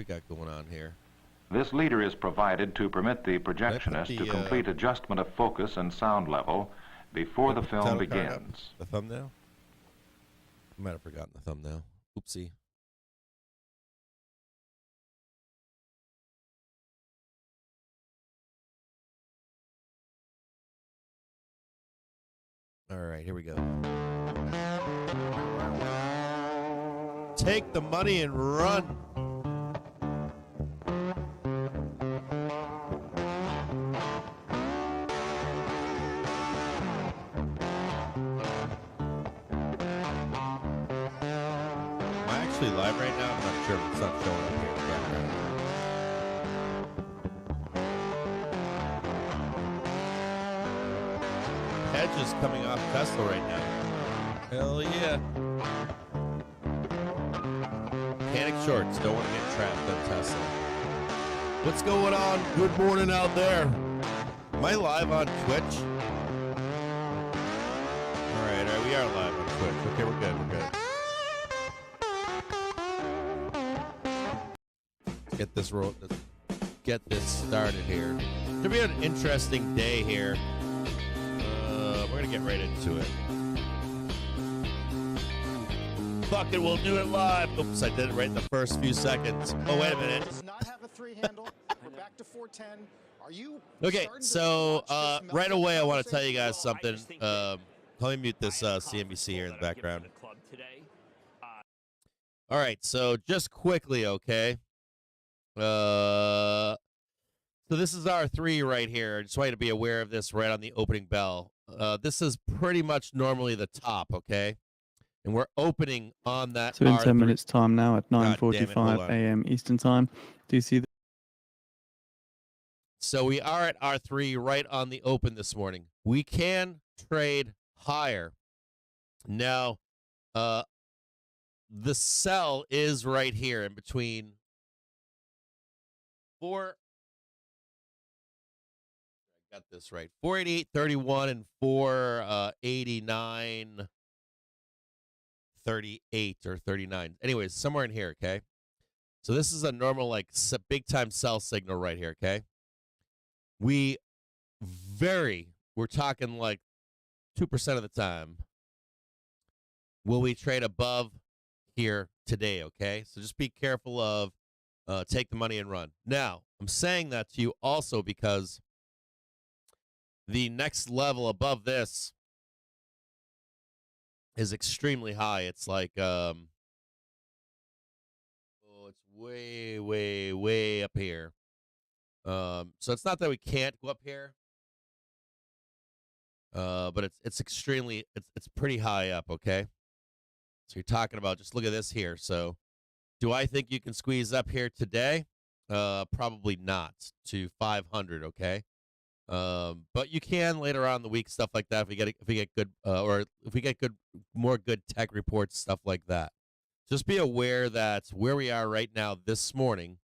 we got going on here? This leader is provided to permit the projectionist to complete adjustment of focus and sound level before the film begins. The thumbnail? I might have forgotten the thumbnail. Oopsie. All right, here we go. Take the money and run. Live right now? I'm not sure if it's not showing up here in the background. Hedge is coming off Tesla right now. Hell yeah. Panic shorts. Don't want to get trapped on Tesla. What's going on? Good morning out there. Am I live on Twitch? All right, we are live on Twitch. Okay, we're good. We're good. Get this started here. It's gonna be an interesting day here. We're gonna get right into it. Fuck it, we'll do it live. Oops, I did it right in the first few seconds. Oh, wait a minute. Does not have a three handle. We're back to 410. Are you okay? So right away, I want to tell you guys something. Let me mute this CNBC here in the background. All right, so just quickly, okay. So this is our 3 right here. I just want you to be aware of this right on the opening bell. This is pretty much normally the top, okay? And we're opening on that. So in 10 minutes time now at 9:45 a.m. Eastern time. Do you see that? So we are at R3 right on the open this morning. We can trade higher. Now, the sell is right here in between I got this right. 488.31 and 489.38 or 39. Anyways, somewhere in here, okay? So this is a normal, like, big time sell signal right here, okay? We're talking like 2% of the time will we trade above here today, okay? So just be careful of take the money and run. Now, I'm saying that to you also because the next level above this is extremely high. It's like, it's way, way, way up here. So it's not that we can't go up here, but it's extremely, it's pretty high up, okay? So you're talking about, just look at this here. So do I think you can squeeze up here today? Probably not to 500, okay? But you can later on in the week, stuff like that. If we get good, or if we get more good tech reports, stuff like that. Just be aware that where we are right now this morning,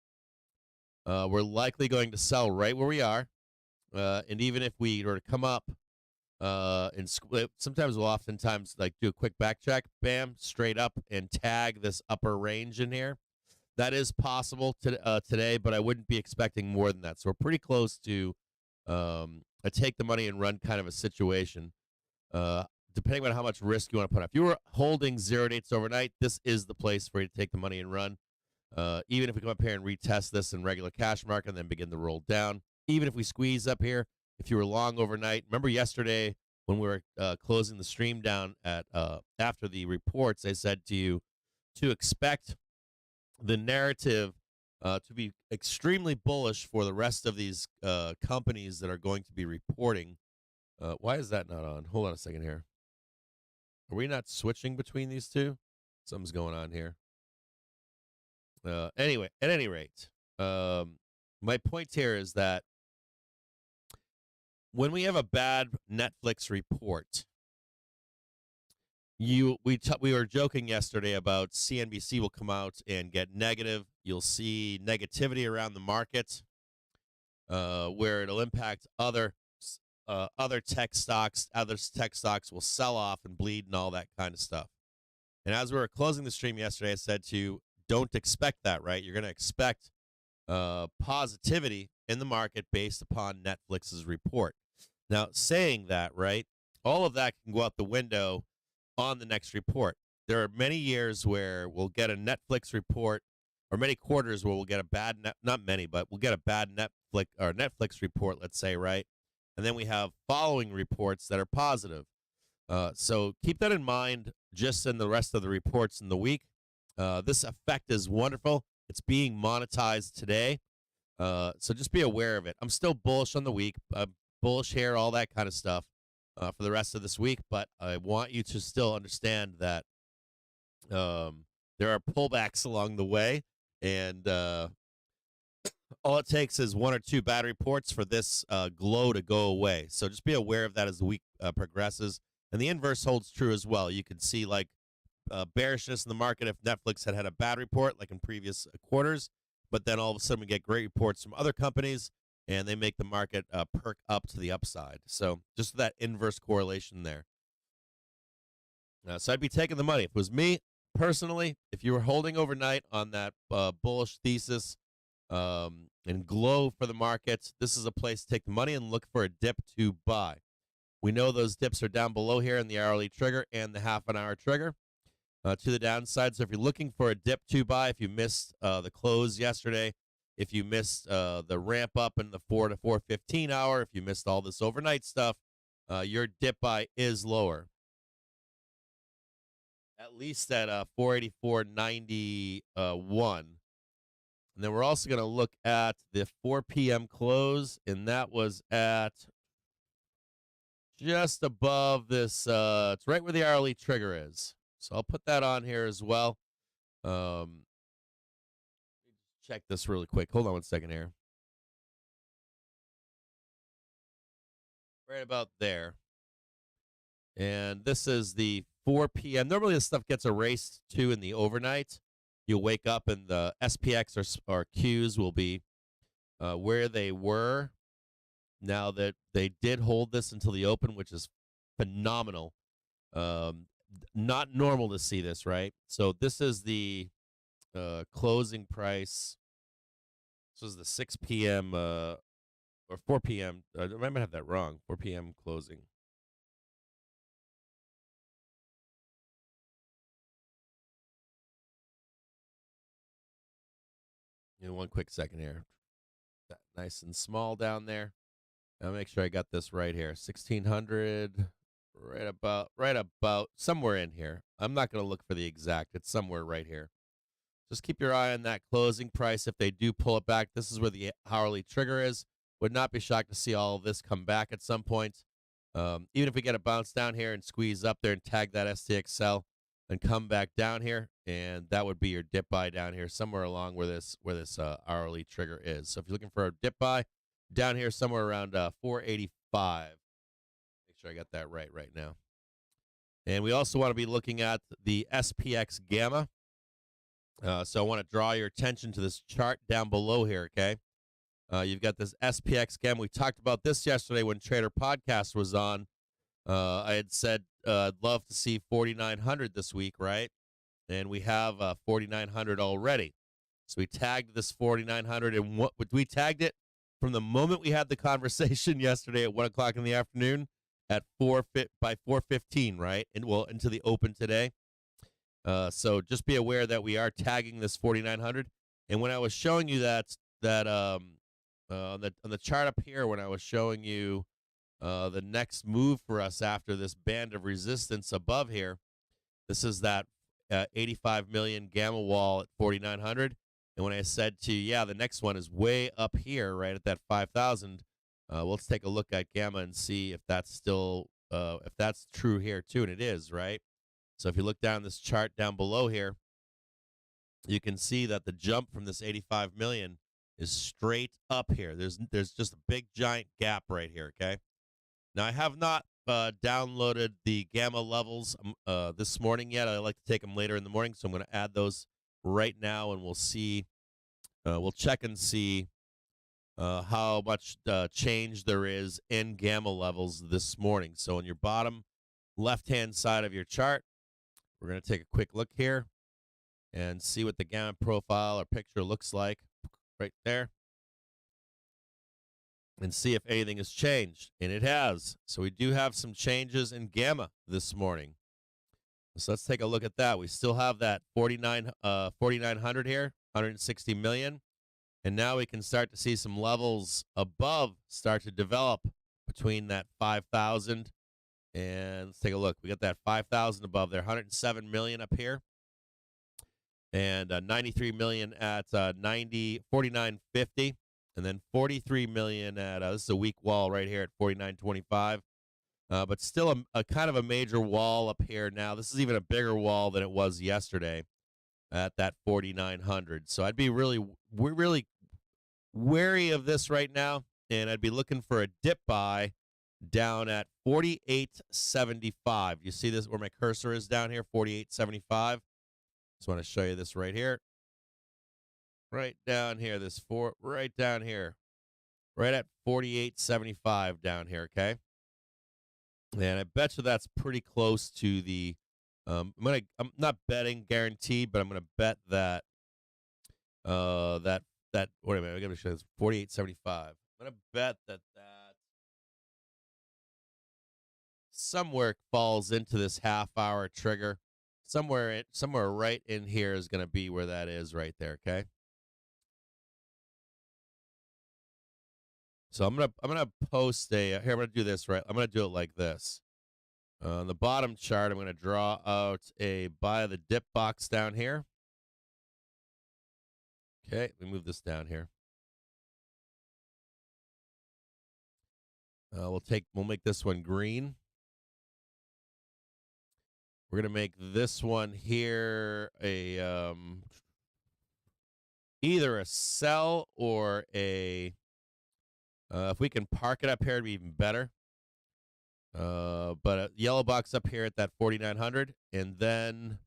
we're likely going to sell right where we are. And even if we were to come up, and sometimes we'll oftentimes like do a quick back check, bam, straight up and tag this upper range in here. That is possible today, but I wouldn't be expecting more than that. So we're pretty close to a take the money and run kind of a situation, depending on how much risk you want to put on. If you were holding 0 dates overnight, this is the place for you to take the money and run. Even if we come up here and retest this in regular cash market and then begin to roll down, even if we squeeze up here, if you were long overnight, remember yesterday when we were closing the stream down at after the reports, I said to you to expect the narrative to be extremely bullish for the rest of these companies that are going to be reporting. Why is that not on? Hold on a second here. Are we not switching between these two? Something's going on here. Anyway, at any rate, my point here is that when we have a bad Netflix report, we were joking yesterday about CNBC will come out and get negative. You'll see negativity around the market, where it'll impact other tech stocks. Other tech stocks will sell off and bleed and all that kind of stuff. And as we were closing the stream yesterday, I said to you, don't expect that, right? You're going to expect positivity in the market based upon Netflix's report. Now, saying that, right, all of that can go out the window on the next report. There are many years where we'll get a Netflix report, or many quarters where we'll get a bad, not many, but we'll get a bad Netflix report, let's say, right? And then we have following reports that are positive. So keep that in mind just in the rest of the reports in the week. This effect is wonderful. It's being monetized today. So just be aware of it. I'm still bullish on the week, bullish here, all that kind of stuff for the rest of this week. But I want you to still understand that there are pullbacks along the way. And all it takes is one or two bad reports for this glow to go away. So just be aware of that as the week progresses. And the inverse holds true as well. You can see like bearishness in the market if Netflix had a bad report like in previous quarters, but then all of a sudden we get great reports from other companies and they make the market perk up to the upside. So just that inverse correlation there. So I'd be taking the money. If it was me personally, if you were holding overnight on that bullish thesis and glow for the markets, this is a place to take the money and look for a dip to buy. We know those dips are down below here in the hourly trigger and the half-an-hour trigger to the downside. So if you're looking for a dip to buy, if you missed the close yesterday, if you missed the ramp up in the 4 to 4:15 hour, if you missed all this overnight stuff, your dip buy is lower. At least at 484.91. And then we're also going to look at the 4 p.m. close, and that was at just above this. It's right where the hourly trigger is. So I'll put that on here as well. Check this really quick. Hold on one second here. Right about there. And this is the 4 p.m. Normally this stuff gets erased too in the overnight. You'll wake up and the SPX or Qs will be where they were. Now that they did hold this until the open, which is phenomenal. Not normal to see this, right? So this is the closing price. This is the 6 p.m. Or 4 p.m. I might have that wrong. 4 p.m. closing. In one quick second here. That nice and small down there. I'll make sure I got this right here. 1600, right about somewhere in here. I'm not going to look for the exact. It's somewhere right here. Just keep your eye on that closing price. If they do pull it back, this is where the hourly trigger is. Would not be shocked to see all of this come back at some point. Even if we get a bounce down here and squeeze up there and tag that STX sell and come back down here, and that would be your dip buy down here somewhere along where this hourly trigger is. So if you're looking for a dip buy down here somewhere around 485, make sure I got that right now. And we also want to be looking at the SPX gamma. So I want to draw your attention to this chart down below here, okay? You've got this SPX gamma. We talked about this yesterday when Trader Podcast was on. I had said I'd love to see 4,900 this week, right? And we have 4,900 already. So we tagged this 4,900, and we tagged it from the moment we had the conversation yesterday at 1 o'clock in the afternoon at by 4:15, right? And well, into the open today. So just be aware that we are tagging this 4,900. And when I was showing you that on the chart up here, when I was showing you the next move for us after this band of resistance above here, this is that 85 million gamma wall at 4,900. And when I said to you, yeah, the next one is way up here, right at that 5,000, let's take a look at gamma and see if that's still, if that's true here too. And it is, right? So if you look down this chart down below here, you can see that the jump from this 85 million is straight up here. There's just a big giant gap right here, okay? Now, I have not downloaded the gamma levels this morning yet. I like to take them later in the morning, so I'm going to add those right now, and we'll see. We'll check and see how much change there is in gamma levels this morning. So on your bottom left-hand side of your chart, we're going to take a quick look here. and see what the gamma profile or picture looks like right there, and see if anything has changed. And it has. So we do have some changes in gamma this morning. So let's take a look at that. We still have that 4,900 here, 160 million. And now we can start to see some levels above start to develop between that 5,000. And let's take a look. We got that 5,000 above there, 107 million up here. And 93 million at 49.50. And then 43 million at, this is a weak wall right here at 49.25. But still a kind of a major wall up here now. This is even a bigger wall than it was yesterday at that 4,900. So I'd be really wary of this right now, and I'd be looking for a dip buy down at 48.75. You see this where my cursor is down here, 48.75. Just want to show you this right here. Right down here, right down here. Right at 48.75 down here, okay? And I bet you that's pretty close to the I'm not betting guaranteed, but I'm gonna bet that wait a minute, I gotta show this 48.75. I'm gonna bet that somewhere falls into this half-hour trigger. Somewhere right in here is gonna be where that is right there, okay? So I'm gonna post here. I'm gonna do this right. I'm gonna do it like this. On the bottom chart, I'm gonna draw out a buy the dip box down here. Okay, let me move this down here. We'll make this one green. We're gonna make this one here a either a sell or a. If we can park it up here, it'd be even better. But a yellow box up here at that 4,900. And then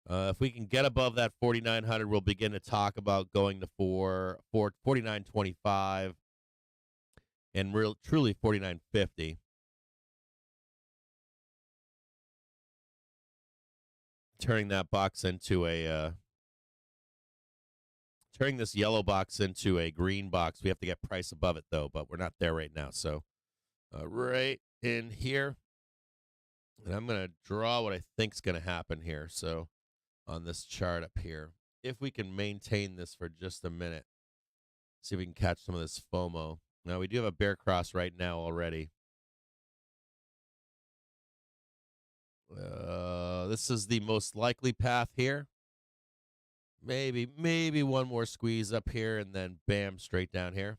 if we can get above that 4,900, we'll begin to talk about going to 49.25 and truly 49.50. Turning that box into a turning this yellow box into a green box. We have to get price above it, though, but we're not there right now. So right in here, and I'm going to draw what I think is going to happen here. So on this chart up here, if we can maintain this for just a minute, see if we can catch some of this FOMO. Now, we do have a bear cross right now already. This is the most likely path here. Maybe one more squeeze up here, and then bam, straight down here.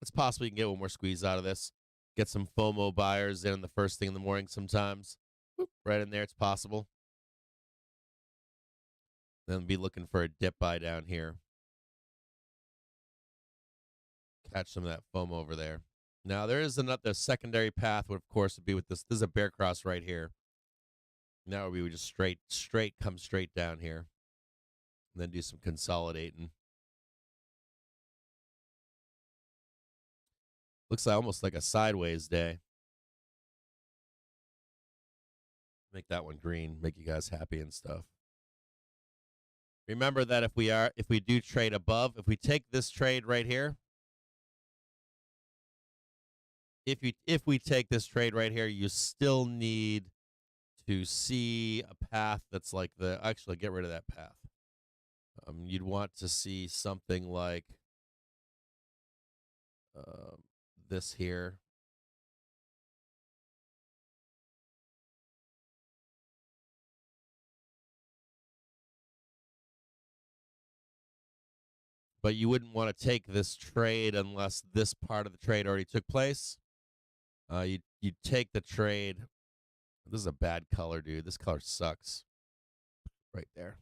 It's possible you can get one more squeeze out of this. Get some FOMO buyers in the first thing in the morning sometimes. Whoop, right in there, it's possible. Then be looking for a dip buy down here. Catch some of that FOMO over there. Now, there is another secondary path, would of course would be with this. This is a bear cross right here. Now we would just come straight down here. And then do some consolidating. Looks like almost like a sideways day. Make that one green, make you guys happy and stuff. Remember that if we do trade above, if we take this trade right here, if we take this trade right here, you still need to see a path that's like actually get rid of that path. You'd want to see something like this here. But you wouldn't want to take this trade unless this part of the trade already took place. You'd take the trade. This is a bad color, dude. This color sucks. Right there.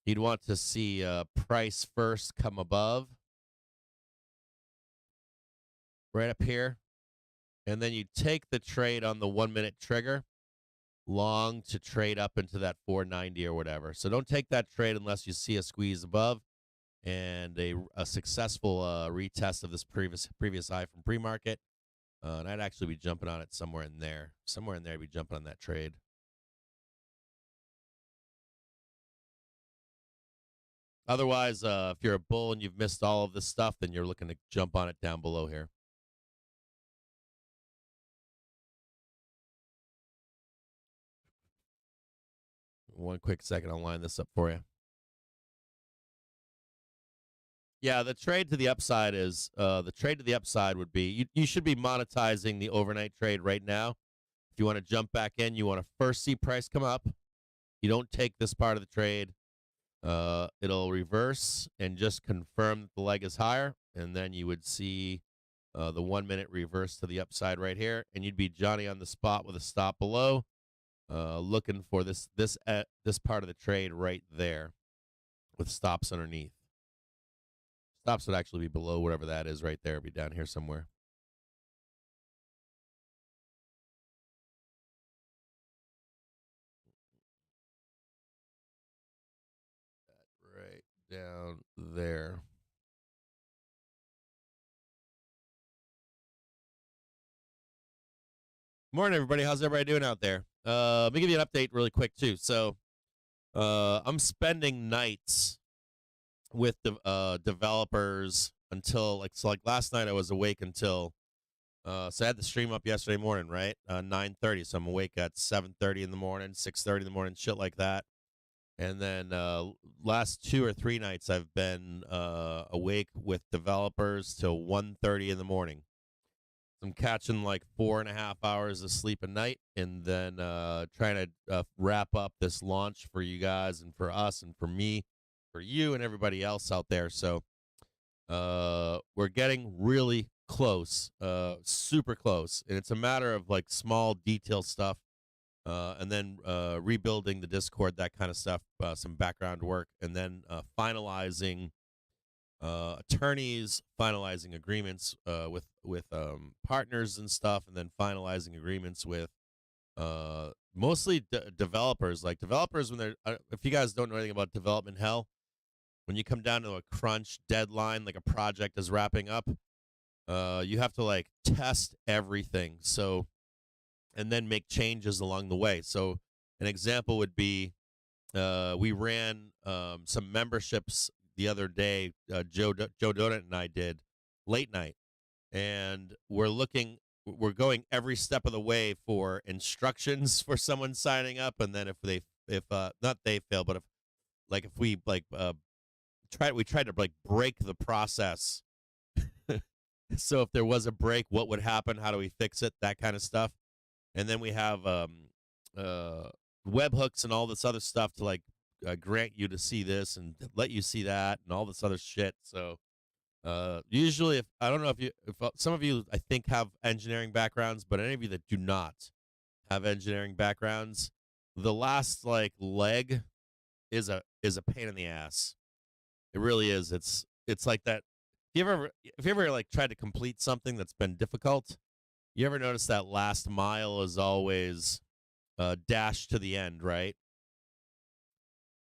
You'd want to see price first come above. Right up here. And then you take the trade on the 1 minute trigger. Long to trade up into that 490 or whatever. So don't take that trade unless you see a squeeze above and a successful retest of this previous high from pre-market. And I'd actually be jumping on it somewhere in there. Somewhere in there, I'd be jumping on that trade. Otherwise, if you're a bull and you've missed all of this stuff, then you're looking to jump on it down below here. One quick second, I'll line this up for you. Yeah, the trade to the upside is would be you should be monetizing the overnight trade right now. If you want to jump back in, you want to first see price come up. You don't take this part of the trade. It'll reverse and just confirm that the leg is higher, and then you would see the 1 minute reverse to the upside right here, and you'd be Johnny on the spot with a stop below, looking for this part of the trade right there with stops underneath. Stops would actually be below whatever that is right there. It'd be down here somewhere. Right down there. Morning, everybody. How's everybody doing out there? Let me give you an update really quick, too. So I'm spending nights with the developers until, like last night I was awake until, so I had the stream up yesterday morning, right? 9:30. So I'm awake at 7:30 in the morning, 6:30 in the morning, shit like that. And then last 2 or 3 nights I've been awake with developers till 1:30 in the morning. I'm catching like 4.5 hours of sleep a night, and then trying to wrap up this launch for you guys and for us and for me, for you and everybody else out there. So we're getting really close, super close, and it's a matter of like small detail stuff, and then rebuilding the Discord, that kind of stuff, some background work, and then finalizing attorneys, finalizing agreements with partners and stuff, and then finalizing agreements with mostly developers. Like developers, when they're if you guys don't know anything about development hell, when you come down to a crunch deadline, like a project is wrapping up, you have to like test everything. So, and then make changes along the way. So an example would be we ran some memberships the other day, Joe Donut and I did late night, and we're going every step of the way for instructions for someone signing up, and then if not they fail, but if we tried to like break the process. So if there was a break, what would happen? How do we fix it? That kind of stuff. And then we have webhooks and all this other stuff to like grant you to see this and let you see that and all this other shit. So usually, if I don't know if some of you I think have engineering backgrounds, but any of you that do not have engineering backgrounds, the last like leg is a pain in the ass. It really is. It's like that. If you ever like tried to complete something that's been difficult, you ever notice that last mile is always dashed to the end, right?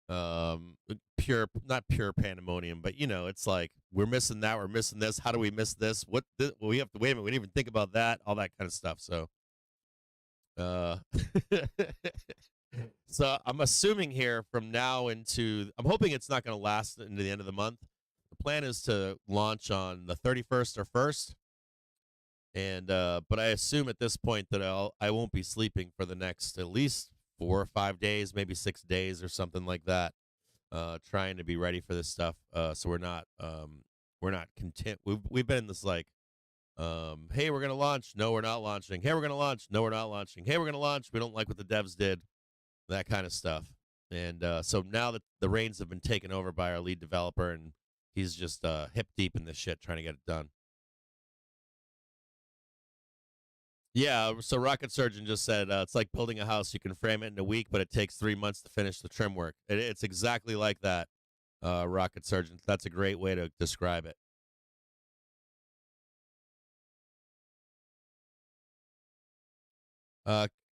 Not pure pandemonium, but it's like we're missing that, we're missing this. How do we miss this? Well, we have to wait a minute. We didn't even think about that, all that kind of stuff. So, so I'm assuming here from now into, I'm hoping it's not going to last into the end of the month. The plan is to launch on the 31st or 1st. And but I assume at this point that I won't be sleeping for the next at least 4 or 5 days, maybe 6 days or something like that, trying to be ready for this stuff. So we're not content. We've been in this like, hey, we're gonna launch. No, we're not launching. Hey, we're gonna launch. No, we're not launching. Hey, we're gonna launch. We don't like what the devs did. That kind of stuff. And so now that the reins have been taken over by our lead developer, and he's just hip deep in this shit, trying to get it done. Yeah, so Rocket Surgeon just said it's like building a house. You can frame it in a week, but it takes 3 months to finish the trim work. It's exactly like that, Rocket Surgeon. That's a great way to describe it.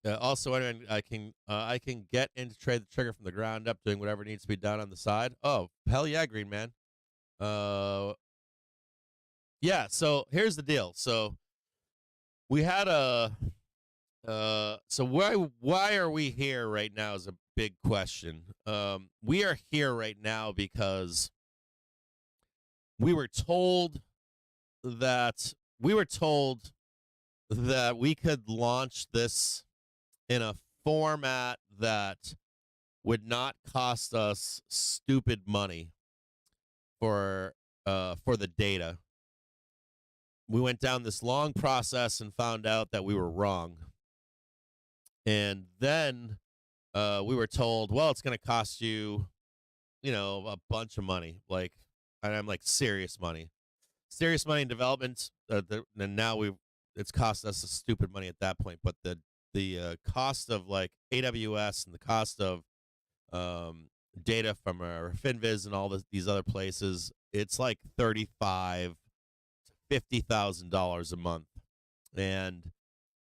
Also, I can get into trade the trigger from the ground up, doing whatever needs to be done on the side. Oh, hell yeah, Green Man. Yeah, so here's the deal. So we had a so why are we here right now is a big question. We are here right now because we were told that we could launch this in a format that would not cost us stupid money for the data. We went down this long process and found out that we were wrong. And then we were told, well, it's going to cost you, a bunch of money. And I'm like, serious money in development. And now it's cost us stupid money at that point. But the cost of like AWS and the cost of data from FinViz and all these other places, it's like $35,000 to $50,000 a month. And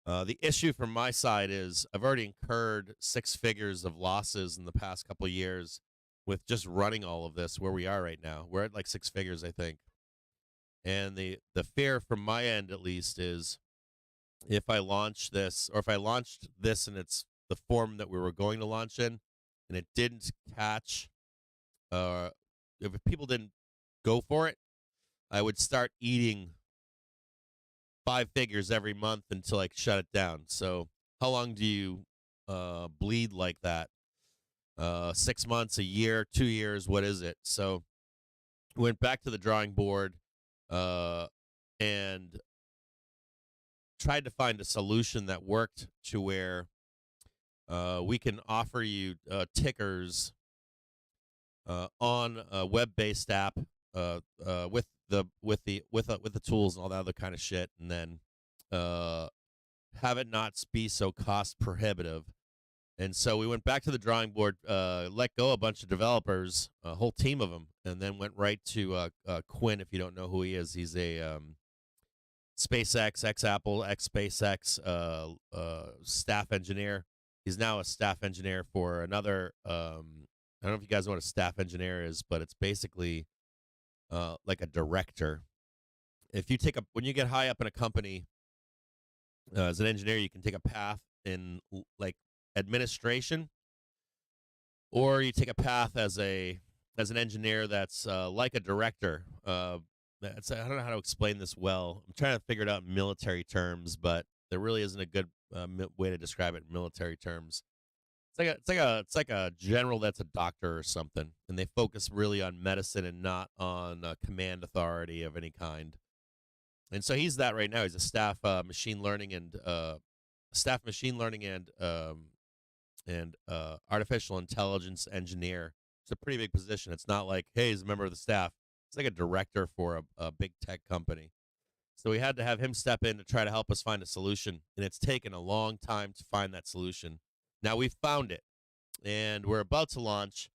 the issue from my side is I've already incurred 6 figures of losses in the past couple of years with just running all of this where we are right now. We're at like 6 figures, I think. And the fear from my end, at least, is if I launch this, or if I launched this in the form that we were going to launch in, and it didn't catch, if people didn't go for it, I would start eating 5 figures every month until I shut it down. So how long do you bleed like that? 6 months, a year, 2 years, what is it? So we went back to the drawing board and tried to find a solution that worked to where we can offer you tickers on a web-based app with the tools and all that other kind of shit, and then have it not be so cost prohibitive. And so we went back to the drawing board, let go a bunch of developers, a whole team of them, and then went right to Quinn. If you don't know who he is, he's a SpaceX, ex-Apple, ex-SpaceX staff engineer. He's now a staff engineer for another. I don't know if you guys know what a staff engineer is, but it's basically like a director. If you when you get high up in a company as an engineer, you can take a path in like administration, or you take a path as an engineer that's like a director. I don't know how to explain this well. I'm trying to figure it out in military terms, but there really isn't a good way to describe it in military terms. It's like a general that's a doctor or something, and they focus really on medicine and not on command authority of any kind. And so he's that right now. He's a staff machine learning and artificial intelligence engineer. It's a pretty big position. It's not like, hey, he's a member of the staff. It's like a director for a big tech company. So we had to have him step in to try to help us find a solution, and it's taken a long time to find that solution. Now we've found it, and we're about to launch.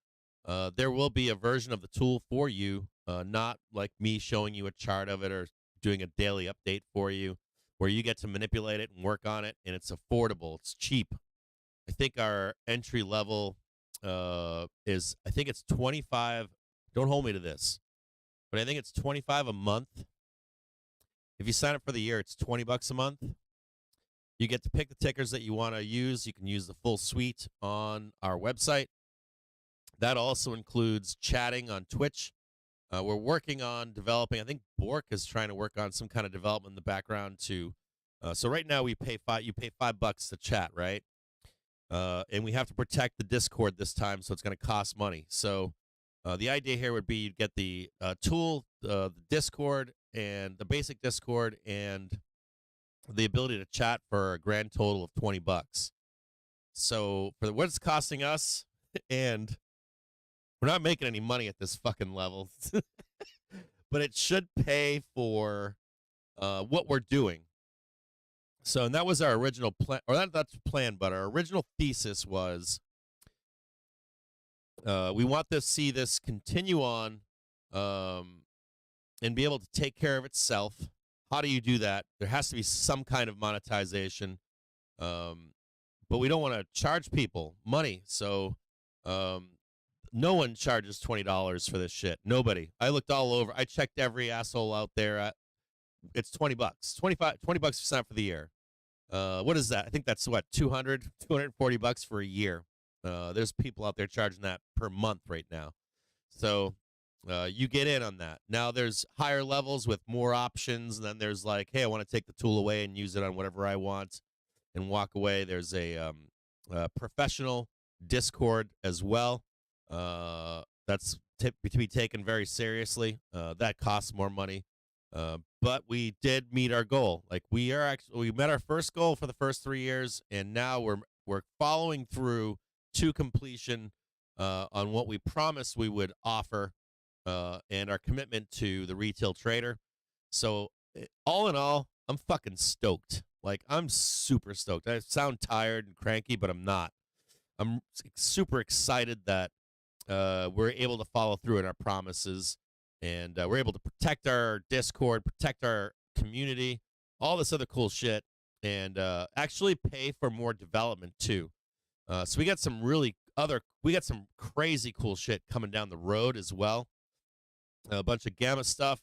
There will be a version of the tool for you, not like me showing you a chart of it or doing a daily update for you, where you get to manipulate it and work on it, and it's affordable. It's cheap. I think our entry level is, I think it's 25. Don't hold me to this, but I think it's 25 a month. If you sign up for the year, it's $20 a month. You get to pick the tickers that you want to use. You can use the full suite on our website. That also includes chatting on Twitch. We're working on developing. I think Bork is trying to work on some kind of development in the background too. So right now you pay $5 to chat, right? And we have to protect the Discord this time, so it's going to cost money. So the idea here would be you'd get the tool, the Discord, and the basic Discord, and the ability to chat for a grand total of $20. So for what it's costing us, and we're not making any money at this fucking level, but it should pay for what we're doing. So, and that was our original plan, or that's the plan, but our original thesis was we want to see this continue on and be able to take care of itself. How do you do that? There has to be some kind of monetization, but we don't want to charge people money. So no one charges $20 for this shit. Nobody. I looked all over. I checked every asshole out there. It's $20. $20 to sign up for the year. What is that? I think that's what, 240 bucks for a year. There's people out there charging that per month right now. So you get in on that. Now there's higher levels with more options. And then there's like, hey, I want to take the tool away and use it on whatever I want and walk away. There's a professional Discord as well. That's to be taken very seriously. That costs more money. But we did meet our goal. Like we met our first goal for the first 3 years, and now we're following through to completion on what we promised we would offer and our commitment to the retail trader. So all in all, I'm fucking stoked. Like I'm super stoked. I sound tired and cranky, but I'm not. I'm super excited that we're able to follow through on our promises. And we're able to protect our Discord, protect our community, all this other cool shit, and actually pay for more development too. So we got some crazy cool shit coming down the road as well. A bunch of Gamma stuff.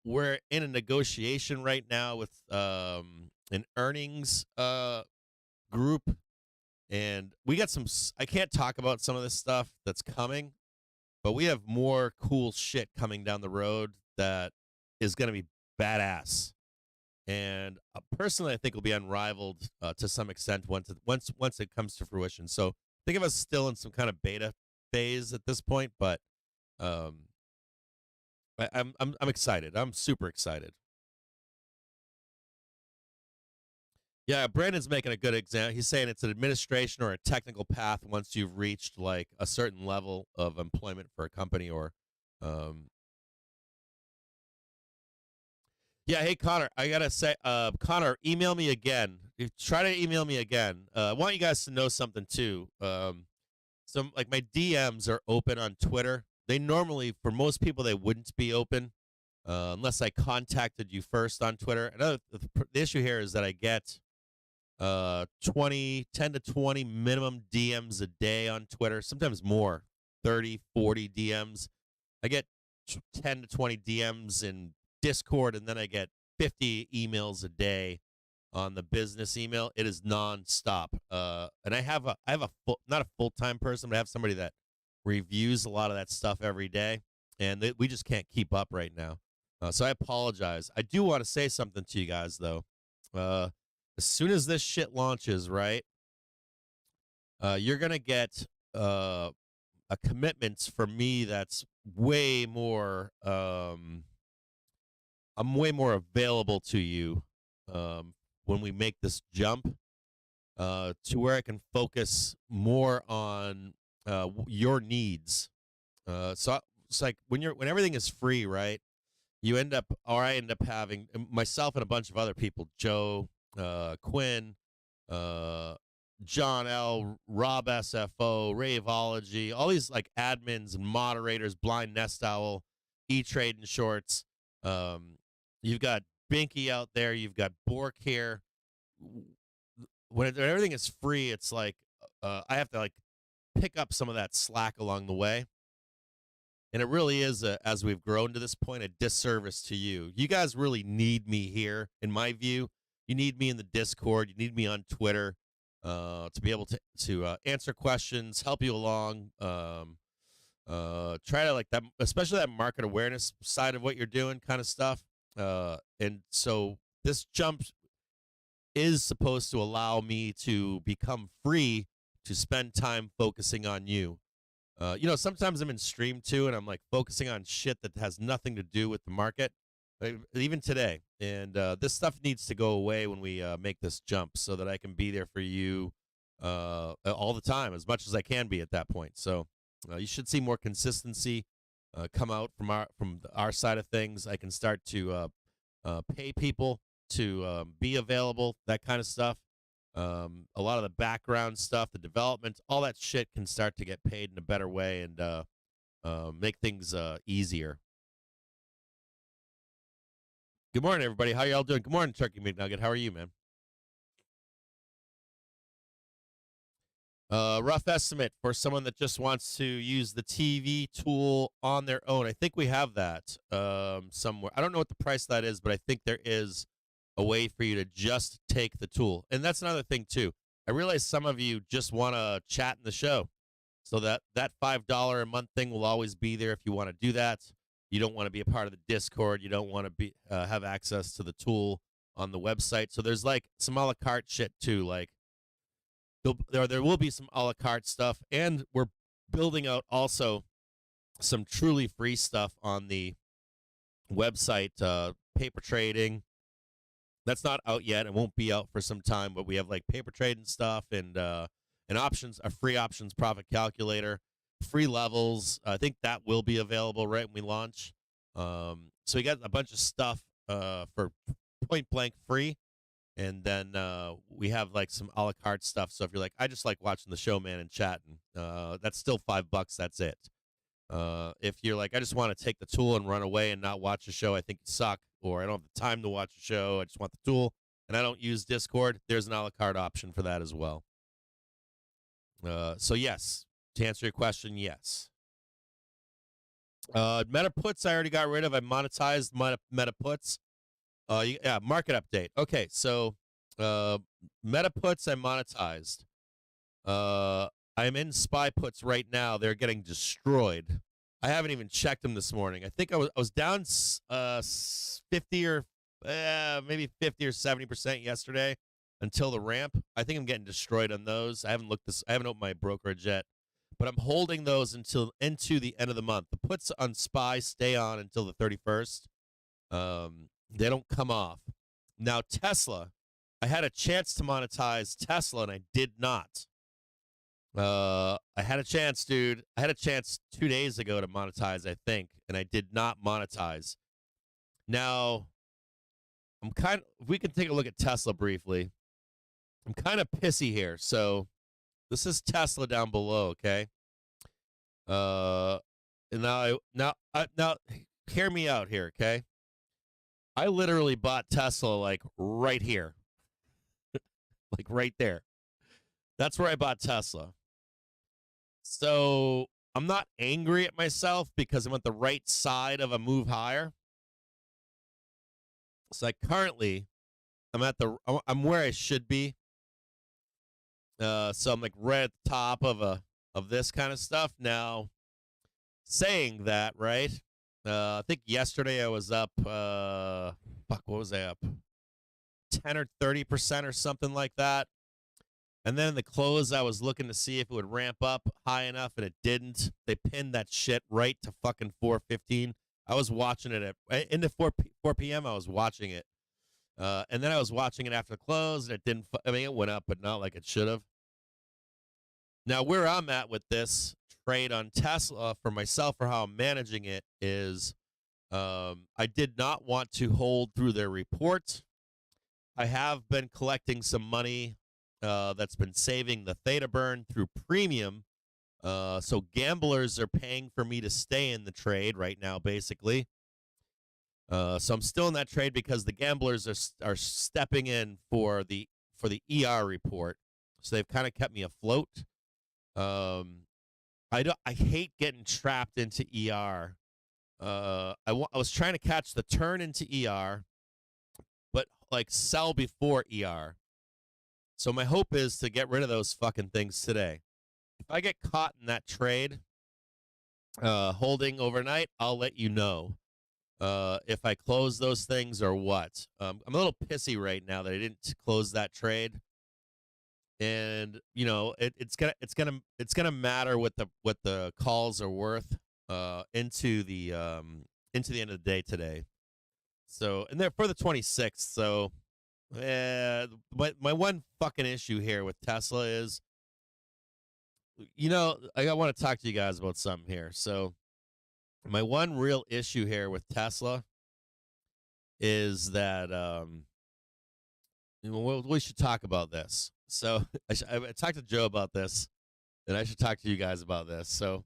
We're in a negotiation right now with an earnings group, and we got some. I can't talk about some of this stuff that's coming. But we have more cool shit coming down the road that is going to be badass, and personally, I think will be unrivaled to some extent once it comes to fruition. So think of us still in some kind of beta phase at this point, but I'm excited. I'm super excited. Yeah, Brandon's making a good example. He's saying it's an administration or a technical path once you've reached like a certain level of employment for a company or yeah, hey Connor, I gotta say, Connor, email me again. Try to email me again. I want you guys to know something too. Some like my DMs are open on Twitter. They normally, for most people, they wouldn't be open unless I contacted you first on Twitter. Another the issue here is that I get 10 to 20 minimum DMs a day on Twitter, sometimes more, 30, 40 DMs. I get 10 to 20 DMs in Discord, and then I get 50 emails a day on the business email. It is nonstop. And I have not a full-time person, but I have somebody that reviews a lot of that stuff every day, and we just can't keep up right now. So I apologize. I do want to say something to you guys, though. As soon as this shit launches, right, you're going to get a commitment from me that's way more, I'm way more available to you when we make this jump to where I can focus more on your needs. So it's like when everything is free, right, I end up having myself and a bunch of other people, Joe, Quinn, John L, Rob SFO, Raveology, all these like admins and moderators, Blind Nest Owl, E-Trade and Shorts. You've got Binky out there. You've got Bork here. When everything is free, it's like I have to like pick up some of that slack along the way. And it really is, as we've grown to this point, a disservice to you. You guys really need me here, in my view. You need me in the Discord. You need me on Twitter to be able to answer questions, help you along, try to like that, especially that market awareness side of what you're doing kind of stuff. And so this jump is supposed to allow me to become free to spend time focusing on you. Sometimes I'm in stream too, and I'm like focusing on shit that has nothing to do with the market, even today. And this stuff needs to go away when we make this jump so that I can be there for you all the time, as much as I can be at that point. So you should see more consistency come out from our side of things. I can start to pay people to be available, that kind of stuff. A lot of the background stuff, the development, all that shit can start to get paid in a better way and make things easier. Good morning, everybody. How y'all doing? Good morning, Turkey McNugget. How are you, man? Rough estimate for someone that just wants to use the TV tool on their own. I think we have that somewhere. I don't know what the price of that is, but I think there is a way for you to just take the tool. And that's another thing too. I realize some of you just want to chat in the show. So that $5 a month thing will always be there if you want to do that. You don't want to be a part of the Discord. You don't want to be have access to the tool on the website. So there's like some a la carte shit too. Like there will be some a la carte stuff, and we're building out also some truly free stuff on the website. Paper trading. That's not out yet. It won't be out for some time, but we have like paper trading stuff and options, a free options profit calculator, free levels. I think that will be available right when we launch. So we got a bunch of stuff for point blank free, and then we have like some a la carte stuff. So if you're like, I just like watching the show, man, and chatting, that's still $5. That's it. If you're like, I just want to take the tool and run away and not watch the show, I think you suck, or I don't have the time to watch the show, I just want the tool, and I don't use Discord, there's an a la carte option for that as well. So yes, to answer your question, yes. Meta puts I already got rid of. I monetized meta puts. Yeah, market update. Okay, so meta puts I monetized. I'm in SPY puts right now. They're getting destroyed. I haven't even checked them this morning. I think I was down 50 or maybe 50 or 70% yesterday until the ramp. I think I'm getting destroyed on those. I haven't opened my brokerage yet, but I'm holding those until into the end of the month. The puts on SPY stay on until the 31st. They don't come off. Now Tesla, I had a chance to monetize Tesla and I did not. I had a chance, dude. I had a chance 2 days ago to monetize, I think, and I did not monetize. Now, if we can take a look at Tesla briefly. I'm kind of pissy here. So this is Tesla down below, okay? And now hear me out here, okay? I literally bought Tesla like right here. Like right there. That's where I bought Tesla. So I'm not angry at myself because I'm at the right side of a move higher. So I'm where I should be. So I'm like right at the top of this kind of stuff. Now, saying that, right? I think yesterday I was up, what was I up? 10 or 30% or something like that. And then in the close, I was looking to see if it would ramp up high enough, and it didn't. They pinned that shit right to fucking 4:15. I was watching it in the 4 p.m. I was watching it. And then I was watching it after the close, and it didn't. It went up, but not like it should have. Now, where I'm at with this trade on Tesla for myself, or how I'm managing it, is I did not want to hold through their report. I have been collecting some money that's been saving the theta burn through premium. So gamblers are paying for me to stay in the trade right now, basically. So I'm still in that trade because the gamblers are stepping in for the ER report. So they've kind of kept me afloat. I hate getting trapped into ER. I was trying to catch the turn into ER, but like sell before ER. So my hope is to get rid of those fucking things today. If I get caught in that trade, holding overnight, I'll let you know if I close those things or what. I'm a little pissy right now that I didn't close that trade, and you know it's gonna matter what the calls are worth into the end of the day today. So, and they're for the 26th. So. My one fucking issue here with Tesla is, you know, I want to talk to you guys about something here. So my one real issue here with Tesla is that we should talk about this. So I talked to Joe about this, and I should talk to you guys about this. So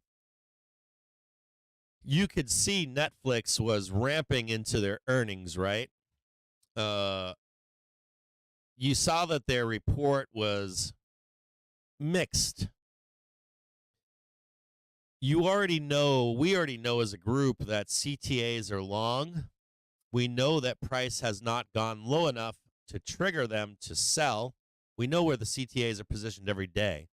you could see Netflix was ramping into their earnings, right? You saw that their report was mixed. We already know as a group that CTAs are long. We know that price has not gone low enough to trigger them to sell. We know where the CTAs are positioned every day.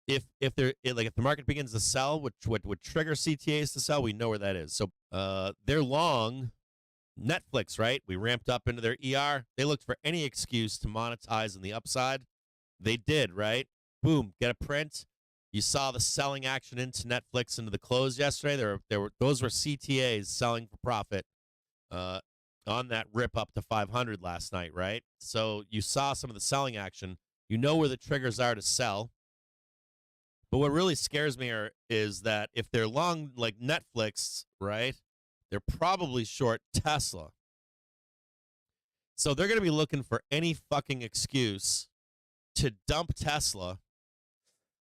If the market begins to sell, which would trigger CTAs to sell, we know where that is. So they're long Netflix, right? We ramped up into their ER. They looked for any excuse to monetize on the upside. They did, right? Boom, get a print. You saw the selling action into Netflix into the close yesterday. Those were CTAs selling for profit on that rip up to 500 last night, right? So you saw some of the selling action. You know where the triggers are to sell. But what really scares me is that if they're long like Netflix, right, they're probably short Tesla. So they're going to be looking for any fucking excuse to dump Tesla,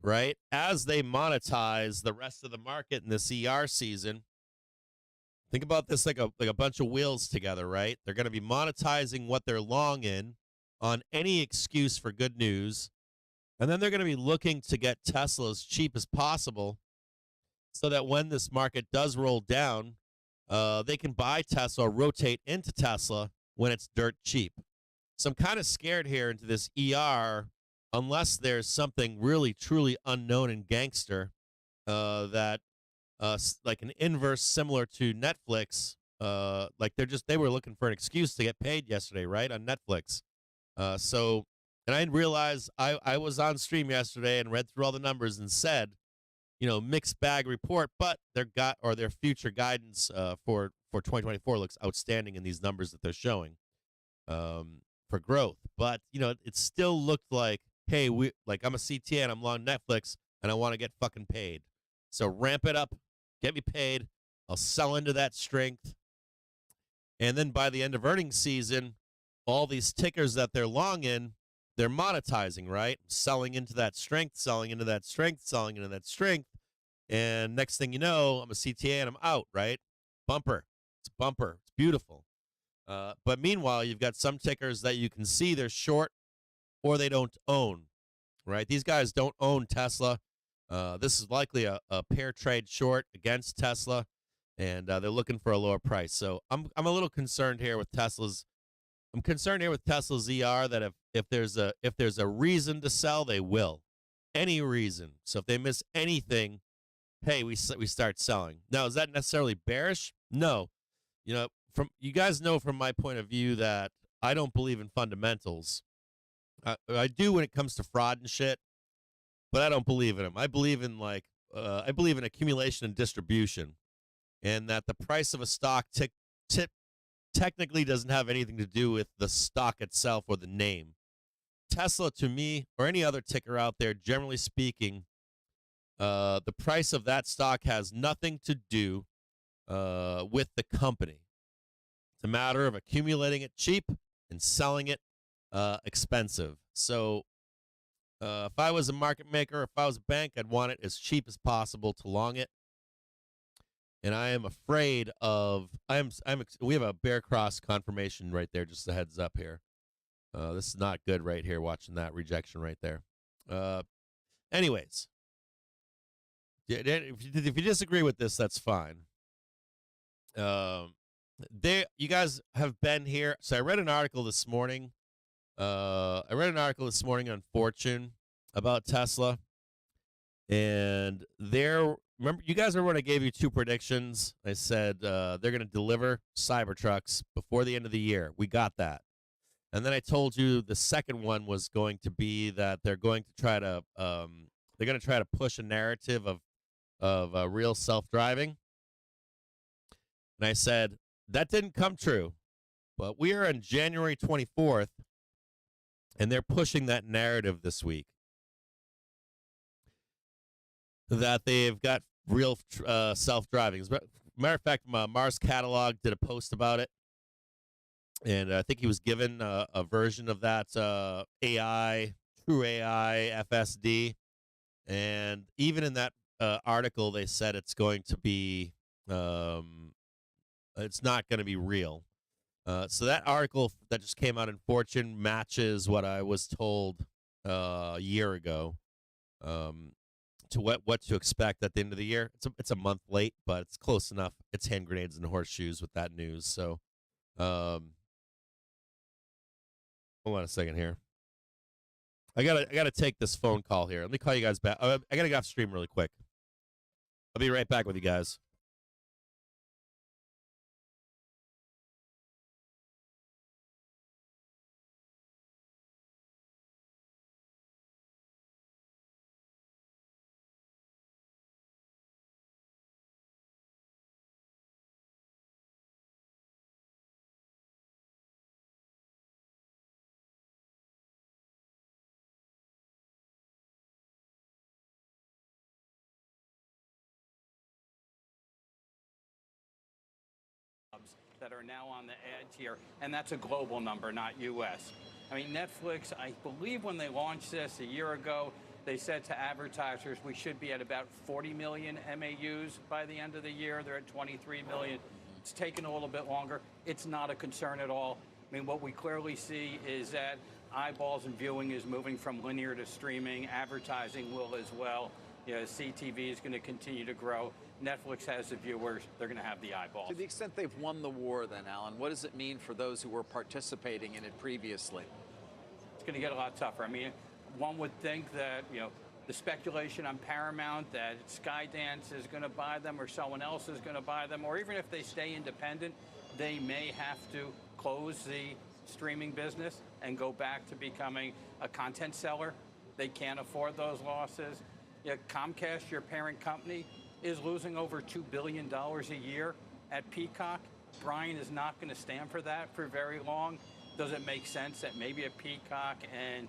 right, as they monetize the rest of the market in this ER season. Think about this like a bunch of wheels together, right? They're going to be monetizing what they're long in on any excuse for good news. And then they're going to be looking to get Tesla as cheap as possible so that when this market does roll down, they can buy Tesla or rotate into Tesla when it's dirt cheap. So I'm kind of scared here into this ER unless there's something really, truly unknown and gangster that like an inverse similar to Netflix. Like they were looking for an excuse to get paid yesterday, right, on Netflix. And I realized I was on stream yesterday and read through all the numbers and said, mixed bag report, but their future guidance for 2024 looks outstanding in these numbers that they're showing for growth. But it still looked like, hey, I'm a CTA and I'm long Netflix and I want to get fucking paid. So ramp it up, get me paid. I'll sell into that strength, and then by the end of earnings season, all these tickers that they're long in, they're monetizing, right? Selling into that strength, selling into that strength, selling into that strength. And next thing you know, I'm a CTA and I'm out, right? Bumper. It's a bumper. It's beautiful. But meanwhile, you've got some tickers that you can see they're short or they don't own, right? These guys don't own Tesla. This is likely a pair trade short against Tesla, and they're looking for a lower price. So I'm a little concerned here with Tesla's. I'm concerned here with Tesla's ER that if there's a reason to sell, they will, any reason. So if they miss anything, hey, we start selling. Now, is that necessarily bearish? No. You guys know from my point of view that I don't believe in fundamentals. I do when it comes to fraud and shit, but I don't believe in them. I believe in accumulation and distribution, and that the price of a stock technically doesn't have anything to do with the stock itself or the name. Tesla, to me, or any other ticker out there, generally speaking, the price of that stock has nothing to do with the company. It's a matter of accumulating it cheap and selling it expensive. So if I was a market maker, if I was a bank, I'd want it as cheap as possible to long it. And I am afraid of we have a bear cross confirmation right there, just a heads up here. This is not good right here, watching that rejection right there. Anyways, if you disagree with this, that's fine. You guys have been here. So I read an article this morning. On Fortune about Tesla. And remember, you guys remember when I gave you two predictions? I said they're going to deliver Cybertrucks before the end of the year. We got that. And then I told you the second one was going to be that they're going to try to push a narrative of real self-driving. And I said that didn't come true. But we are on January 24th, and they're pushing that narrative this week. That they've got real self-driving. As a matter of fact, Mars Catalog did a post about it, and I think he was given a version of that AI, True AI, FSD, and even in that article, they said it's going to be, it's not going to be real. So that article that just came out in Fortune matches what I was told a year ago. To what to expect at the end of the year. It's a month late, but it's close enough. It's hand grenades and horseshoes with that news. So Hold on a second here. I gotta take this phone call here. Let me call you guys back. I gotta get off stream really quick. I'll be right back with you guys. That are now on the ad tier, and that's a global number, not U.S. I mean, Netflix, I believe when they launched this a year ago, they said to advertisers we should be at about 40 million MAUs by the end of the year. They're at 23 million. It's taken a little bit longer. It's not a concern at all. I mean, what we clearly see is that eyeballs and viewing is moving from linear to streaming. Advertising will as well. You know, CTV is going to continue to grow. Netflix has the viewers, they're going to have the eyeballs. To the extent they've won the war then, Alan, what does it mean for those who were participating in it previously? It's going to get a lot tougher. I mean, one would think that, you know, the speculation on Paramount that Skydance is going to buy them or someone else is going to buy them, or even if they stay independent, they may have to close the streaming business and go back to becoming a content seller. They can't afford those losses. You know, Comcast, your parent company, is losing over $2 billion a year at Peacock. Brian is not going to stand for that for very long. Does it make sense that maybe a Peacock and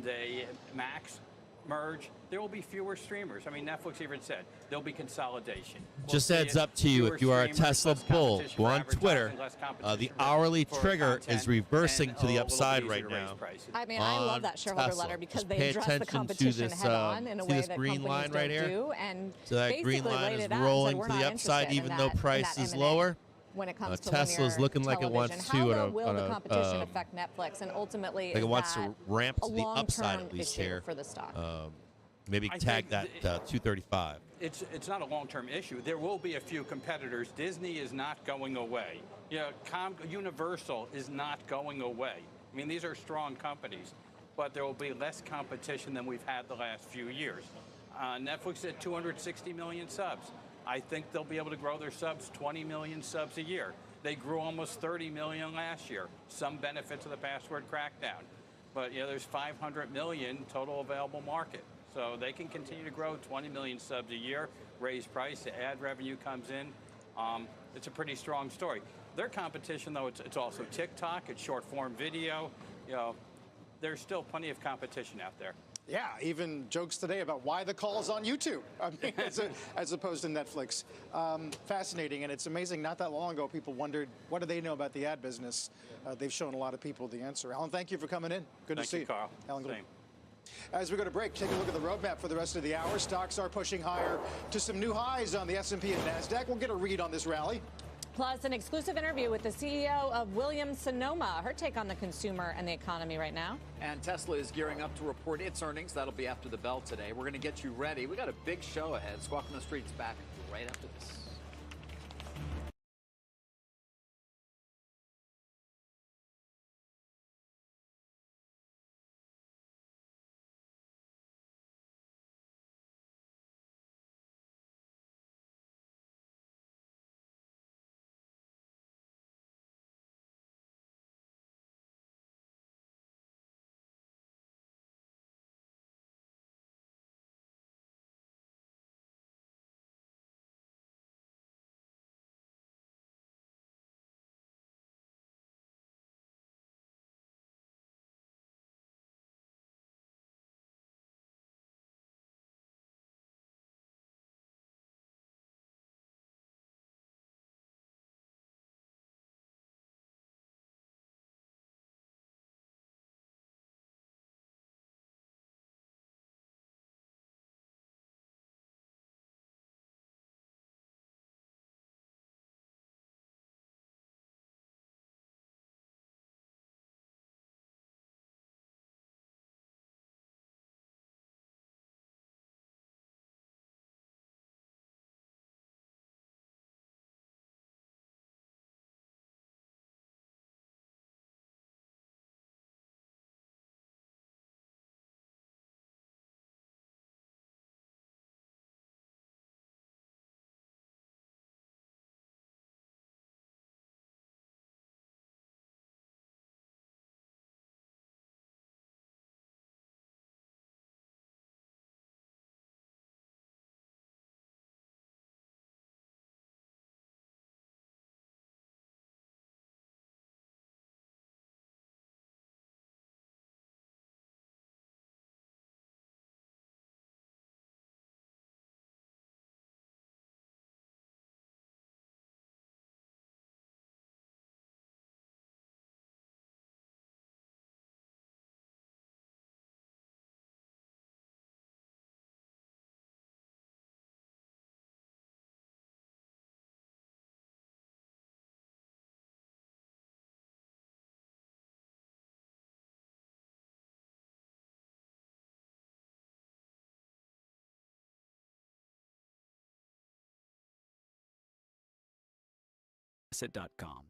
a Max merge? There will be fewer streamers. I mean, Netflix even said there'll be consolidation. Just heads up to you, if you are a Tesla bull, go on Twitter. The hourly trigger is reversing to the upside right now. I mean, I love that shareholder letter because they address the competition head on in a way that green line right here? do, and So that green basically line laid is it out and said, rolling "We're to not the upside, interested even in though that- price in is that lower. When it comes to Tesla's linear looking like it wants television. to How on a- will on the a, competition affect Netflix, and ultimately Like is it wants that to ramp a to the upside long-term at least issue here. for the stock? Maybe I tag think that 235. It's not a long-term issue. There will be a few competitors. Disney is not going away. You know, Universal is not going away. I mean, these are strong companies, but there will be less competition than we've had the last few years. Netflix at 260 million subs. I think they'll be able to grow their subs 20 million subs a year. They grew almost 30 million last year. Some benefit to the password crackdown. But, you know, there's 500 million total available market. So they can continue to grow 20 million subs a year, raise price, the ad revenue comes in. It's a pretty strong story. Their competition, though, it's also TikTok, it's short-form video. You know, there's still plenty of competition out there. Yeah, even jokes today about why the call's on YouTube, I mean, as opposed to Netflix. Fascinating, and it's amazing. Not that long ago, people wondered, what do they know about the ad business? They've shown a lot of people the answer. Alan, thank you for coming in. Good to see you. Carl. Alan, Same. As we go to break, take a look at the roadmap for the rest of the hour. Stocks are pushing higher to some new highs on the S&P and NASDAQ. We'll get a read on this rally. Plus, an exclusive interview with the CEO of Williams Sonoma. Her take on the consumer and the economy right now. And Tesla is gearing up to report its earnings. That'll be after the bell today. We're going to get you ready. We got a big show ahead. Squawk on the Street's back right after this. exit.com.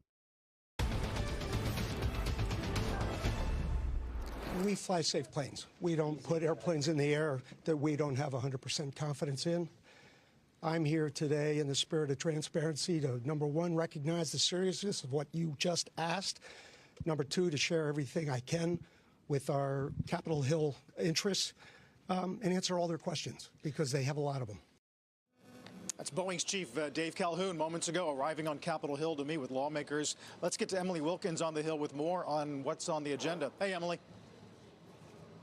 We fly safe planes. We don't put airplanes in the air that we don't have 100% confidence in. I'm here today in the spirit of transparency to, number one, recognize the seriousness of what you just asked. Number two, to share everything I can with our Capitol Hill interests and answer all their questions, because they have a lot of them. That's Boeing's chief, Dave Calhoun, moments ago, arriving on Capitol Hill to meet with lawmakers. Let's get to Emily Wilkins on the Hill with more on what's on the agenda. Hey, Emily.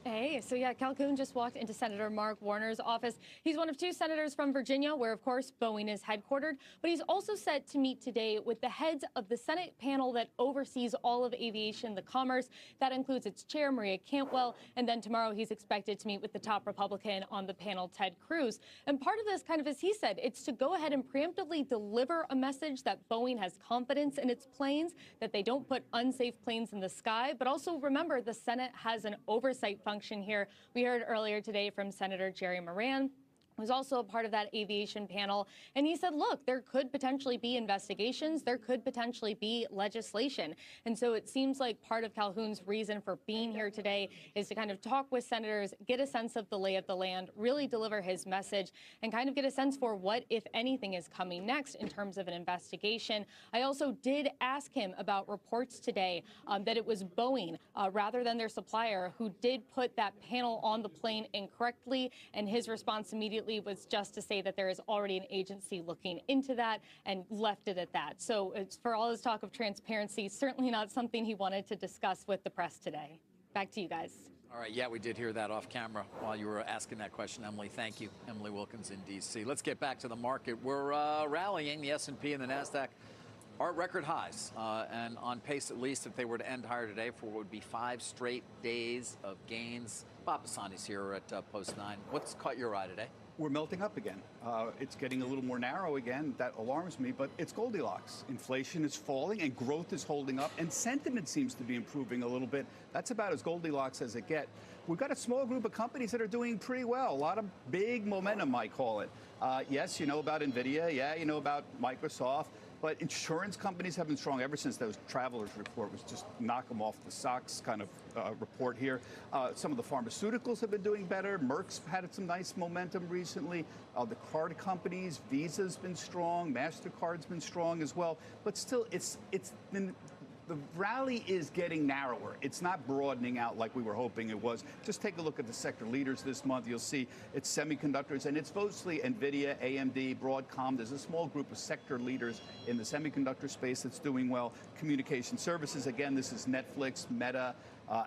Hey, so yeah, Calhoun just walked into Senator Mark Warner's office. He's one of two senators from Virginia, where, of course, Boeing is headquartered. But he's also set to meet today with the heads of the Senate panel that oversees all of aviation, the commerce. That includes its chair, Maria Cantwell. And then tomorrow he's expected to meet with the top Republican on the panel, Ted Cruz. And part of this, kind of as he said, it's to go ahead and preemptively deliver a message that Boeing has confidence in its planes, that they don't put unsafe planes in the sky. But also remember, the Senate has an oversight function here. We heard earlier today from Senator Jerry Moran, who's also a part of that aviation panel. And he said, look, there could potentially be investigations. There could potentially be legislation. And so it seems like part of Calhoun's reason for being here today is to kind of talk with senators, get a sense of the lay of the land, really deliver his message, and kind of get a sense for what, if anything, is coming next in terms of an investigation. I also did ask him about reports today that it was Boeing, rather than their supplier, who did put that panel on the plane incorrectly. And his response immediately was just to say that there is already an agency looking into that, and left it at that. So it's, for all his talk of transparency, certainly not something he wanted to discuss with the press today. Back to you guys. All right, yeah, we did hear that off camera while you were asking that question, Emily. Thank you. Emily Wilkins in D.C. Let's get back to the market. We're rallying. The S&P and the NASDAQ are at record highs and on pace, at least, if they were to end higher today, for what would be 5 straight days of gains. Bob Pisani's here at Post 9. What's caught your eye today? We're melting up again. It's getting a little more narrow again. That alarms me, but it's Goldilocks. Inflation is falling and growth is holding up, and sentiment seems to be improving a little bit. That's about as Goldilocks as it gets. We've got a small group of companies that are doing pretty well. A lot of big momentum, I call it. Yes, you know about NVIDIA. Yeah, you know about Microsoft. But insurance companies have been strong ever since those Travelers report was just knock them off the socks kind of report here. Some of the pharmaceuticals have been doing better. Merck's had some nice momentum recently. The card companies, Visa's been strong. MasterCard's been strong as well. But still, it's been... The rally is getting narrower. It's not broadening out like we were hoping it was. Just take a look at the sector leaders this month. You'll see it's semiconductors, and it's mostly NVIDIA, AMD, Broadcom. There's a small group of sector leaders in the semiconductor space that's doing well. Communication services, again, this is Netflix, Meta,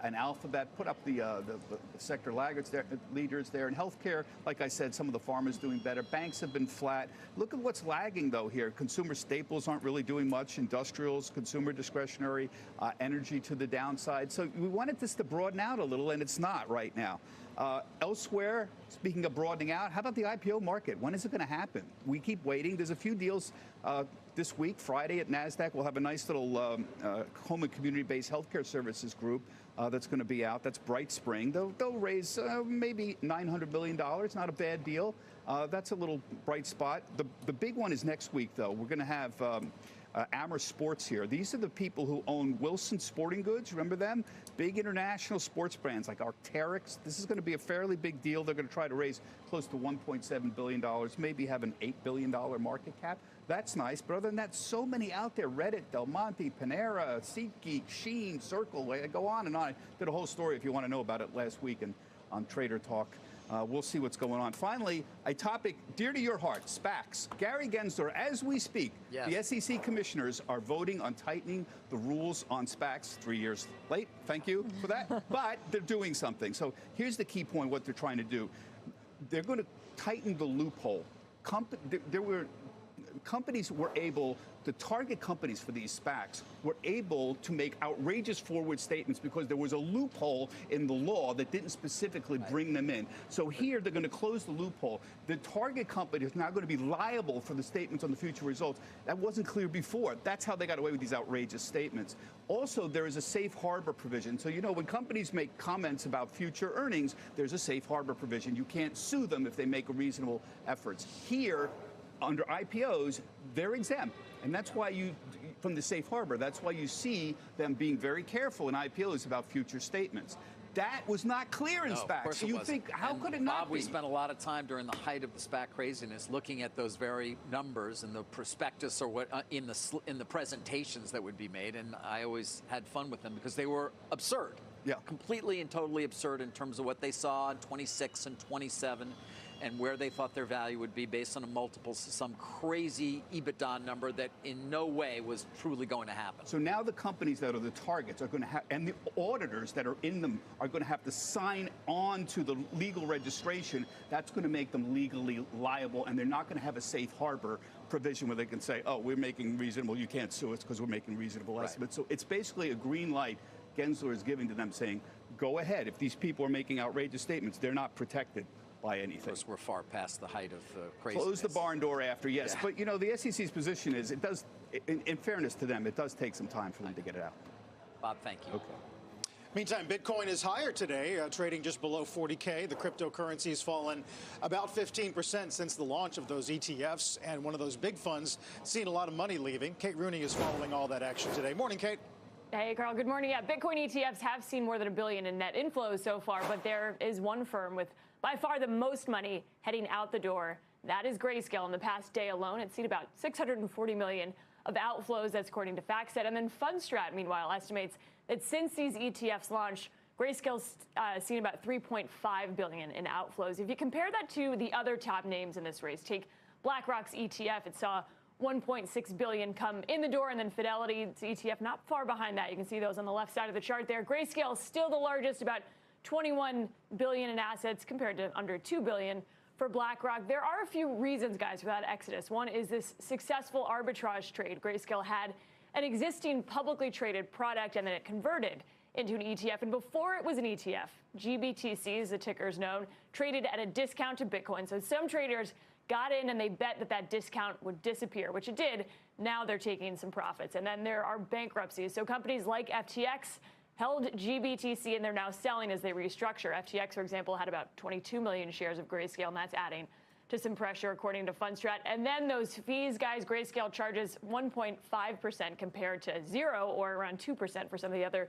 and Alphabet. Put up the sector laggards there, leaders there. In healthcare, like I said, some of the pharma's doing better. Banks have been flat. Look at what's lagging, though, here. Consumer staples aren't really doing much. Industrials, consumer discretionary, energy to the downside. So we wanted this to broaden out a little, and it's not right now. Elsewhere, speaking of broadening out, how about the IPO market? When is it going to happen? We keep waiting. There's a few deals this week. Friday at NASDAQ, we'll have a nice little home and community-based healthcare services group that's going to be out. That's Bright Spring. They'll raise maybe $900 million. Not a bad deal. That's a little bright spot. The big one is next week, though. We're going to have Amer Sports here. These are the people who own Wilson Sporting Goods. Remember them? Big international sports brands like Arc'teryx. This is going to be a fairly big deal. They're going to try to raise close to $1.7 billion, maybe have an $8 billion market cap. That's nice. But other than that, so many out there. Reddit, Del Monte, Panera, SeatGeek, Shein, Circle. I go on and on. I did a whole story if you want to know about it last week on Trader Talk. We'll see what's going on. Finally, a topic dear to your heart, SPACs. Gary Gensler, as we speak, yes. The SEC commissioners are voting on tightening the rules on SPACs. 3 years late, thank you for that. But they're doing something. So here's the key point, what they're trying to do. They're going to tighten the loophole. Companies were able, the target companies for these SPACs were able to make outrageous forward statements because there was a loophole in the law that didn't specifically bring them in. So here they're going to close the loophole. The target company is now going to be liable for the statements on the future results. That wasn't clear before. That's how they got away with these outrageous statements. Also, there is a safe harbor provision. So, you know, when companies make comments about future earnings, there's a safe harbor provision. You can't sue them if they make reasonable efforts. Here, under IPOs, they're exempt. And that's why from the safe harbor. That's why you see them being very careful in IPOs about future statements. That was not clear in SPACs. So you think, how could it not Bob, be? we spent a lot of time during the height of the SPAC craziness looking at those very numbers and the prospectus or what in the presentations that would be made, and I always had fun with them because they were absurd. Yeah. Completely and totally absurd in terms of what they saw in 26 and 27 and where they thought their value would be based on a multiple, some crazy EBITDA number that in no way was truly going to happen. So now the companies that are the targets are going to have, and the auditors that are in them are going to have to sign on to the legal registration. That's going to make them legally liable, and they're not going to have a safe harbor provision where they can say, oh, we're making reasonable, you can't sue us because we're making reasonable estimates. So it's basically a green light Gensler is giving to them saying, go ahead. If these people are making outrageous statements, they're not protected by anything. Of course, we're far past the height of craziness. Close the barn door after, yes. Yeah. But, you know, the SEC's position is it does, in fairness to them, it does take some time for them to get it out. Bob, thank you. Okay. Meantime, Bitcoin is higher today, trading just below 40K. The cryptocurrency has fallen about 15% since the launch of those ETFs, and one of those big funds seen a lot of money leaving. Kate Rooney is following all that action today. Morning, Kate. Hey, Carl. Good morning. Yeah, Bitcoin ETFs have seen more than $1 billion in net inflows so far, but there is one firm with by far the most money heading out the door. That is Grayscale. In the past day alone, it's seen about $640 million of outflows. That's according to FactSet. And then Fundstrat, meanwhile, estimates that since these ETFs launched, Grayscale's seen about $3.5 billion in outflows. If you compare that to the other top names in this race, take BlackRock's ETF, it saw $1.6 billion come in the door, and then Fidelity's ETF not far behind that. You can see those on the left side of the chart there. Grayscale is still the largest, about $21 billion in assets compared to under $2 billion for BlackRock. There are a few reasons, guys, for that exodus. One is this successful arbitrage trade. Grayscale had an existing publicly traded product, and then it converted into an ETF. And before it was an ETF, GBTC, as the ticker is known, traded at a discount to Bitcoin. So some traders got in and they bet that that discount would disappear, which it did. Now they're taking some profits. And then there are bankruptcies. So companies like FTX held GBTC, and they're now selling as they restructure. FTX, for example, had about 22 million shares of Grayscale, and that's adding to some pressure, according to Fundstrat. And then those fees, guys, Grayscale charges 1.5% compared to 0 or around 2% for some of the other,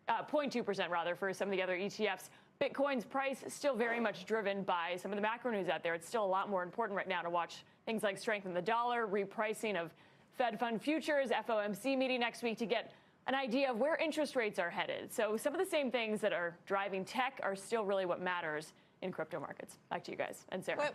0.2% rather, for some of the other ETFs. Bitcoin's price is still very much driven by some of the macro news out there. It's still a lot more important right now to watch things like strength in the dollar, repricing of Fed fund futures, FOMC meeting next week to get an idea of where interest rates are headed. So some of the same things that are driving tech are still really what matters in crypto markets. Back to you guys. And Sarah.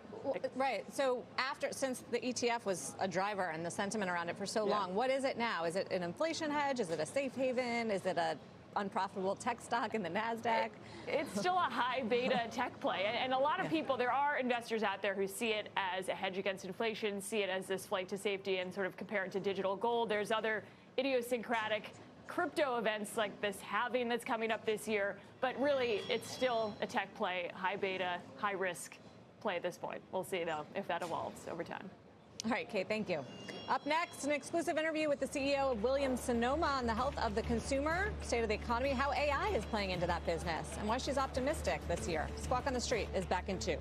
Right. So since the ETF was a driver and the sentiment around it for so long, what is it now? Is it an inflation hedge? Is it a safe haven? Is it a unprofitable tech stock in the NASDAQ? It's still a high beta tech play. And a lot of people, there are investors out there who see it as a hedge against inflation, see it as this flight to safety and sort of compare it to digital gold. There's other idiosyncratic crypto events like this halving that's coming up this year. But really, it's still a tech play, high beta, high risk play at this point. We'll see, though, if that evolves over time. All right, Kate, thank you. Up next, an exclusive interview with the CEO of Williams Sonoma on the health of the consumer, state of the economy, how AI is playing into that business, and why she's optimistic this year. Squawk on the Street is back in 2.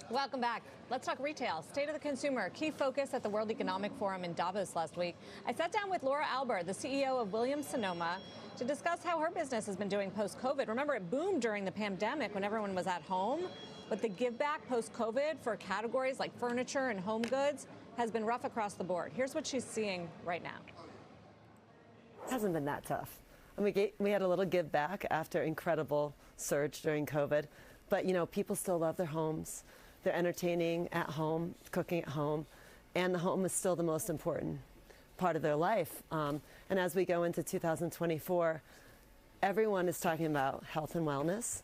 Welcome back. Let's talk retail. State of the consumer, key focus at the World Economic Forum in Davos last week. I sat down with Laura Albert, the CEO of Williams Sonoma, to discuss how her business has been doing post-COVID. Remember, it boomed during the pandemic when everyone was at home, but the give back post-COVID for categories like furniture and home goods has been rough across the board. Here's what she's seeing right now. It hasn't been that tough. And we had a little give back after incredible surge during COVID, but people still love their homes. They're entertaining at home, cooking at home, and the home is still the most important part of their life. And as we go into 2024, everyone is talking about health and wellness.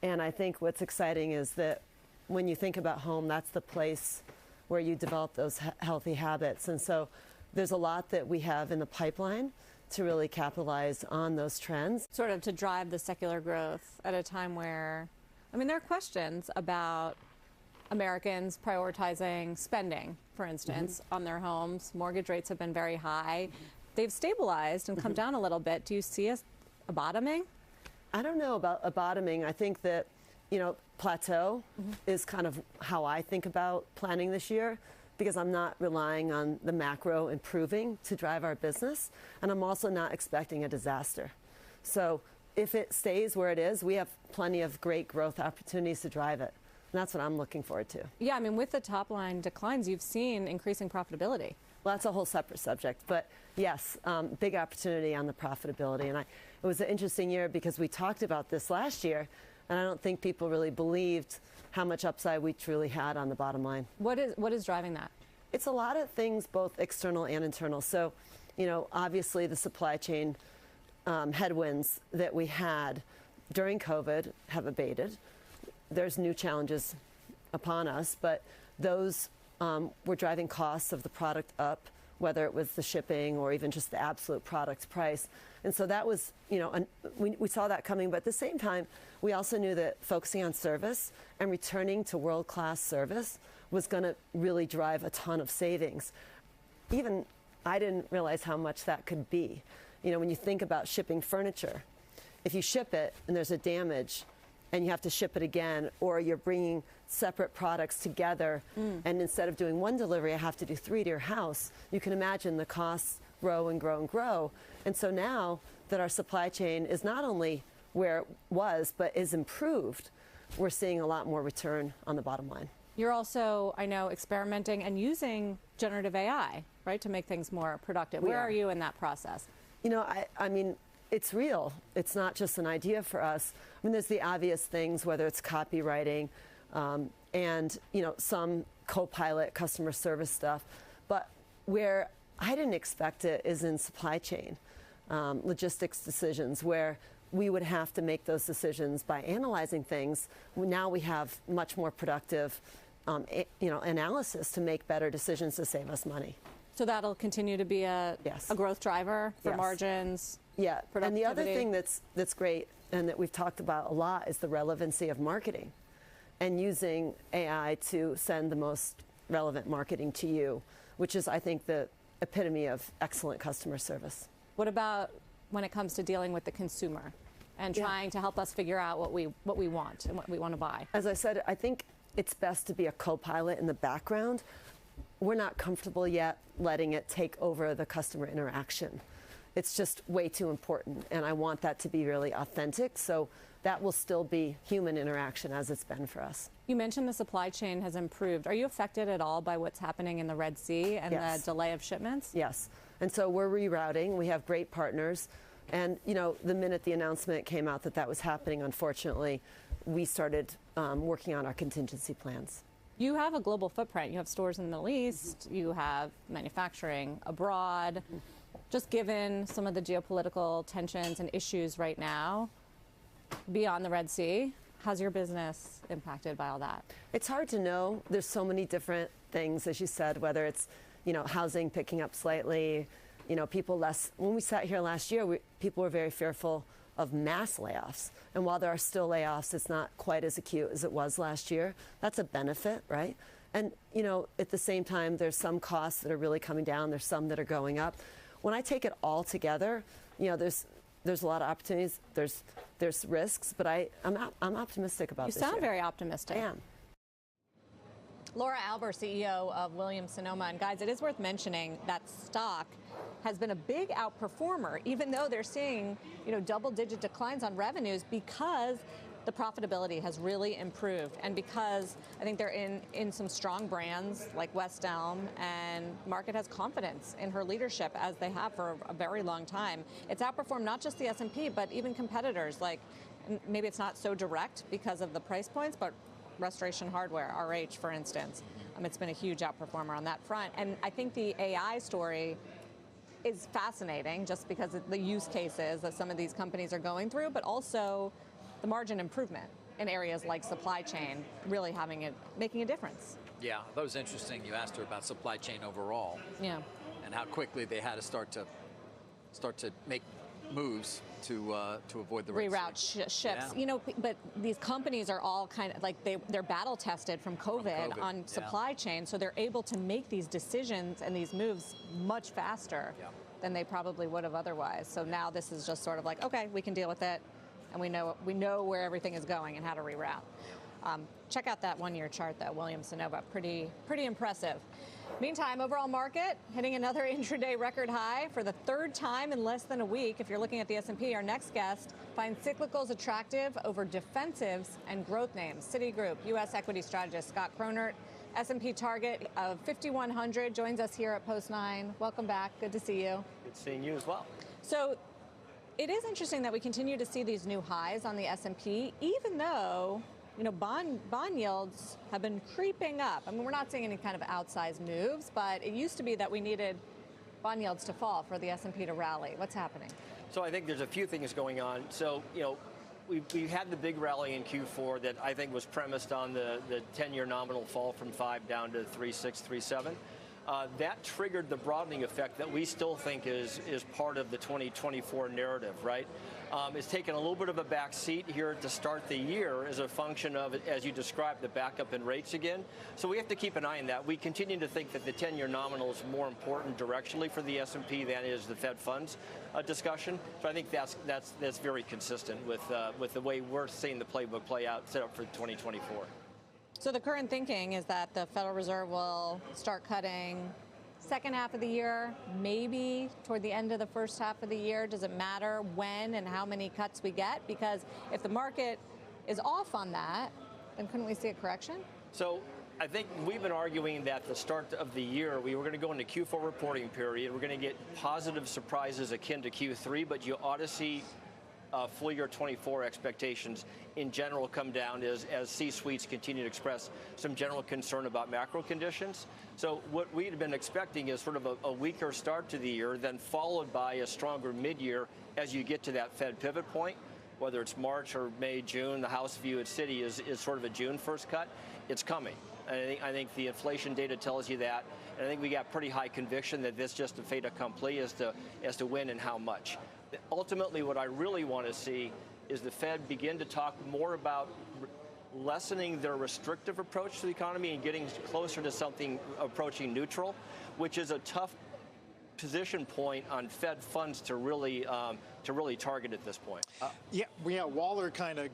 And I think what's exciting is that when you think about home, that's the place where you develop those healthy habits. And so there's a lot that we have in the pipeline to really capitalize on those trends. Sort of to drive the secular growth at a time where, there are questions about Americans prioritizing spending, for instance, on their homes. Mortgage rates have been very high. They've stabilized and come down a little bit. Do you see a bottoming? I don't know about a bottoming. I think that, plateau is kind of how I think about planning this year, because I'm not relying on the macro improving to drive our business, and I'm also not expecting a disaster. So if it stays where it is, we have plenty of great growth opportunities to drive it. And that's what I'm looking forward to. Yeah, with the top line declines, you've seen increasing profitability. Well, that's a whole separate subject. But yes, big opportunity on the profitability. And it was an interesting year because we talked about this last year, and I don't think people really believed how much upside we truly had on the bottom line. What is driving that? It's a lot of things, both external and internal. So, obviously the supply chain headwinds that we had during COVID have abated. There's new challenges upon us, but those were driving costs of the product up, whether it was the shipping or even just the absolute product price. And so that was, we saw that coming, but at the same time, we also knew that focusing on service and returning to world-class service was going to really drive a ton of savings. Even I didn't realize how much that could be. When you think about shipping furniture, if you ship it and there's a damage, and you have to ship it again, or you're bringing separate products together, and instead of doing one delivery, I have to do 3 to your house, you can imagine the costs grow and grow and grow. And so now that our supply chain is not only where it was, but is improved, we're seeing a lot more return on the bottom line. You're also, I know, experimenting and using generative AI, right, to make things more productive. Where are you in that process? It's real. It's not just an idea for us. There's the obvious things, whether it's copywriting and, some co-pilot customer service stuff. But where I didn't expect it is in supply chain, logistics decisions, where we would have to make those decisions by analyzing things. Now we have much more productive, analysis to make better decisions to save us money. So that'll continue to be a growth driver for margins. Yeah, and the other thing that's great and that we've talked about a lot is the relevancy of marketing and using AI to send the most relevant marketing to you, which is, I think, the epitome of excellent customer service. What about when it comes to dealing with the consumer and trying to help us figure out what we want and what we want to buy? As I said, I think it's best to be a co-pilot in the background. We're not comfortable yet letting it take over the customer interaction. It's just way too important, and I want that to be really authentic, so that will still be human interaction as it's been for us. You mentioned the supply chain has improved. Are you affected at all by what's happening in the Red Sea and the delay of shipments? Yes, and so we're rerouting. We have great partners, and the minute the announcement came out that that was happening, unfortunately, we started working on our contingency plans. You have a global footprint. You have stores in the Middle East. You have manufacturing abroad. Just given some of the geopolitical tensions and issues right now beyond the Red Sea, how's your business impacted by all that? It's hard to know. There's so many different things, as you said, whether it's, housing picking up slightly, people less. When we sat here last year, people were very fearful of mass layoffs. And while there are still layoffs, it's not quite as acute as it was last year. That's a benefit, right? And, at the same time, there's some costs that are really coming down. There's some that are going up. When I take it all together, there's a lot of opportunities. There's risks, but I'm optimistic about this. You sound very optimistic. I am. Laura Alber, CEO of Williams Sonoma. And guys, it is worth mentioning that stock has been a big outperformer, even though they're seeing, double-digit declines on revenues, because the profitability has really improved, and because I think they're in some strong brands like West Elm, and market has confidence in her leadership, as they have for a very long time. It's outperformed not just the S&P, but even competitors, like maybe it's not so direct because of the price points, but Restoration Hardware, RH, for instance. It's been a huge outperformer on that front. And I think the AI story is fascinating just because of the use cases that some of these companies are going through, but also the margin improvement in areas like supply chain really making a difference. Yeah, that was interesting. You asked her about supply chain overall. Yeah. And how quickly they had to start to make moves to avoid the reroute ships. Yeah. But these companies are all kind of like they're battle tested from COVID on supply chain, so they're able to make these decisions and these moves much faster than they probably would have otherwise. So now this is just sort of like, okay, we can deal with it, and we know where everything is going and how to reroute. Check out that one-year chart, though, Williams Sonoma. Pretty impressive. Meantime, overall market hitting another intraday record high for the third time in less than a week. If you're looking at the S&P, our next guest finds cyclicals attractive over defensives and growth names. Citigroup U.S. equity strategist Scott Cronert, S&P target of 5,100, joins us here at Post 9. Welcome back. Good to see you. Good seeing you as well. So it is interesting that we continue to see these new highs on the S&P, even though bond yields have been creeping up. We're not seeing any kind of outsized moves, but it used to be that we needed bond yields to fall for the S&P to rally. What's happening? So I think there's a few things going on. So, we had the big rally in Q4 that I think was premised on the 10-year nominal fall from 5 down to 3.6, 3.7. That triggered the broadening effect that we still think is part of the 2024 narrative, right? It's taken a little bit of a back seat here to start the year as a function of, as you described, the backup in rates again. So we have to keep an eye on that. We continue to think that the 10-year nominal is more important directionally for the S&P than is the Fed funds discussion. So I think that's very consistent with the way we're seeing the playbook play out, set up for 2024. So the current thinking is that the Federal Reserve will start cutting second half of the year, maybe toward the end of the first half of the year. Does it matter when and how many cuts we get? Because if the market is off on that, then couldn't we see a correction? So I think we've been arguing that the start of the year, we were going to go into Q4 reporting period. We're going to get positive surprises akin to Q3, but you ought to see full year 24 expectations in general come down as C-suites continue to express some general concern about macro conditions. So what we had been expecting is sort of a weaker start to the year, then followed by a stronger mid-year as you get to that Fed pivot point, whether it's March or May, June. The House view at Citi is sort of a June first cut. It's coming. I think the inflation data tells you that. And I think we got pretty high conviction that this just a fait accompli as to when and how much. Ultimately, what I really want to see is the Fed begin to talk more about lessening their restrictive approach to the economy and getting closer to something approaching neutral, which is a tough position point on Fed funds to really target at this point. Waller kind of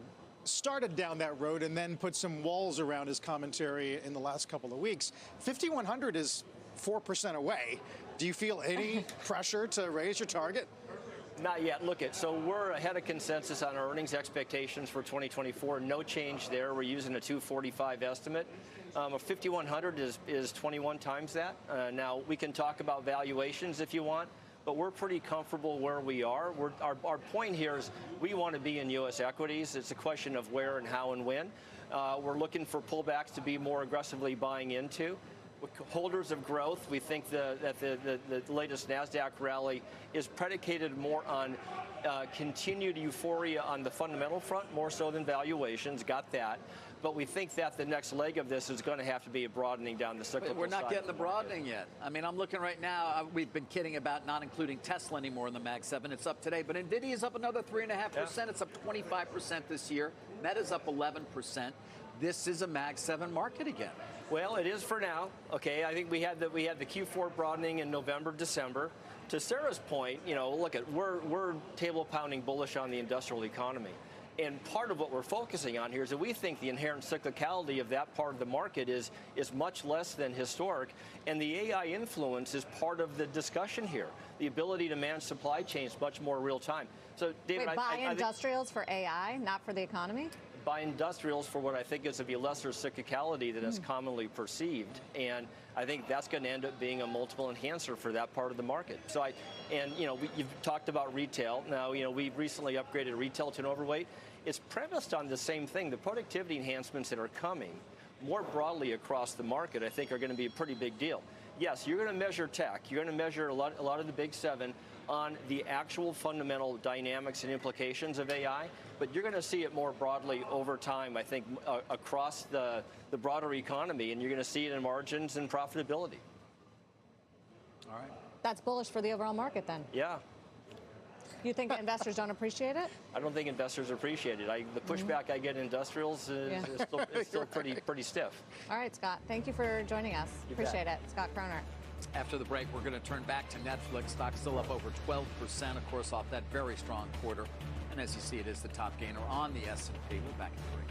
started down that road and then put some walls around his commentary in the last couple of weeks. 5,100 is 4% away. Do you feel any pressure to raise your target? Not yet. So we're ahead of consensus on our earnings expectations for 2024. No change there. We're using a 245 estimate. 5,100 is 21 times that. Now, we can talk about valuations if you want, but we're pretty comfortable where we are. Our point here is we want to be in U.S. equities. It's a question of where and how and when. We're looking for pullbacks to be more aggressively buying into. Holders of growth, we think that the latest NASDAQ rally is predicated more on continued euphoria on the fundamental front, more so than valuations. Got that. But we think that the next leg of this is going to have to be a broadening down the cyclical side. We're not getting the broadening yet. I'm looking right now. We've been kidding about not including Tesla anymore in the Mag 7. It's up today. But NVIDIA is up another 3.5%. Yeah. It's up 25% this year. Meta's up 11%. This is a Mag 7 market again. Well, it is for now. Okay, I think we had the Q4 broadening in November, December. To Sarah's point, we're table pounding bullish on the industrial economy. And part of what we're focusing on here is that we think the inherent cyclicality of that part of the market is much less than historic, and the AI influence is part of the discussion here. The ability to manage supply chains much more real time. So, David, Wait, buy industrials for AI, not for the economy? Buy industrials for what I think is to be lesser cyclicality than is commonly perceived, and I think that's going to end up being a multiple enhancer for that part of the market. So you've talked about retail. Now, we recently upgraded retail to an overweight. It's premised on the same thing. The productivity enhancements that are coming more broadly across the market, I think, are going to be a pretty big deal. Yes, you're going to measure tech. You're going to measure a lot of the big seven on the actual fundamental dynamics and implications of AI, but you're going to see it more broadly over time, I think, across the broader economy, and you're going to see it in margins and profitability. All right. That's bullish for the overall market, then. Yeah. You think investors don't appreciate it? I don't think investors appreciate it. The pushback I get in industrials is still pretty stiff. All right, Scott. Thank you for joining us. Appreciate it. Scott Croner. After the break, we're going to turn back to Netflix. Stock still up over 12%, of course, off that very strong quarter. And as you see, it is the top gainer on the S&P. We're back in the break.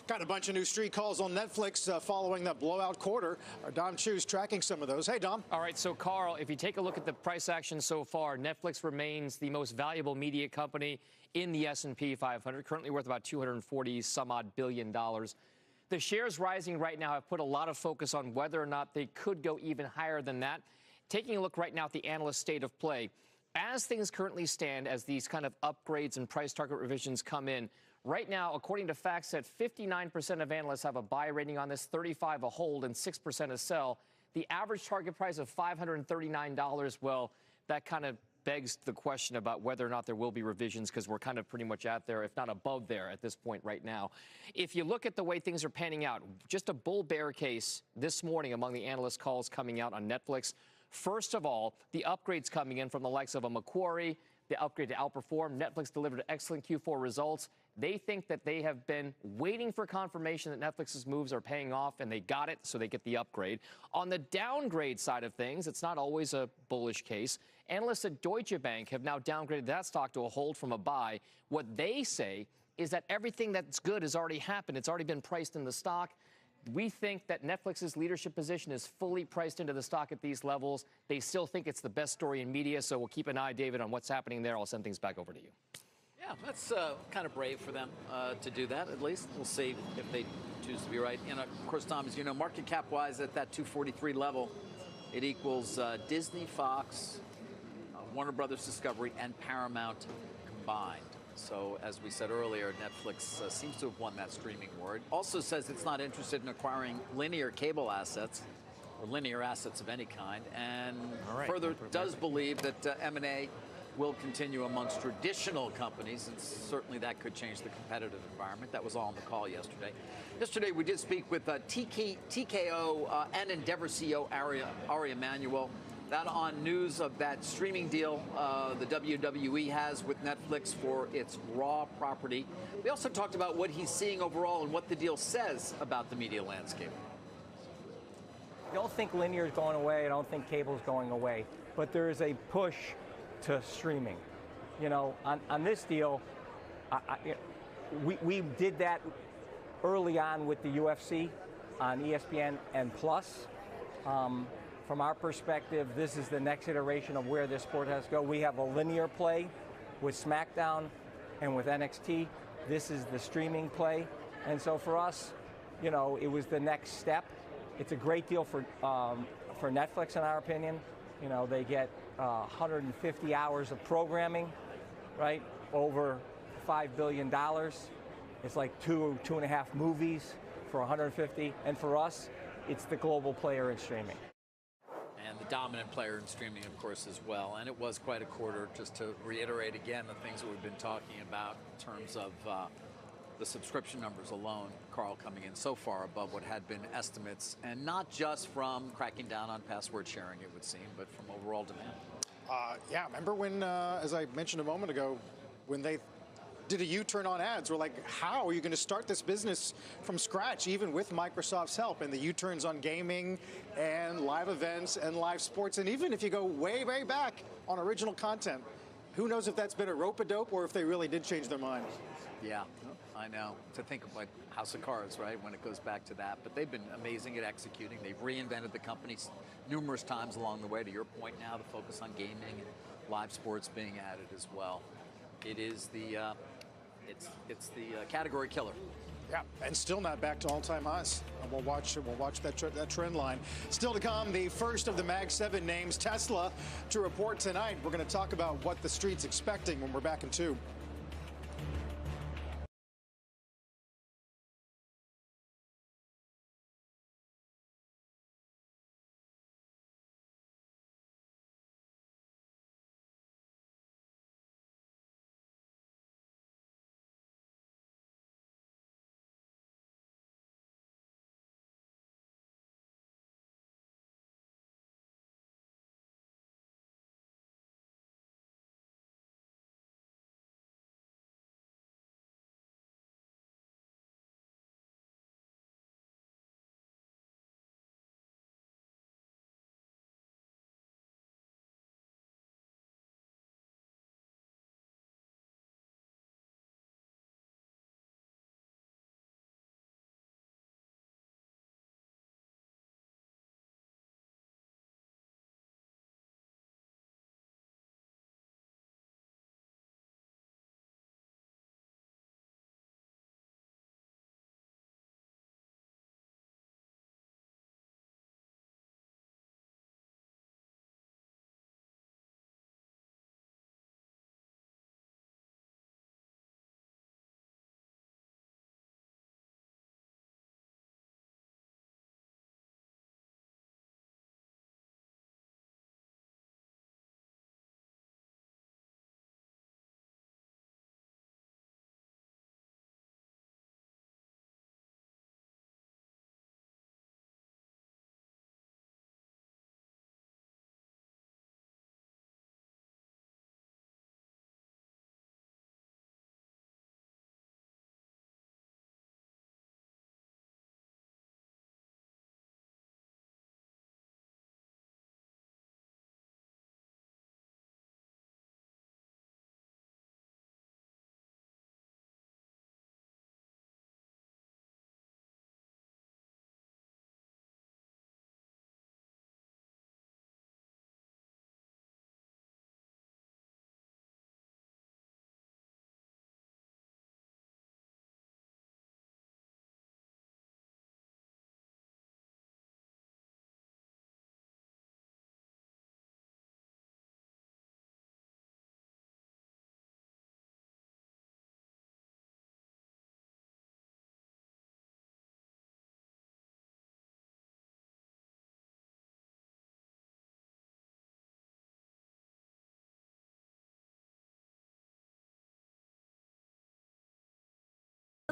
Got a bunch of new street calls on Netflix following that blowout quarter. Our Dom Chu's tracking some of those. Hey, Dom. All right, so Carl, if you take a look at the price action so far, Netflix remains the most valuable media company in the S&P 500, currently worth about $240 some odd billion. The shares rising right now have put a lot of focus on whether or not they could go even higher than that. Taking a look right now at the analyst state of play, as things currently stand, as these kind of upgrades and price target revisions come in, right now, according to FactSet, 59% of analysts have a buy rating on this, 35% a hold, and 6% a sell. The average target price of $539, well, that kind of begs the question about whether or not there will be revisions, because we're kind of pretty much at there, if not above there at this point right now. If you look at the way things are panning out, just a bull-bear case this morning among the analyst calls coming out on Netflix. First of all, the upgrades coming in from the likes of a Macquarie, the upgrade to outperform. Netflix delivered excellent Q4 results. They think that they have been waiting for confirmation that Netflix's moves are paying off, and they got it, so they get the upgrade. On the downgrade side of things, it's not always a bullish case. Analysts at Deutsche Bank have now downgraded that stock to a hold from a buy. What they say is that everything that's good has already happened. It's already been priced in the stock. We think that Netflix's leadership position is fully priced into the stock at these levels. They still think it's the best story in media, so we'll keep an eye, David, on what's happening there. I'll send things back over to you. Yeah, that's kind of brave for them to do that, at least. We'll see if they choose to be right. And, of course, Tom, as you know, market cap-wise at that 243 level, it equals Disney, Fox, Warner Brothers Discovery, and Paramount combined. So, as we said earlier, Netflix seems to have won that streaming war. It also says it's not interested in acquiring linear cable assets or linear assets of any kind, and further does believe that M&A will continue amongst traditional companies, and certainly that could change the competitive environment. That was all on the call yesterday. Yesterday, we did speak with TKO and Endeavor CEO Ari Emanuel. That on news of that streaming deal the WWE has with Netflix for its Raw property. We also talked about what he's seeing overall and what the deal says about the media landscape. I don't think linear is going away. I don't think cable is going away. But there is a push to streaming. You know, on this deal, we did that early on with the UFC on ESPN and Plus. From our perspective, this is the next iteration of where this sport has to go. We have a linear play with SmackDown and with NXT. This is the streaming play. And so for us, you know, it was the next step. It's a great deal for Netflix, in our opinion. You know, they get 150 hours of programming, right? Over $5 billion. It's like two and a half movies for 150. And for us, it's the global player in streaming. And the dominant player in streaming, of course, as well. And it was quite a quarter, just to reiterate again the things that we've been talking about in terms of the subscription numbers alone, Carl, coming in so far above what had been estimates, and not just from cracking down on password sharing, it would seem, but from overall demand. Yeah, remember when, as I mentioned a moment ago, when they did a U-turn on ads? We're like, how are you going to start this business from scratch, even with Microsoft's help? And the U-turns on gaming and live events and live sports, and even if you go way, way back on original content, who knows if that's been a rope-a-dope or if they really did change their mind. Yeah, I know. To think of like House of Cards, right, when it goes back to that. But they've been amazing at executing. They've reinvented the company numerous times along the way. To your point now, the focus on gaming and live sports being added as well. It is the it's the category killer. Yeah, and still not back to all-time highs. We'll watch that trend line. Still to come, the first of the Mag 7 names, Tesla, to report tonight. We're going to talk about what the street's expecting when we're back in 2.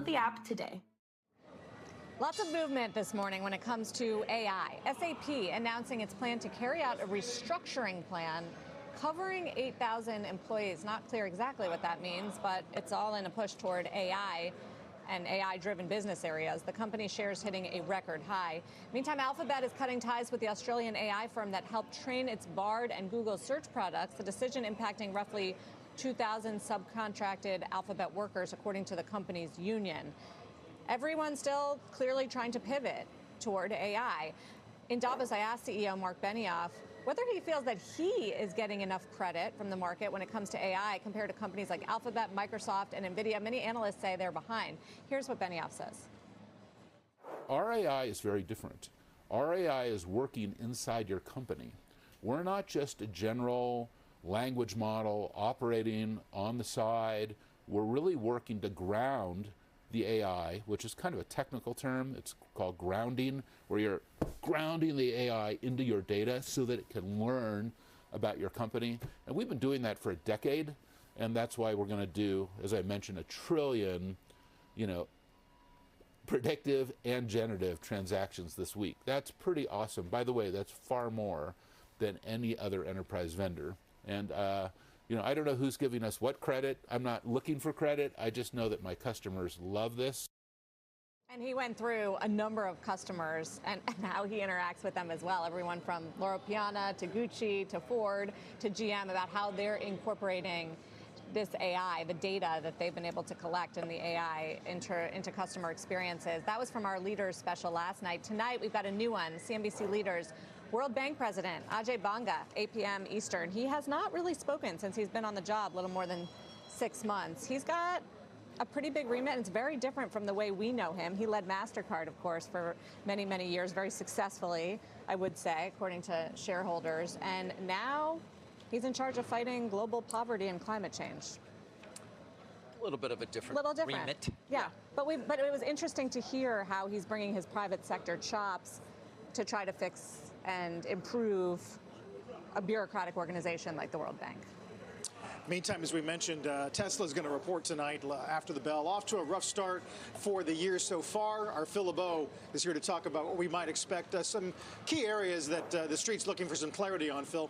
the app today. Lots of movement this morning when it comes to AI. SAP announcing its plan to carry out a restructuring plan covering 8,000 employees. Not clear exactly what that means, but it's all in a push toward AI and AI-driven business areas. The company shares hitting a record high. Meantime, Alphabet is cutting ties with the Australian AI firm that helped train its Bard and Google search products. The decision impacting roughly 2,000 subcontracted Alphabet workers, according to the company's union. Everyone's still clearly trying to pivot toward AI. In Davos, I asked CEO Mark Benioff whether he feels that he is getting enough credit from the market when it comes to AI compared to companies like Alphabet, Microsoft, and NVIDIA. Many analysts say they're behind. Here's what Benioff says. Our AI is very different. Our AI is working inside your company. We're not just a general language model operating on the side. We're really working to ground the AI, which is kind of a technical term. It's called grounding, where you're grounding the AI into your data so that it can learn about your company. And we've been doing that for a decade, and that's why we're going to do, as I mentioned, 1 trillion, predictive and generative transactions this week. That's pretty awesome. By the way, that's far more than any other enterprise vendor. And I don't know who's giving us what credit. I'm not looking for credit. I just know that my customers love this. And he went through a number of customers and how he interacts with them as well. Everyone from Loro Piana to Gucci to Ford to GM about how they're incorporating this AI, the data that they've been able to collect in the AI into customer experiences. That was from our Leaders special last night. Tonight, we've got a new one, CNBC Leaders. World Bank President Ajay Banga, 8 p.m. Eastern. He has not really spoken since he's been on the job a little more than 6 months. He's got a pretty big remit, and it's very different from the way we know him. He led MasterCard, of course, for many, many years, very successfully, I would say, according to shareholders. And now he's in charge of fighting global poverty and climate change. A little bit of a different remit. Yeah, but it was interesting to hear how he's bringing his private sector chops to try to fix and improve a bureaucratic organization like the World Bank. Meantime, as we mentioned, Tesla is going to report tonight after the bell. Off to a rough start for the year so far. Our Phil LeBeau is here to talk about what we might expect. Some key areas that the street's looking for some clarity on, Phil.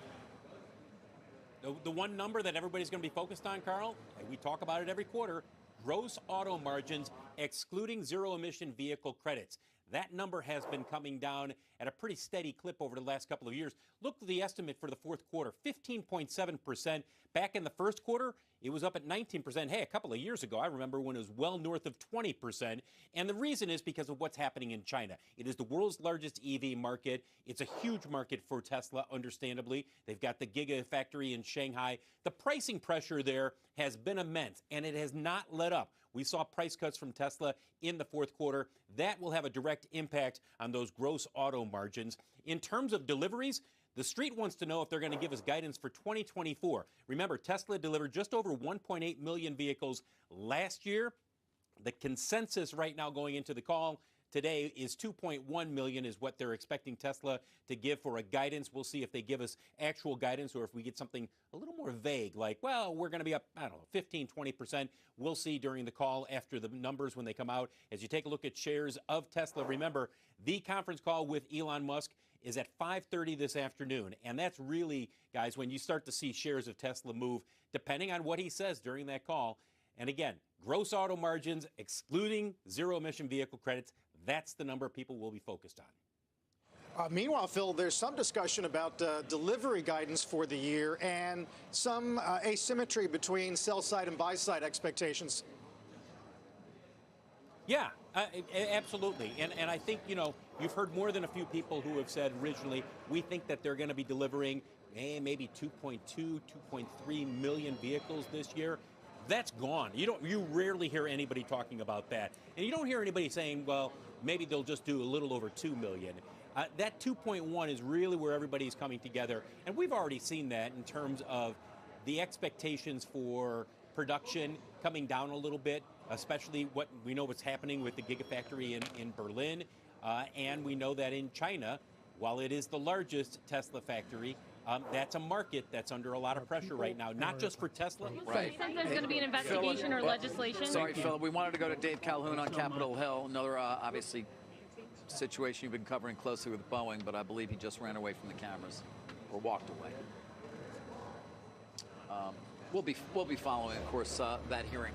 The one number that everybody's going to be focused on, Carl, and we talk about it every quarter, gross auto margins excluding zero-emission vehicle credits. That number has been coming down at a pretty steady clip over the last couple of years. Look at the estimate for the fourth quarter, 15.7%. Back in the first quarter, it was up at 19%. Hey, a couple of years ago, I remember when it was well north of 20%. And the reason is because of what's happening in China. It is the world's largest EV market. It's a huge market for Tesla, understandably. They've got the Gigafactory in Shanghai. The pricing pressure there has been immense, and it has not let up. We saw price cuts from Tesla in the fourth quarter. That will have a direct impact on those gross auto margins. In terms of deliveries, the street wants to know if they're going to give us guidance for 2024. Remember, Tesla delivered just over 1.8 million vehicles last year. The consensus right now going into the call today is 2.1 million is what they're expecting Tesla to give for a guidance. We'll see if they give us actual guidance or if we get something a little more vague, like, well, we're going to be up, 15, 20%. We'll see during the call after the numbers when they come out. As you take a look at shares of Tesla, remember, the conference call with Elon Musk is at 5:30 this afternoon. And that's really, guys, when you start to see shares of Tesla move, depending on what he says during that call. And again, gross auto margins, excluding zero-emission vehicle credits, that's the number people will be focused on. Meanwhile, Phil, there's some discussion about delivery guidance for the year and some asymmetry between sell-side and buy-side expectations. Yeah, absolutely. And I think, you've heard more than a few people who have said originally, we think that they're going to be delivering maybe 2.2, 2.3 million vehicles this year. That's gone. You rarely hear anybody talking about that. And you don't hear anybody saying, well, maybe they'll just do a little over 2 million. That 2.1 is really where everybody's coming together. And we've already seen that in terms of the expectations for production coming down a little bit, especially what we know what's happening with the Gigafactory in Berlin. And we know that in China, while it is the largest Tesla factory, That's a market that's under a lot of pressure right now, not just for Tesla. Right. Since there's going to be an investigation or legislation. Sorry, Phil. We wanted to go to Dave Calhoun on Capitol Hill. Another, obviously, situation you've been covering closely with Boeing, but I believe he just ran away from the cameras or walked away. We'll be following, of course, that hearing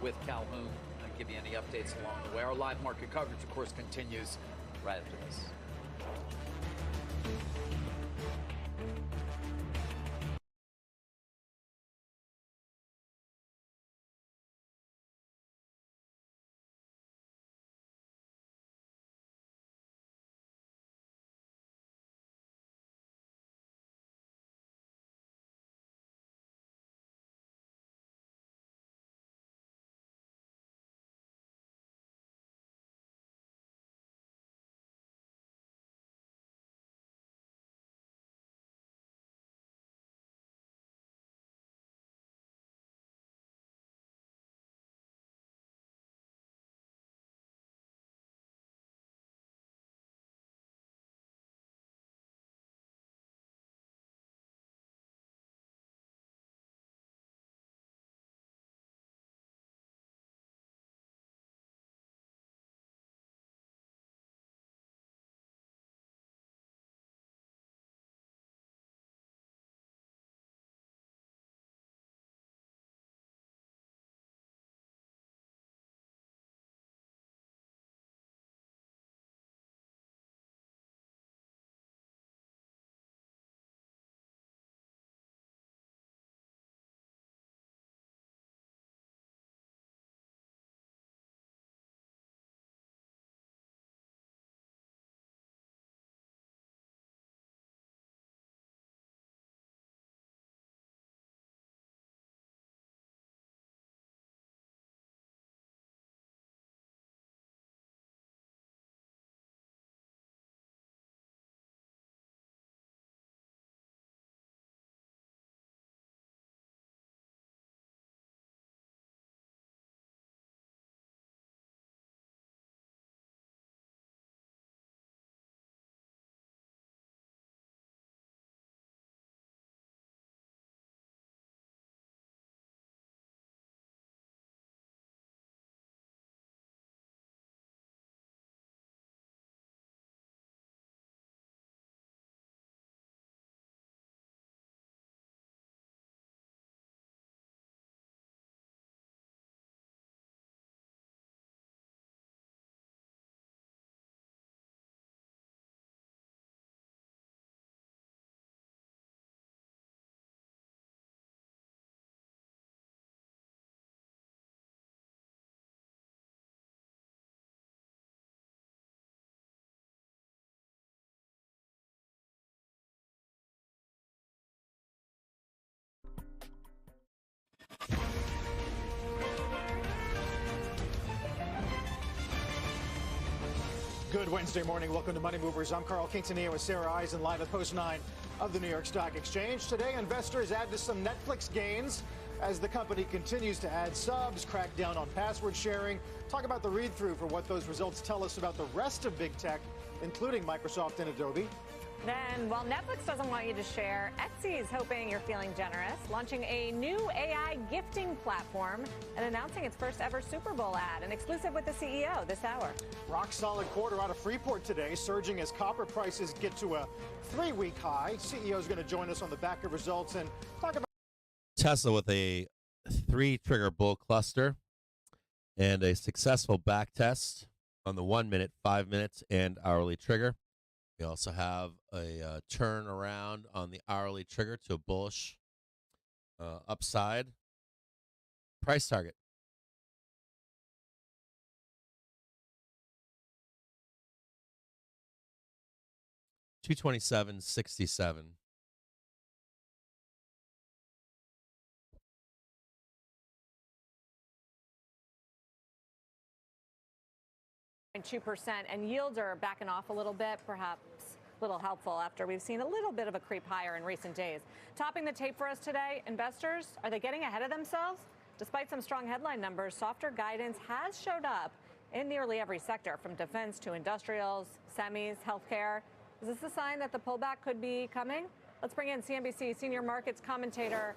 with Calhoun and give you any updates along the way. Our live market coverage, of course, continues right after this. Good Wednesday morning. Welcome to Money Movers. I'm Carl Quintanilla with Sarah Eisen live at Post 9 of the New York Stock Exchange. Today, investors add to some Netflix gains as the company continues to add subs, crack down on password sharing. Talk about the read-through for what those results tell us about the rest of big tech, including Microsoft and Adobe. Then, while Netflix doesn't want you to share, Etsy is hoping you're feeling generous, launching a new AI gifting platform and announcing its first ever Super Bowl ad, an exclusive with the CEO this hour. Rock solid quarter out of Freeport today, surging as copper prices get to a 3-week high. CEO is going to join us on the back of results and talk about Tesla with a 3-trigger bull cluster and a successful back test on the 1 minute, 5 minutes, and hourly trigger. We also have a turn around on the hourly trigger to a bullish upside. Price target. $227.67. 2%, and yields are backing off a little bit, perhaps a little helpful after we've seen a little bit of a creep higher in recent days. Topping the tape for us today, investors, are they getting ahead of themselves? Despite some strong headline numbers, softer guidance has showed up in nearly every sector, from defense to industrials, semis, healthcare. Is this a sign that the pullback could be coming? Let's bring in CNBC senior markets commentator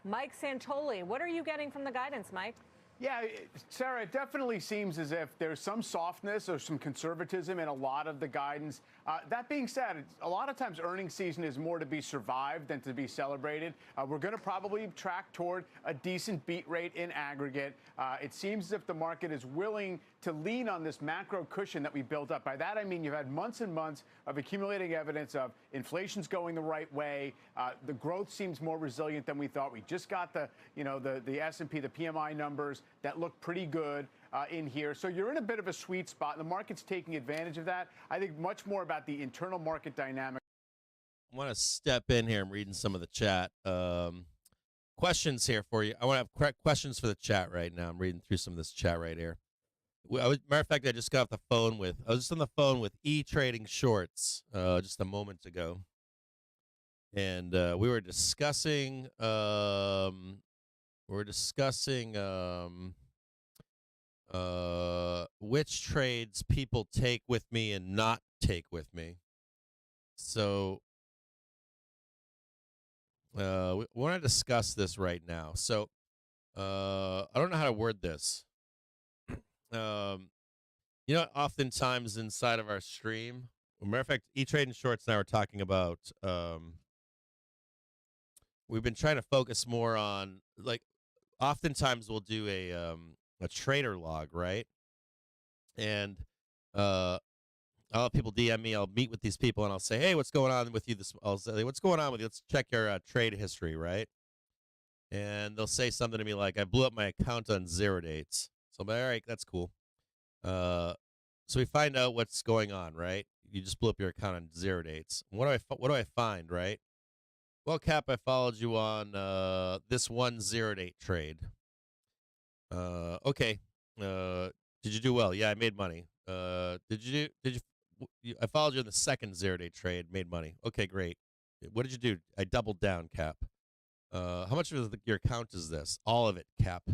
Mike Santoli. What are you getting from the guidance, Mike? Yeah, Sarah, it definitely seems as if there's some softness or some conservatism in a lot of the guidance. That being said, a lot of times earnings season is more to be survived than to be celebrated. We're going to probably track toward a decent beat rate in aggregate. It seems as if the market is willing to lean on this macro cushion that we built up. By that, I mean you've had months and months of accumulating evidence of inflation's going the right way. The growth seems more resilient than we thought. We just got the S&P, the PMI numbers that look pretty good in here. So you're in a bit of a sweet spot. The market's taking advantage of that. I think much more about the internal market dynamic. I want to step in here. I'm reading some of the chat. Questions here for you. I want to have correct questions for the chat right now. I'm reading through some of this chat right here. Matter of fact, I just got off the phone with, I was just on the phone with E-Trading Shorts just a moment ago. And we were discussing, which trades people take with me and not take with me. So we want to discuss this right now. So I don't know how to word this. Oftentimes inside of our stream, matter of fact, E-Trading Shorts and I were talking about, we've been trying to focus more on, like, oftentimes we'll do a trader log, right? And I'll have people DM me. I'll meet with these people and I'll say, hey, what's going on with you? I'll say, what's going on with you? Let's check your trade history, right? And they'll say something to me like, I blew up my account on 0 dates. So I'm like, all right, that's cool. So we find out what's going on, right? You just blew up your account on 0 dates. What do I find, right? Well, Cap, I followed you on this one 0 date trade. Okay. Did you do well? Yeah, I made money. I followed you on the second 0 date trade, made money. Okay, great. What did you do? I doubled down, Cap. How much of your account is this? All of it, Cap.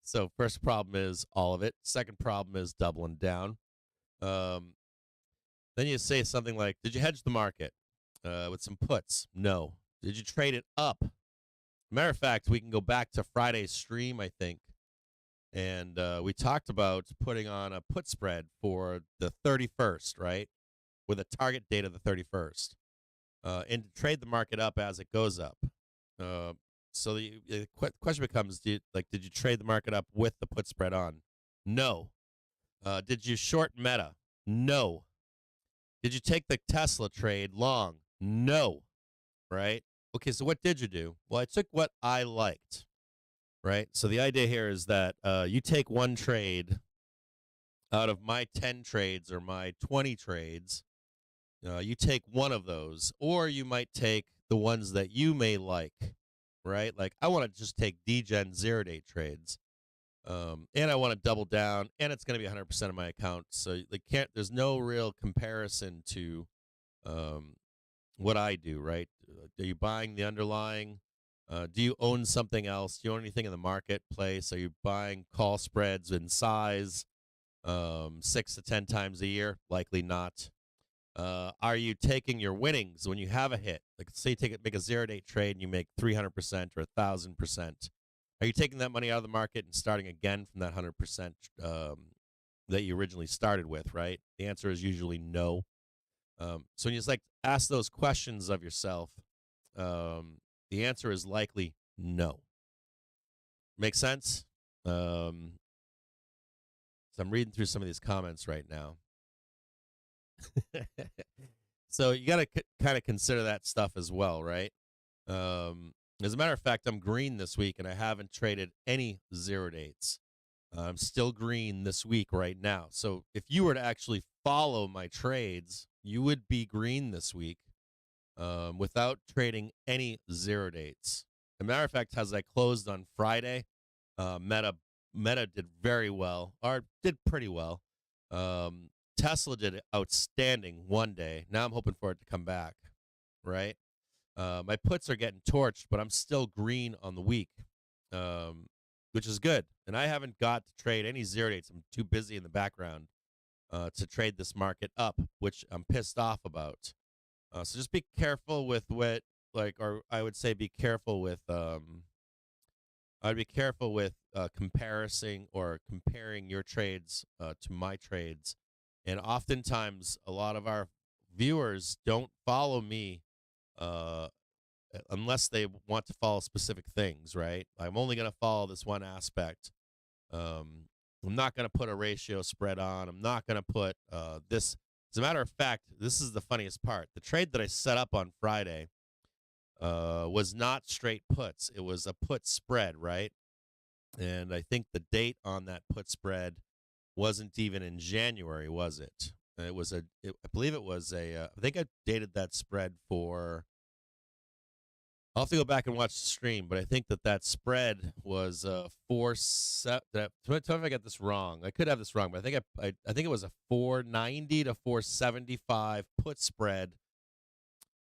So first problem is all of it. Second problem is doubling down. Then you say something like, did you hedge the market with some puts? No. Did you trade it up? Matter of fact, we can go back to Friday's stream, I think, and we talked about putting on a put spread for the 31st, right, with a target date of the 31st, and to trade the market up as it goes up. So the question becomes, did you trade the market up with the put spread on? No. Did you short Meta? No. Did you take the Tesla trade long? No. Right? Okay, so what did you do? Well, I took what I liked. Right? So the idea here is that you take one trade out of my 10 trades or my 20 trades. You take one of those, or you might take the ones that you may like. Right? Like, I want to just take DGen 0 date trades. And I want to double down, and it's going to be 100% of my account. So there's no real comparison to what I do, right? Are you buying the underlying? Do you own something else? Do you own anything in the marketplace? Are you buying call spreads in size 6 to 10 times a year? Likely not. Are you taking your winnings when you have a hit? Like, say you make a 0 date trade and you make 300% or 1,000%. Are you taking that money out of the market and starting again from that 100% that you originally started with, right? The answer is usually no. So when you just ask those questions of yourself, the answer is likely no. Make sense? So I'm reading through some of these comments right now. So you got to kind of consider that stuff as well, right? As a matter of fact, I'm green this week, and I haven't traded any 0 dates. I'm still green this week right now. So if you were to actually follow my trades, you would be green this week without trading any 0 dates. As a matter of fact, as I closed on Friday, Meta did very well, or did pretty well. Tesla did outstanding one day. Now I'm hoping for it to come back, right? My puts are getting torched, but I'm still green on the week, which is good. And I haven't got to trade any 0 dates. I'm too busy in the background to trade this market up, which I'm pissed off about. So just be careful with what, like, or I would say be careful with, I'd be careful with comparing your trades to my trades. And oftentimes, a lot of our viewers don't follow me unless they want to follow specific things, right? I'm only going to follow this one aspect. I'm not going to put a ratio spread on. I'm not going to put this. As a matter of fact, this is the funniest part. The trade that I set up on Friday was not straight puts. It was a put spread, right? And I think the date on that put spread wasn't even in January, was it? It was I believe it was I think I dated that spread for. I'll have to go back and watch the stream, but I think that spread was 4.7. Tell me if I got this wrong. I could have this wrong, but I think I think it was a 490 to 475 put spread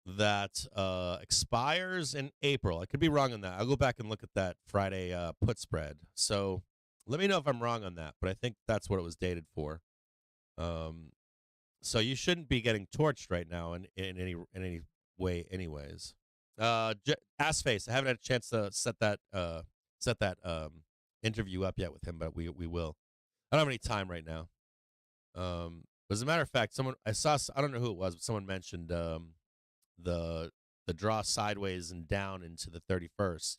that expires in April. I could be wrong on that. I'll go back and look at that Friday put spread. So let me know if I'm wrong on that, but I think that's what it was dated for. So you shouldn't be getting torched right now in any way, anyways. Assface, I haven't had a chance to set that interview up yet with him, but we will. I don't have any time right now. As a matter of fact, I don't know who it was, but someone mentioned the draw sideways and down into the 31st.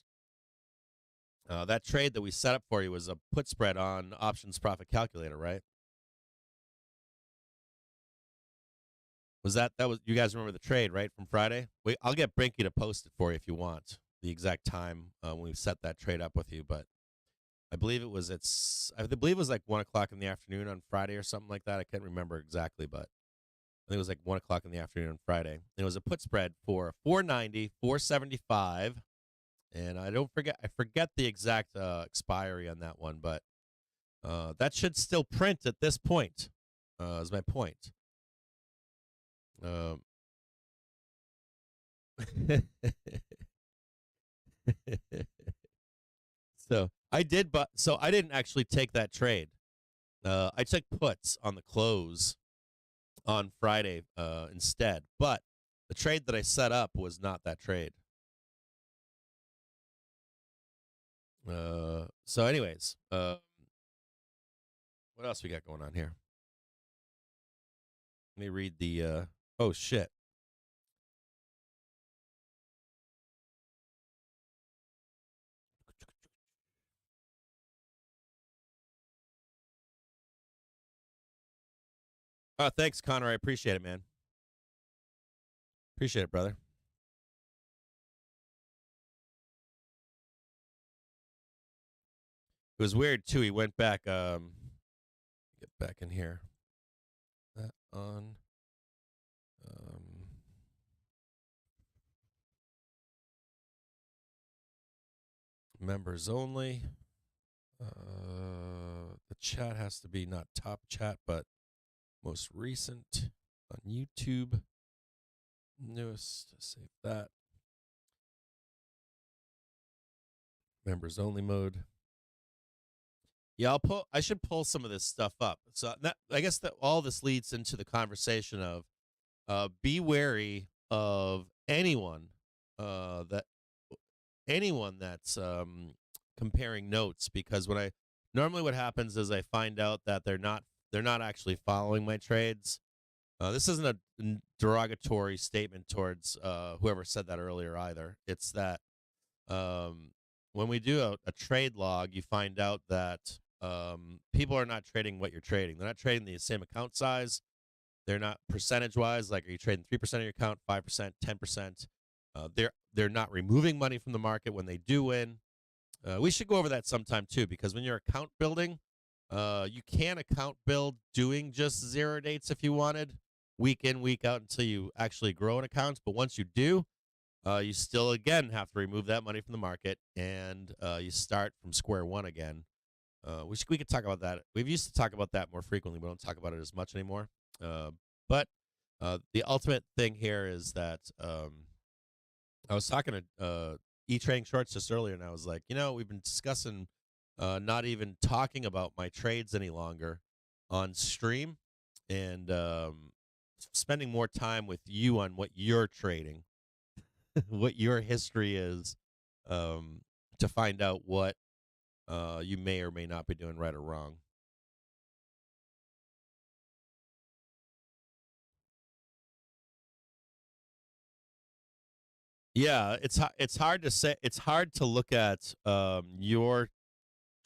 That trade that we set up for you was a put spread on options profit calculator, right? Was that was you guys remember the trade, right, from Friday? I'll get Brinky to post it for you if you want the exact time when we set that trade up with you. But I believe it was like 1 o'clock in the afternoon on Friday or something like that. I can't remember exactly, but I think it was like 1 o'clock in the afternoon on Friday. And it was a put spread for 490, 475, and I forget the exact expiry on that one, but that should still print at this point. Is my point. So I didn't actually take that trade. I took puts on the close on Friday instead, but the trade that I set up was not that trade. So anyways, what else we got going on here? Let me read the oh shit. Oh, thanks, Connor. I appreciate it, man. Appreciate it, brother. It was weird too. He went back. Get back in here. That on. Members only. The chat has to be not top chat, but most recent on YouTube. Newest. Save that. Members only mode. Yeah, I should pull some of this stuff up. So I guess that all this leads into the conversation of be wary of anyone that's comparing notes, because normally what happens is I find out that they're not actually following my trades. This isn't a derogatory statement towards whoever said that earlier either. It's that when we do a trade log, you find out that people are not trading what you're trading. They're not trading the same account size. They're not percentage-wise, like are you trading 3% of your account, 5%, 10%? They're not removing money from the market when they do win. We should go over that sometime too, because when you're account building, you can account build doing just zero dates if you wanted, week in, week out, until you actually grow an account. But once you do, you still again have to remove that money from the market, and you start from square one again. We could talk about that. We've used to talk about that more frequently. We don't talk about it as much anymore. But the ultimate thing here is that I was talking to E-Trading Shorts just earlier, and I was like, we've been discussing not even talking about my trades any longer on stream, and spending more time with you on what you're trading, what your history is, to find out what you may or may not be doing right or wrong. Yeah, it's hard to say. It's hard to look at your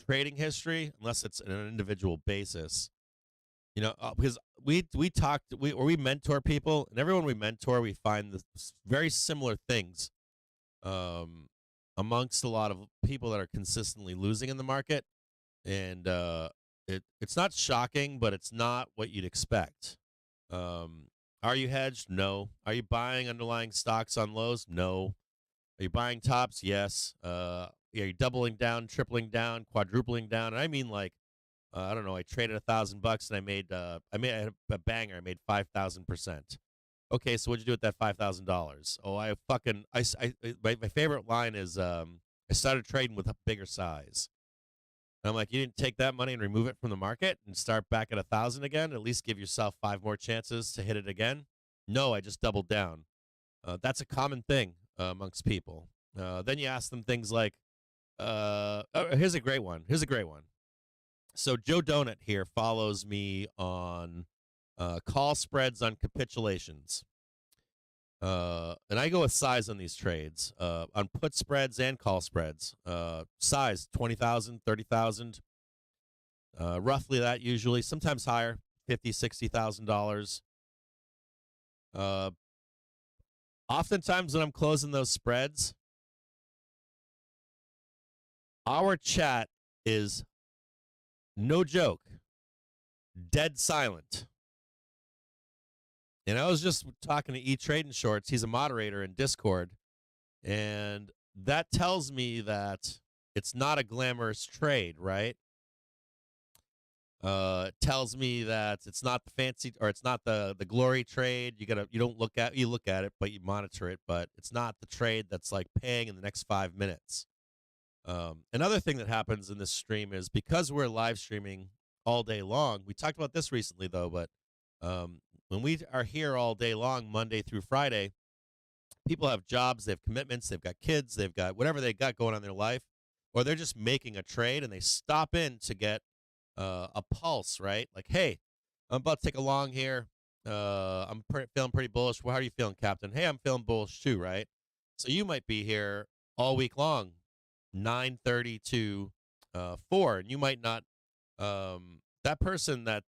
trading history unless it's on an individual basis. Because we mentor people, and everyone we mentor, we find very similar things amongst a lot of people that are consistently losing in the market, and it's not shocking, but it's not what you'd expect. Are you hedged? No. Are you buying underlying stocks on lows? No. Are you buying tops? Yes. Are you doubling down, tripling down, quadrupling down? And I mean, like, I don't know. I traded $1,000 and I had a banger. I made 5,000%. Okay, so what'd you do with that $5,000? Oh, my favorite line is I started trading with a bigger size. And I'm like, you didn't take that money and remove it from the market and start back at 1,000 again? At least give yourself 5 more chances to hit it again? No, I just doubled down. That's a common thing amongst people. Then you ask them things like, here's a great one. So Joe Donut here follows me on call spreads on capitulations. And I go with size on these trades, on put spreads and call spreads. Size, 20,000, 30,000. Roughly that usually, sometimes higher, $50,000, $60,000. Oftentimes when I'm closing those spreads, our chat is, no joke, dead silent. And I was just talking to E-Trading Shorts. He's a moderator in Discord. And that tells me that it's not a glamorous trade, right? It tells me that it's not the fancy, or it's not the glory trade. You look at it, but you monitor it, but it's not the trade that's like paying in the next 5 minutes. Another thing that happens in this stream is, because we're live streaming all day long, we talked about this recently though, but when we are here all day long, Monday through Friday, people have jobs, they have commitments, they've got kids, they've got whatever they got going on in their life, or they're just making a trade and they stop in to get a pulse, right? Like, hey, I'm about to take a long here. I'm feeling pretty bullish. Well, how are you feeling, Captain? Hey, I'm feeling bullish too, right? So you might be here all week long, 9:30 to 4, and you might not. That person that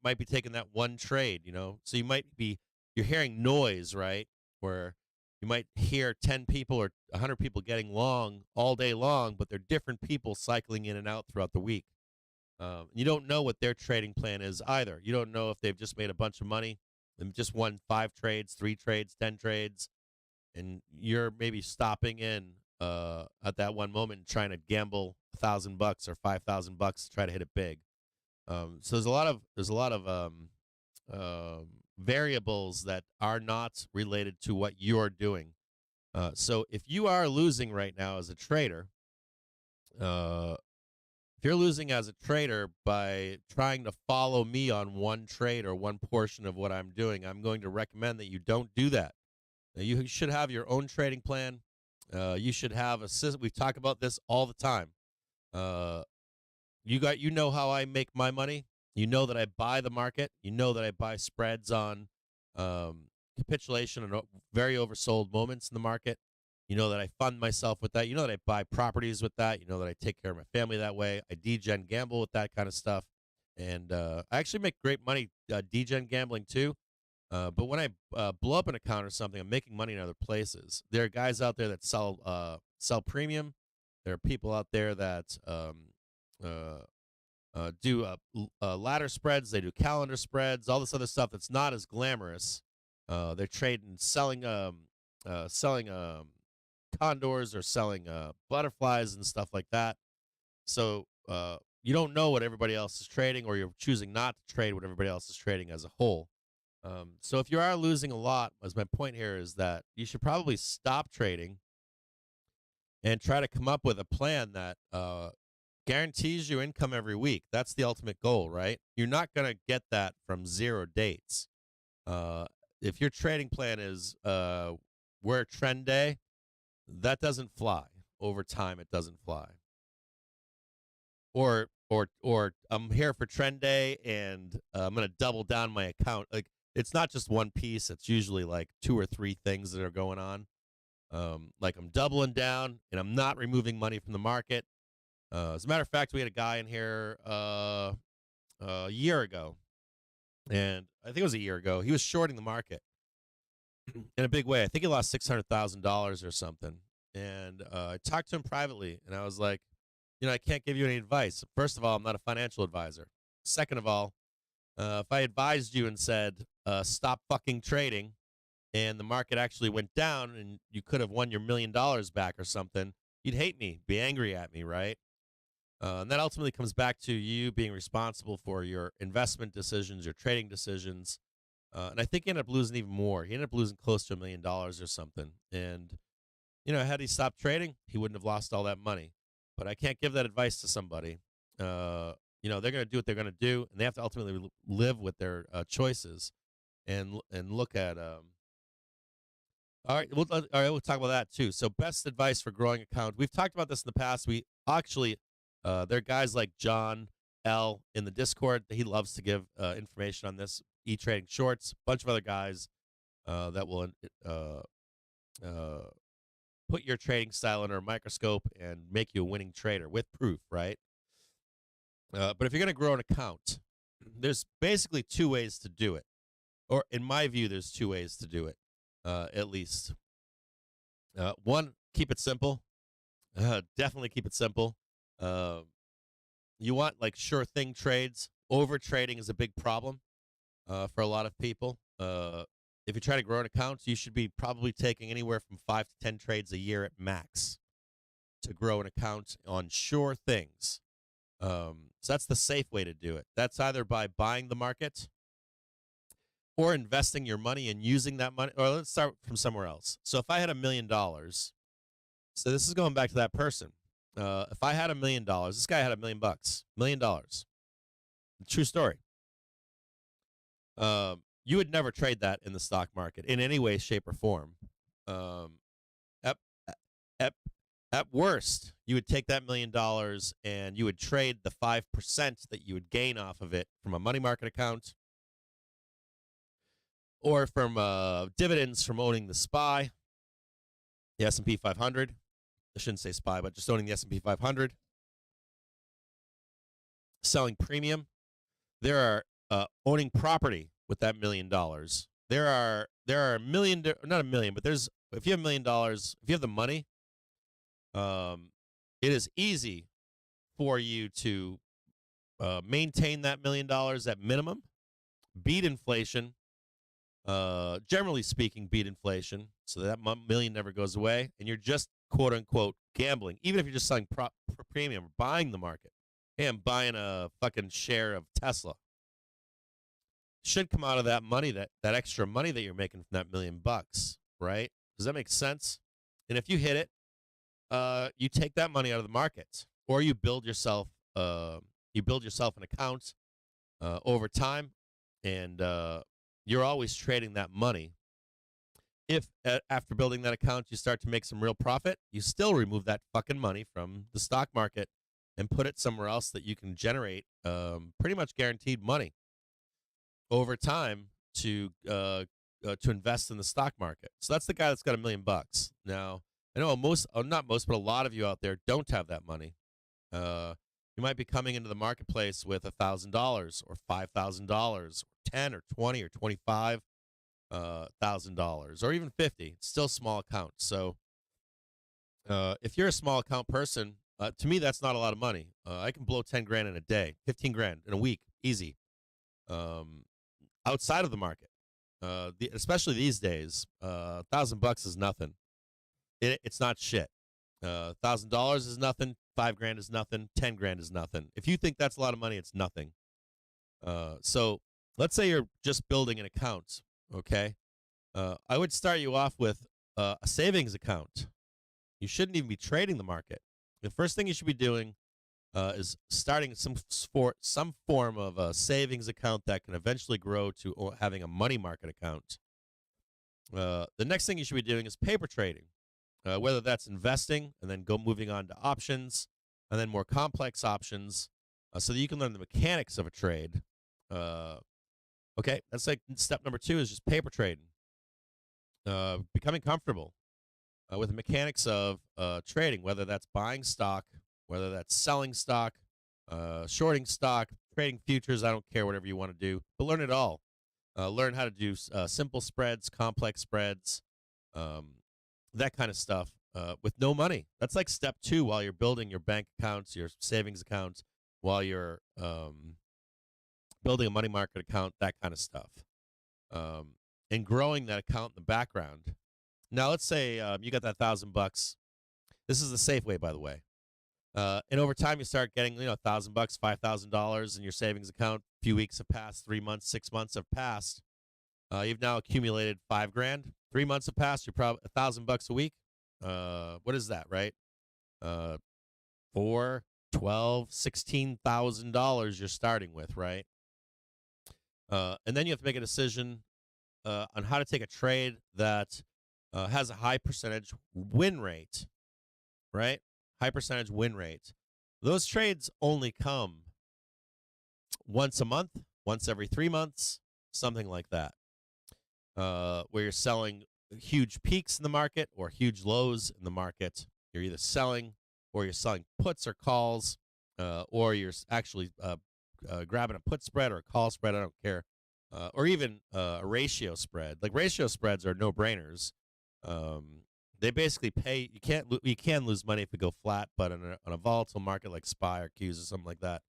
might be taking that one trade, So you're hearing noise, right? Where you might hear 10 people or 100 people getting long all day long, but they're different people cycling in and out throughout the week. You don't know what their trading plan is either. You don't know if they've just made a bunch of money and just won 5 trades, 3 trades, 10 trades, and you're maybe stopping in at that one moment and trying to gamble $1,000 or $5,000 to try to hit it big. So there's a lot of variables that are not related to what you're doing. So if you are losing right now as a trader, if you're losing as a trader by trying to follow me on one trade or one portion of what I'm doing, I'm going to recommend that you don't do that. Now, you should have your own trading plan. You should have a system. We talk about this all the time. You know how I make my money. You know that I buy the market. You know that I buy spreads on capitulation and very oversold moments in the market. You know that I fund myself with that. You know that I buy properties with that. You know that I take care of my family that way. I degen gamble with that kind of stuff. And I actually make great money degen gambling too. But when I blow up an account or something, I'm making money in other places. There are guys out there that sell premium. There are people out there that do ladder spreads. They do calendar spreads, all this other stuff that's not as glamorous. They're trading, selling condors or selling butterflies and stuff like that. So you don't know what everybody else is trading, or you're choosing not to trade what everybody else is trading as a whole. So if you are losing a lot, as my point here is that you should probably stop trading and try to come up with a plan that guarantees you income every week. That's the ultimate goal, right? You're not going to get that from zero dates. If your trading plan is we're trend day, that doesn't fly. Over time, it doesn't fly. Or I'm here for trend day and I'm going to double down my account. Like, it's not just one piece. It's usually like 2 or 3 things that are going on. Like, I'm doubling down and I'm not removing money from the market. As a matter of fact, we had a guy in here a year ago, and I think it was a year ago. He was shorting the market in a big way. I think he lost $600,000 or something. And I talked to him privately, and I was like, I can't give you any advice. First of all, I'm not a financial advisor. Second of all, if I advised you and said, stop fucking trading, and the market actually went down and you could have won your $1 million back or something, you'd hate me, be angry at me, right? And that ultimately comes back to you being responsible for your investment decisions, your trading decisions. And I think he ended up losing even more. He ended up losing close to $1 million or something. And, had he stopped trading, he wouldn't have lost all that money. But I can't give that advice to somebody. They're going to do what they're going to do, and they have to ultimately live with their choices and look at. All right, we'll talk about that too. So, best advice for growing account. We've talked about this in the past. We actually, there are guys like John L in the Discord. He loves to give information on this. E-Trading Shorts, a bunch of other guys that will put your trading style under a microscope and make you a winning trader with proof, right? But if you're going to grow an account, there's basically 2 ways to do it. Or in my view, there's 2 ways to do it, at least. One, keep it simple. Definitely keep it simple. You want like sure thing trades. Over trading is a big problem for a lot of people. If you try to grow an account, you should be probably taking anywhere from 5 to 10 trades a year at max to grow an account on sure things. So that's the safe way to do it. That's either by buying the market or investing your money and using that money. Or let's start from somewhere else. So if I had $1 million, so this is going back to that person. If I had $1 million, this guy had $1 million bucks, $1 million. True story. You would never trade that in the stock market in any way, shape, or form. At worst, you would take that $1 million and you would trade the 5% that you would gain off of it from a money market account or from dividends from owning the SPY, the S&P 500. I shouldn't say SPY, but just owning the S&P 500. Selling premium. There are owning property with that $1 million. There are a million, not a million, but there's, if you have $1 million, if you have the money, it is easy for you to maintain that $1 million at minimum, beat inflation, generally speaking, beat inflation, so that million never goes away, and you're just quote unquote gambling, even if you're just selling premium or buying the market. Hey, I'm buying a fucking share of Tesla. Should come out of that money, that extra money that you're making from that $1 million bucks, right? Does that make sense? And if you hit it, you take that money out of the market, or you build yourself an account over time, and you're always trading that money. If after building that account you start to make some real profit, you still remove that fucking money from the stock market and put it somewhere else that you can generate pretty much guaranteed money over time to invest in the stock market. So that's the guy that's got $1 million bucks. Now, I know not most, but a lot of you out there don't have that money. You might be coming into the marketplace with $1,000 or $5,000 or 10 or 20 or $25,000 or even 50. It's still small accounts. So if you're a small account person, to me that's not a lot of money. I can blow 10 grand in a day, 15 grand in a week, easy. Outside of the market, especially these days, $1,000 is nothing. It's not shit. $1,000 is nothing. 5 grand is nothing. 10 grand is nothing. If you think that's a lot of money, it's nothing. So let's say you're just building an account. Okay, I would start you off with a savings account. You shouldn't even be trading the market. The first thing you should be doing is starting some form of a savings account that can eventually grow to having a money market account. The next thing you should be doing is paper trading, whether that's investing and then moving on to options and then more complex options, so that you can learn the mechanics of a trade. Okay, that's like step number 2 is just paper trading. Becoming comfortable with the mechanics of trading, whether that's buying stock, whether that's selling stock, shorting stock, trading futures. I don't care, whatever you want to do, but learn it all. Learn how to do simple spreads, complex spreads, that kind of stuff with no money. That's like step 2 while you're building your bank accounts, your savings accounts, while you're building a money market account, that kind of stuff. And growing that account in the background. Now, let's say you got that $1,000. This is the safe way, by the way. And over time, you start getting, $1,000, $5,000 in your savings account. A few weeks have passed, 3 months, 6 months have passed. You've now accumulated $5,000. 3 months have passed. You're probably $1,000 a week. What is that, right? $4,000, $12,000, $16,000 you're starting with, right? And then you have to make a decision on how to take a trade that has a high percentage win rate, right? High percentage win rate. Those trades only come once a month, once every 3 months, something like that, where you're selling huge peaks in the market or huge lows in the market. You're either selling or you're selling puts or calls, or you're actually grabbing a put spread or a call spread, I don't care, or even a ratio spread. Like ratio spreads are no-brainers. They basically pay. You can lose money if you go flat, but on a volatile market like SPY or Qs or something like that,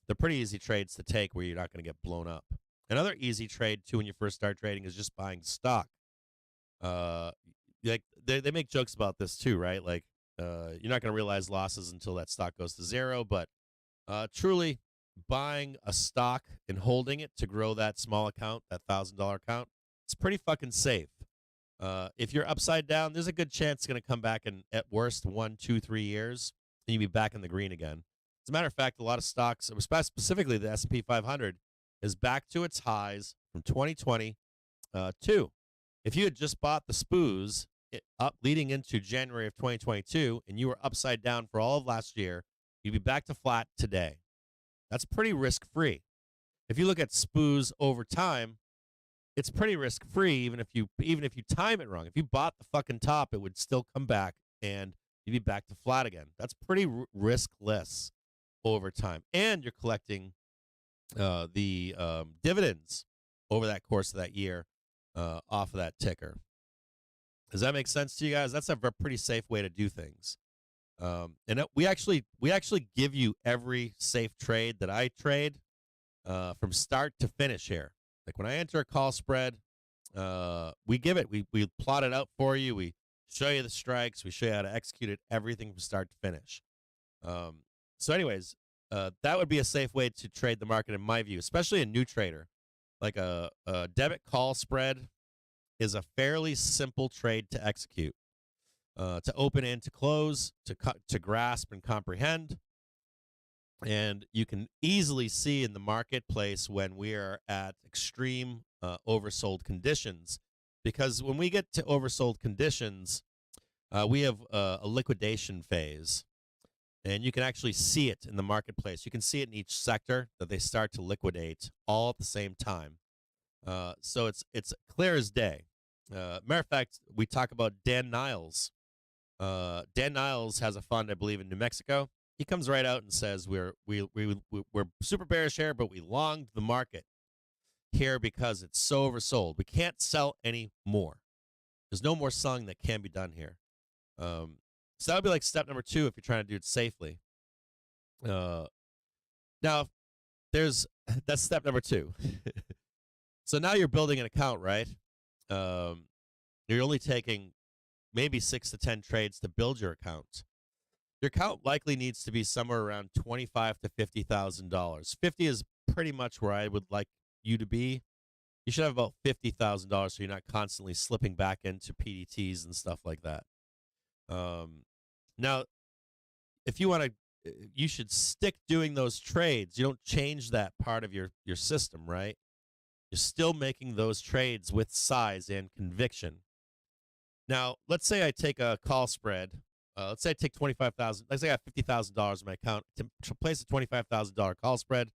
they're pretty easy trades to take where you're not going to get blown up. Another easy trade too when you first start trading is just buying stock. Like they make jokes about this too, right? Like you're not going to realize losses until that stock goes to zero, but truly buying a stock and holding it to grow that small account, that $1,000 account, it's pretty fucking safe. If you're upside down, there's a good chance it's going to come back in, at worst, 1, 2, 3 years, and you'll be back in the green again. As a matter of fact, a lot of stocks, specifically the S&P 500, is back to its highs from 2020 too. If you had just bought the SPOOs up leading into January of 2022, and you were upside down for all of last year, you'd be back to flat today. That's pretty risk-free. If you look at SPOOs over time, it's pretty risk-free, even if you time it wrong. If you bought the fucking top, it would still come back, and you'd be back to flat again. That's pretty riskless over time. And you're collecting the dividends over that course of that year off of that ticker. Does that make sense to you guys? That's a pretty safe way to do things. And we actually give you every safe trade that I trade from start to finish here. Like when I enter a call spread, we give it. We plot it out for you. We show you the strikes. We show you how to execute it, everything from start to finish. So anyways, that would be a safe way to trade the market in my view, especially a new trader. Like a debit call spread is a fairly simple trade to execute, to open and to close, to grasp and comprehend. And you can easily see in the marketplace when we are at extreme oversold conditions, because when we get to oversold conditions, we have a liquidation phase, and you can actually see it in the marketplace. You can see it in each sector that they start to liquidate all at the same time. So it's clear as day. Matter of fact, we talk about Dan Niles. Dan Niles has a fund, I believe, in New Mexico. He comes right out and says we're super bearish here, but we longed the market here because it's so oversold. We can't sell any more. There's no more selling that can be done here. So that would be like step number 2 if you're trying to do it safely. Now, that's step number 2. So now you're building an account, right? You're only taking maybe 6 to 10 trades to build your account. Your account likely needs to be somewhere around $25,000 to $50,000. $50,000 is pretty much where I would like you to be. You should have about $50,000 so you're not constantly slipping back into PDTs and stuff like that. Now, if you want to you should stick doing those trades. You don't change that part of your system, right? You're still making those trades with size and conviction. Now, let's say I take a call spread. Let's say I take $25,000. Let's say I got $50,000 in my account to place a $25,000 call spread.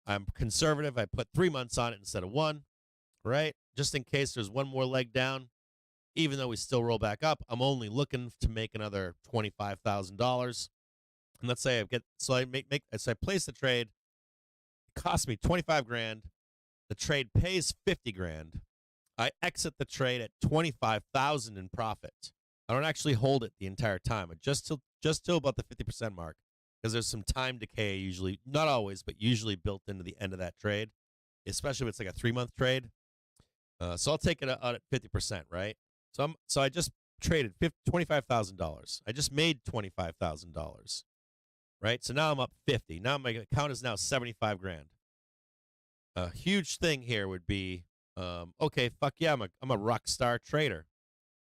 I'm conservative. I put 3 months on it instead of 1, right? Just in case there's one more leg down. Even though we still roll back up, I'm only looking to make another $25,000. And let's say I place the trade. It costs me 25 grand. The trade pays 50 grand. I exit the trade at 25,000 in profit. I don't actually hold it the entire time. Just till about the 50% mark, because there's some time decay usually, not always, but usually built into the end of that trade, especially if it's like a 3-month trade. So I'll take it out at 50%, right? So I just traded $25,000. I just made $25,000, right? So now I'm up 50. Now my account is now 75 grand. A huge thing here would be, okay, fuck yeah, I'm a rock star trader.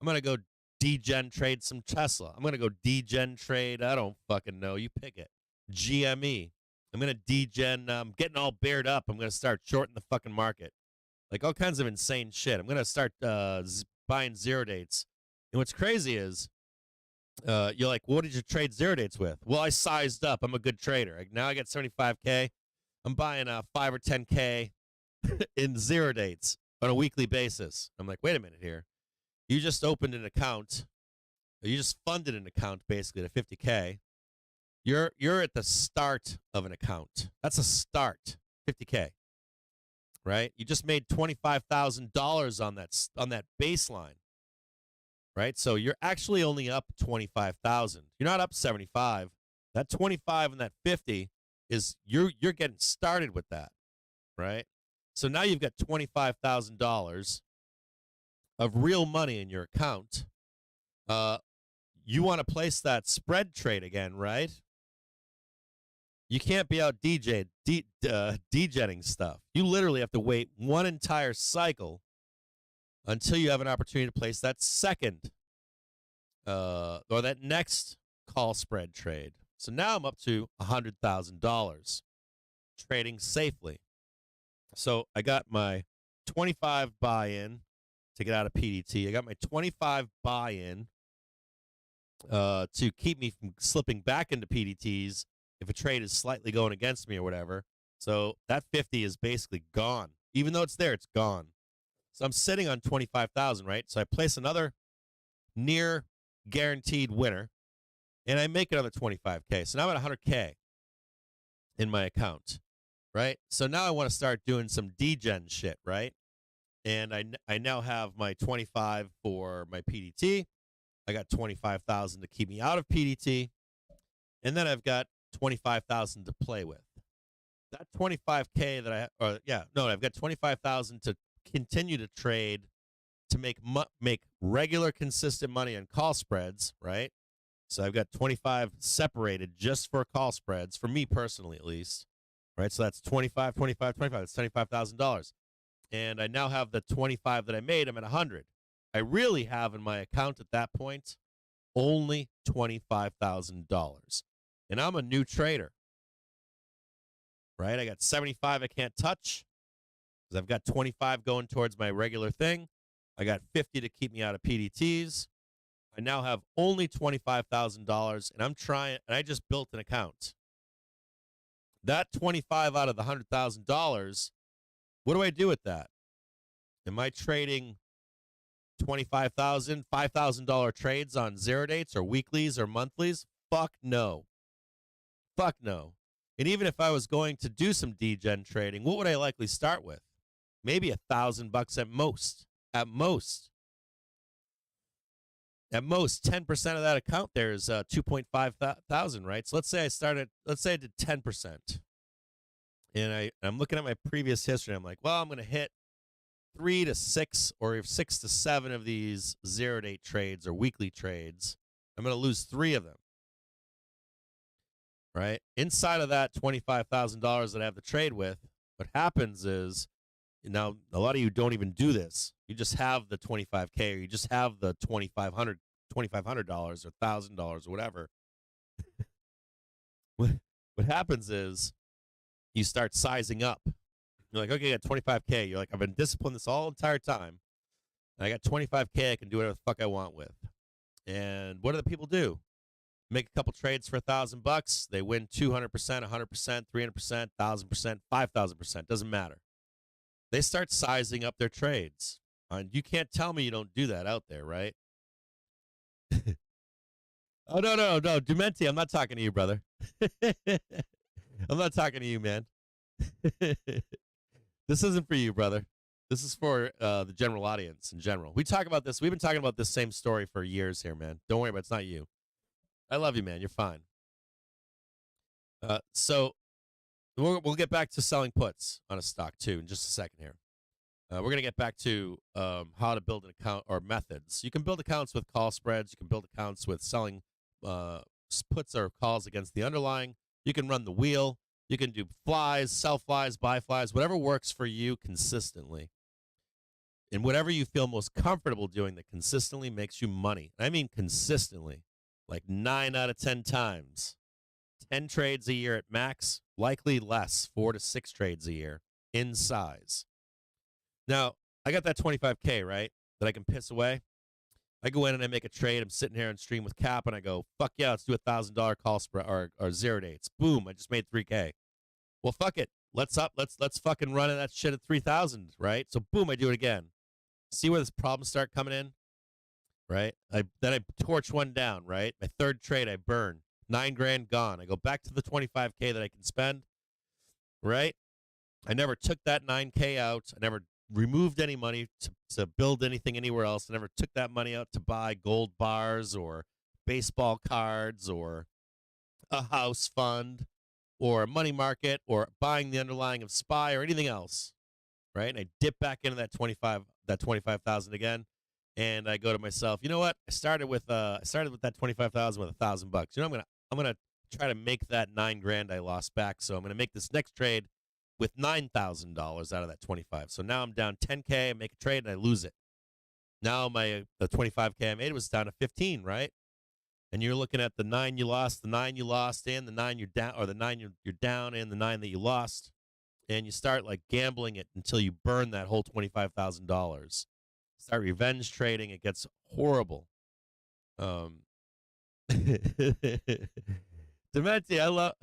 I'm gonna go degen trade some Tesla. I'm gonna go degen trade, I don't fucking know, you pick it, GME. I'm gonna degen, getting all bared up. I'm gonna start shorting the fucking market, like all kinds of insane shit. I'm gonna start buying zero dates. And what's crazy is, you're like, what did you trade zero dates with? Well, I sized up. I'm a good trader. Now I got 75K. I'm buying 5 or 10K in zero dates on a weekly basis. I'm like, wait a minute here. You just opened an account. You just funded an account basically to 50K. You're at the start of an account. That's a start, 50K. Right? You just made $25,000 on that baseline. Right? So you're actually only up 25,000. You're not up 75. That 25 and that 50 is you're getting started with that. Right? So now you've got $25,000 of real money in your account. You want to place that spread trade again, right? You can't be out degenning stuff. You literally have to wait one entire cycle until you have an opportunity to place that second or that next call spread trade. So now I'm up to $100,000 trading safely. So I got my 25 buy-in to get out of PDT. I got my 25 buy-in to keep me from slipping back into PDTs if a trade is slightly going against me or whatever. So that 50 is basically gone. Even though it's there, it's gone. So I'm sitting on 25,000, right? So I place another near guaranteed winner, and I make another 25K. So now I'm at 100K in my account, right? So now I want to start doing some degen shit, right? And I now have my 25 for my PDT. I got 25,000 to keep me out of PDT. And then I've got 25,000 to play with. That 25K that I've got 25,000 to continue to trade to make regular consistent money on call spreads, right? So I've got 25 separated just for call spreads, for me personally at least, right? So that's 25, 25, 25. That's $25,000. And I now have the 25 that I made. I'm at 100. I really have in my account at that point only $25,000. And I'm a new trader, right? I got 75 I can't touch because I've got 25 going towards my regular thing. I got 50 to keep me out of PDTs. I now have only $25,000, and I just built an account. That 25 out of the $100,000, what do I do with that? Am I trading $25,000, $5,000 trades on zero dates or weeklies or monthlies? Fuck no. Fuck no. And even if I was going to do some degen trading, what would I likely start with? Maybe $1,000 at most. At most. At most, 10% of that account there is 2.5 thousand, right? So let's say I did 10%. And I'm looking at my previous history. I'm like, well, I'm going to hit 3 to 6 or 6 to 7 of these zero-date trades or weekly trades. I'm going to lose 3 of them, right? Inside of that $25,000 that I have to trade with, what happens is, now a lot of you don't even do this. You just have the 25K or you just have the $2,500 or $1,000 or whatever. what happens is you start sizing up. You're like, okay, I got 25K. You're like, I've been disciplined this all entire time. I got 25K. I can do whatever the fuck I want with. And what do the people do? Make a couple trades for $1,000. They win 200%, 100%, 300%, 1,000%, 5,000%. Doesn't matter. They start sizing up their trades. And you can't tell me you don't do that out there, right? Oh, no. Dementi, I'm not talking to you, brother. I'm not talking to you, man. This isn't for you, brother. This is for the general audience in general. We talk about this. We've been talking about this same story for years here, man. Don't worry about it. It's not you. I love you, man. You're fine. So we'll get back to selling puts on a stock, too, in just a second here. We're going to get back to how to build an account or methods. You can build accounts with call spreads. You can build accounts with selling puts or calls against the underlying. You can run the wheel. You can do flies, sell flies, buy flies, whatever works for you consistently. And whatever you feel most comfortable doing that consistently makes you money. I mean consistently, like 9 out of 10 times. 10 trades a year at max, likely less, 4 to 6 trades a year in size. Now, I got that 25K, right, that I can piss away. I go in and I make a trade. I'm sitting here on stream with Cap, and I go, fuck yeah, let's do a $1,000 call spread or zero dates. Boom, I just made 3K. Well, fuck it. Let's fucking run that shit at 3,000, right? So boom, I do it again. See where this problems start coming in, right? Then I torch one down, right? My third trade, I burn. $9,000 gone. I go back to the 25K that I can spend, right? I never took that 9K out. I never removed any money to build anything anywhere else. I never took that money out to buy gold bars or baseball cards or a house fund or a money market or buying the underlying of SPY or anything else, right? And I dip back into that 25,000 again, and I go to myself, you know what? I started with that 25,000 with $1,000. You know, I'm gonna try to make that $9,000 I lost back. So I'm gonna make this next trade with $9,000 out of that 25. So now I'm down 10K, I make a trade and I lose it. Now the 25K I made was down to 15, right? And you're looking at the 9 you lost, and the 9 you're down, or the 9 you're down, and the 9 that you lost. And you start like gambling it until you burn that whole $25,000. Start revenge trading, it gets horrible. Dementi, I love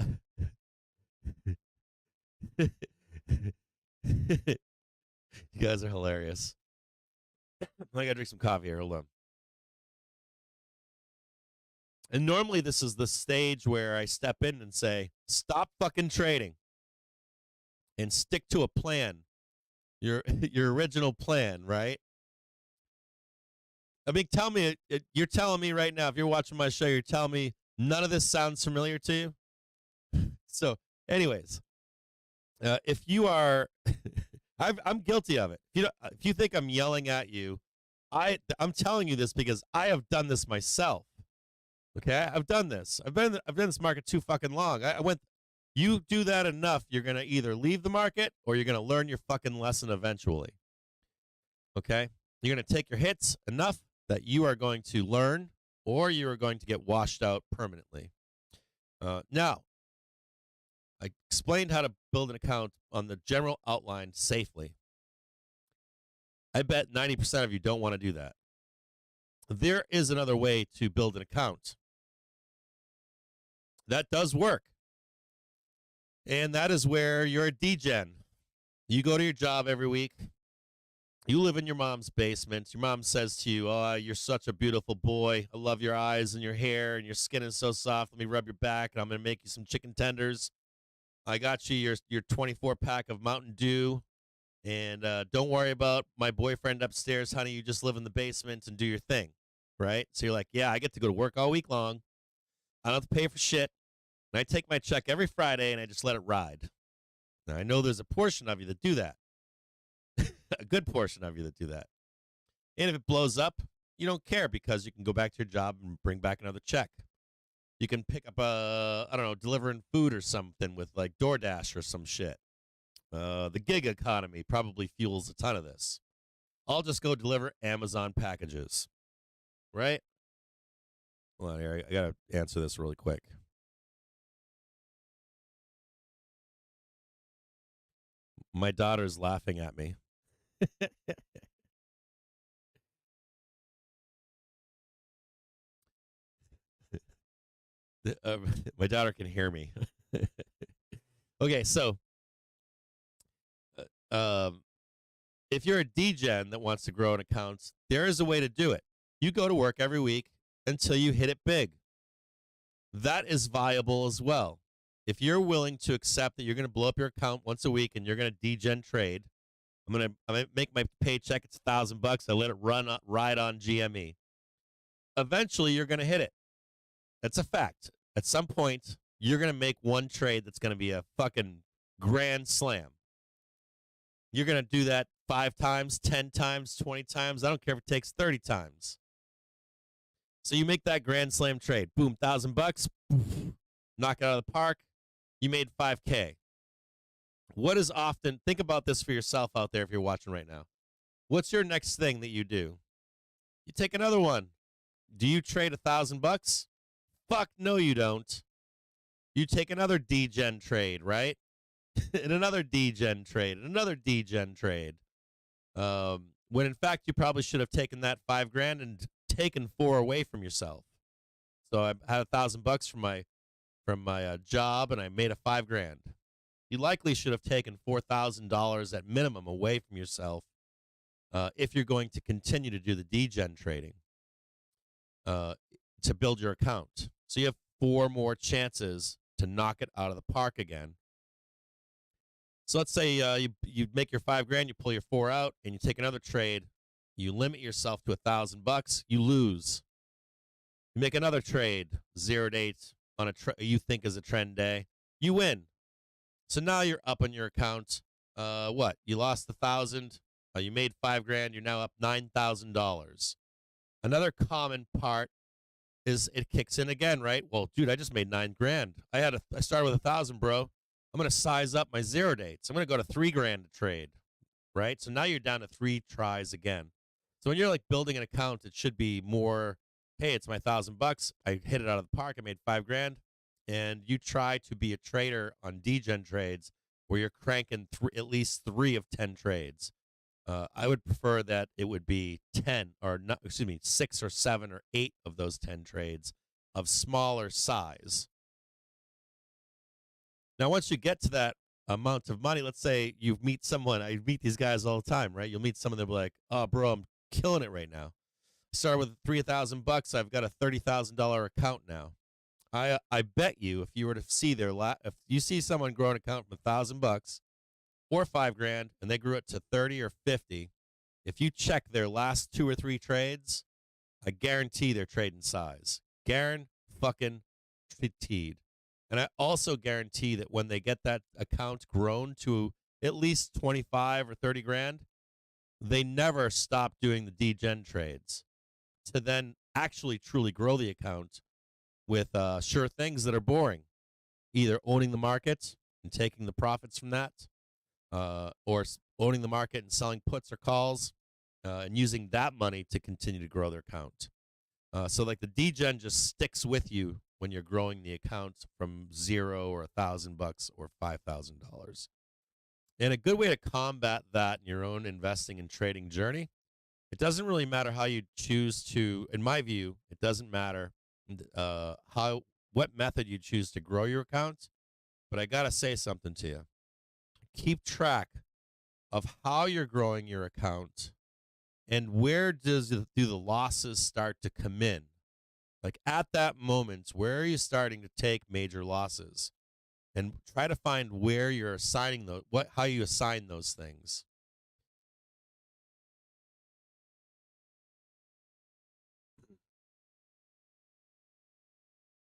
you guys are hilarious. I gotta drink some coffee here. Hold on. And normally this is the stage where I step in and say, stop fucking trading and stick to a plan. Your original plan, right? I mean, tell me, you're telling me right now, if you're watching my show, you're telling me none of this sounds familiar to you? So, anyways, if you are, I'm guilty of it. If you think I'm yelling at you, I'm telling you this because I have done this myself. Okay, I've done this. I've been in this market too fucking long. You do that enough, you're gonna either leave the market or you're gonna learn your fucking lesson eventually. Okay, you're gonna take your hits enough that you are going to learn, or you are going to get washed out permanently. Now, I explained how to build an account on the general outline safely. I bet 90% of you don't want to do that. There is another way to build an account. That does work. And that is where you're a degen. You go to your job every week. You live in your mom's basement. Your mom says to you, oh, you're such a beautiful boy. I love your eyes and your hair and your skin is so soft. Let me rub your back and I'm going to make you some chicken tenders. I got you your 24-pack of Mountain Dew. And don't worry about my boyfriend upstairs, honey. You just live in the basement and do your thing, right? So you're like, yeah, I get to go to work all week long. I don't have to pay for shit. And I take my check every Friday and I just let it ride. Now, I know there's a portion of you that do that. A good portion of you that do that. And if it blows up, you don't care because you can go back to your job and bring back another check. You can pick up delivering food or something with like DoorDash or some shit. The gig economy probably fuels a ton of this. I'll just go deliver Amazon packages. Right? Hold on here. I got to answer this really quick. My daughter's laughing at me. My daughter can hear me. Okay, so if you're a degen that wants to grow an account, there is a way to do it. You go to work every week until you hit it big. That is viable as well. If you're willing to accept that you're going to blow up your account once a week and you're going to degen trade, I'm going to make my paycheck. It's $1,000. I let it ride on GME. Eventually, you're going to hit it. That's a fact. At some point, you're going to make one trade that's going to be a fucking grand slam. You're going to do that 5 times, 10 times, 20 times. I don't care if it takes 30 times. So you make that grand slam trade. Boom, $1,000. Knock it out of the park. You made $5K. What is often, think about this for yourself out there if you're watching right now. What's your next thing that you do? You take another one. Do you trade $1,000? Fuck no, you don't. You take another degen trade, right? And another degen trade, and another degen trade. When in fact you probably should have taken that $5,000 and taken 4 away from yourself. So I had $1,000 from my job, and I made a $5,000. You likely should have taken $4,000 at minimum away from yourself if you're going to continue to do the degen trading to build your account. So you have 4 more chances to knock it out of the park again. So let's say you make your $5,000, you pull your 4 out, and you take another trade. You limit yourself to $1,000. You lose. You make another trade, 0 date on a you think is a trend day. You win. So now you're up on your account. What? You lost $1,000. You made $5,000. You're now up $9,000. Another common part is it kicks in again, right? Well, dude, I just made $9,000. I started with $1,000, bro. I'm going to size up my 0 dates. I'm going to go to $3,000 to trade, right? So now you're down to 3 tries again. So when you're like building an account, it should be more, hey, it's my $1,000. I hit it out of the park. I made $5,000. And you try to be a trader on degen trades where you're cranking at least 3 of 10 trades. I would prefer that it would be 6 or 7 or 8 of those 10 trades of smaller size. Now, once you get to that amount of money, let's say you meet someone. I meet these guys all the time, right? You'll meet someone that'll be like, oh, bro, I'm killing it right now. Started with $3,000. I've got a $30,000 account now. I bet you if you were to see if you see someone grow an account from $1,000 or $5,000 and they grew it to 30 or 50, if you check their last 2 or 3 trades, I guarantee they're trading size. Guaranteed. And I also guarantee that when they get that account grown to at least 25 or 30 grand, they never stop doing the degen trades to then actually truly grow the account with sure things that are boring, either owning the market and taking the profits from that, or owning the market and selling puts or calls and using that money to continue to grow their account. So like the degen just sticks with you when you're growing the account from 0 or $1,000 or $5,000. And a good way to combat that in your own investing and trading journey, it doesn't really matter how you choose to, in my view, it doesn't matter what method you choose to grow your account, but I got to say something to you. Keep track of how you're growing your account and where do the losses start to come in. Like at that moment, where are you starting to take major losses? And try to find where you're assigning how you assign those things.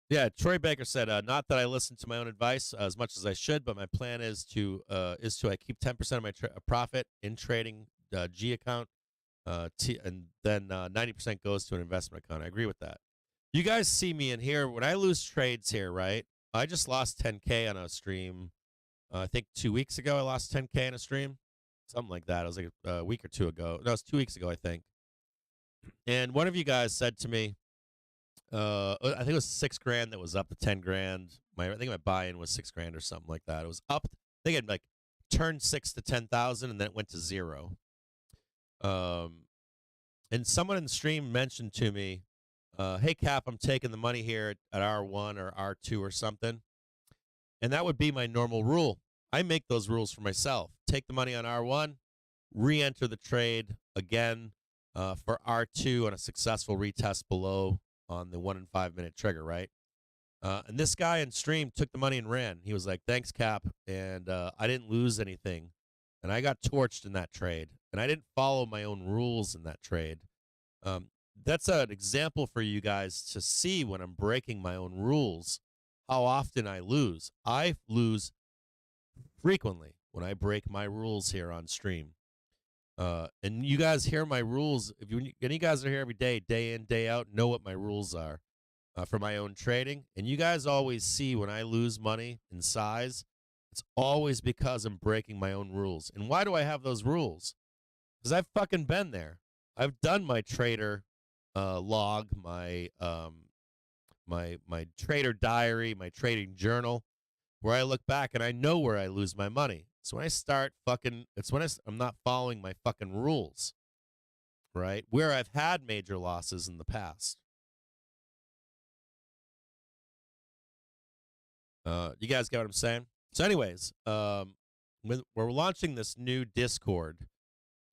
Yeah, Troy Baker said, not that I listen to my own advice as much as I should, but my plan is to I keep 10% of my profit in trading G account, and then 90% goes to an investment account. I agree with that. You guys see me in here. When I lose trades here, right? I just lost 10K on a stream. I think 2 weeks ago I lost 10K on a stream. Something like that. It was like a week or 2 ago. No, it was 2 weeks ago, I think. And one of you guys said to me, I think it was $6,000 that was up to $10,000. I think my buy-in was $6,000 or something like that. It was up. I think it had like turned 6 to 10,000 and then it went to 0. And someone in the stream mentioned to me, hey, Cap, I'm taking the money here at R1 or R2 or something. And that would be my normal rule. I make those rules for myself. Take the money on R1, re-enter the trade again for R2 on a successful retest below on the 1 and 5 minute trigger, right? And this guy in stream took the money and ran. He was like, thanks, Cap. And I didn't lose anything. And I got torched in that trade. And I didn't follow my own rules in that trade. That's an example for you guys to see when I'm breaking my own rules, how often I lose. I lose frequently when I break my rules here on stream. And you guys hear my rules. If you guys are here every day in, day out, know what my rules are for my own trading. And you guys always see when I lose money in size, it's always because I'm breaking my own rules. And why do I have those rules? Because I've fucking been there. I've done my trader log, my trader diary, my trading journal, where I look back and I know where I lose my money. So when I start I'm not following my fucking rules, right? Where I've had major losses in the past. You guys get what I'm saying? So anyways, when we're launching this new Discord,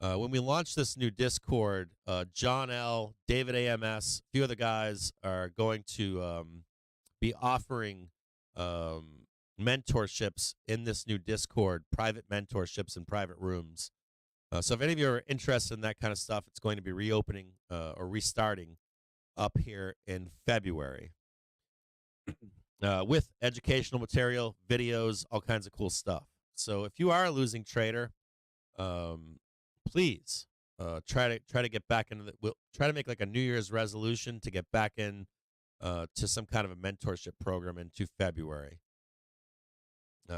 when we launch this new Discord, John L., David AMS, a few other guys are going to be offering mentorships in this new Discord, private mentorships in private rooms. So if any of you are interested in that kind of stuff, it's going to be reopening or restarting up here in February with educational material, videos, all kinds of cool stuff. So if you are a losing trader, please try to get back into we'll try to make like a New Year's resolution to get back in to some kind of a mentorship program into February,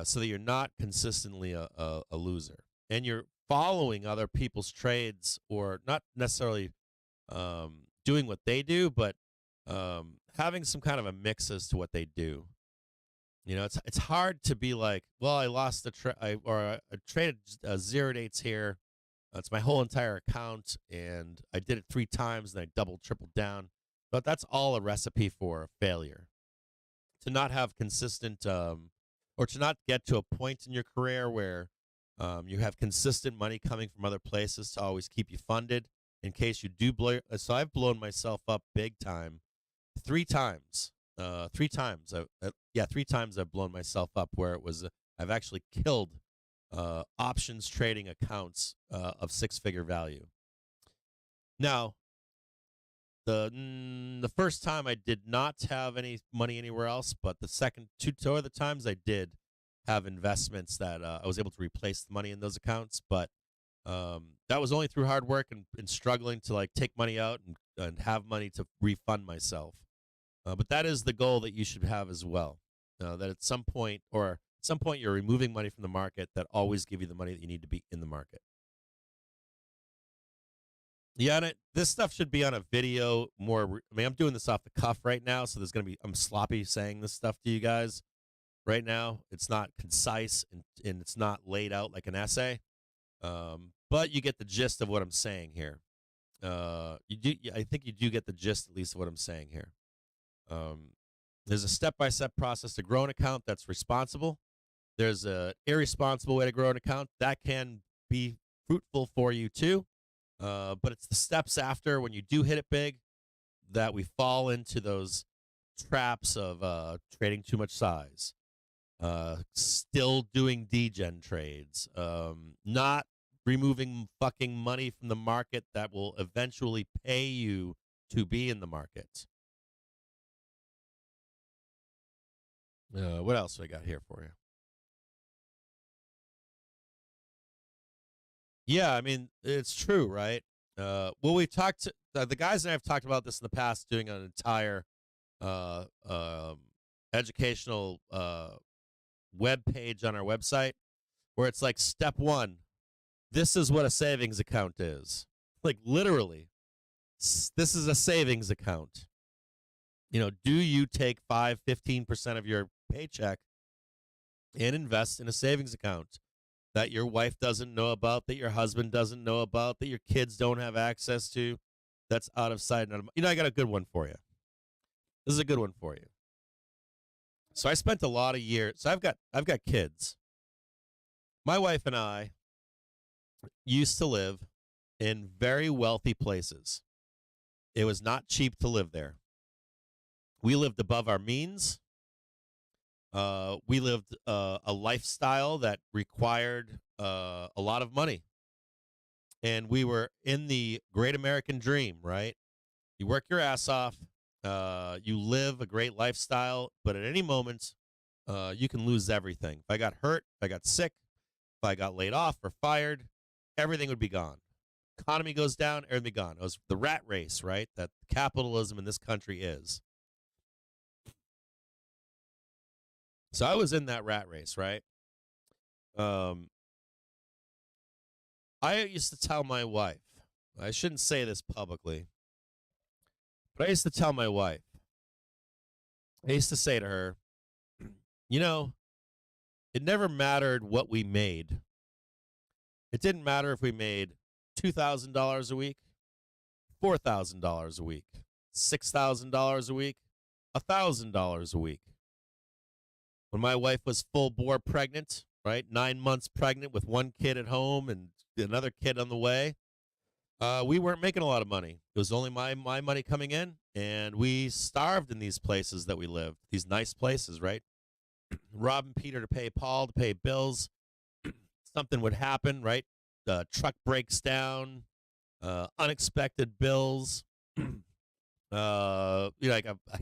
so that you're not consistently a loser and you're following other people's trades, or not necessarily doing what they do, but having some kind of a mix as to what they do. You know, it's hard to be like, well, I lost I traded zero dates here. It's my whole entire account, and I did it 3 times, and I doubled, tripled down. But that's all a recipe for failure. To not have consistent, or to not get to a point in your career where you have consistent money coming from other places to always keep you funded in case you do blow. So I've blown myself up big time 3 times. 3 times. 3 times I've blown myself up where it was I've actually killed options trading accounts of 6-figure value. Now, the first time I did not have any money anywhere else, but the second 2 other times I did have investments that I was able to replace the money in those accounts. But that was only through hard work and struggling to like take money out and have money to refund myself. But that is the goal that you should have as well. That at some point you're removing money from the market that always give you the money that you need to be in the market. Yeah, and this stuff should be on a video more. I mean, I'm doing this off the cuff right now, so I'm sloppy saying this stuff to you guys right now. It's not concise and it's not laid out like an essay, but you get the gist of what I'm saying here. I think you do get the gist at least of what I'm saying here. There's a step-by-step process to grow an account that's responsible. There's an irresponsible way to grow an account that can be fruitful for you too. But it's the steps after when you do hit it big that we fall into those traps of trading too much size, still doing degen trades, not removing fucking money from the market that will eventually pay you to be in the market. What else do I got here for you? Yeah, I mean, it's true, right? Well, we've talked to the guys and I have talked about this in the past, doing an entire educational web page on our website where it's like step 1, this is what a savings account is. Like literally, this is a savings account. You know, do you take 15% of your paycheck and invest in a savings account? that your wife doesn't know about, that your husband doesn't know about, that your kids don't have access to, that's out of sight and out of mind. I got a good one for you. This is a good one for you. So I spent a lot of years. So I've got kids. My wife and I used to live in very wealthy places. It was not cheap to live there. We lived above our means. We lived a lifestyle that required a lot of money. And we were in the great American dream, right? You work your ass off. You live a great lifestyle, but at any moment, you can lose everything. If I got hurt, if I got sick, if I got laid off or fired, everything would be gone. Economy goes down, everything would be gone. It was the rat race, right? That capitalism in this country is. So I was in that rat race, right? I used to tell my wife, I shouldn't say this publicly, but I used to tell my wife, I used to say to her, you know, it never mattered what we made. It didn't matter if we made $2,000 a week, $4,000 a week, $6,000 a week, $1,000 a week. When my wife was full bore pregnant, right, 9 months pregnant with one kid at home and another kid on the way, we weren't making a lot of money. It was only my money coming in, and we starved in these places that we lived, these nice places, right? Robbing Peter to pay Paul, to pay bills. Something would happen, right? The truck breaks down, unexpected bills, like a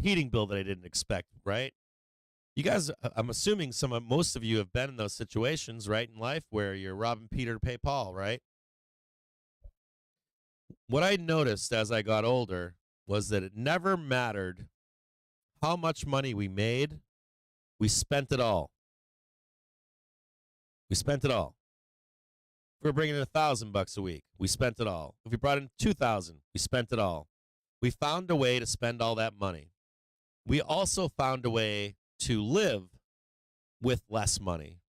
heating bill that I didn't expect, right? You guys, I'm assuming most of you have been in those situations, right, in life where you're robbing Peter to pay Paul, right? What I noticed as I got older was that it never mattered how much money we made. We spent it all. We spent it all. If we were bringing in $1,000 a week, we spent it all. If we brought in $2,000, we spent it all. We found a way to spend all that money. We also found a way to live with less money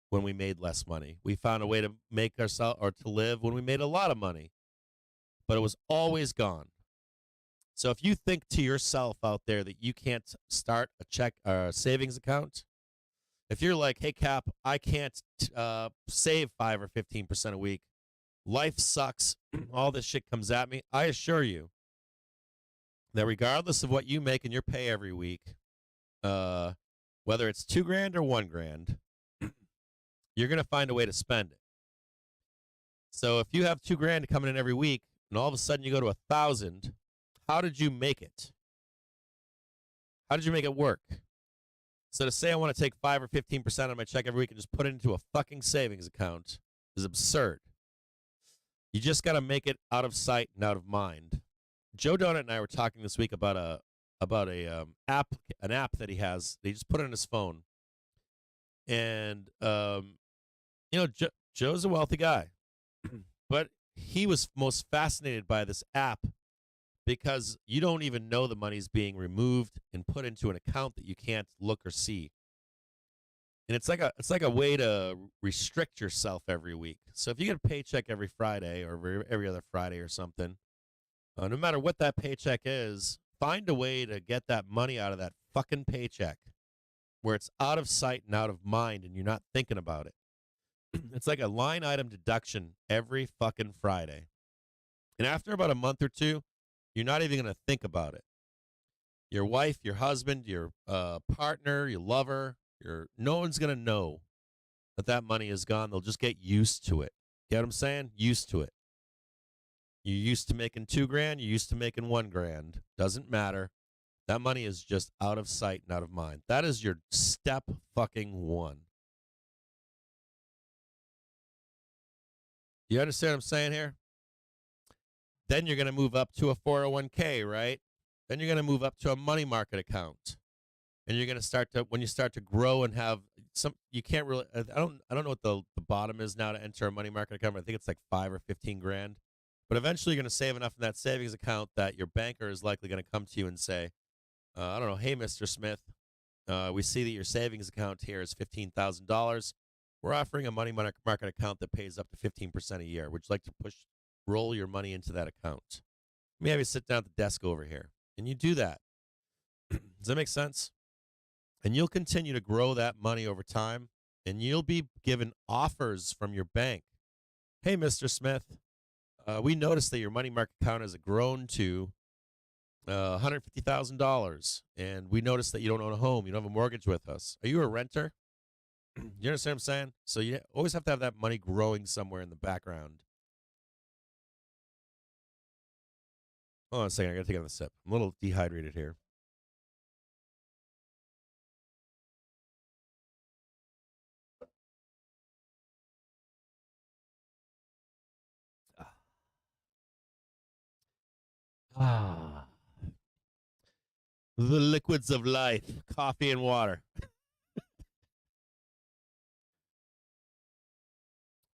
when we made less money. We found a way to make ourselves or to live when we made a lot of money, but it was always gone. So if you think to yourself out there that you can't start a check or a savings account, if you're like, hey, Cap, I can't save 5 or 15% a week, life sucks, all this shit comes at me, I assure you that regardless of what you make in your pay every week, whether it's $2,000 or $1,000, you're going to find a way to spend it. So if you have $2,000 coming in every week and all of a sudden you go to 1,000, how did you make it? How did you make it work? So to say I want to take 5 or 15% of my check every week and just put it into a fucking savings account is absurd. You just got to make it out of sight and out of mind. Joe Donut and I were talking this week about an app that he has. He just put it on his phone, and Joe's a wealthy guy, but he was most fascinated by this app because you don't even know the money's being removed and put into an account that you can't look or see. And it's like a way to restrict yourself every week. So if you get a paycheck every Friday or every other Friday or something, no matter what that paycheck is, find a way to get that money out of that fucking paycheck where it's out of sight and out of mind and you're not thinking about it. It's like a line item deduction every fucking Friday. And after about a month or two, you're not even going to think about it. Your wife, your husband, your partner, your lover, no one's going to know that money is gone. They'll just get used to it. Get what I'm saying? Used to it. You're used to making $2,000. You're used to making $1,000. Doesn't matter. That money is just out of sight and out of mind. That is your step fucking one. You understand what I'm saying here? Then you're going to move up to a 401k, right? Then you're going to move up to a money market account. And you're going to start to, when you start to grow and have some, you can't really, I don't know what the bottom is now to enter a money market account. I think it's like 5 or 15 grand. But eventually you're going to save enough in that savings account that your banker is likely going to come to you and say, I don't know, hey, Mr. Smith, we see that your savings account here is $15,000. We're offering a money market account that pays up to 15% a year. Would you like to roll your money into that account? Let me have you sit down at the desk over here. And you do that. Does that make sense? And you'll continue to grow that money over time. And you'll be given offers from your bank. Hey, Mr. Smith, we noticed that your money market account has grown to $150,000. And we noticed that you don't own a home. You don't have a mortgage with us. Are you a renter? You understand what I'm saying? So you always have to have that money growing somewhere in the background. Hold on a second. I got to take another sip. I'm a little dehydrated here. The liquids of life, coffee and water.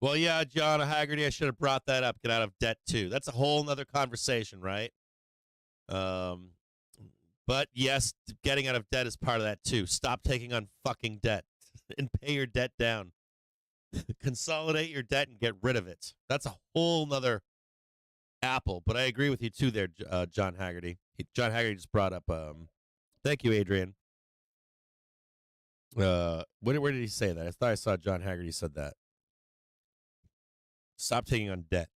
Well, yeah, John Haggerty, I should have brought that up. Get out of debt, too. That's a whole nother conversation, right? But, yes, getting out of debt is part of that, too. Stop taking on fucking debt and pay your debt down. Consolidate your debt and get rid of it. That's a whole nother apple. But I agree with you, too, there, John Haggerty. John Haggerty just brought up, thank you, Adrian. Where did he say that? I thought I saw John Haggerty said that. Stop taking on debt.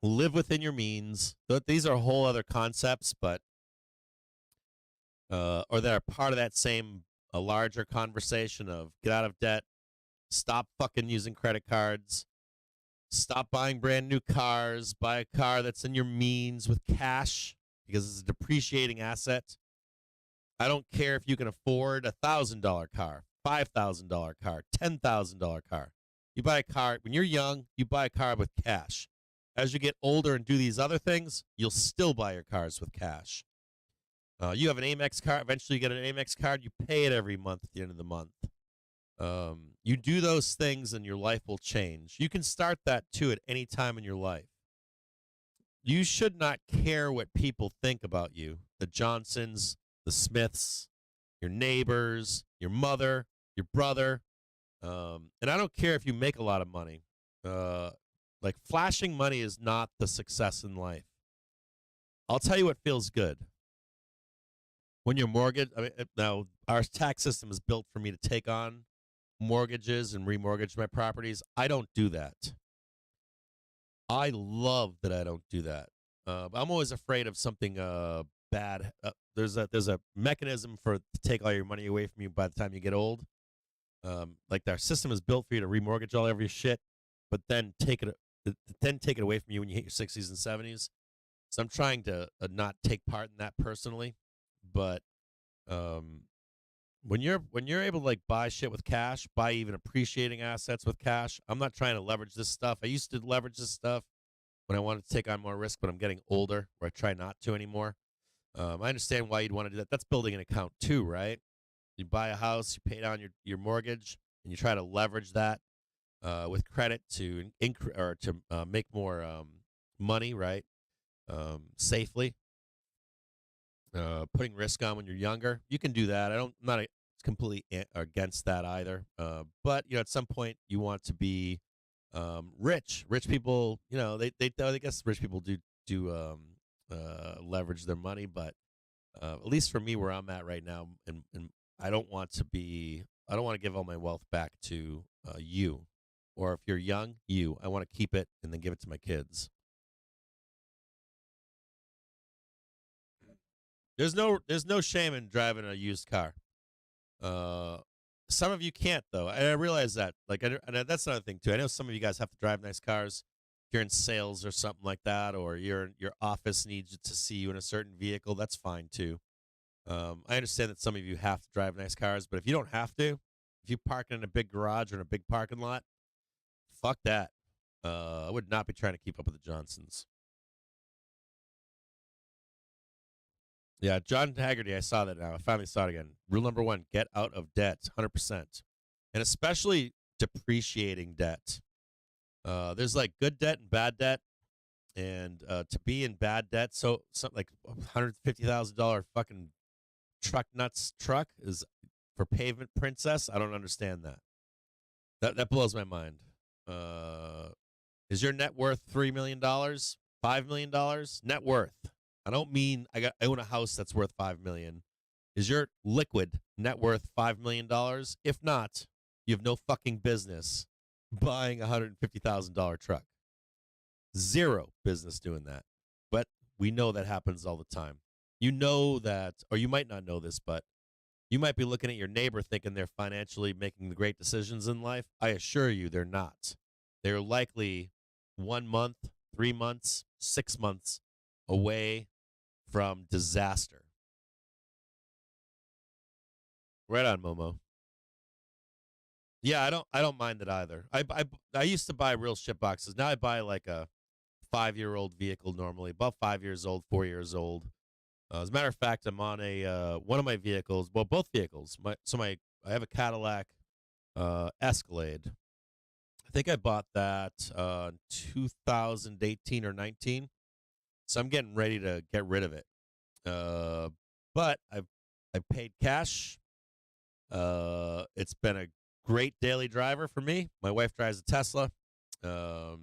Live within your means. These are whole other concepts, but or that are part of that same a larger conversation of get out of debt, stop fucking using credit cards, stop buying brand new cars, buy a car that's in your means with cash because it's a depreciating asset. I don't care if you can afford $1,000 car, $5,000 car, $10,000 car. You buy a car, when you're young, you buy a car with cash. As you get older and do these other things, you'll still buy your cars with cash. You have an Amex card, eventually you get an Amex card, you pay it every month at the end of the month. You do those things and your life will change. You can start that too at any time in your life. You should not care what people think about you. The Johnsons, the Smiths, your neighbors, your mother, your brother. And I don't care if you make a lot of money. Like flashing money is not the success in life. I'll tell you what feels good. When your mortgage, now our tax system is built for me to take on mortgages and remortgage my properties. I don't do that. I love that I don't do that. I'm always afraid of something bad. There's a mechanism to take all your money away from you by the time you get old. Like our system is built for you to remortgage all of your shit, but then take it away from you when you hit your 60s and 70s. So I'm trying to not take part in that personally, but when you're able to like buy shit with cash, buy even appreciating assets with cash. I'm not trying to leverage this stuff. I used to leverage this stuff when I wanted to take on more risk, but I'm getting older where I try not to anymore. I understand why you'd want to do that. That's building an account too, right? You buy a house, you pay down your mortgage, and you try to leverage that with credit to make more money, right? Safely. Putting risk on when you're younger, you can do that. I'm not completely against that either. But at some point you want to be rich. Rich people, I guess rich people do leverage their money, but at least for me, where I'm at right now, and I don't want to give all my wealth back to you, or if you're young, I want to keep it and then give it to my kids. There's no shame in driving a used car. Some of you can't though, and I realize that. And that's another thing too. I know some of you guys have to drive nice cars. If you're in sales or something like that, or your office needs to see you in a certain vehicle, that's fine too. I understand that some of you have to drive nice cars, but if you don't have to, if you park in a big garage or in a big parking lot, fuck that. I would not be trying to keep up with the Johnsons. Yeah, John Haggerty, I saw that now. I finally saw it again. Rule number 1, get out of debt, 100%. And especially depreciating debt. There's like good debt and bad debt. And to be in bad debt, so something like $150,000 fucking truck is for Pavement Princess, I don't understand that. That blows my mind. Is your net worth $3 million? $5 million? Net worth. I don't mean I own a house that's worth $5 million. Is your liquid net worth $5 million? If not, you have no fucking business buying a $150,000 truck. Zero business doing that. But we know that happens all the time. You know that, or you might not know this, but you might be looking at your neighbor thinking they're financially making the great decisions in life. I assure you they're not. They're likely 1 month, 3 months, 6 months away from disaster. Right on, Momo. Yeah, I don't mind it either. I used to buy real shit boxes. Now I buy like a 5-year-old vehicle normally, about 5 years old, 4 years old. As a matter of fact, I'm on a one of my vehicles. Well, both vehicles. I have a Cadillac Escalade. I think I bought that 2018 or 19. So I'm getting ready to get rid of it. But I paid cash. It's been a great daily driver for me. My wife drives a Tesla. I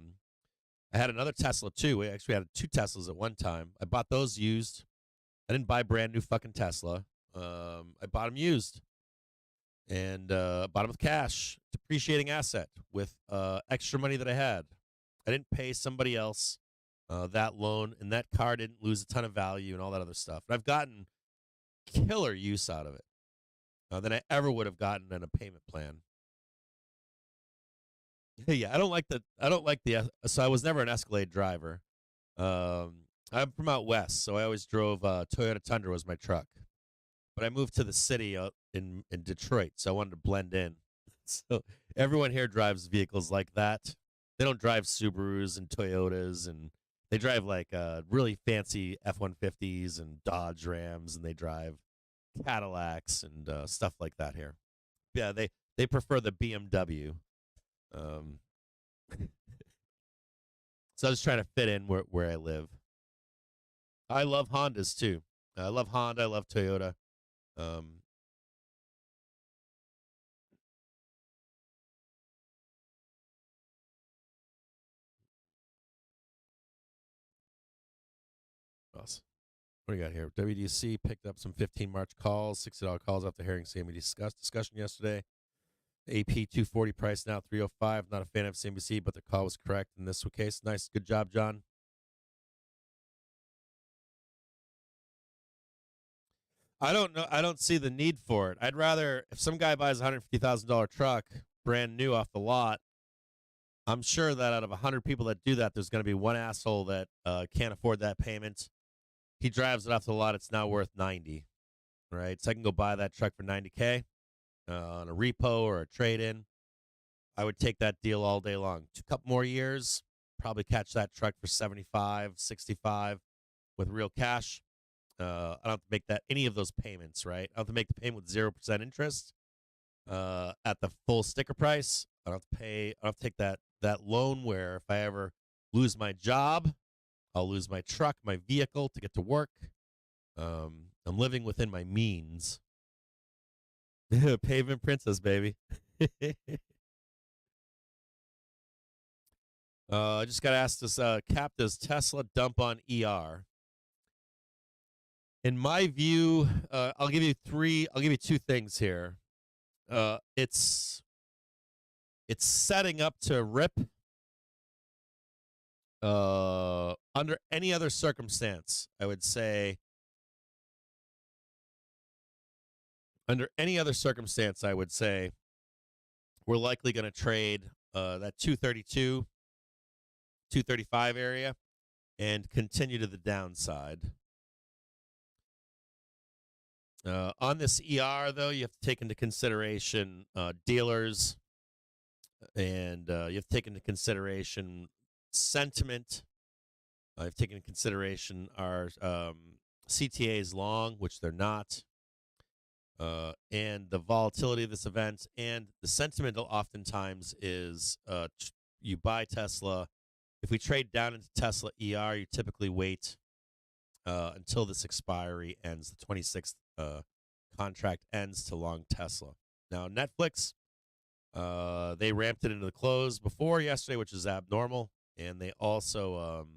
had another Tesla too. We actually had 2 Teslas at one time. I bought those used. I didn't buy brand new fucking Tesla. I bought them used. And bought them with cash. Depreciating asset with extra money that I had. I didn't pay somebody else that loan, and that car didn't lose a ton of value and all that other stuff. And I've gotten killer use out of it than I ever would have gotten in a payment plan. Yeah, I don't like the. So I was never an Escalade driver. I'm from out west, so I always drove Toyota Tundra was my truck. But I moved to the city in Detroit, so I wanted to blend in. So everyone here drives vehicles like that. They don't drive Subarus and Toyotas, and they drive like really fancy F-150s and Dodge Rams, and they drive Cadillacs and stuff like that here. Yeah, they prefer the BMW. So I was trying to fit in where I live. I love Hondas too. I love Honda. I love Toyota. What do you got here? WDC picked up some 15 March calls, $60 calls after hearing CNBC discussion yesterday. AP 240 price now 305. Not a fan of CNBC, but the call was correct in this case. Nice, good job, John. I don't know. I don't see the need for it. I'd rather, if some guy buys a $150,000 truck, brand new off the lot, I'm sure that out of 100 people that do that, there's going to be one asshole that can't afford that payment. He drives it off the lot. It's now worth 90, right? So I can go buy that truck for 90K on a repo or a trade-in. I would take that deal all day long. A couple more years, probably catch that truck for 75, 65 with real cash. I don't have to make any of those payments, right? I don't have to make the payment with 0% interest at the full sticker price. I don't have to take that loan where if I ever lose my job, I'll lose my truck, my vehicle to get to work. I'm living within my means. Pavement Princess, baby. I just got asked this, Cap, does Tesla dump on ER? In my view, I'll give you 2 things here. It's setting up to rip under any other circumstance. I would say under any other circumstance, I would say we're likely going to trade that 232, 235 area and continue to the downside. On this ER, though, you have to take into consideration dealers, and you have to take into consideration sentiment. I've taken into consideration our CTAs long, which they're not, and the volatility of this event. And the sentiment oftentimes is you buy Tesla. If we trade down into Tesla ER, you typically wait until this expiry ends, the 26th contract ends to long Tesla. Now, Netflix, they ramped it into the close before yesterday, which is abnormal, and they also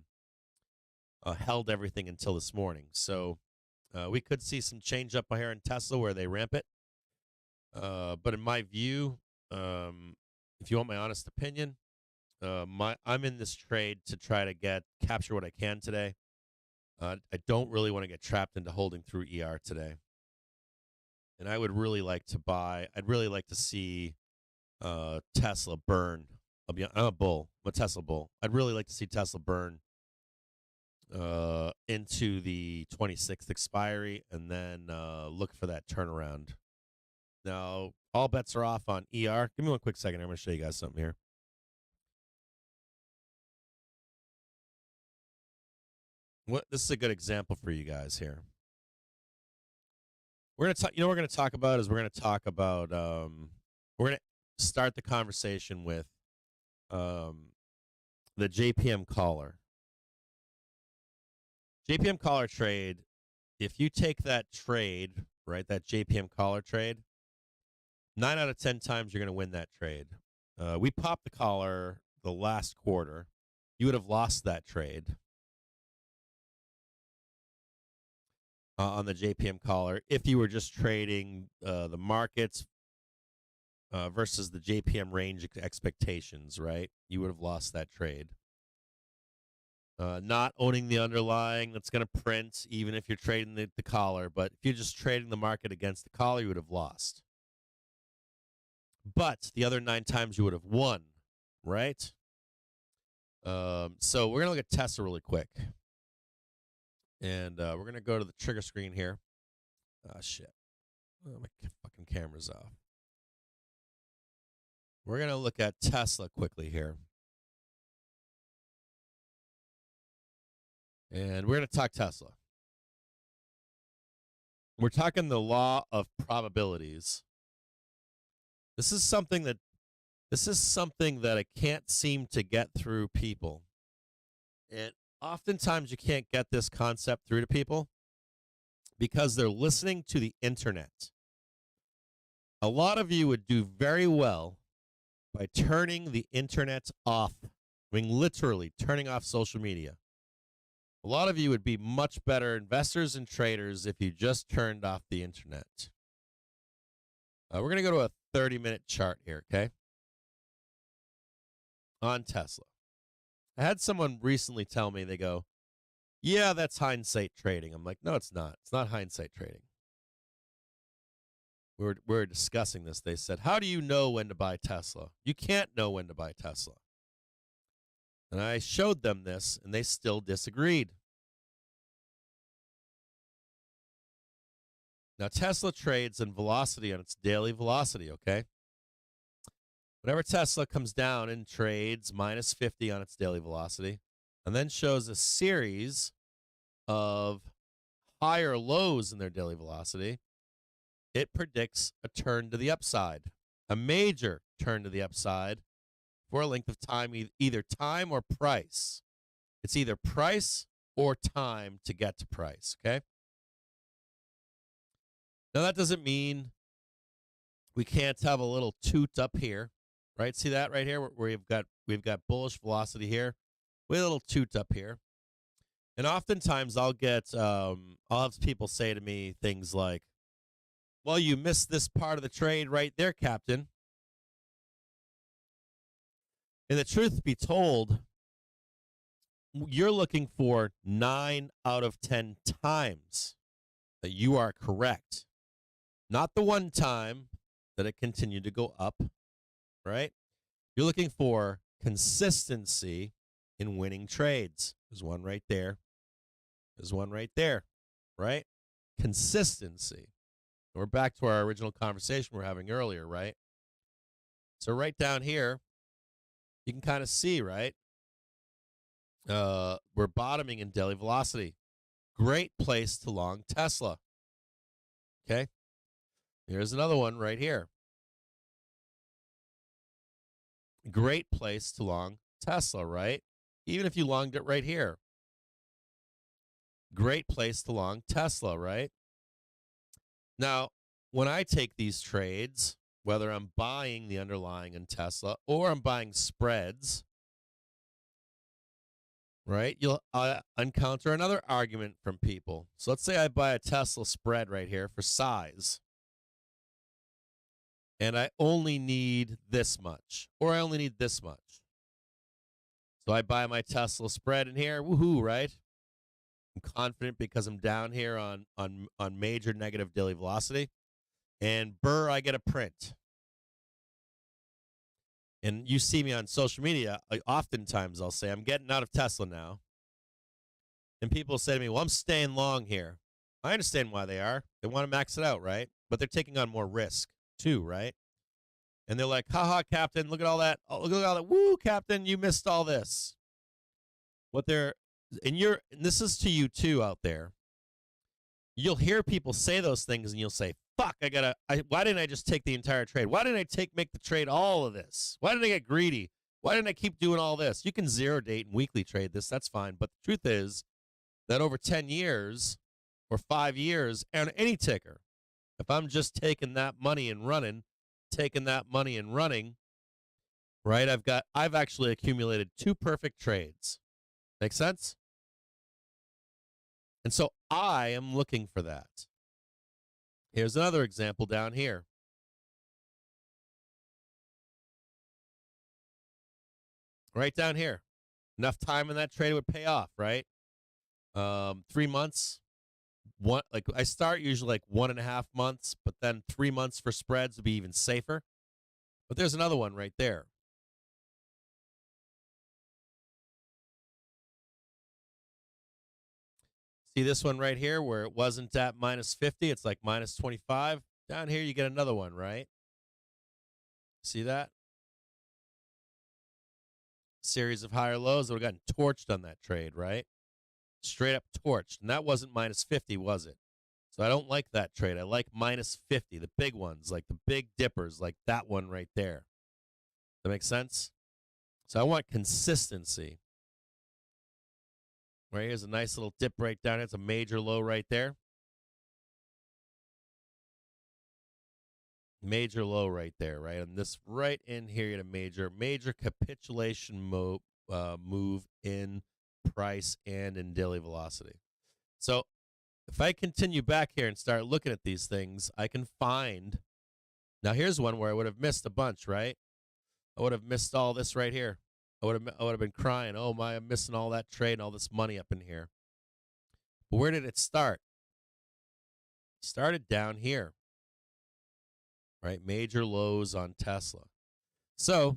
held everything until this morning. So we could see some change up here in Tesla where they ramp it. But in my view, if you want my honest opinion, I'm in this trade to try to capture what I can today. I don't really want to get trapped into holding through ER today. And I would really like to buy. I'd really like to see Tesla burn. I'm a bull. I'm a Tesla bull. I'd really like to see Tesla burn into the 26th expiry and then look for that turnaround. Now, all bets are off on ER. Give me one quick second. I'm going to show you guys something here. This is a good example for you guys here. We're going to talk. You know what we're going to talk about is we're going to talk about. We're going to start the conversation with the JPM caller. JPM caller trade. If you take that trade, right, that JPM caller trade, 9 out of 10 times you're going to win that trade. We popped the collar the last quarter. You would have lost that trade on the JPM collar if you were just trading the markets versus the JPM range expectations, right? You would have lost that trade. Not owning the underlying that's going to print, even if you're trading the collar. But if you're just trading the market against the collar, you would have lost. But the other 9 times you would have won, right? So we're going to look at Tesla really quick. And we're going to go to the trigger screen here. Oh, shit. Oh, my fucking camera's off. We're going to look at Tesla quickly here. And we're going to talk Tesla. We're talking the law of probabilities. This is something that I can't seem to get through people. And oftentimes you can't get this concept through to people because they're listening to the internet. A lot of you would do very well by turning the internet off. I mean, literally turning off social media. A lot of you would be much better investors and traders if you just turned off the internet. We're going to go to a 30-minute chart here, okay? On Tesla. I had someone recently tell me, they go, yeah, that's hindsight trading. I'm like, no, it's not. It's not hindsight trading. We were discussing this. They said, how do you know when to buy Tesla? You can't know when to buy Tesla. And I showed them this, and they still disagreed. Now, Tesla trades in velocity on its daily velocity, okay? Whenever Tesla comes down and trades minus 50 on its daily velocity, and then shows a series of higher lows in their daily velocity, it predicts a turn to the upside, a major turn to the upside for a length of time, either time or price. It's either price or time to get to price, okay? Now, that doesn't mean we can't have a little toot up here, right? See that right here where we've got bullish velocity here. We have a little toot up here. And oftentimes I'll have people say to me things like, well, you missed this part of the trade right there, Captain. And the truth be told, you're looking for 9 out of 10 times that you are correct. Not the one time that it continued to go up, right? You're looking for consistency in winning trades. There's one right there. There's one right there, right? Consistency. We're back to our original conversation we were having earlier, right? So right down here, you can kind of see, right? We're bottoming in daily velocity. Great place to long Tesla. Okay? Here's another one right here. Great place to long Tesla, right? Even if you longed it right here. Great place to long Tesla, right? Now, when I take these trades, whether I'm buying the underlying in Tesla or I'm buying spreads, right, you'll encounter another argument from people. So let's say I buy a Tesla spread right here for size, and I only need this much, or I only need this much. So I buy my Tesla spread in here, woohoo, right? I'm confident because I'm down here on major negative daily velocity. And burr, I get a print. And you see me on social media, oftentimes I'll say, I'm getting out of Tesla now. And people say to me, well, I'm staying long here. I understand why they are. They want to max it out, right? But they're taking on more risk too, right? And they're like, haha, Captain, look at all that. Oh, look at all that. Woo, Captain, you missed all this. What they're, and this is to you too out there. You'll hear people say those things and you'll say, fuck, why didn't I just take the entire trade? Why didn't I make the trade all of this? Why didn't I get greedy? Why didn't I keep doing all this? You can zero date and weekly trade this. That's fine. But the truth is that over 10 years or 5 years on any ticker, if I'm just taking that money and running, right, I've actually accumulated 2 perfect trades. Make sense? And so I am looking for that. Here's another example down here. Right down here. Enough time in that trade would pay off, right? 3 months. I start usually like 1.5 months, but then 3 months for spreads would be even safer. But there's another one right there. See this one right here where it wasn't at minus 50, it's like minus 25. Down here you get another one, right? See that? Series of higher lows that would have gotten torched on that trade, right? Straight up torched. And that wasn't minus 50, was it? So I don't like that trade. I like minus 50, the big ones, like the big dippers, like that one right there. That makes sense? So I want consistency. Right, here's a nice little dip right down. It's a major low right there. Major low right there, right? And this right in here, you get a major capitulation move in price and in daily velocity. So if I continue back here and start looking at these things, I can find. Now here's one where I would have missed a bunch, right? I would have missed all this right here. I would have been crying, oh my, I'm missing all that trade and all this money up in here. But where did it start? It started down here, right? Major lows on Tesla. So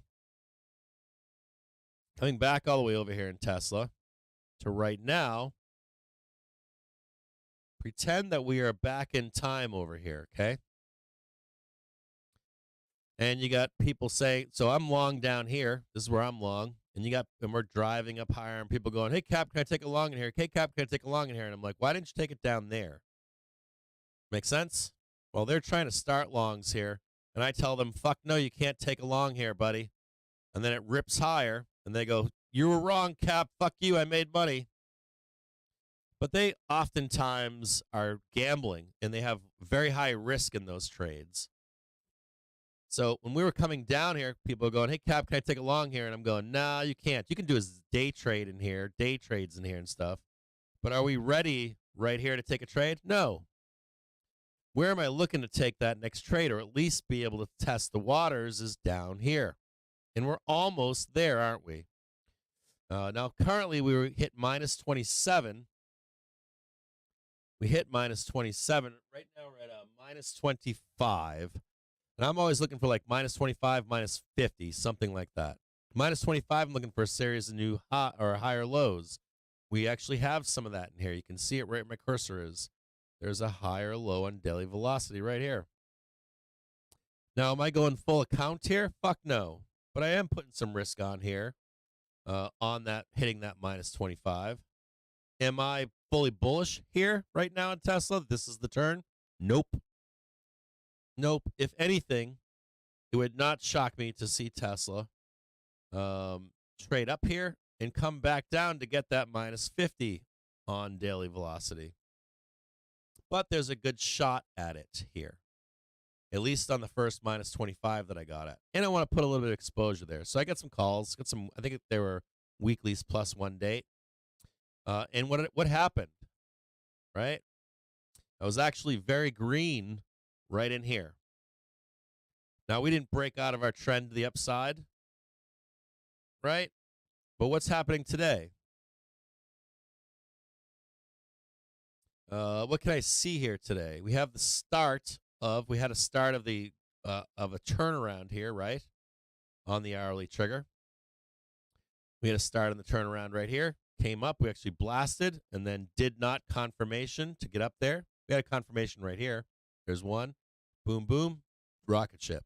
coming back all the way over here in Tesla to right now, pretend that we are back in time over here, okay? And you got people saying, so I'm long down here. This is where I'm long. And we're driving up higher and people going, hey, Cap, can I take a long in here? Hey, Cap, can I take a long in here? And I'm like, why didn't you take it down there? Make sense? Well, they're trying to start longs here. And I tell them, fuck no, you can't take a long here, buddy. And then it rips higher. And they go, you were wrong, Cap. Fuck you. I made money. But they oftentimes are gambling. And they have very high risk in those trades. So when we were coming down here, people are going, hey, Cap, can I take a long here? And I'm going, nah, you can't. You can do a day trade in here, day trades in here and stuff. But are we ready right here to take a trade? No. Where am I looking to take that next trade or at least be able to test the waters is down here. And we're almost there, aren't we? Now, currently, we hit minus 27. We hit minus 27. Right now, we're at minus 25. And I'm always looking for like minus 25, minus 50, something like that. Minus 25, I'm looking for a series of new higher lows. We actually have some of that in here. You can see it right where my cursor is. There's a higher low on daily velocity right here. Now, am I going full account here? Fuck no. But I am putting some risk on here on that, hitting that minus 25. Am I fully bullish here right now in Tesla? This is the turn? Nope. Nope. If anything, it would not shock me to see Tesla trade up here and come back down to get that minus 50 on daily velocity. But there's a good shot at it here. at least on the first minus 25 that I got at. And I want to put a little bit of exposure there. So I got some calls, I think they were weeklies plus one date. And what happened, right? I was actually very green right in here. Now, we didn't break out of our trend to the upside, right? But what's happening today? What can I see here today? We have the start of, we had a start of the of a turnaround here, right? On the hourly trigger. We had a start on the turnaround right here. Came up, we actually blasted, and then did not confirmation to get up there. We had a confirmation right here. There's one. Boom, boom. Rocket ship.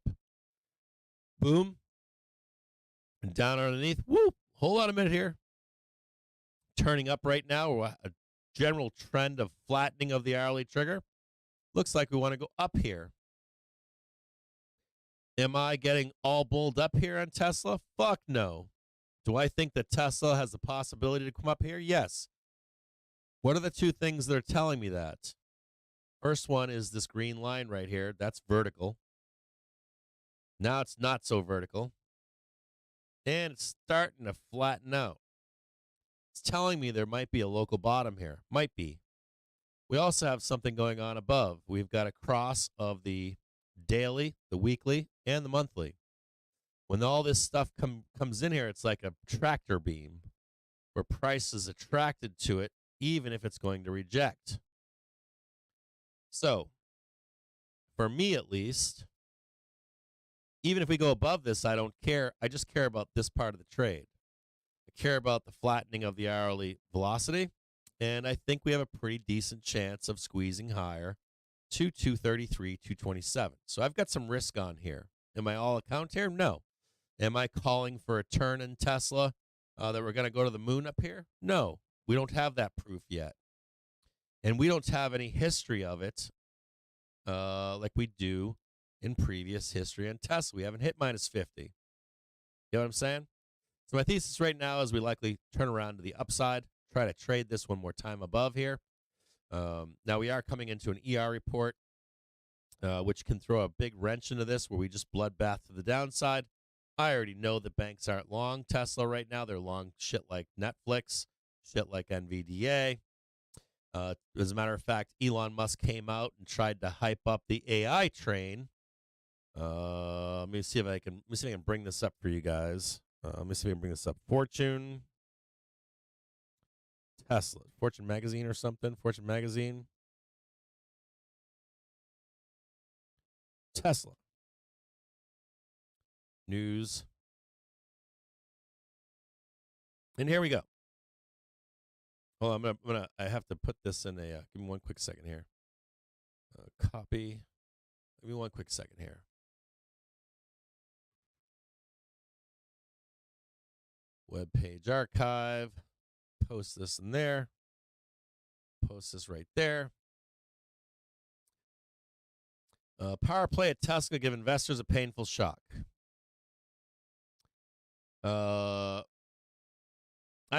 Boom. And down underneath. Woo! Hold on a minute here. Turning up right now. A general trend of flattening of the hourly trigger. Looks like we want to go up here. Am I getting all bulled up here on Tesla? Fuck no. Do I think that Tesla has the possibility to come up here? Yes. What are the two things that are telling me that? First one is this green line right here. That's vertical. Now it's not so vertical. And it's starting to flatten out. It's telling me there might be a local bottom here. Might be. We also have something going on above. We've got a cross of the daily, the weekly, and the monthly. When all this stuff comes in here, it's like a tractor beam where price is attracted to it, even if it's going to reject. So, for me at least, even if we go above this, I don't care. I just care about this part of the trade. I care about the flattening of the hourly velocity, and I think we have a pretty decent chance of squeezing higher to 233, 227. So I've got some risk on here. Am I all account here? No. Am I calling for a turn in Tesla that we're going to go to the moon up here? No. We don't have that proof yet. And we don't have any history of it like we do in previous history on Tesla. We haven't hit minus 50. You know what I'm saying? So my thesis right now is we likely turn around to the upside, try to trade this one more time above here. Now we are coming into an ER report, which can throw a big wrench into this where we just bloodbath to the downside. I already know that banks aren't long Tesla right now. They're long shit like Netflix, shit like NVDA. As a matter of fact, Elon Musk came out and tried to hype up the AI train. Let me see if I can bring this up for you guys. Let me see if I can bring this up. Fortune magazine or something. Fortune magazine. Tesla news. And here we go. Hold on, I have to put this in a, give me one quick second here. Copy. Give me one quick second here. Web page archive. Post this in there. Post this right there. Power play at Tesla give investors a painful shock. I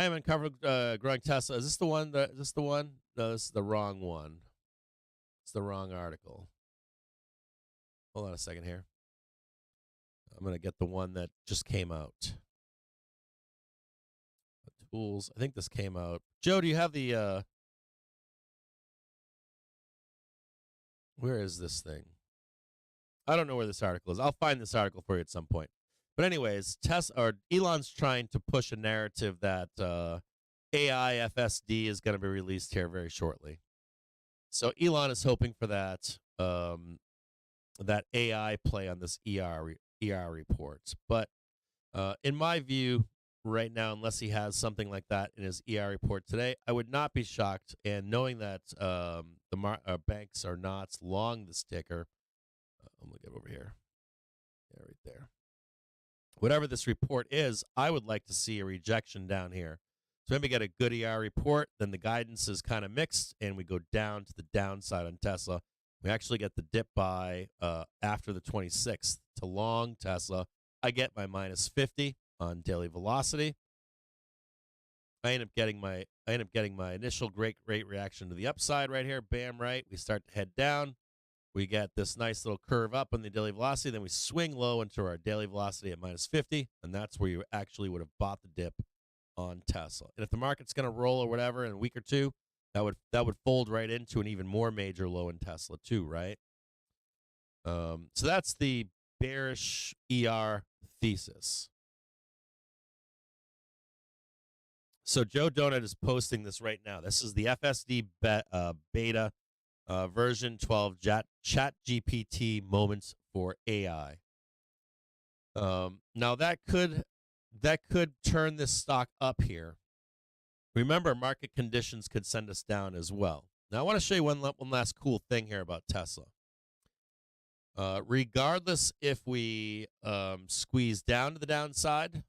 haven't covered growing Tesla. Is this the one? Is this the one? No, this is the wrong one. It's the wrong article. Hold on a second here. I'm going to get the one that just came out. Tools. I think this came out. Joe, do you have the... where is this thing? I don't know where this article is. I'll find this article for you at some point. But anyways, Elon's trying to push a narrative that AI FSD is going to be released here very shortly. So Elon is hoping for that that AI play on this ER report. But in my view, right now, unless he has something like that in his ER report today, I would not be shocked. And knowing that the banks are not long this ticker, I'm going to get over here. Yeah, right there. Whatever this report is, I would like to see a rejection down here. So maybe get a good ER report, then the guidance is kind of mixed, and we go down to the downside on Tesla. We actually get the dip buy after the 26th to long Tesla. I get my minus 50 on daily velocity. I end up getting my initial great reaction to the upside right here. Bam, right. We start to head down. We get this nice little curve up on the daily velocity. Then we swing low into our daily velocity at minus 50. And that's where you actually would have bought the dip on Tesla. And if the market's going to roll or whatever in a week or two, that would fold right into an even more major low in Tesla too, right? So that's the bearish ER thesis. So Joe Donut is posting this right now. This is the FSD beta version 12 ChatGPT moments for AI. Now that could turn this stock up here. Remember, market conditions could send us down as well. Now I want to show you one last cool thing here about Tesla. Regardless if we squeeze down to the downside,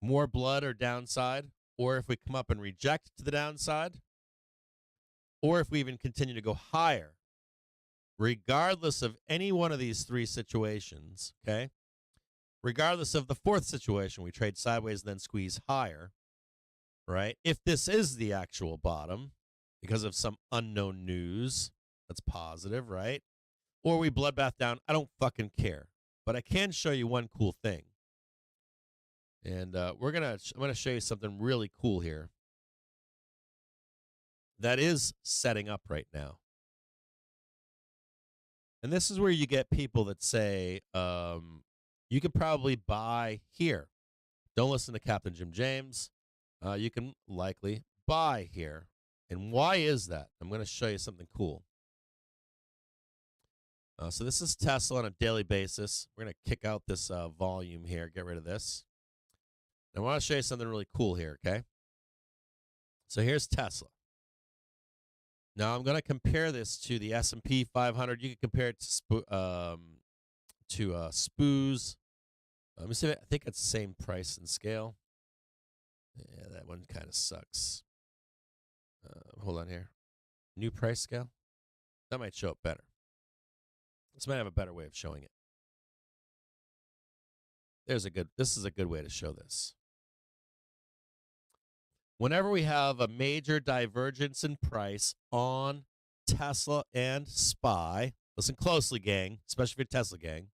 more blood or downside, or if we come up and reject to the downside, or if we even continue to go higher, regardless of any one of these three situations, okay? Regardless of the fourth situation, we trade sideways and then squeeze higher, right? If this is the actual bottom because of some unknown news that's positive, right? Or we bloodbath down, I don't fucking care. But I can show you one cool thing. And I'm going to show you something really cool here that is setting up right now. And this is where you get people that say, you could probably buy here. Don't listen to CaptainJimJames. You can likely buy here. And why is that? I'm going to show you something cool. So this is Tesla on a daily basis. We're going to kick out this volume here, get rid of this. I want to show you something really cool here, okay? So here's Tesla. Now I'm going to compare this to the S&P 500. You can compare it to SPOOs. Let me see. I think it's the same price and scale. Yeah, that one kind of sucks. Hold on here. New price scale. That might show up better. This might have a better way of showing it. This is a good way to show this. Whenever we have a major divergence in price on Tesla and SPY, listen closely, gang, especially if you're Tesla gang.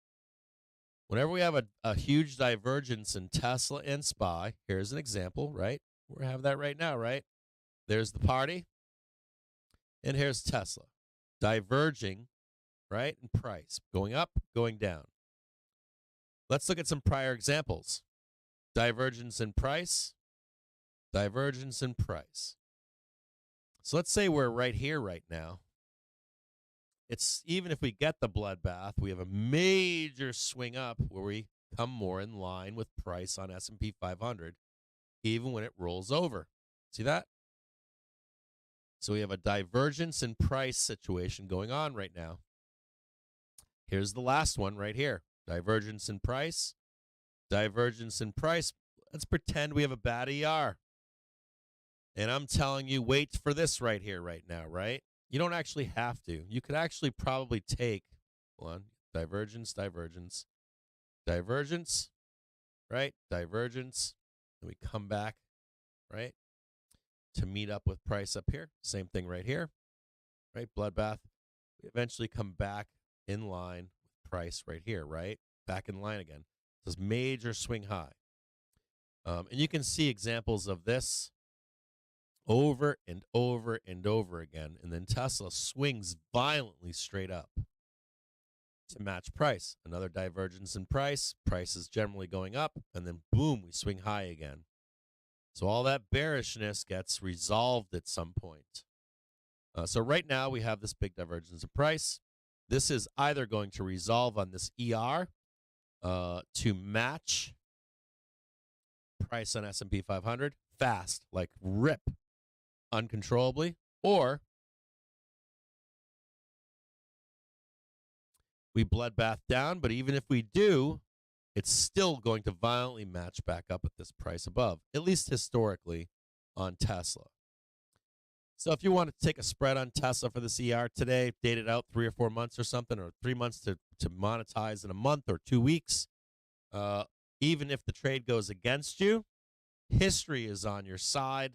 Whenever we have a huge divergence in Tesla and SPY, here's an example, right? We have that right now, right? There's the party, and here's Tesla. Diverging, right, in price. Going up, going down. Let's look at some prior examples. Divergence in price. Divergence in price. So let's say we're right here right now. It's even if we get the bloodbath, we have a major swing up where we come more in line with price on S&P 500, even when it rolls over. See that? So we have a divergence in price situation going on right now. Here's the last one right here. Divergence in price. Divergence in price. Let's pretend we have a bad ER. And I'm telling you, wait for this right here, right now, right? You don't actually have to. You could actually probably take, hold on, divergence, divergence, divergence, right? Divergence. Then we come back, right, to meet up with price up here. Same thing right here, right? Bloodbath. We eventually come back in line with price right here, right? Back in line again. This major swing high. And you can see examples of this over and over and over again. And then Tesla swings violently straight up to match price. Another divergence in price. Price is generally going up. And then boom, we swing high again. So all that bearishness gets resolved at some point. So right now we have this big divergence in price. This is either going to resolve on this ER to match price on S&P 500 fast, like rip, uncontrollably, or we bloodbath down, but even if we do, it's still going to violently match back up at this price above, at least historically on Tesla. So if you want to take a spread on Tesla for this ER today, date it out 3 or 4 months or something, or 3 months to monetize in a month or 2 weeks, even if the trade goes against you, history is on your side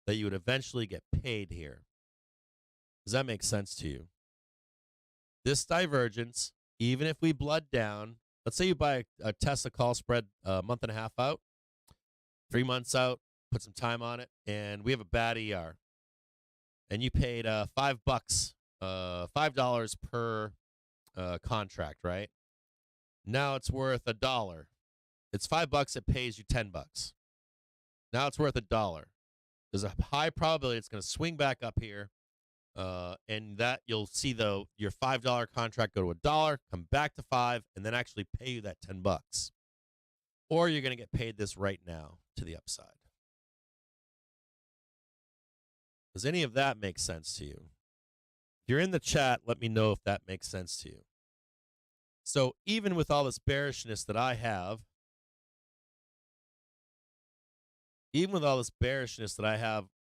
that you would eventually get paid here. Does that make sense to you? this divergence, even if we blood down, let's say you buy a Tesla call spread a month and a half out, 3 months out, put some time on it, and we have a bad ER. And you paid $5, $5 per contract, right? Now it's worth $1. It's $5. It pays you $10. Now it's worth $1. There's a high probability it's going to swing back up here, and that you'll see your $5 contract go to $1, come back to $5, and then actually pay you that $10. Or you're going to get paid this right now to the upside. Does any of that make sense to you? If you're in the chat, let me know if that makes sense to you. So even with all this bearishness that I have,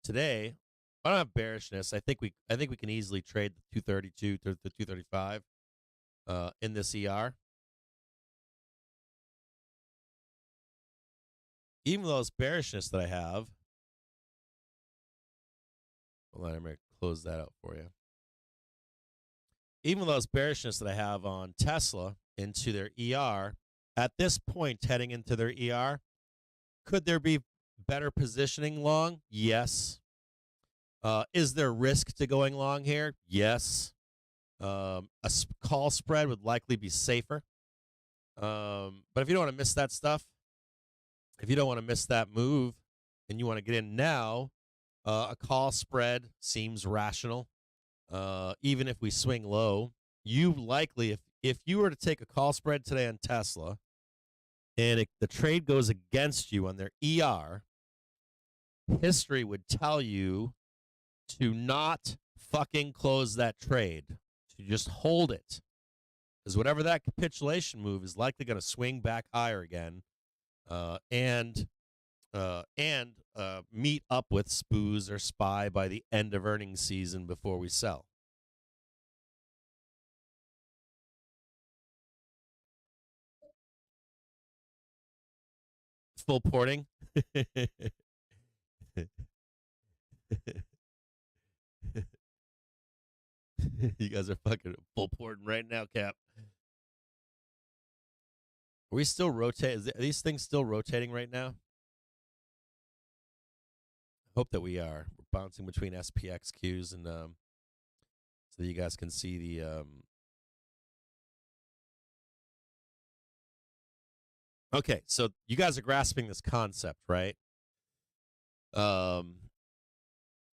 today, I don't have bearishness. I think we can easily trade the 232 to the 235 in this ER. Even with all this bearishness that I have, hold on, I'm going to close that out for you. Even with all this bearishness that I have on Tesla into their ER, at this point heading into their ER, could there be better positioning long? Yes. Is there risk to going long here? Yes. A call spread would likely be safer. But if you don't want to miss that stuff, if you don't want to miss that move and you want to get in now, a call spread seems rational. Even if we swing low, you likely, if you were to take a call spread today on Tesla and the trade goes against you on their ER, history would tell you to not fucking close that trade, to just hold it. Because whatever that capitulation move is likely going to swing back higher again and meet up with SPOOS or SPY by the end of earnings season before we sell. Full porting. You guys are fucking full porting right now, Cap. Are we still rotating? Are these things still rotating right now? I hope that we are. We're bouncing between SPX Qs and so that you guys can see the Okay, so you guys are grasping this concept, right?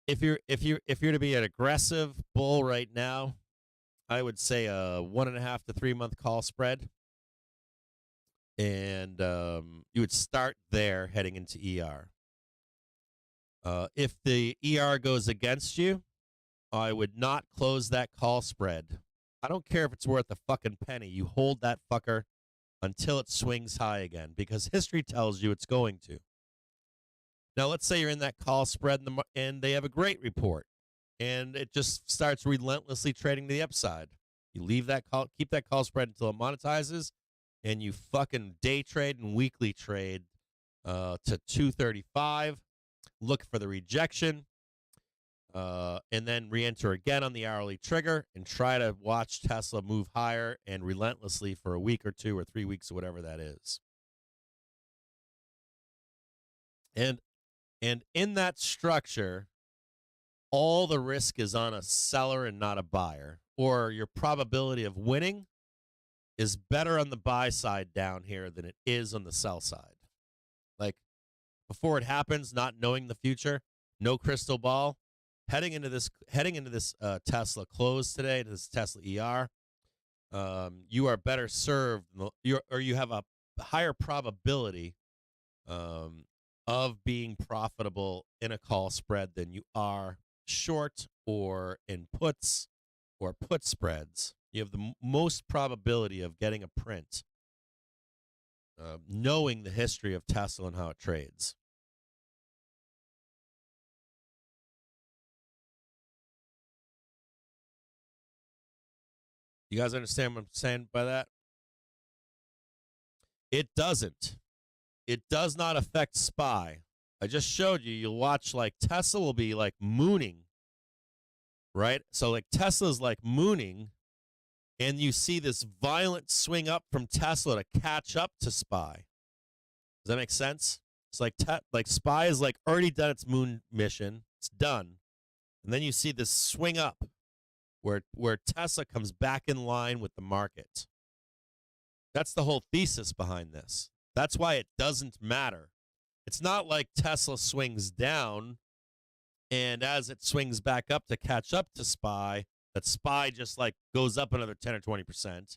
If you're to be an aggressive bull right now, I would say a 1.5 to 3 month call spread, and you would start there heading into ER. If the ER goes against you, I would not close that call spread. I don't care if it's worth a fucking penny. You hold that fucker until it swings high again, because history tells you it's going to. Now, let's say you're in that call spread and they have a great report, and it just starts relentlessly trading to the upside. You leave that call, keep that call spread until it monetizes, and you fucking day trade and weekly trade to 235. Look for the rejection, and then re-enter again on the hourly trigger and try to watch Tesla move higher and relentlessly for a week or 2 or 3 weeks or whatever that is. And in that structure, all the risk is on a seller and not a buyer, or your probability of winning is better on the buy side down here than it is on the sell side. Like, before it happens, not knowing the future, no crystal ball, heading into this Tesla close today, to this Tesla ER, you are better served, or you have a higher probability of being profitable in a call spread than you are short or in puts or put spreads. You have the most probability of getting a print, knowing the history of Tesla and how it trades. You guys understand what I'm saying by that? It doesn't. It does not affect SPY. I just showed you. You'll watch, like, Tesla will be like mooning, right? So like Tesla's like mooning, and you see this violent swing up from Tesla to catch up to SPY. Does that make sense? It's like SPY is like already done its moon mission. It's done. And then you see this swing up where Tesla comes back in line with the market. That's the whole thesis behind this. That's why it doesn't matter. It's not like Tesla swings down, and as it swings back up to catch up to SPY, that SPY just like goes up another 10 or 20%.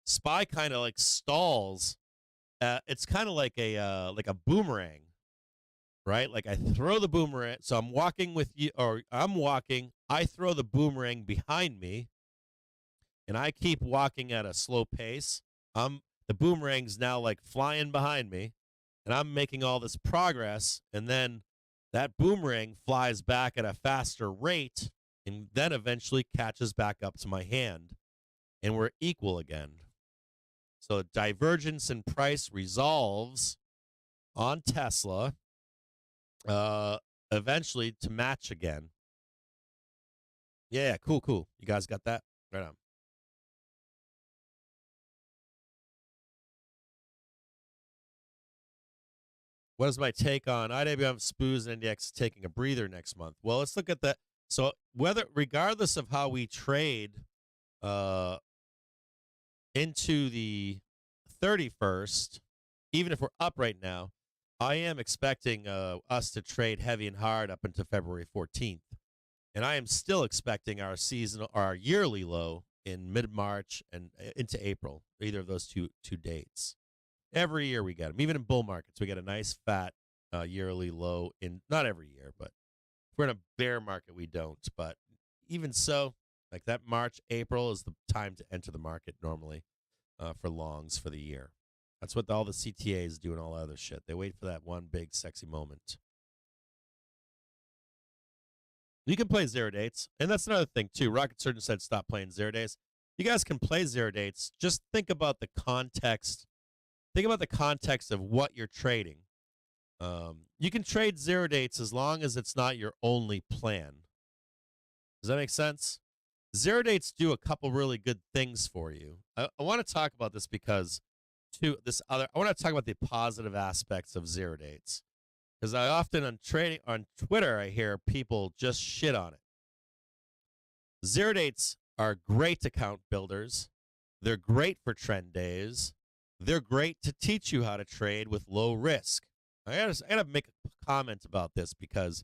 SPY kind of like stalls. It's kind of like a boomerang, right? Like I throw the boomerang. So I'm walking with you, or I'm walking. I throw the boomerang behind me, and I keep walking at a slow pace. The boomerang's now like flying behind me, and I'm making all this progress, and then that boomerang flies back at a faster rate and then eventually catches back up to my hand, and we're equal again. So divergence in price resolves on Tesla eventually to match again. Yeah, cool. You guys got that? Right on. What is my take on IWM SPOOs and Index taking a breather next month? Well, let's look at that. So regardless of how we trade into the 31st, even if we're up right now, I am expecting us to trade heavy and hard up until February 14th. And I am still expecting our yearly low in mid-March and into April, either of those two dates. Every year we get them. Even in bull markets, we get a nice fat yearly low in, not every year, but if we're in a bear market, we don't. But even so, like that March, April is the time to enter the market normally for longs for the year. That's what all the CTAs do and all that other shit. They wait for that one big sexy moment. You can play zero dates, and that's another thing too. Rocket Surgeon said stop playing zero dates. You guys can play zero dates. Just think about the context. Think about the context of what you're trading. You can trade zero dates as long as it's not your only plan. Does that make sense? Zero dates do a couple really good things for you. I want to talk about this because I want to talk about the positive aspects of zero dates. Because I often on Twitter, I hear people just shit on it. Zero dates are great account builders. They're great for trend days. They're great to teach you how to trade with low risk. I gotta make a comment about this because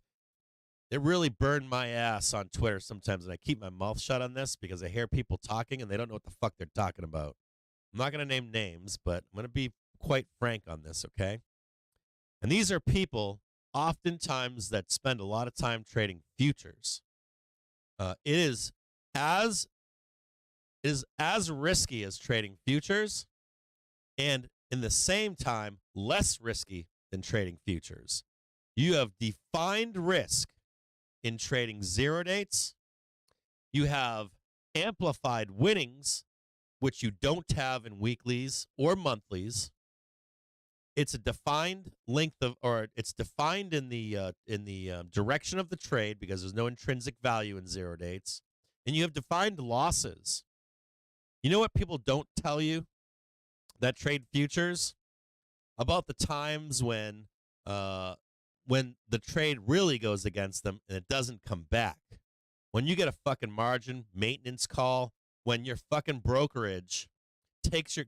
it really burned my ass on Twitter sometimes, and I keep my mouth shut on this because I hear people talking and they don't know what the fuck they're talking about. I'm not going to name names, but I'm going to be quite frank on this, okay? And these are people oftentimes that spend a lot of time trading futures. It is as risky as trading futures, and in the same time, less risky than trading futures. You have defined risk in trading zero dates. You have amplified winnings, which you don't have in weeklies or monthlies. It's a defined length of, or it's defined in the direction of the trade because there's no intrinsic value in zero dates, and you have defined losses. You know what people don't tell you that trade futures? About the times when the trade really goes against them and it doesn't come back. When you get a fucking margin maintenance call, when your fucking brokerage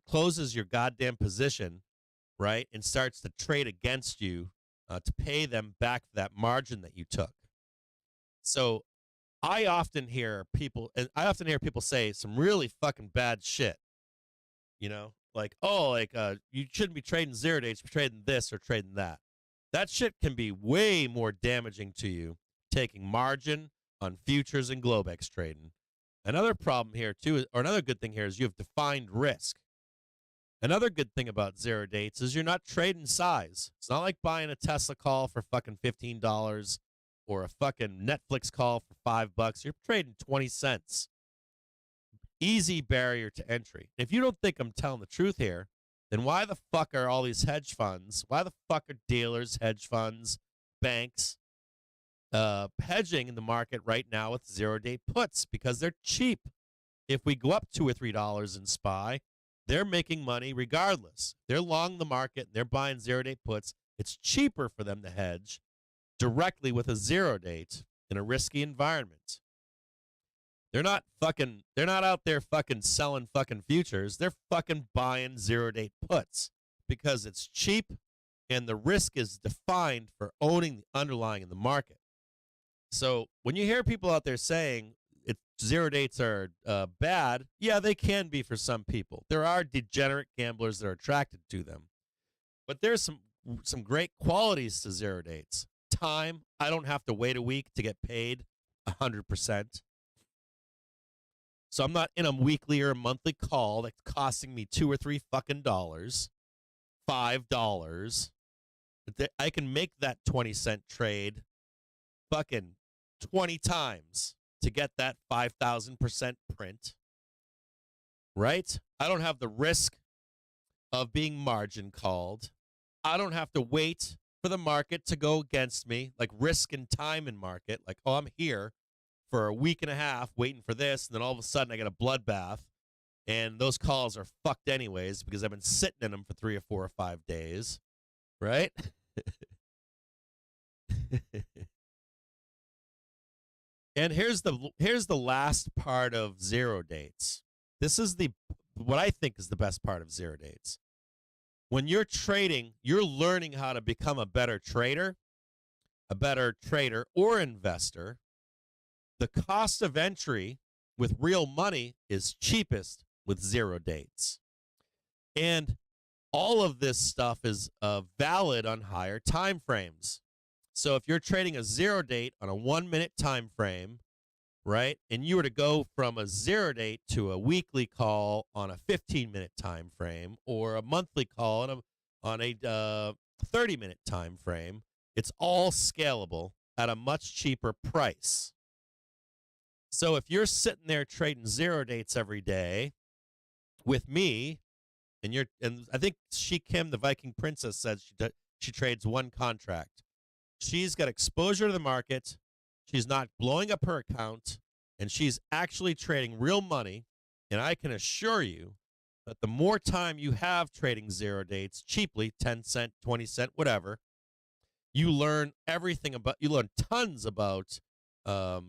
closes your goddamn position, right, and starts to trade against you to pay them back for that margin that you took. So I often hear people say some really fucking bad shit. You know, like, you shouldn't be trading zero dates, you're trading this or trading that. That shit can be way more damaging to you taking margin on futures and Globex trading. Another problem here, too, or another good thing here is you have defined risk. Another good thing about zero dates is you're not trading size. It's not like buying a Tesla call for fucking $15 or a fucking Netflix call for $5. You're trading 20 cents. Easy barrier to entry. If you don't think I'm telling the truth here, then why the fuck are all these hedge funds, why the fuck are dealers, hedge funds, banks, hedging in the market right now with zero-date puts? Because they're cheap. if we go up $2 or $3 in SPY, they're making money regardless. They're long the market, and they're buying zero-date puts. It's cheaper for them to hedge directly with a zero-date in a risky environment. They're not out there fucking selling fucking futures. They're fucking buying zero-date puts because it's cheap and the risk is defined for owning the underlying in the market. So when you hear people out there saying zero dates are bad, yeah, they can be for some people. There are degenerate gamblers that are attracted to them. But there's some great qualities to zero dates. Time, I don't have to wait a week to get paid 100%. So I'm not in a weekly or a monthly call that's costing me $2 or $3 fucking dollars, $5. I can make that 20-cent trade fucking 20 times to get that 5,000% print, right? I don't have the risk of being margin called. I don't have to wait for the market to go against me, like risk and time in market. Like, oh, I'm here for a week and a half waiting for this, and then all of a sudden I get a bloodbath, and those calls are fucked anyways because I've been sitting in them for 3 or 4 or 5 days, right? And here's the last part of zero dates. This is what I think is the best part of zero dates. When you're trading, you're learning how to become a better trader or investor. The cost of entry with real money is cheapest with zero dates. And all of this stuff is valid on higher time frames. So if you're trading a zero date on a 1-minute time frame, right, and you were to go from a zero date to a weekly call on a 15-minute time frame or a monthly call on a 30-minute time frame, it's all scalable at a much cheaper price. So if you're sitting there trading zero dates every day with me, and I think Kim, the Viking Princess, says she trades one contract. She's got exposure to the market. She's not blowing up her account, and she's actually trading real money. And I can assure you that the more time you have trading zero dates cheaply, 10 cent, 20 cent, whatever, you learn tons about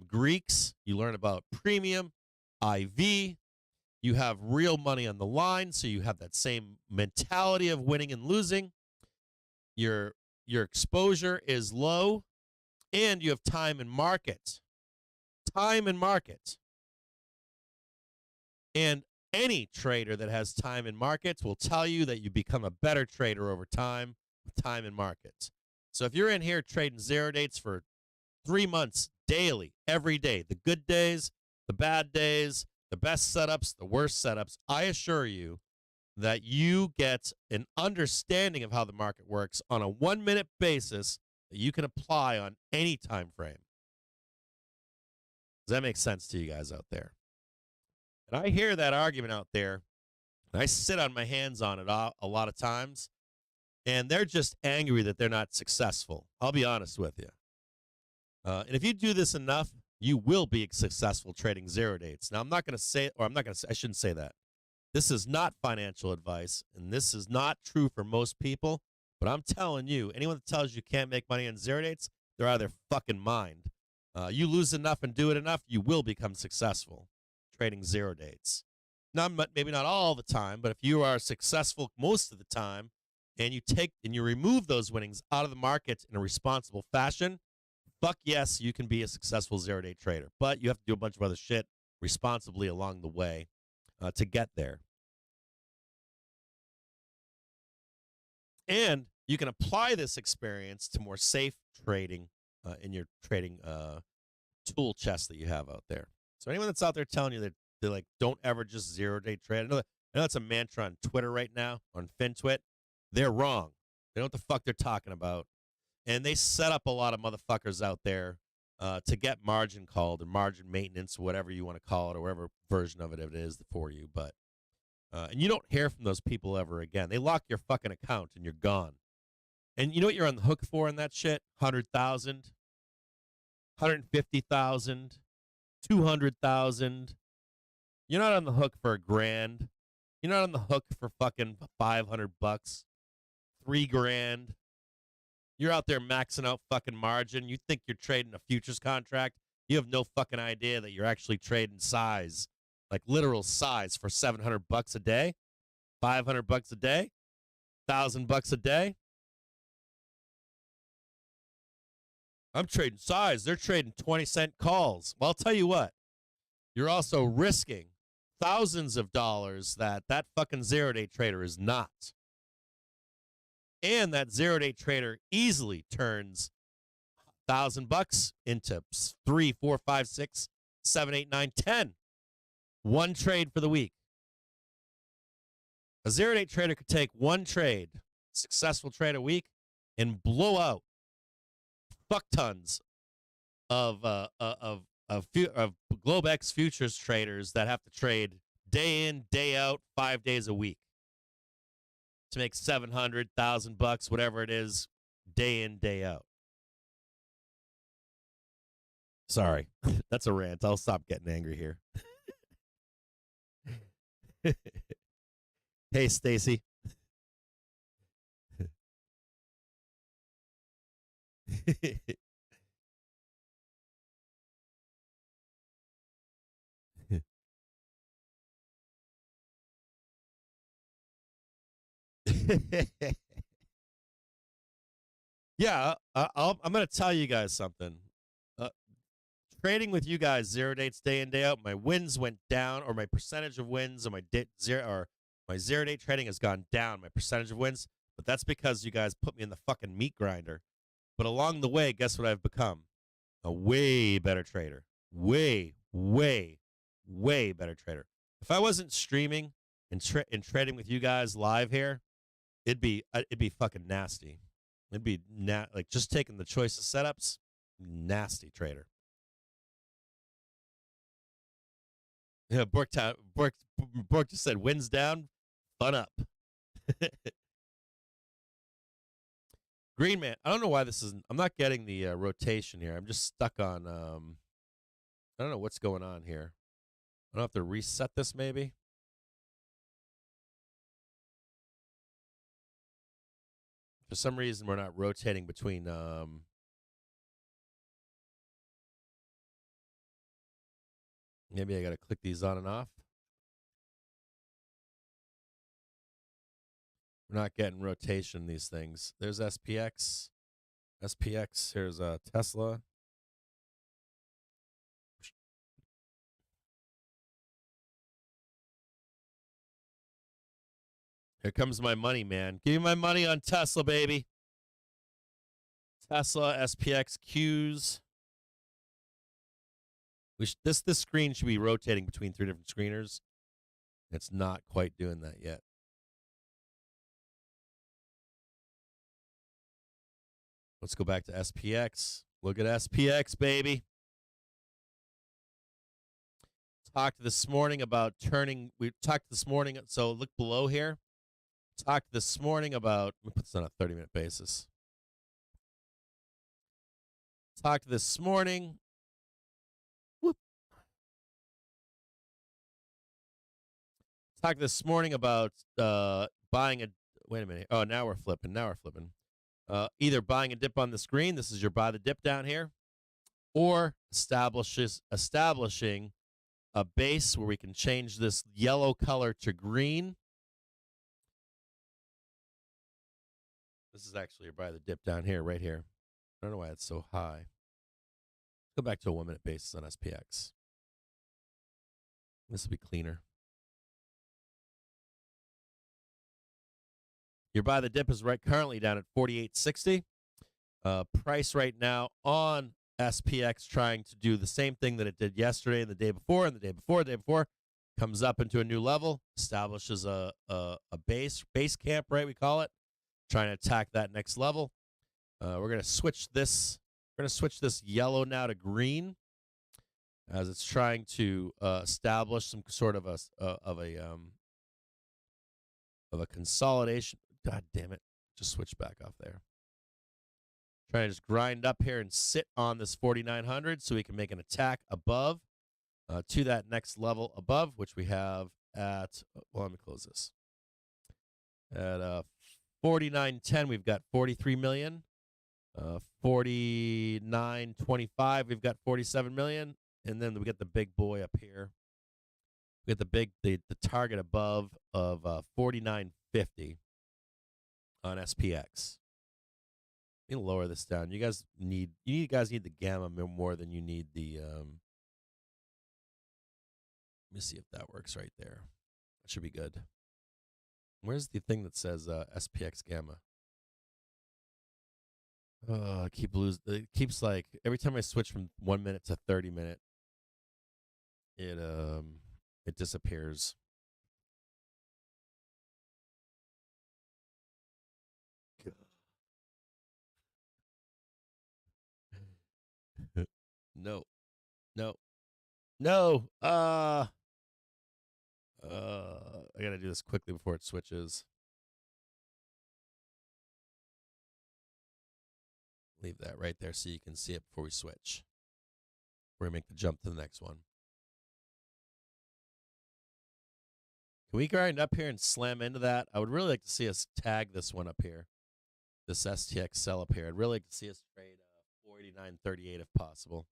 Greeks. You learn about premium, IV. You have real money on the line, so you have that same mentality of winning and losing. Your exposure is low, and you have time and market. Time and market. And any trader that has time and markets will tell you that you become a better trader over time with time and markets. So if you're in here trading zero dates for 3 months daily, every day, the good days, the bad days, the best setups, the worst setups, I assure you that you get an understanding of how the market works on a 1-minute basis that you can apply on any time frame. Does that make sense to you guys out there? And I hear that argument out there, and I sit on my hands on it a lot of times, and they're just angry that they're not successful. I'll be honest with you. And if you do this enough, you will be successful trading zero dates. Now, I shouldn't say that. This is not financial advice, and this is not true for most people, but I'm telling you, anyone that tells you can't make money on zero dates, they're out of their fucking mind. You lose enough and do it enough, you will become successful trading zero dates. Now, maybe not all the time, but if you are successful most of the time, and you remove those winnings out of the market in a responsible fashion, fuck yes, you can be a successful zero-day trader. But you have to do a bunch of other shit responsibly along the way to get there. And you can apply this experience to more safe trading in your trading tool chest that you have out there. So anyone that's out there telling you that they're like, don't ever just zero-day trade. I know that's a mantra on Twitter right now, on FinTwit. They're wrong. They know what the fuck they're talking about. And they set up a lot of motherfuckers out there to get margin called or margin maintenance, whatever you want to call it, or whatever version of it is for you. But and you don't hear from those people ever again. They lock your fucking account and you're gone. And you know what you're on the hook for in that shit? 100,000, 150,000, 200,000. You're not on the hook for $1,000. You're not on the hook for fucking $500, $3,000. You're out there maxing out fucking margin. You think you're trading a futures contract. You have no fucking idea that you're actually trading size, like literal size, for $700 a day, $500 a day, $1,000 a day. I'm trading size. They're trading 20-cent calls. Well, I'll tell you what. You're also risking thousands of dollars that fucking zero-day trader is not. And that zero-day trader easily turns $1,000 into 3, 4, 5, 6, 7, 8, 9, 10. One trade for the week. A zero-day trader could take one trade, successful trade a week, and blow out fuck tons of GlobeX futures traders that have to trade day in, day out, 5 days a week to make $700,000, whatever it is, day in, day out. Sorry, that's a rant. I'll stop getting angry here. Hey, Stacy. Yeah, I'm going to tell you guys something. Trading with you guys 0 dates day in, day out, my wins went down, or my percentage of wins on my my 0 date trading has gone down, my percentage of wins. But that's because you guys put me in the fucking meat grinder. But along the way, guess what I've become? A way better trader. Way, way, way better trader. If I wasn't streaming and trading with you guys live here, it'd be fucking nasty. It'd be like just taking the choice of setups. Nasty trader. Yeah, Bork just said wins down, fun up. Green Man, I don't know why this isn't. I'm not getting the rotation here. I'm just stuck on. I don't know what's going on here. I don't have to reset this maybe. For some reason, we're not rotating between. Maybe I got to click these on and off. We're not getting rotation in these things. There's SPX. SPX. Here's Tesla. Here comes my money, man. Give me my money on Tesla, baby. Tesla, SPX, Qs. This screen should be rotating between 3 different screeners. It's not quite doing that yet. Let's go back to SPX. Look at SPX, baby. Talked this morning about we talked this morning, so look below here. Talked this morning about, let me put this on a 30-minute basis. Talked this morning. Talked this morning about buying a, wait a minute. Oh, now we're flipping. Either buying a dip on the screen, this is your buy the dip down here, or establishing a base where we can change this yellow color to green. This is actually your buy the dip down here, right here. I don't know why it's so high. Go back to a 1 minute basis on SPX. This will be cleaner. Your buy the dip is currently down at 48.60. Price right now on SPX trying to do the same thing that it did yesterday and the day before and the day before, comes up into a new level, establishes a base camp, right? We call it, trying to attack that next level. We're gonna switch this. We're gonna switch this yellow now to green, as it's trying to establish some sort of a consolidation. God damn it. Just switch back off there. Trying to just grind up here and sit on this 4,900 so we can make an attack above. to that next level above, which we have at, well, let me close this. At 49.10, we've got 43 million. 49.25, we've got 47 million. And then we get the big boy up here. We get the target above of 49.50 on SPX. You can lower this down. You guys need the gamma more than you need the let me see if that works right there. That should be good. Where's the thing that says SPX gamma? I keep losing. It keeps like every time I switch from 1 minute to 30 minute, it disappears. No. I gotta do this quickly before it switches. Leave that right there so you can see it before we switch. Before we make the jump to the next one. Can we grind up here and slam into that? I would really like to see us tag this one up here. This STX sell up here. I'd really like to see us trade 49.38 if possible.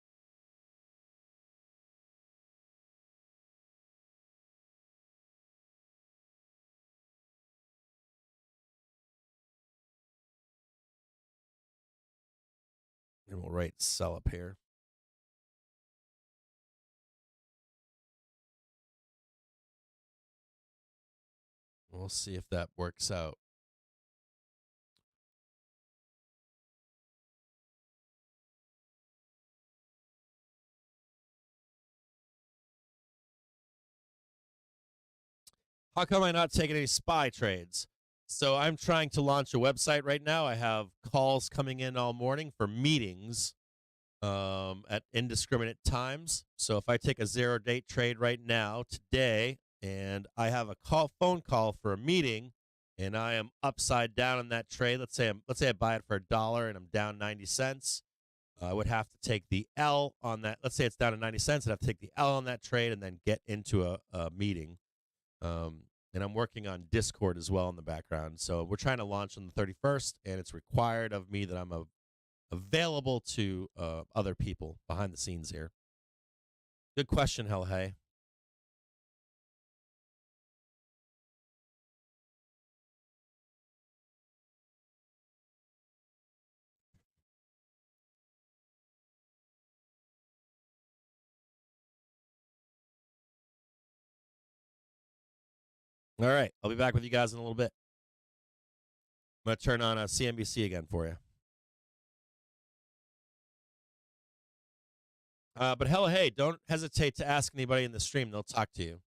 And we'll write sell up here. We'll see if that works out. How come I'm not taking any SPY trades? So I'm trying to launch a website right now. I have calls coming in all morning for meetings at indiscriminate times. So if I take a zero-date trade right now, today, and I have a phone call for a meeting, and I am upside down on that trade. Let's say I buy it for $1 and I'm down 90 cents. I would have to take the L on that. Let's say it's down to 90 cents. I'd have to take the L on that trade and then get into a meeting. And I'm working on Discord as well in the background. So we're trying to launch on the 31st, and it's required of me that I'm available to other people behind the scenes here. Good question, Hell Hey. All right, I'll be back with you guys in a little bit. I'm going to turn on CNBC again for you. But hell, hey, don't hesitate to ask anybody in the stream. They'll talk to you.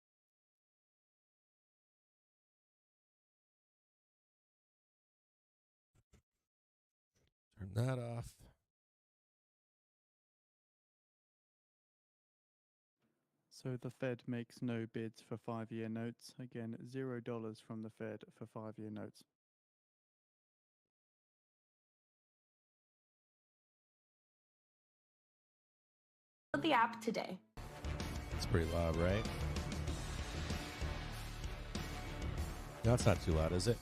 Turn that off. So the Fed makes no bids for 5-year notes. Again, $0 from the Fed for 5-year notes. The app today. It's pretty loud, right? No, it's not too loud, is it?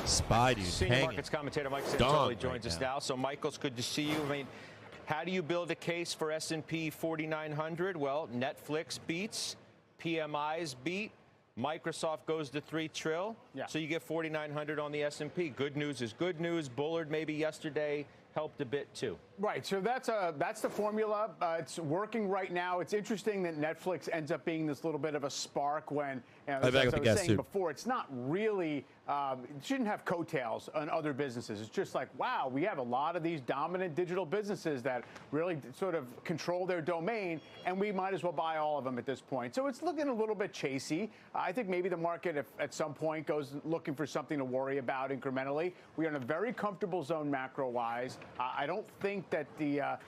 SPY dude, Senior markets commentator Mike Santoli joins us now. So, Michael, it's good to see you. I mean, how do you build a case for S&P 4900? Well, Netflix beats, PMIs beat, Microsoft goes to 3 trill. Yeah. So you get 4,900 on the S&P. Good news is good news. Bullard maybe yesterday helped a bit too. Right. So that's the formula. It's working right now. It's interesting that Netflix ends up being this little bit of a spark when, as I was saying before, it's not really, it shouldn't have coattails on other businesses. It's just like, wow, we have a lot of these dominant digital businesses that really sort of control their domain, and we might as well buy all of them at this point. So it's looking a little bit chasey. I think maybe the market, if at some point, goes looking for something to worry about incrementally. We are in a very comfortable zone macro-wise. I don't think that the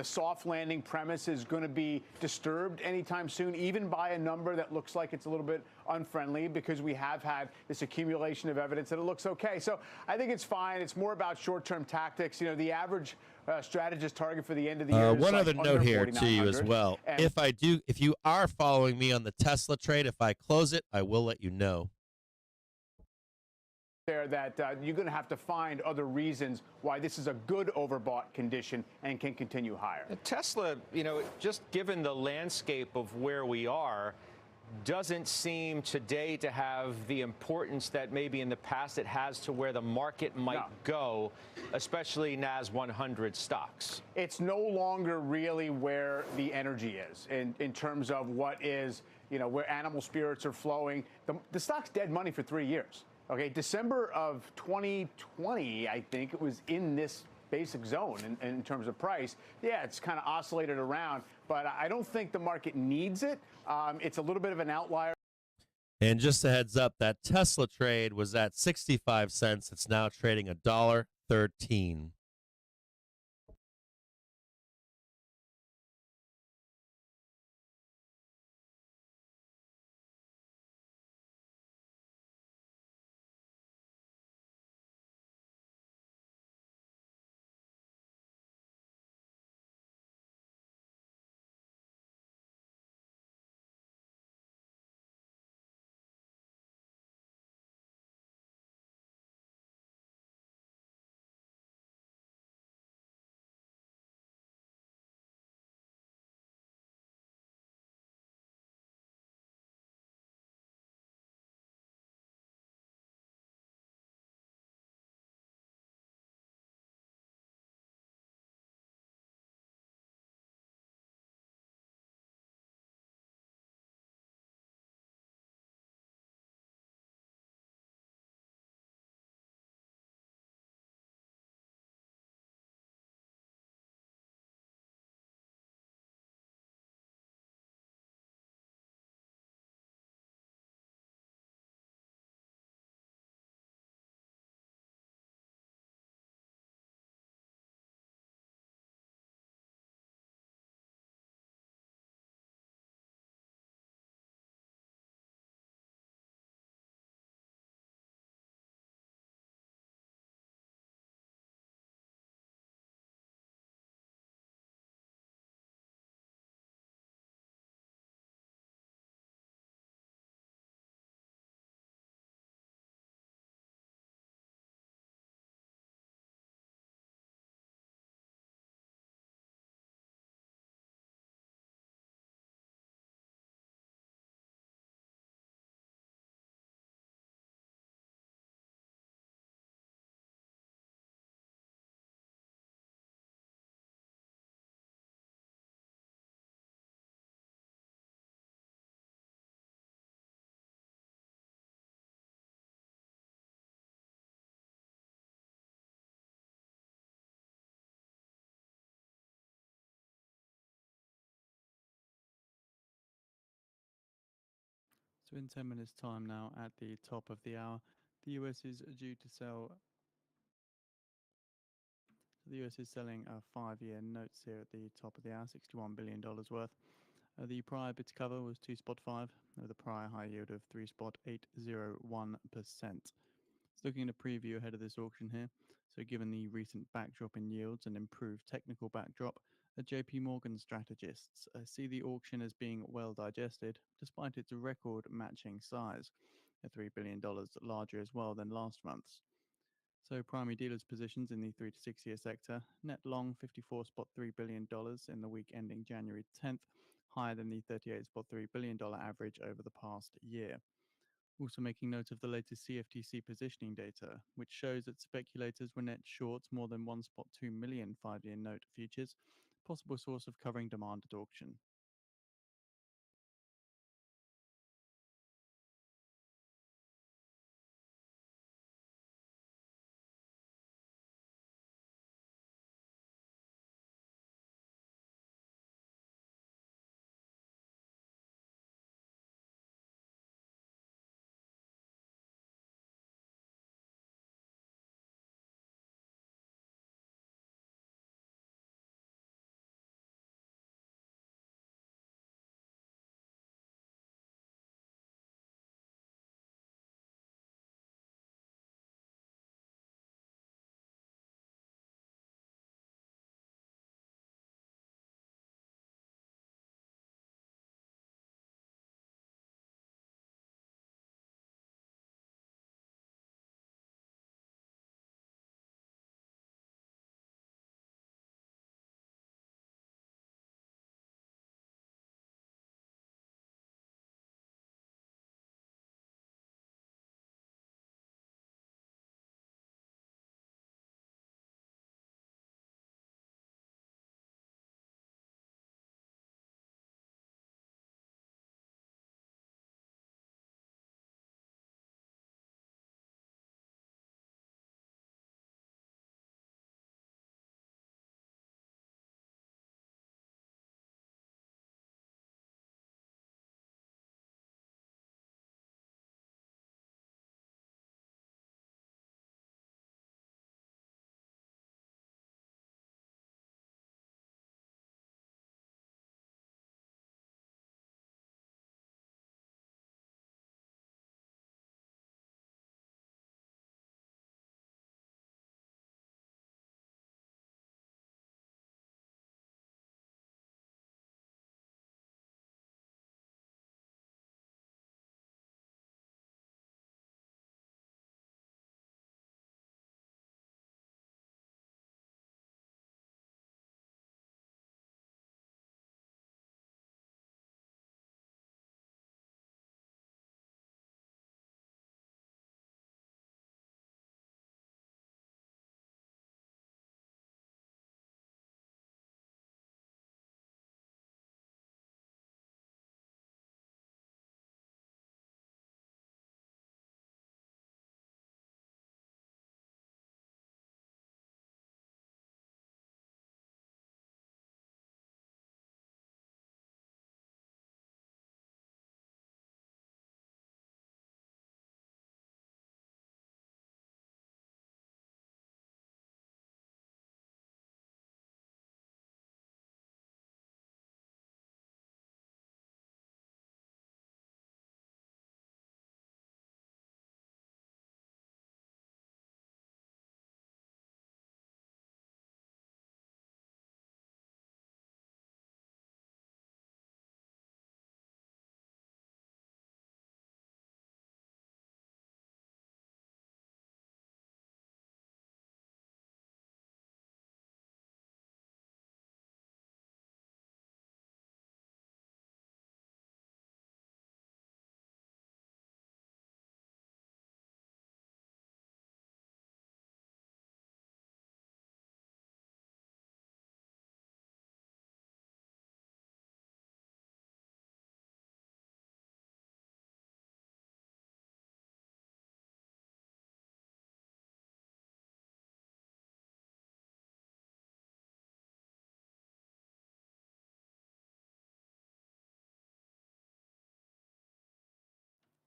soft landing premise is going to be disturbed anytime soon, even by a number that looks like it's a little bit unfriendly, because we have had this accumulation of evidence that it looks okay. So I think it's fine. It's more about short-term tactics. The average strategist target for the end of the year is one like other note here to you as 4,900. well. And If you are following me on the Tesla trade, if I close it, I will let you know. there that you're going to have to find other reasons why this is a good overbought condition and can continue higher. Tesla, just given the landscape of where we are, doesn't seem today to have the importance that maybe in the past it has to where the market might go, especially NAS 100 stocks. It's no longer really where the energy is in terms of what is, where animal spirits are flowing. The stock's dead money for 3 years. Okay, December of 2020, I think it was in this basic zone in terms of price. Yeah, it's kind of oscillated around, but I don't think the market needs it. It's a little bit of an outlier. And just a heads up, that Tesla trade was at 65 cents. It's now trading $1.13. So in 10 minutes time now at the top of the hour, the US is due to sell. The US is selling 5-year notes here at the top of the hour, $61 billion worth. The prior bid cover was 2.5, with a prior high yield of 3.801%. Looking at a preview ahead of this auction here. So given the recent backdrop in yields and improved technical backdrop, JP Morgan strategists see the auction as being well digested, despite its record matching size, $3 billion larger as well than last month's. So primary dealers' positions in the 3 to 6 year sector, net long $54.3 billion in the week ending January 10th, higher than the $38.3 billion average over the past year. Also making note of the latest CFTC positioning data, which shows that speculators were net shorts more than 1.2 million 5-year note futures, possible source of covering demand at auction.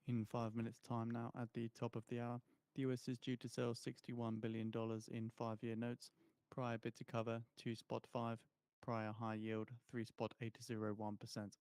In 5 minutes' time now, at the top of the hour, the US is due to sell $61 billion in 5-year notes. Prior bid to cover 2.5, prior high yield 3.801%.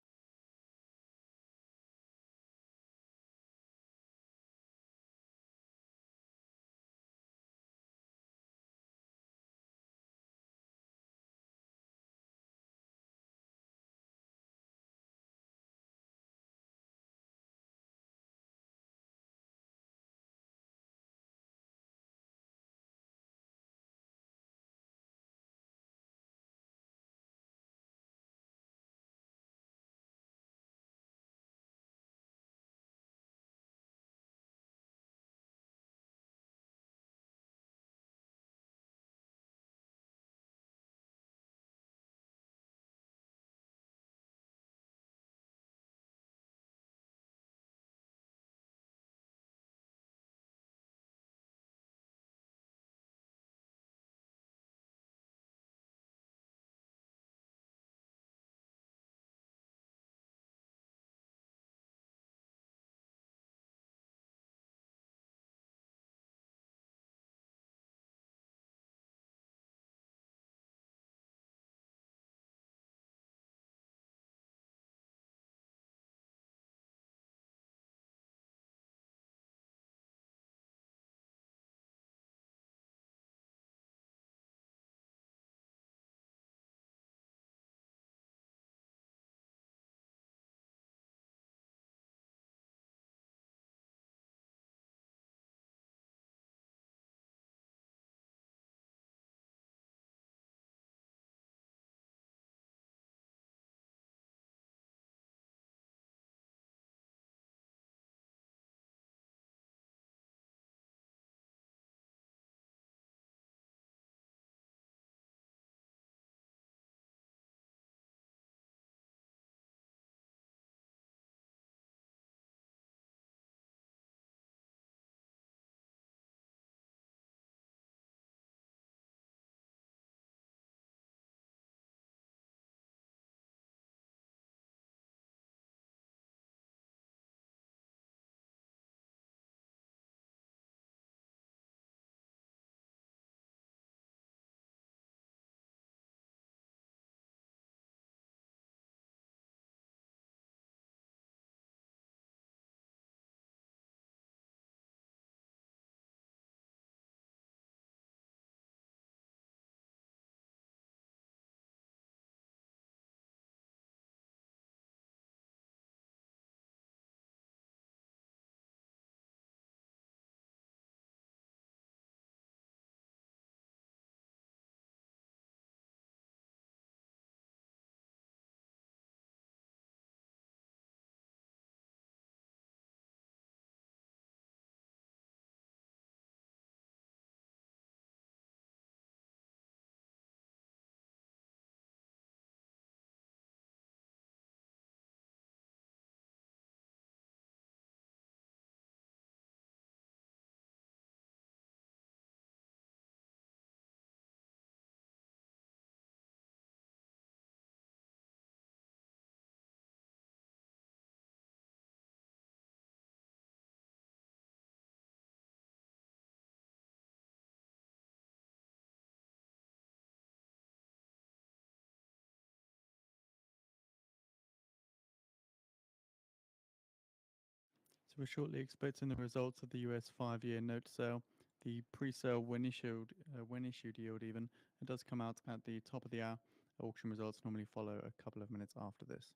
So we're shortly expecting the results of the US 5-year note sale. The pre-sale when issued yield even, it does come out at the top of the hour. Auction results normally follow a couple of minutes after this.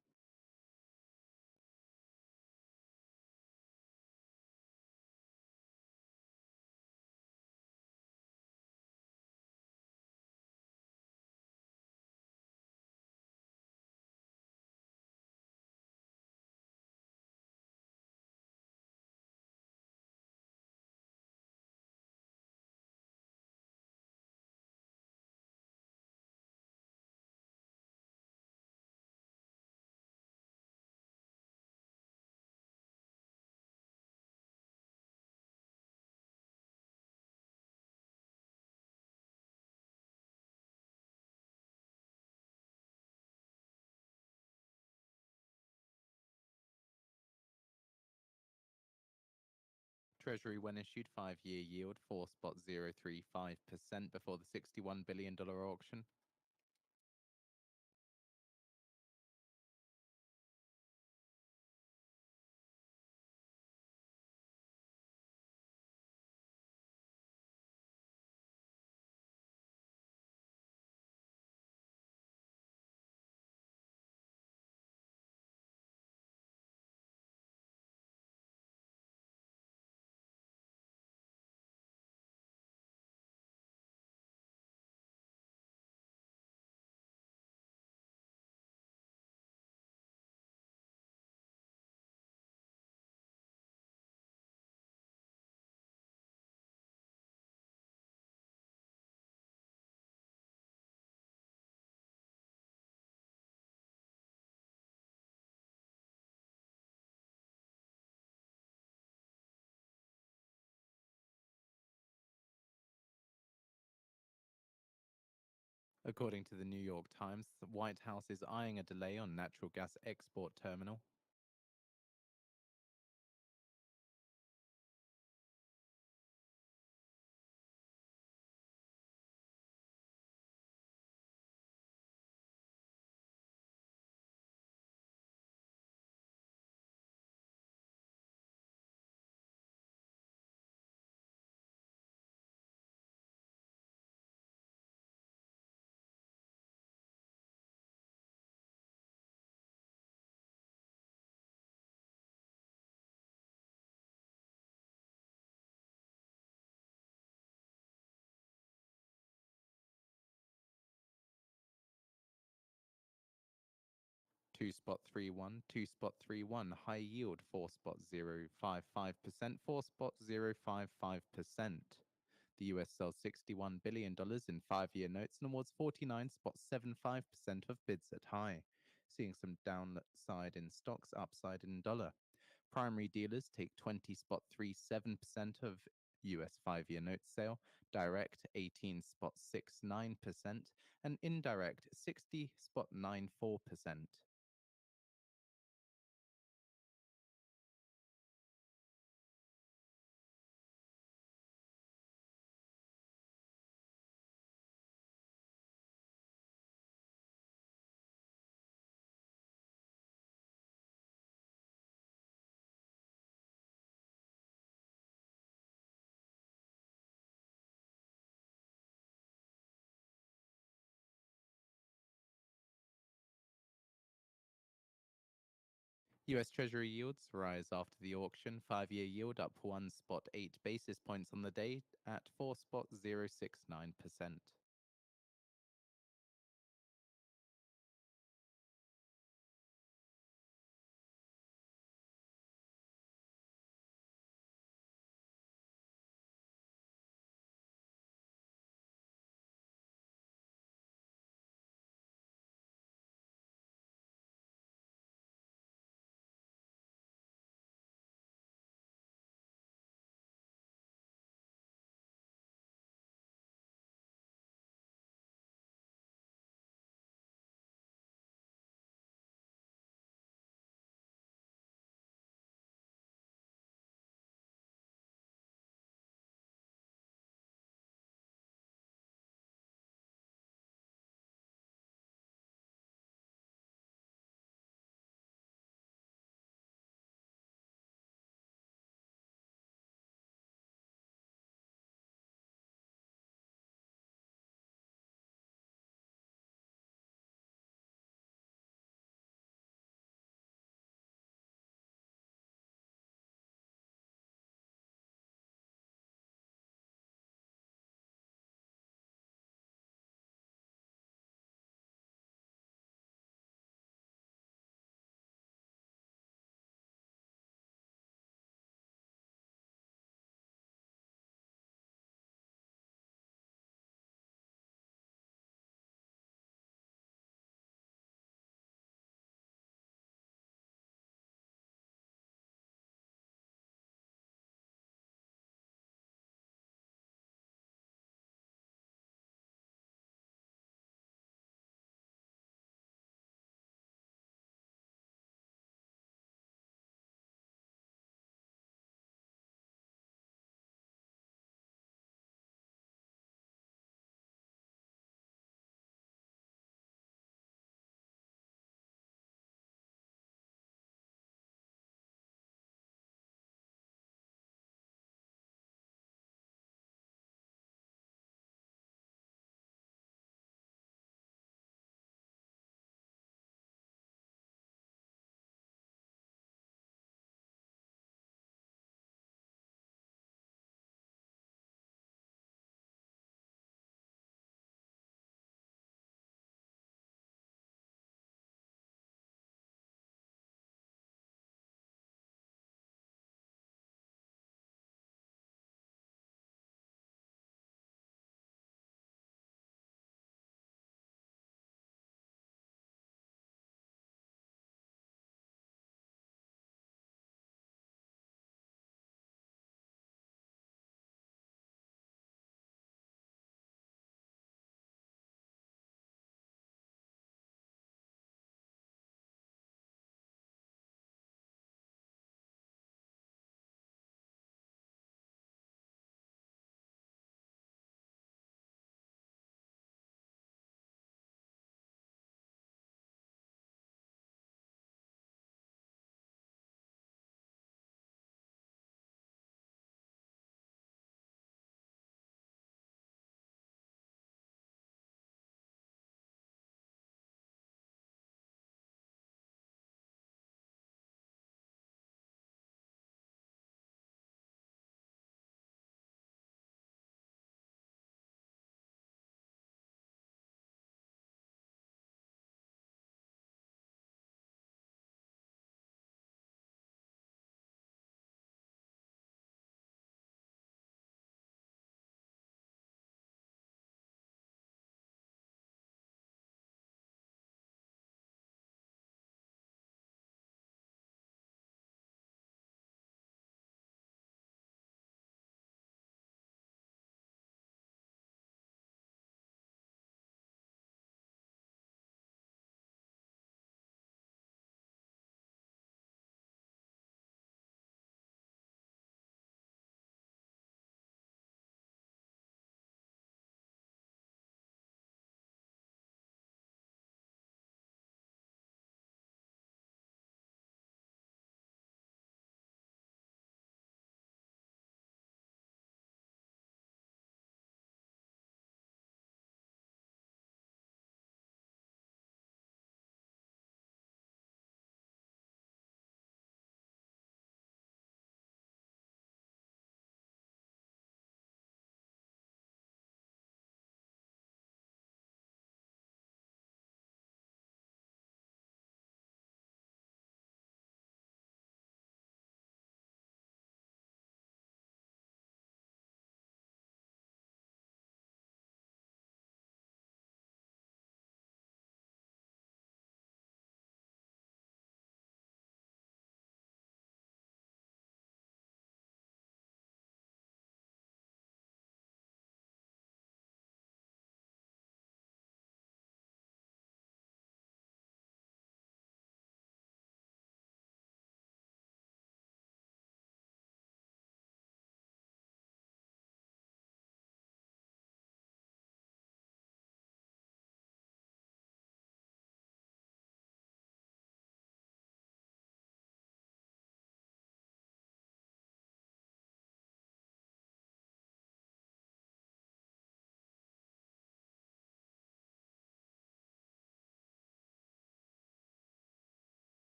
Treasury when issued 5-year yield 4.035% before the $61 billion auction. According to the New York Times, the White House is eyeing a delay on natural gas export terminal. Two spot 3-1, 2.31, high yield 4.055%, 4.055%. The US sells $61 billion in 5-year notes and awards 49.75% of bids at high, seeing some downside in stocks, upside in dollar. Primary dealers take 20.37% of US 5-year note sale, direct 18.69%, and indirect 60.94%. US Treasury yields rise after the auction. 5-year yield up 1.8 basis points on the day at 4.069%.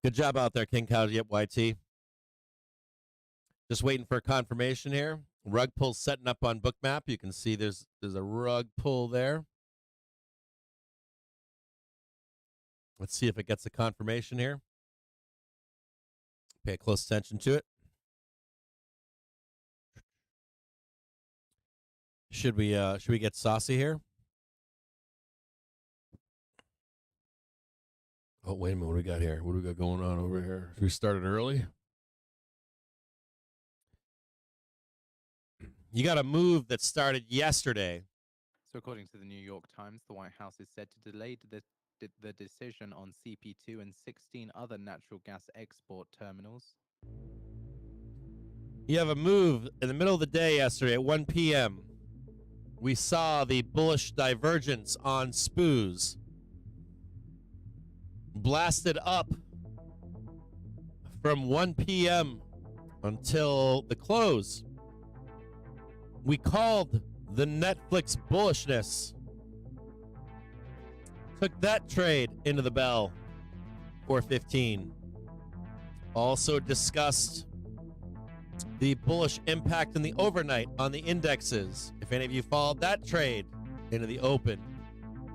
Good job out there, King Cow. Yep, YT. Just waiting for a confirmation here. Rug pull setting up on Bookmap. You can see there's a rug pull there. Let's see if it gets a confirmation here. Pay close attention to it. Should we get saucy here? Oh, wait a minute. What do we got here? What do we got going on over here? Should we start it early? You got a move that started yesterday. So according to the New York Times, the White House is said to delay the decision on CP2 and 16 other natural gas export terminals. You have a move in the middle of the day yesterday at 1 p.m. We saw the bullish divergence on SPOOs. Blasted up from 1 p.m. until the close. We called the Netflix bullishness. Took that trade into the bell, 415. Also discussed the bullish impact in the overnight on the indexes. If any of you followed that trade into the open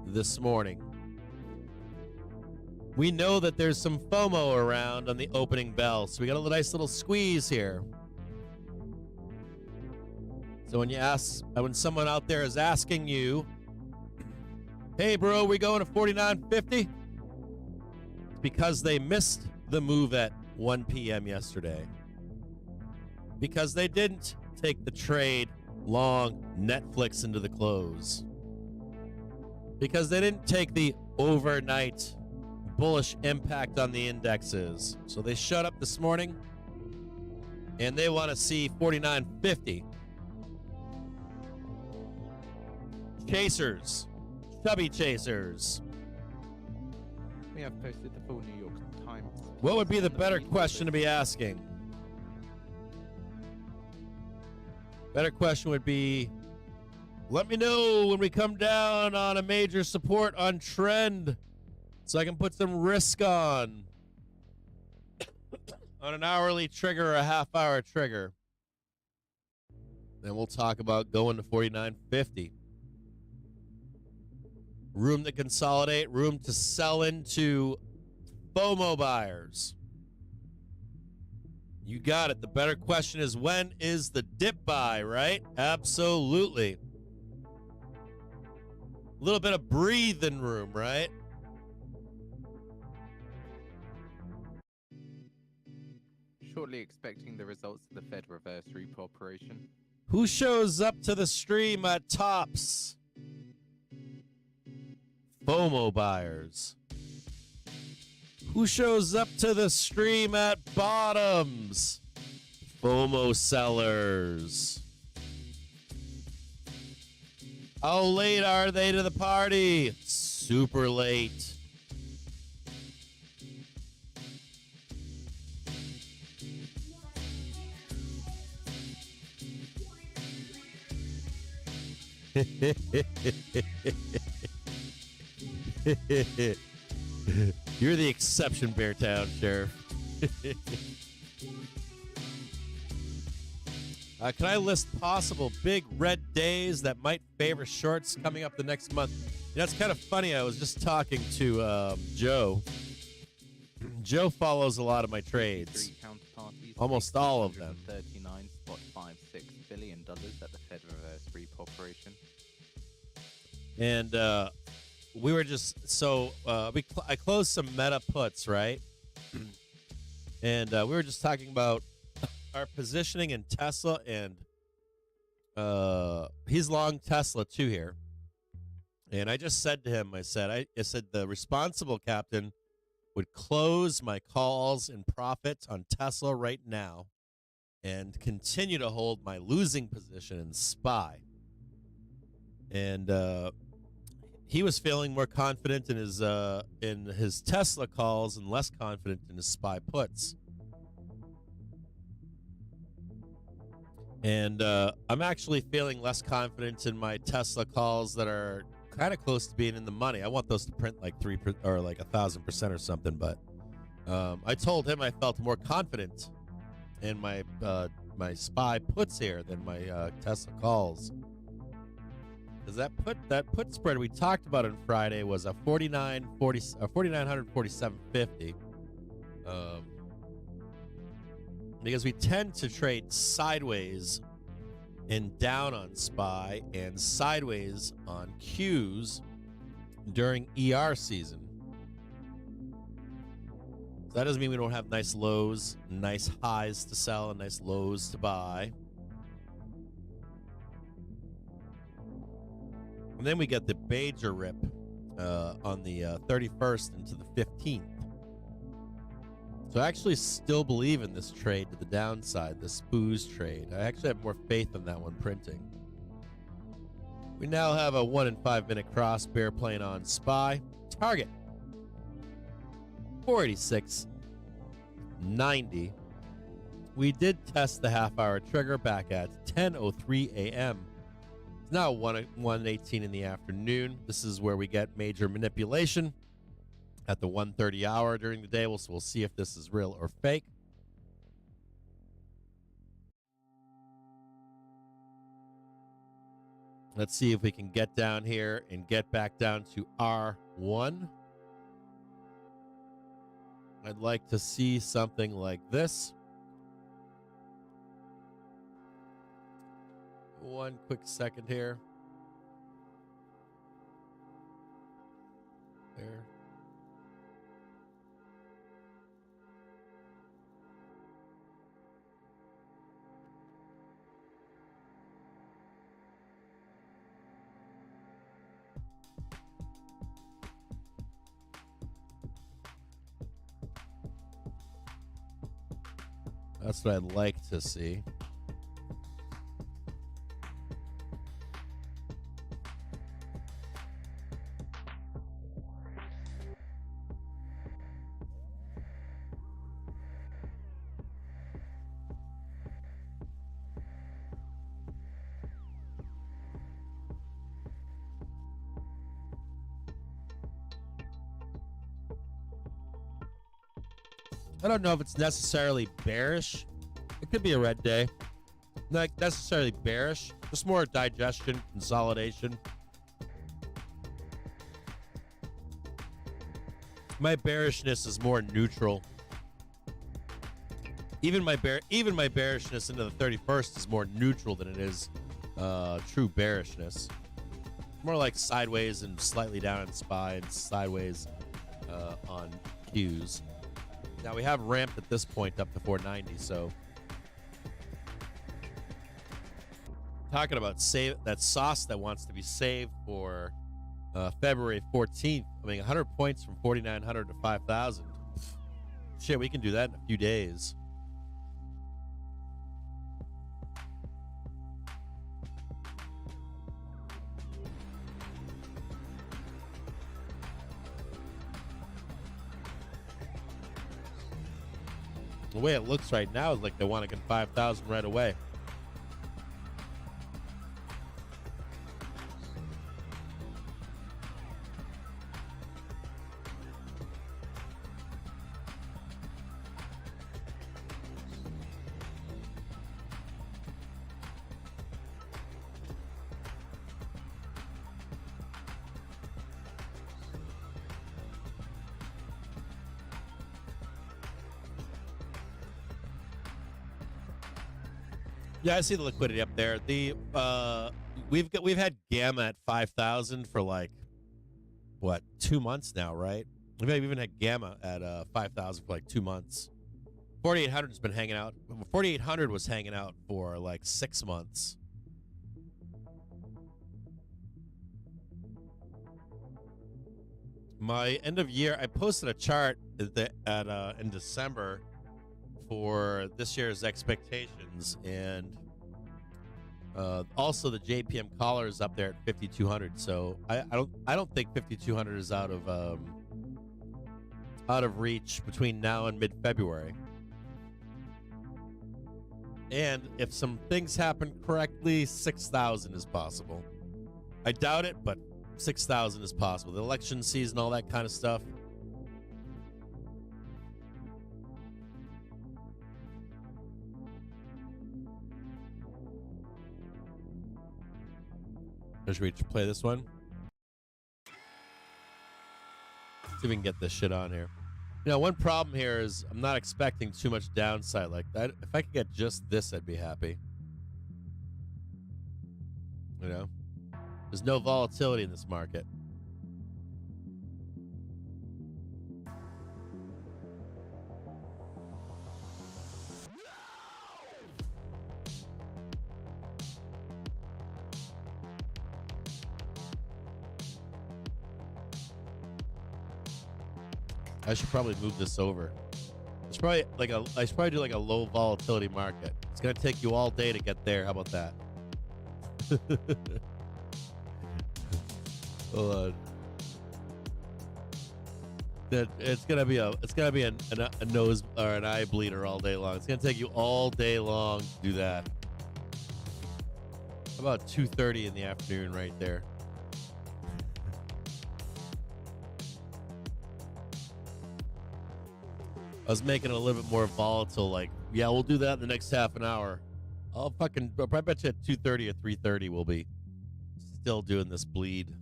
this morning. We know that there's some FOMO around on the opening bell, so we got a nice little squeeze here. So when someone out there is asking you, hey bro, we going to 49.50? It's because they missed the move at 1 p.m. yesterday. Because they didn't take the trade long Netflix into the close. Because they didn't take the overnight bullish impact on the indexes. So they shut up this morning and they want to see 49.50. Chasers, chubby chasers. We have posted the full New York Times. What would be the better question to be asking? Better question would be, let me know when we come down on a major support on trend so I can put some risk on an hourly trigger or a half-hour trigger. Then we'll talk about going to 49.50. Room to consolidate, room to sell into FOMO buyers. You got it. The better question is, when is the dip buy, right? Absolutely. A little bit of breathing room, right? Shortly expecting the results of the Fed reverse repo operation. Who shows up to the stream at tops? FOMO buyers. Who shows up to the stream at bottoms? FOMO sellers. How late are they to the party? Super late. You're the exception, Beartown Sheriff. Can I list possible big red days that might favor shorts coming up the next month? You know, it's kind of funny. I was just talking to Joe. Joe follows a lot of my trades. Almost all of them. $39.56 billion at the Fed reverse repo operation. And we were just I closed some meta puts, right? And we were just talking about our positioning in Tesla, and he's long Tesla too here. And I just said to him, I said the responsible captain would close my calls and profits on Tesla right now and continue to hold my losing position in SPY. And he was feeling more confident in his Tesla calls and less confident in his SPY puts. And I'm actually feeling less confident in my Tesla calls that are kind of close to being in the money. I want those to print like 3% or like 1,000% or something, but I told him I felt more confident in my my SPY puts here than my Tesla calls. Because that put spread we talked about on Friday was a 4,947.50. Because we tend to trade sideways and down on SPY and sideways on Qs during ER season. So that doesn't mean we don't have nice lows, nice highs to sell, and nice lows to buy. And then we get the major rip on the 31st into the 15th. So I actually still believe in this trade to the downside, the SPOOS trade. I actually have more faith in that one printing. We now have a 1 and 5 minute cross bear playing on SPY. Target 486.90. We did test the half-hour trigger back at 10:03 a.m. It's now 1:18 in the afternoon. This is where we get major manipulation at the 1:30 hour during the day. So we'll see if this is real or fake. Let's see if we can get down here and get back down to R1. I'd like to see something like this. One quick second here. There. That's what I'd like to see. I don't know if it's necessarily bearish. It could be a red day. Not necessarily bearish, just more digestion, consolidation. My bearishness is more neutral. Even my bearishness into the 31st is more neutral than it is true bearishness. More like sideways and slightly down on SPY and sideways on Qs. Now we have ramped at this point up to 490, so talking about that sauce that wants to be saved for February 14th. I mean, 100 points from 4,900 to 5,000. Shit, we can do that in a few days. The way it looks right now is like they want to get 5,000 right away. Yeah, I see the liquidity up there. The we've had Gamma at 5,000 for like what, 2 months now, right? We've even had Gamma at 5,000 for like 2 months. 4,800 has been hanging out. 4,800 was hanging out for like 6 months. My end of year, I posted a chart in December for this year's expectations, and also the JPM collar is up there at 5,200. So I don't think 5,200 is out of reach between now and mid-February. And if some things happen correctly, 6,000 is possible. I doubt it, but 6,000 is possible. The election season, all that kind of stuff. Or should we play this one? See if we can get this shit on here. You know, one problem here is I'm not expecting too much downside like that. If I could get just this, I'd be happy. You know? There's no volatility in this market. I should probably move this over. It's probably like I should probably do like a low volatility market. It's gonna take you all day to get there. How about that? Hold on. That it's gonna be a nose or an eye bleeder all day long. It's gonna take you all day long to do that. How about 2:30 in the afternoon right there? I was making it a little bit more volatile, like, yeah, we'll do that in the next half an hour. I'll probably bet you at 2:30 or 3:30 we'll be still doing this bleed.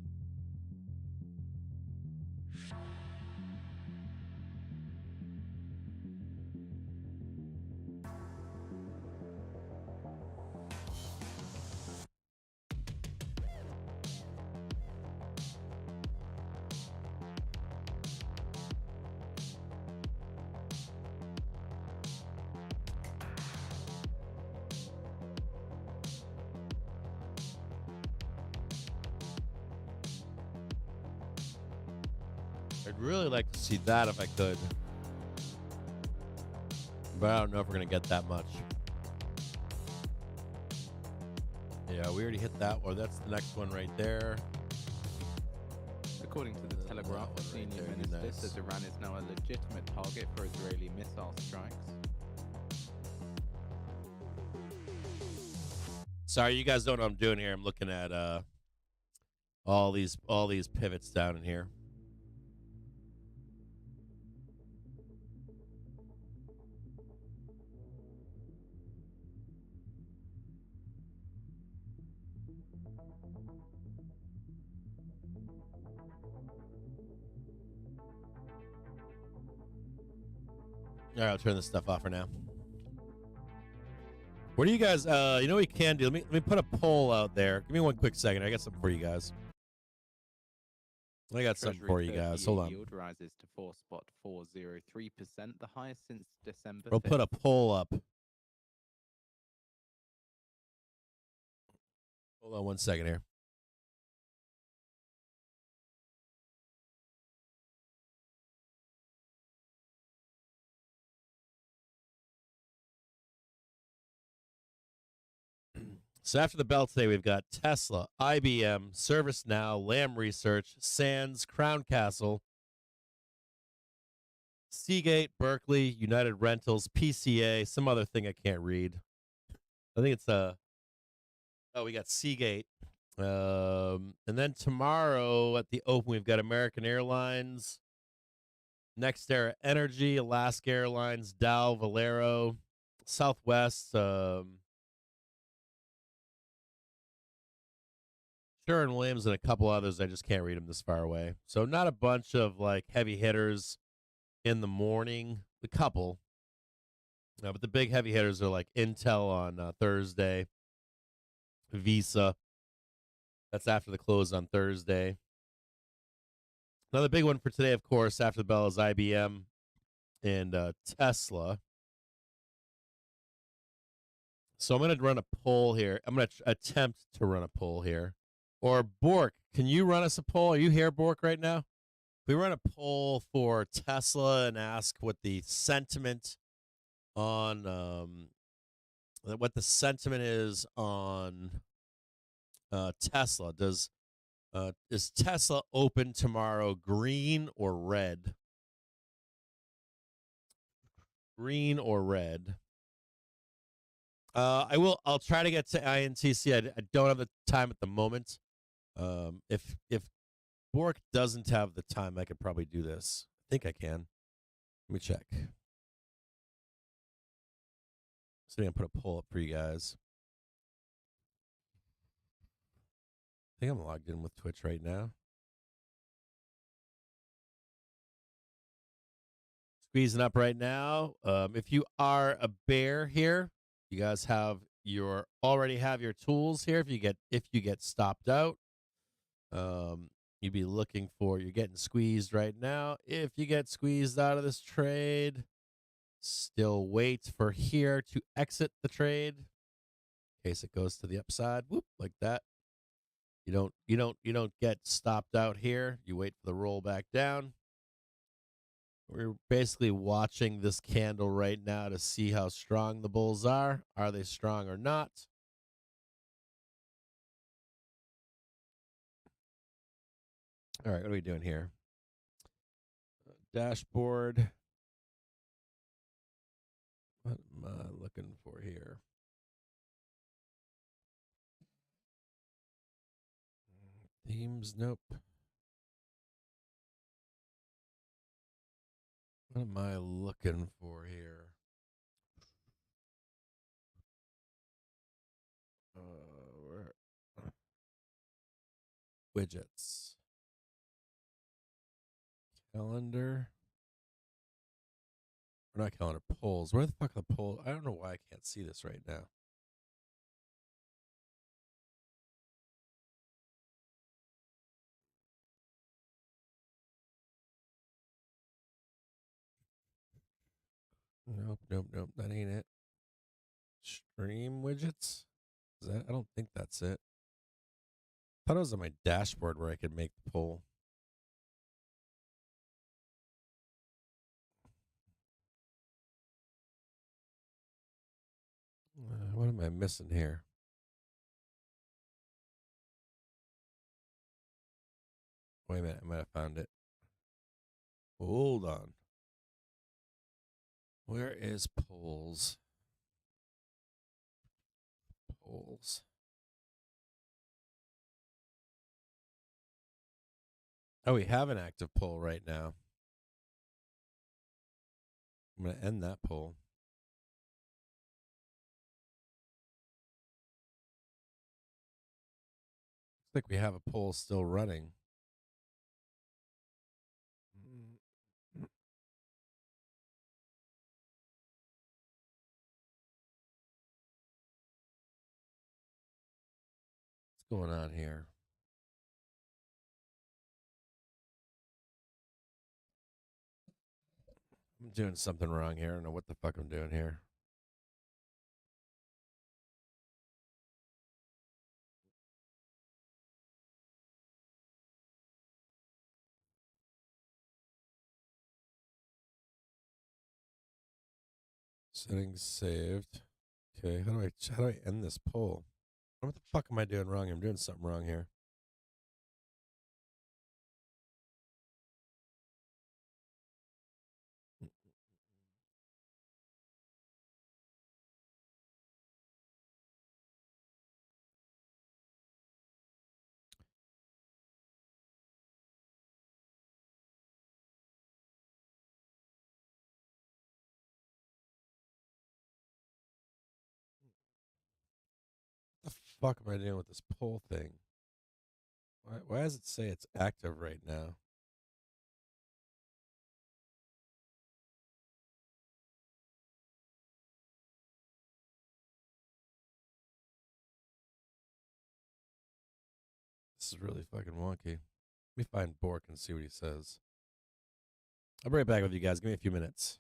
I'd really like to see that if I could. But I don't know if we're going to get that much. Yeah, we already hit that one. That's the next one right there. According to the Telegraph, a senior minister says Iran is now a legitimate target for Israeli missile strikes. Sorry, you guys don't know what I'm doing here. I'm looking at all these pivots down in here. All right, I'll turn this stuff off for now. What do you guys, you know what we can do? Let me put a poll out there. Give me one quick second. I got something for you guys. I got something for you guys. Hold on. Yield rises to 4.403%, the highest since December 5th. We'll put a poll up. Hold on one second here. So after the bell today, we've got Tesla, IBM, ServiceNow, Lam Research, Sands, Crown Castle, Seagate, Berkeley, United Rentals, PCA, some other thing I can't read. I think it's we got Seagate. And then tomorrow at the open, we've got American Airlines, NextEra Energy, Alaska Airlines, Dow, Valero, Southwest, Sherwin-Williams, and a couple others. I just can't read them this far away. So not a bunch of like heavy hitters in the morning. A couple. But the big heavy hitters are like Intel on Thursday. Visa. That's after the close on Thursday. Another big one for today, of course, after the bell is IBM and Tesla. So I'm going to run a poll here. I'm going to attempt to run a poll here. Or Bork, can you run us a poll? Are you here, Bork, right now? We run a poll for Tesla and ask what the sentiment on is on Tesla. Is Tesla open tomorrow, green or red? Green or red? I'll try to get to INTC. I don't have the time at the moment. If Bork doesn't have the time, I could probably do this. I think I can. Let me check. So I'm gonna put a poll up for you guys. think I'm logged in with Twitch right now. Squeezing up right now. If you are a bear here, you guys already have your tools here. If you get stopped out, you'd be looking for, you're getting squeezed right now. If you get squeezed out of this trade, still wait for here to exit the trade in case it goes to the upside. Whoop, like that. You don't get stopped out here. You wait for the roll back down. We're basically watching this candle right now to see how strong the bulls are. Are they strong or not? All right, what are we doing here? Dashboard. What am I looking for here? Themes, nope. What am I looking for here? Where? Widgets. Calendar. Or not calendar, polls. Where the fuck are the polls? I don't know why I can't see this right now. Nope. That ain't it. Stream widgets? Is that? I don't think that's it. I thought it was on my dashboard where I could make the poll. What am I missing here? Wait a minute. I might have found it. Hold on. Where is polls? Polls. Oh, we have an active poll right now. I'm going to end that poll. Looks like we have a poll still running. What's going on here? I'm doing something wrong here. I don't know what the fuck I'm doing here. Settings saved. Okay, how do I end this poll? What the fuck am I doing wrong? I'm doing something wrong here. What the fuck am I doing with this poll thing? Why does it say it's active right now? This is really fucking wonky. Let me find Bork and see what he says. I'll be right back with you guys. Give me a few minutes.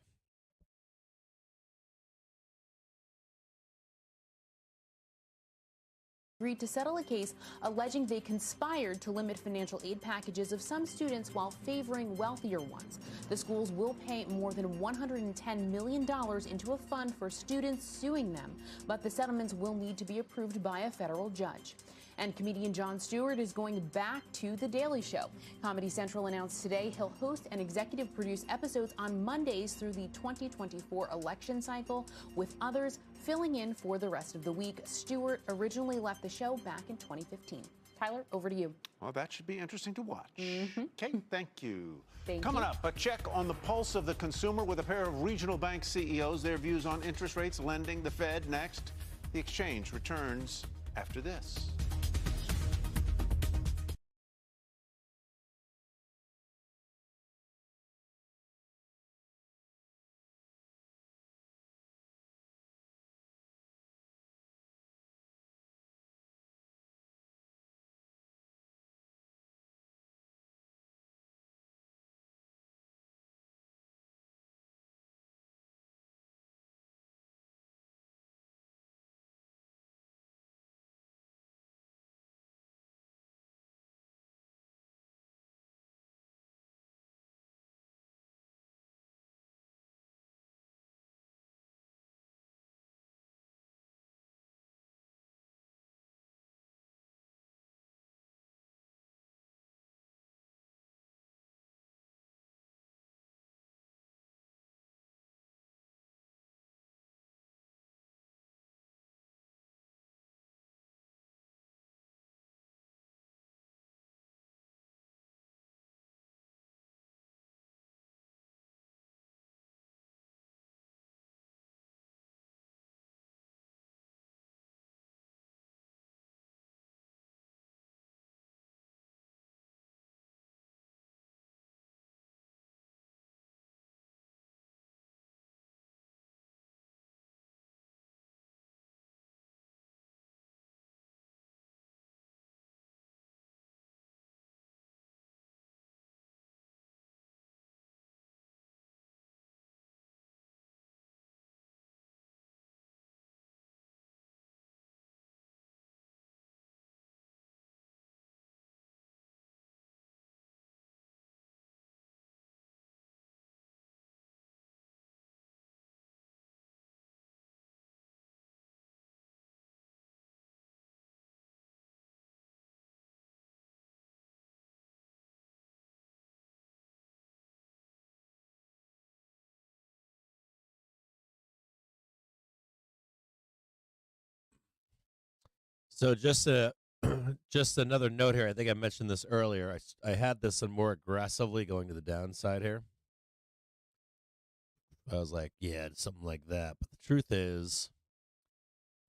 Agreed to settle a case alleging they conspired to limit financial aid packages of some students while favoring wealthier ones. The schools will pay more than $110 million into a fund for students suing them, but the settlements will need to be approved by a federal judge. And comedian Jon Stewart is going back to The Daily Show. Comedy Central announced today he'll host and executive produce episodes on Mondays through the 2024 election cycle, with others filling in for the rest of the week. Stewart originally left the show back in 2015. Tyler, over to you. Well, that should be interesting to watch. Kate, thank you. Coming up, a check on the pulse of the consumer with a pair of regional bank CEOs, their views on interest rates, lending, the Fed. Next, the exchange returns after this. So just a just another note here. I think I mentioned this earlier. I had this and more aggressively going to the downside here. I was like, yeah, something like that. But the truth is,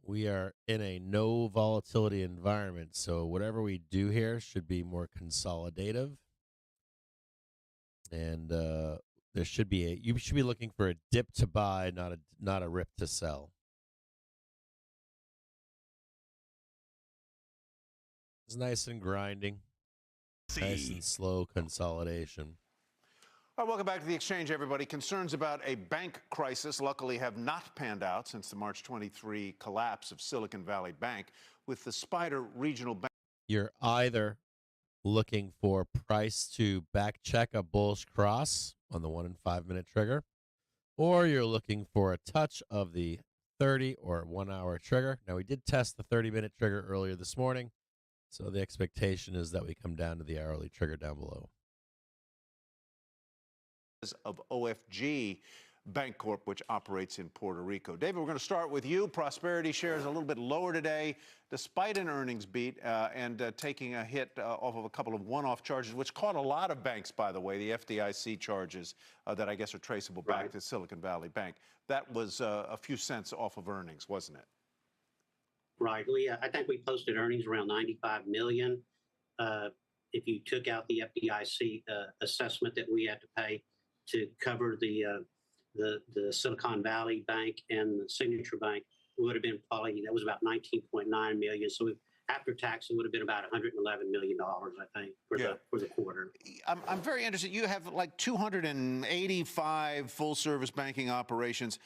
we are in a no volatility environment. So whatever we do here should be more consolidative. And there should be you should be looking for a dip to buy, not a rip to sell. It's nice and grinding. Nice and slow consolidation. All right, welcome back to the exchange, everybody. Concerns about a bank crisis luckily have not panned out since the March 23 collapse of Silicon Valley Bank, with the Spider Regional Bank. You're either looking for price to back check a bullish cross on the 1 and 5 minute trigger, or you're looking for a touch of the 30 or 1 hour trigger. Now, we did test the 30-minute trigger earlier this morning, so the expectation is that we come down to the hourly trigger down below. Of OFG Bancorp, which operates in Puerto Rico. David, we're going to start with you. Prosperity shares a little bit lower today, despite an earnings beat and taking a hit off of a couple of one-off charges, which caught a lot of banks, by the way, the FDIC charges that I guess are traceable back to Silicon Valley Bank. That was a few cents off of earnings, wasn't it? Right. I think we posted earnings around 95 million. If you took out the FDIC assessment that we had to pay to cover the Silicon Valley Bank and the Signature Bank, it would have been probably, that was about 19.9 million. So after tax, it would have been about $111 million, I think, for the quarter. I'm very interested. You have like 285 full-service banking operations,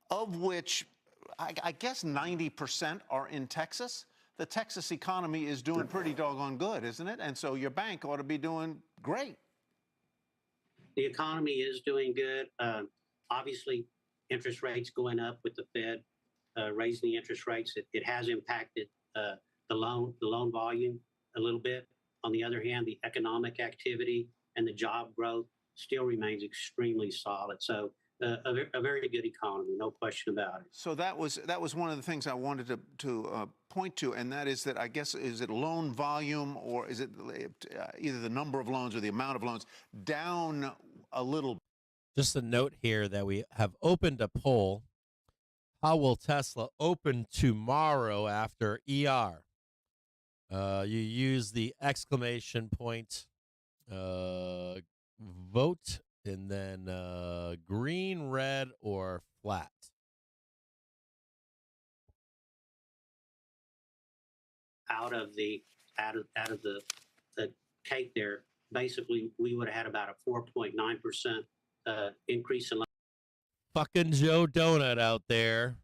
of which I guess 90% are in Texas. The Texas economy is doing pretty doggone good, isn't it? And so your bank ought to be doing great. The economy is doing good. Obviously, interest rates going up with the Fed raising the interest rates. It has impacted the loan volume a little bit. On the other hand, the economic activity and the job growth still remains extremely solid. So a very good economy, no question about it. So that was one of the things I wanted to point to, and that is that I guess, is it loan volume, or is it either the number of loans or the amount of loans down a little? Just a note here that we have opened a poll. How will Tesla open tomorrow after ER? You use the exclamation point vote, and then green, red, or flat. Out of the cake there, basically we would have had about a 4.9% increase in. Fucking Joe Donut out there.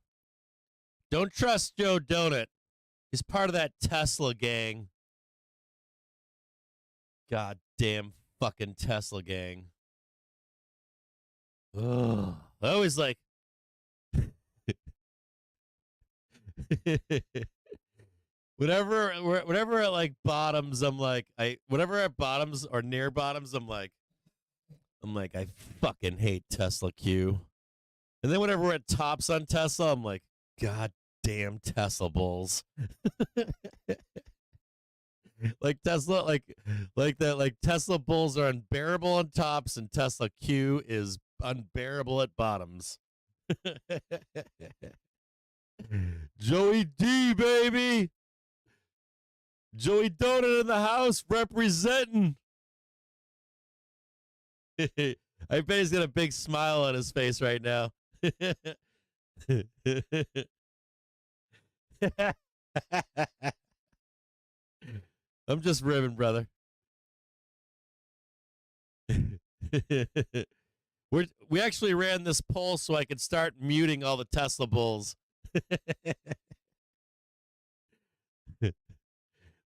Don't trust Joe Donut. He's part of that Tesla gang. Goddamn fucking Tesla gang. Ugh. I always like. Whenever it like bottoms, I'm like, whenever it bottoms or near bottoms, I'm like, I fucking hate Tesla Q. And then whenever it tops on Tesla, I'm like, God damn Tesla bulls. Like Tesla, like Tesla bulls are unbearable on tops, and Tesla Q is unbearable at bottoms. Joey D, baby. Joey Donut in the house representing. I bet he's got a big smile on his face right now. I'm just ribbing, brother. We actually ran this poll so I could start muting all the Tesla bulls.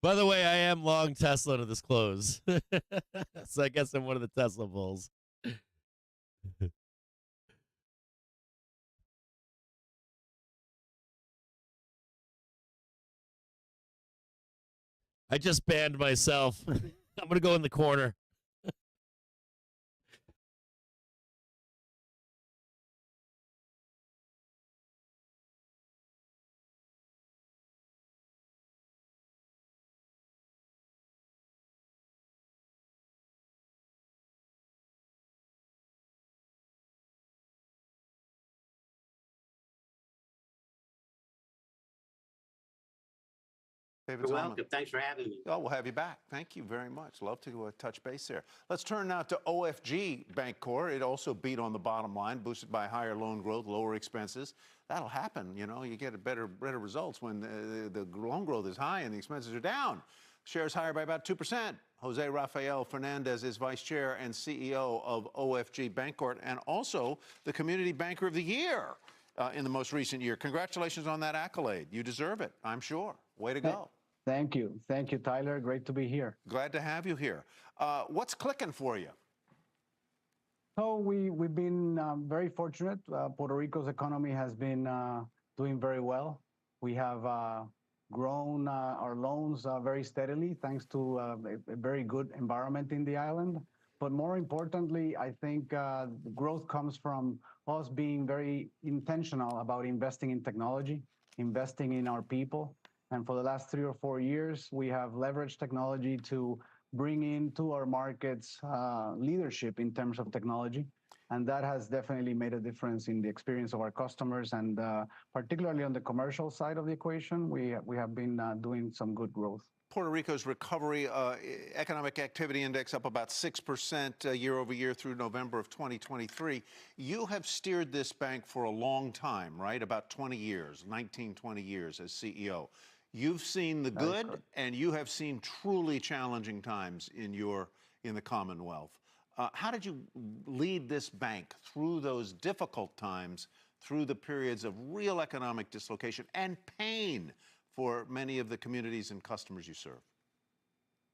By the way, I am long Tesla to this close. So I guess I'm one of the Tesla bulls. I just banned myself. I'm going to go in the corner. David You're Solomon. welcome. Thanks for having me. Oh, we'll have you back. Thank you very much. Love to touch base there. Let's turn now to OFG Bancorp. It also beat on the bottom line, boosted by higher loan growth, lower expenses. That'll happen. You know, you get better results when the loan growth is high and the expenses are down. Shares higher by about 2%. Jose Rafael Fernandez is Vice Chair and CEO of OFG Bancorp and also the Community Banker of the Year in the most recent year. Congratulations on that accolade. You deserve it, I'm sure. Way to go. Thank you. Thank you, Tyler. Great to be here. Glad to have you here. What's clicking for you? So we've been very fortunate. Puerto Rico's economy has been doing very well. We have grown our loans very steadily thanks to a very good environment in the island. But more importantly, I think the growth comes from us being very intentional about investing in technology, investing in our people. And for the last 3 or 4 years, we have leveraged technology to bring into our markets leadership in terms of technology. And that has definitely made a difference in the experience of our customers. And particularly on the commercial side of the equation, we have been doing some good growth. Puerto Rico's recovery economic activity index up about 6% year over year through November of 2023. You have steered this bank for a long time, right? About 20 years, 19, 20 years as CEO. You've seen the good and you have seen truly challenging times in the Commonwealth. How did you lead this bank through those difficult times, through the periods of real economic dislocation and pain for many of the communities and customers you serve?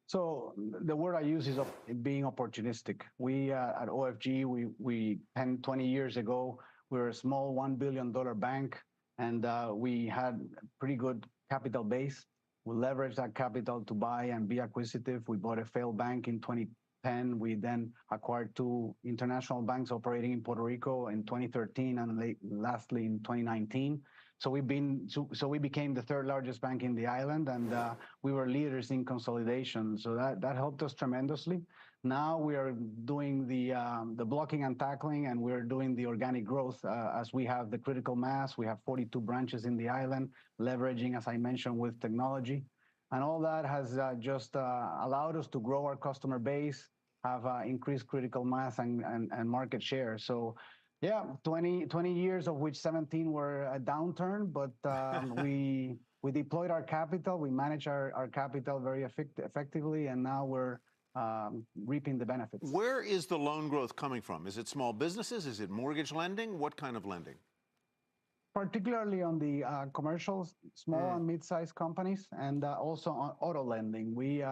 So the word I use is being opportunistic. We at OFG, we 10, 20 years ago, we were a small $1 billion bank, and we had a pretty good capital base. We leveraged that capital to buy and be acquisitive. We bought a failed bank in 2010. We then acquired 2 international banks operating in Puerto Rico in 2013 and lastly in 2019. So we became the 3rd largest bank in the island, and we were leaders in consolidation. So that helped us tremendously. Now we are doing the blocking and tackling, and we're doing the organic growth as we have the critical mass. We have 42 branches in the island, leveraging, as I mentioned, with technology. And all that has just allowed us to grow our customer base, have increased critical mass and market share. So yeah, 20 years of which 17 were a downturn, but we deployed our capital, we managed our capital very effectively, and now we're reaping the benefits. Where is the loan growth coming from? Is it small businesses? Is it mortgage lending? What kind of lending? Particularly on the commercial, small and mid-sized companies, and also on auto lending. We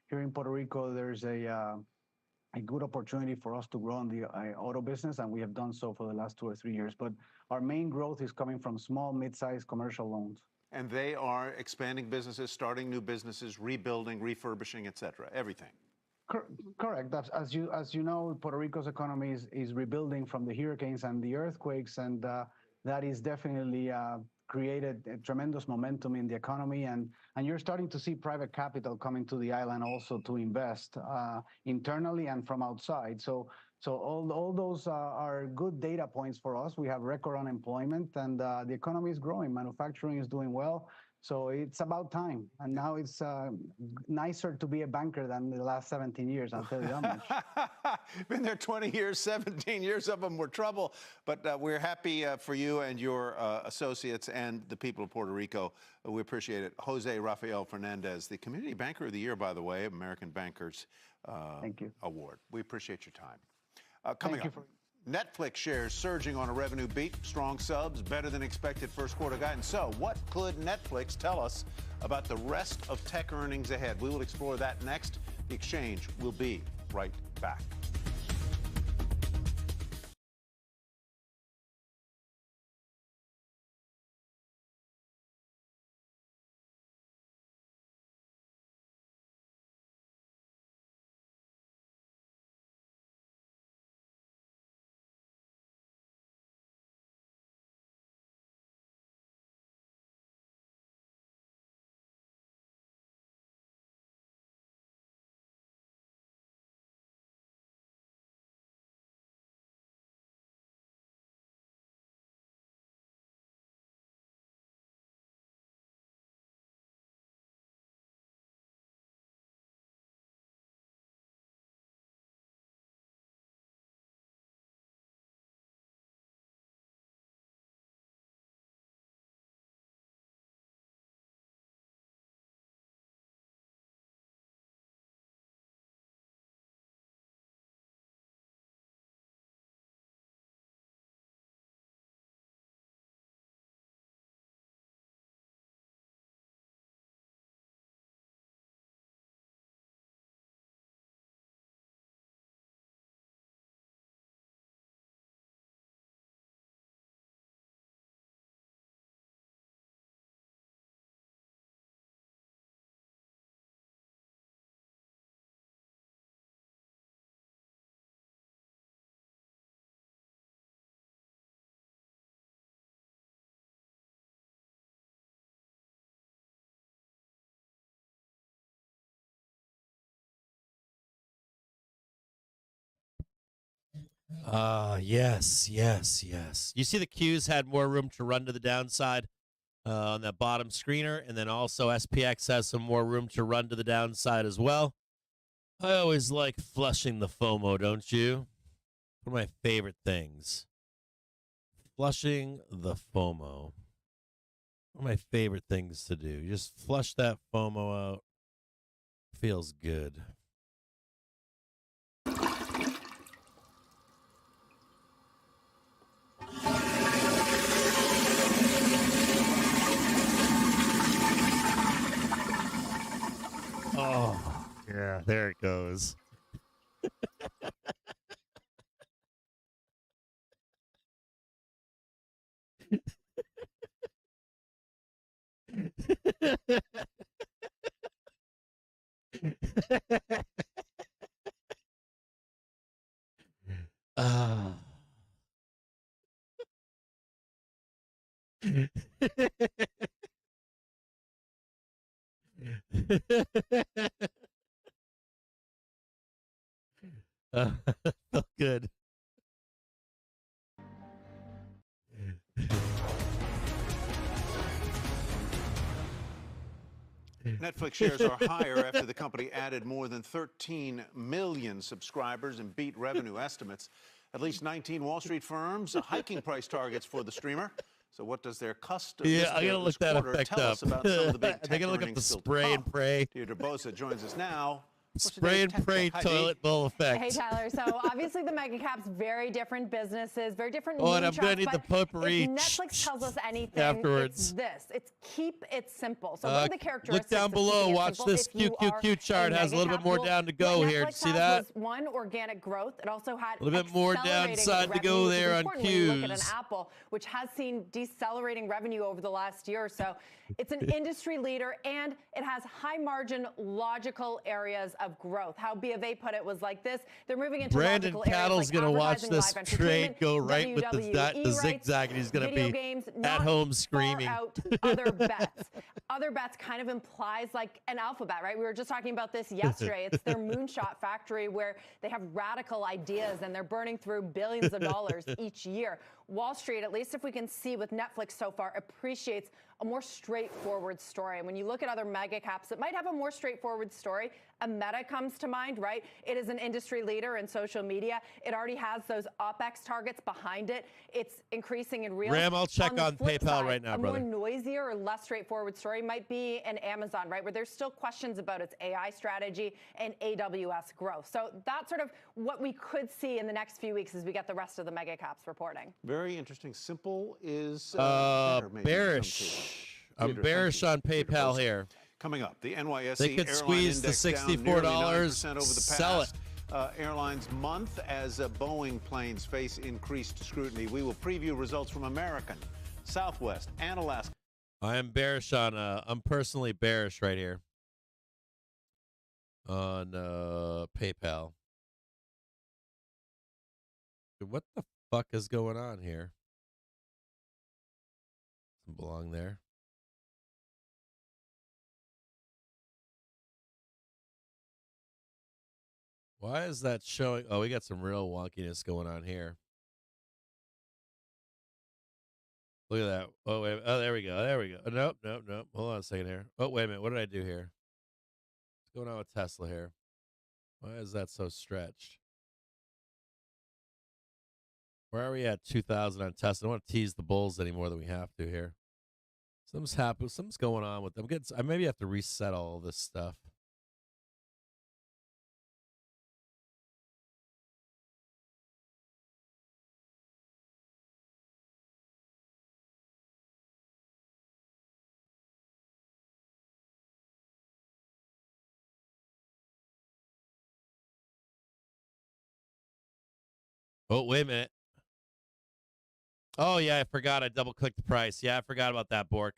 here in Puerto Rico, there's a good opportunity for us to grow in the auto business, and we have done so for the last 2 or 3 years. But our main growth is coming from small, mid-sized commercial loans. And they are expanding businesses, starting new businesses, rebuilding, refurbishing, et cetera, everything. Correct. As you know, Puerto Rico's economy is rebuilding from the hurricanes and the earthquakes, and that is definitely created a tremendous momentum in the economy, and you're starting to see private capital coming to the island also to invest internally and from outside. So all those are good data points for us. We have record unemployment, and the economy is growing. Manufacturing is doing well. So it's about time. And now it's nicer to be a banker than the last 17 years, I'll tell you that much. Been there 20 years, 17 years of them were trouble. But we're happy for you and your associates and the people of Puerto Rico. We appreciate it. Jose Rafael Fernandez, the Community Banker of the Year, by the way, American Bankers Thank you. Award. We appreciate your time. Coming up. Netflix shares surging on a revenue beat, strong subs, better than expected first quarter guidance. So what could Netflix tell us about the rest of tech earnings ahead? We will explore that next. The Exchange will be right back. Yes. You see the Qs had more room to run to the downside on that bottom screener, and then also SPX has some more room to run to the downside as well. I always like flushing the FOMO, don't you? One of my favorite things. Flushing the FOMO. One of my favorite things to do. You just flush that FOMO out. Feels good. Oh, yeah, there it goes. Ah. Felt good. Netflix shares are higher after the company added more than 13 million subscribers and beat revenue estimates. At least 19 Wall Street firms hiking price targets for the streamer. So what does their custom Yeah, I gotta look that effect tell up. us about some of the big I tech gotta look up earnings the still to spray and come? pray. Deirdre Bosa joins us now. What's Spray today's and pray tech tip? Hi, Dee. toilet bowl effect. Hey, Tyler. So obviously the mega caps, very different businesses, very different Oh, and I'm gonna moonshots, need the but potpourri if Netflix tells us anything, afterwards. it's this. It's keep it simple. So what are the characteristics Look down of below. keeping it Watch simple this if you are QQQ chart. a Has a mega little bit cap? more Well, down to go what here. Netflix See has that? was, one, organic growth. It also had A little bit more accelerating downside to go revenue, which is there on important when you look at an Qs. Apple, which has seen decelerating revenue over the last year or so. It's an industry leader, and it has high margin, logical areas of growth. How B of A put it was like this. They're moving into Brandon logical areas Cattle's like gonna watch advertising, this live trade entertainment, go right with the WWE zigzag, and he's gonna video be games, at not home far screaming. out other bets. Other bets kind of implies like an alphabet, right? We were just talking about this yesterday. It's their moonshot factory where they have radical ideas and they're burning through billions of dollars each year. Wall Street, at least if we can see with Netflix so far, appreciates a more straightforward story. And when you look at other mega caps that might have a more straightforward story, a Meta comes to mind, right? It is an industry leader in social media. It already has those OPEX targets behind it. It's increasing in real. Ram, I'll check the on flip PayPal side, right now, a brother. more noisier or less straightforward story might be an Amazon, right? Where there's still questions about its AI strategy and AWS growth. So that's sort of what we could see in the next few weeks as we get the rest of the mega caps reporting. Very interesting. Simple is better, maybe in some bearish. cases. I'm Deirdre, bearish on PayPal here. Coming up, the NYSE They could airline squeeze the index down $64. nearly 9% over the Sell past airlines month as Boeing planes face increased scrutiny. We will preview results from American, Southwest, and Alaska. I am bearish on. I'm personally bearish right here on PayPal. What the fuck is going on here? Doesn't belong there. Why is that showing? Oh, we got some real wonkiness going on here. Look at that. Oh, wait. Oh, there we go. There we go. Nope. Hold on a second here. Oh, wait a minute. What did I do here? What's going on with Tesla here? Why is that so stretched? Where are we at 2,000 on Tesla? I don't want to tease the bulls any more than we have to here. Something's happening. Something's going on with them. I maybe have to reset all of this stuff. Oh, wait a minute. Oh, yeah, I forgot. I double-clicked the price. Yeah, I forgot about that, Bork.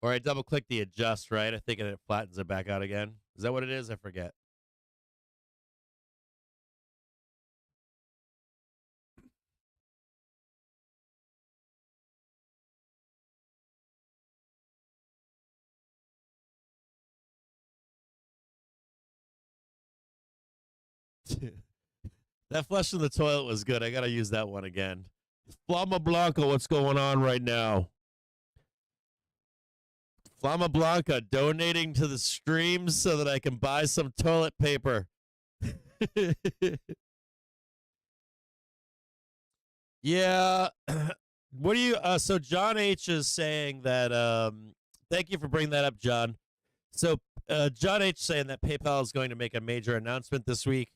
Or I double-clicked the adjust, right? I think it flattens it back out again. Is that what it is? I forget. That flush in the toilet was good. I got to use that one again. Flama Blanca, what's going on right now? Flama Blanca donating to the streams so that I can buy some toilet paper. Yeah. What do you so John H is saying that thank you for bringing that up, John. So John H saying that PayPal is going to make a major announcement this week.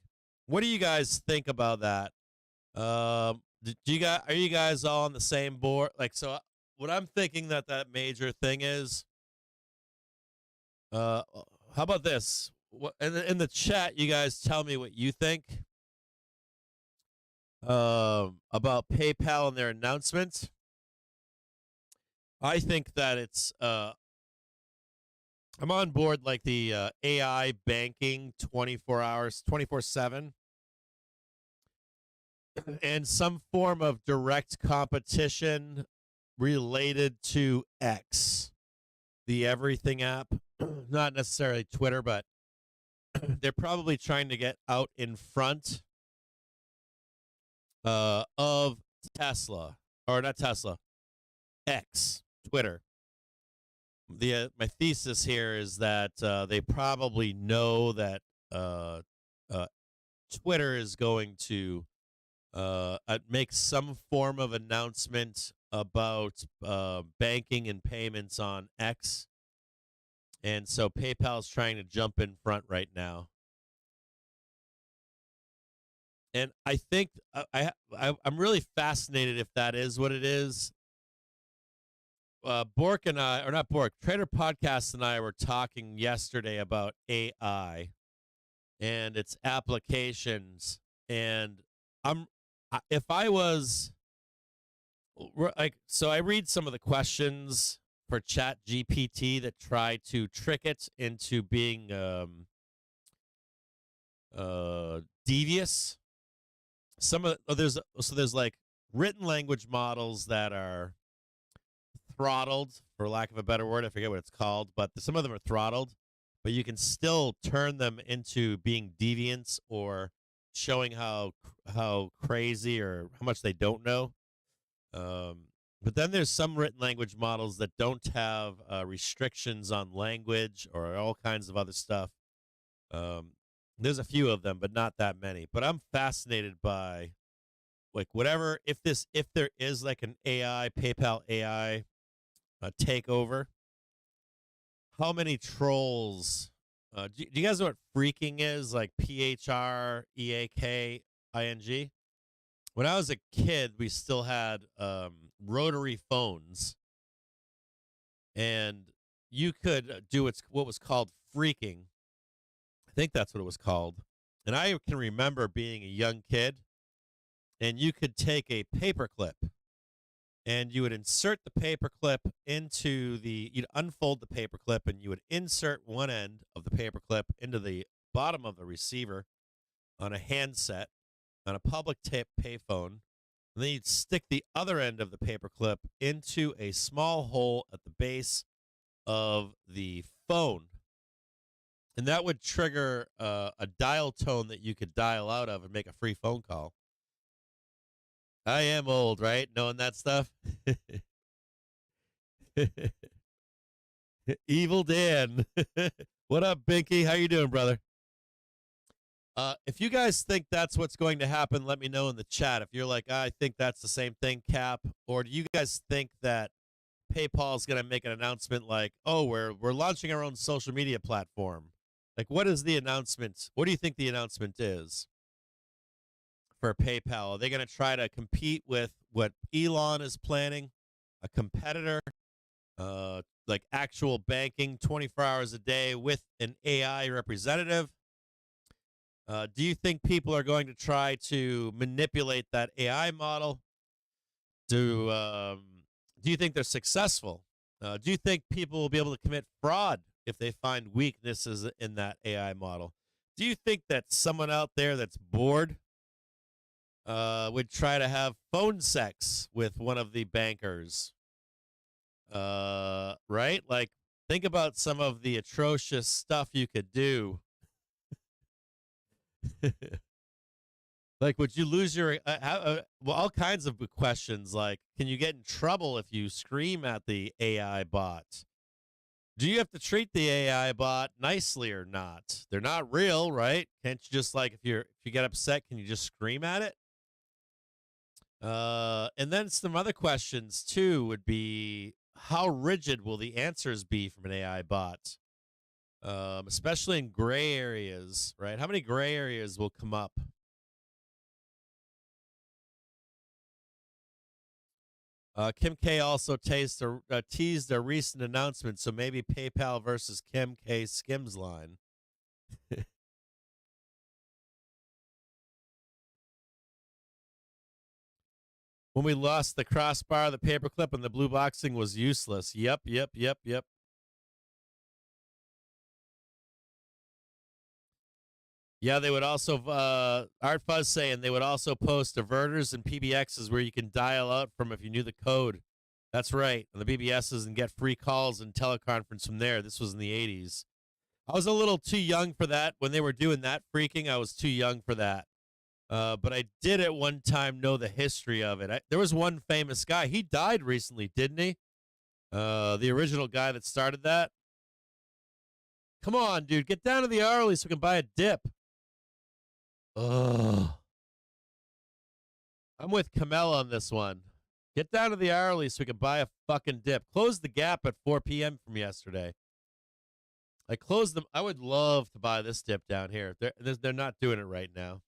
What do you guys think about that? Are you guys all on the same board? Like, so what I'm thinking that major thing is, how about this? What in the chat, you guys tell me what you think about PayPal and their announcement. I think that it's I'm on board like the AI banking 24 hours, 24/7, and some form of direct competition related to X, the everything app. Not necessarily Twitter, but they're probably trying to get out in front of Tesla, or not Tesla, X, Twitter. My thesis here is that they probably know that Twitter is going to make some form of announcement about banking and payments on X. And so PayPal's trying to jump in front right now. And I think I'm really fascinated if that is what it is. Bork and I, or not Bork, Trader Podcast and I were talking yesterday about AI and its applications. And if I was like, so I read some of the questions for Chat GPT that try to trick it into being devious. There's like written language models that are throttled, for lack of a better word. I forget what it's called, but some of them are throttled, but you can still turn them into being deviants or showing how crazy or how much they don't know. But then there's some written language models that don't have restrictions on language or all kinds of other stuff. There's a few of them, but not that many. But I'm fascinated by like whatever, if there is like an AI, PayPal AI takeover, how many trolls? Do you guys know what phreaking is? Like PHREAKING? When I was a kid, we still had rotary phones, and you could do what was called phreaking. I think that's what it was called. And I can remember being a young kid, and you could take a paperclip, and you would insert the paperclip you'd unfold the paperclip, and you would insert one end of the paperclip into the bottom of the receiver on a handset, on a public payphone, and then you'd stick the other end of the paperclip into a small hole at the base of the phone. And that would trigger a dial tone that you could dial out of and make a free phone call. I am old, right? Knowing that stuff. Evil Dan. What up, Binky? How you doing, brother? If you guys think that's what's going to happen, let me know in the chat. If you're like, I think that's the same thing, Cap, or do you guys think that PayPal is going to make an announcement like, oh, we're launching our own social media platform? Like, what is the announcement? What do you think the announcement is for PayPal? Are they going to try to compete with what Elon is planning, a competitor, like actual banking 24 hours a day with an AI representative? Do you think people are going to try to manipulate that AI model? Do you think they're successful? Do you think people will be able to commit fraud if they find weaknesses in that AI model? Do you think that someone out there that's bored would try to have phone sex with one of the bankers? Right? Like, think about some of the atrocious stuff you could do. Like, would you lose your well, all kinds of questions, like, can you get in trouble if you scream at the AI bot? Do you have to treat the AI bot nicely or not? They're not real, right? Can't you just, like, if you get upset, can you just scream at it? And then some other questions too would be, how rigid will the answers be from an AI bot? Especially in gray areas, right? How many gray areas will come up? Kim K also teased a recent announcement, so maybe PayPal versus Kim K Skims line. When we lost the crossbar, the paperclip, and the blue boxing was useless. Yep. Yeah, they would also, Art Fuzz saying they would also post diverters and PBXs where you can dial out from if you knew the code. That's right. And the BBSs and get free calls and teleconference from there. This was in the 80s. I was a little too young for that. When they were doing that freaking, I was too young for that. But I did at one time know the history of it. There was one famous guy. He died recently, didn't he? The original guy that started that. Come on, dude. Get down to the hourly so we can buy a dip. Ugh. I'm with Kamel on this one. Get down to the hourly so we can buy a fucking dip. Close the gap at 4 p.m. from yesterday. I closed them. I would love to buy this dip down here. They're not doing it right now.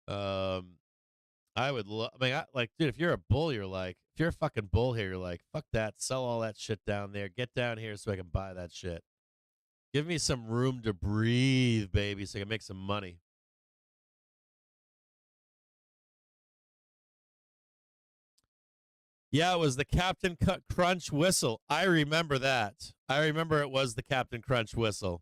I would love. I mean, like, dude, if you're a bull, you're like, if you're a fucking bull here, you're like, fuck that. Sell all that shit down there. Get down here so I can buy that shit. Give me some room to breathe, baby, so I can make some money. Yeah, it was the Captain Crunch whistle. I remember that. I remember it was the Captain Crunch whistle.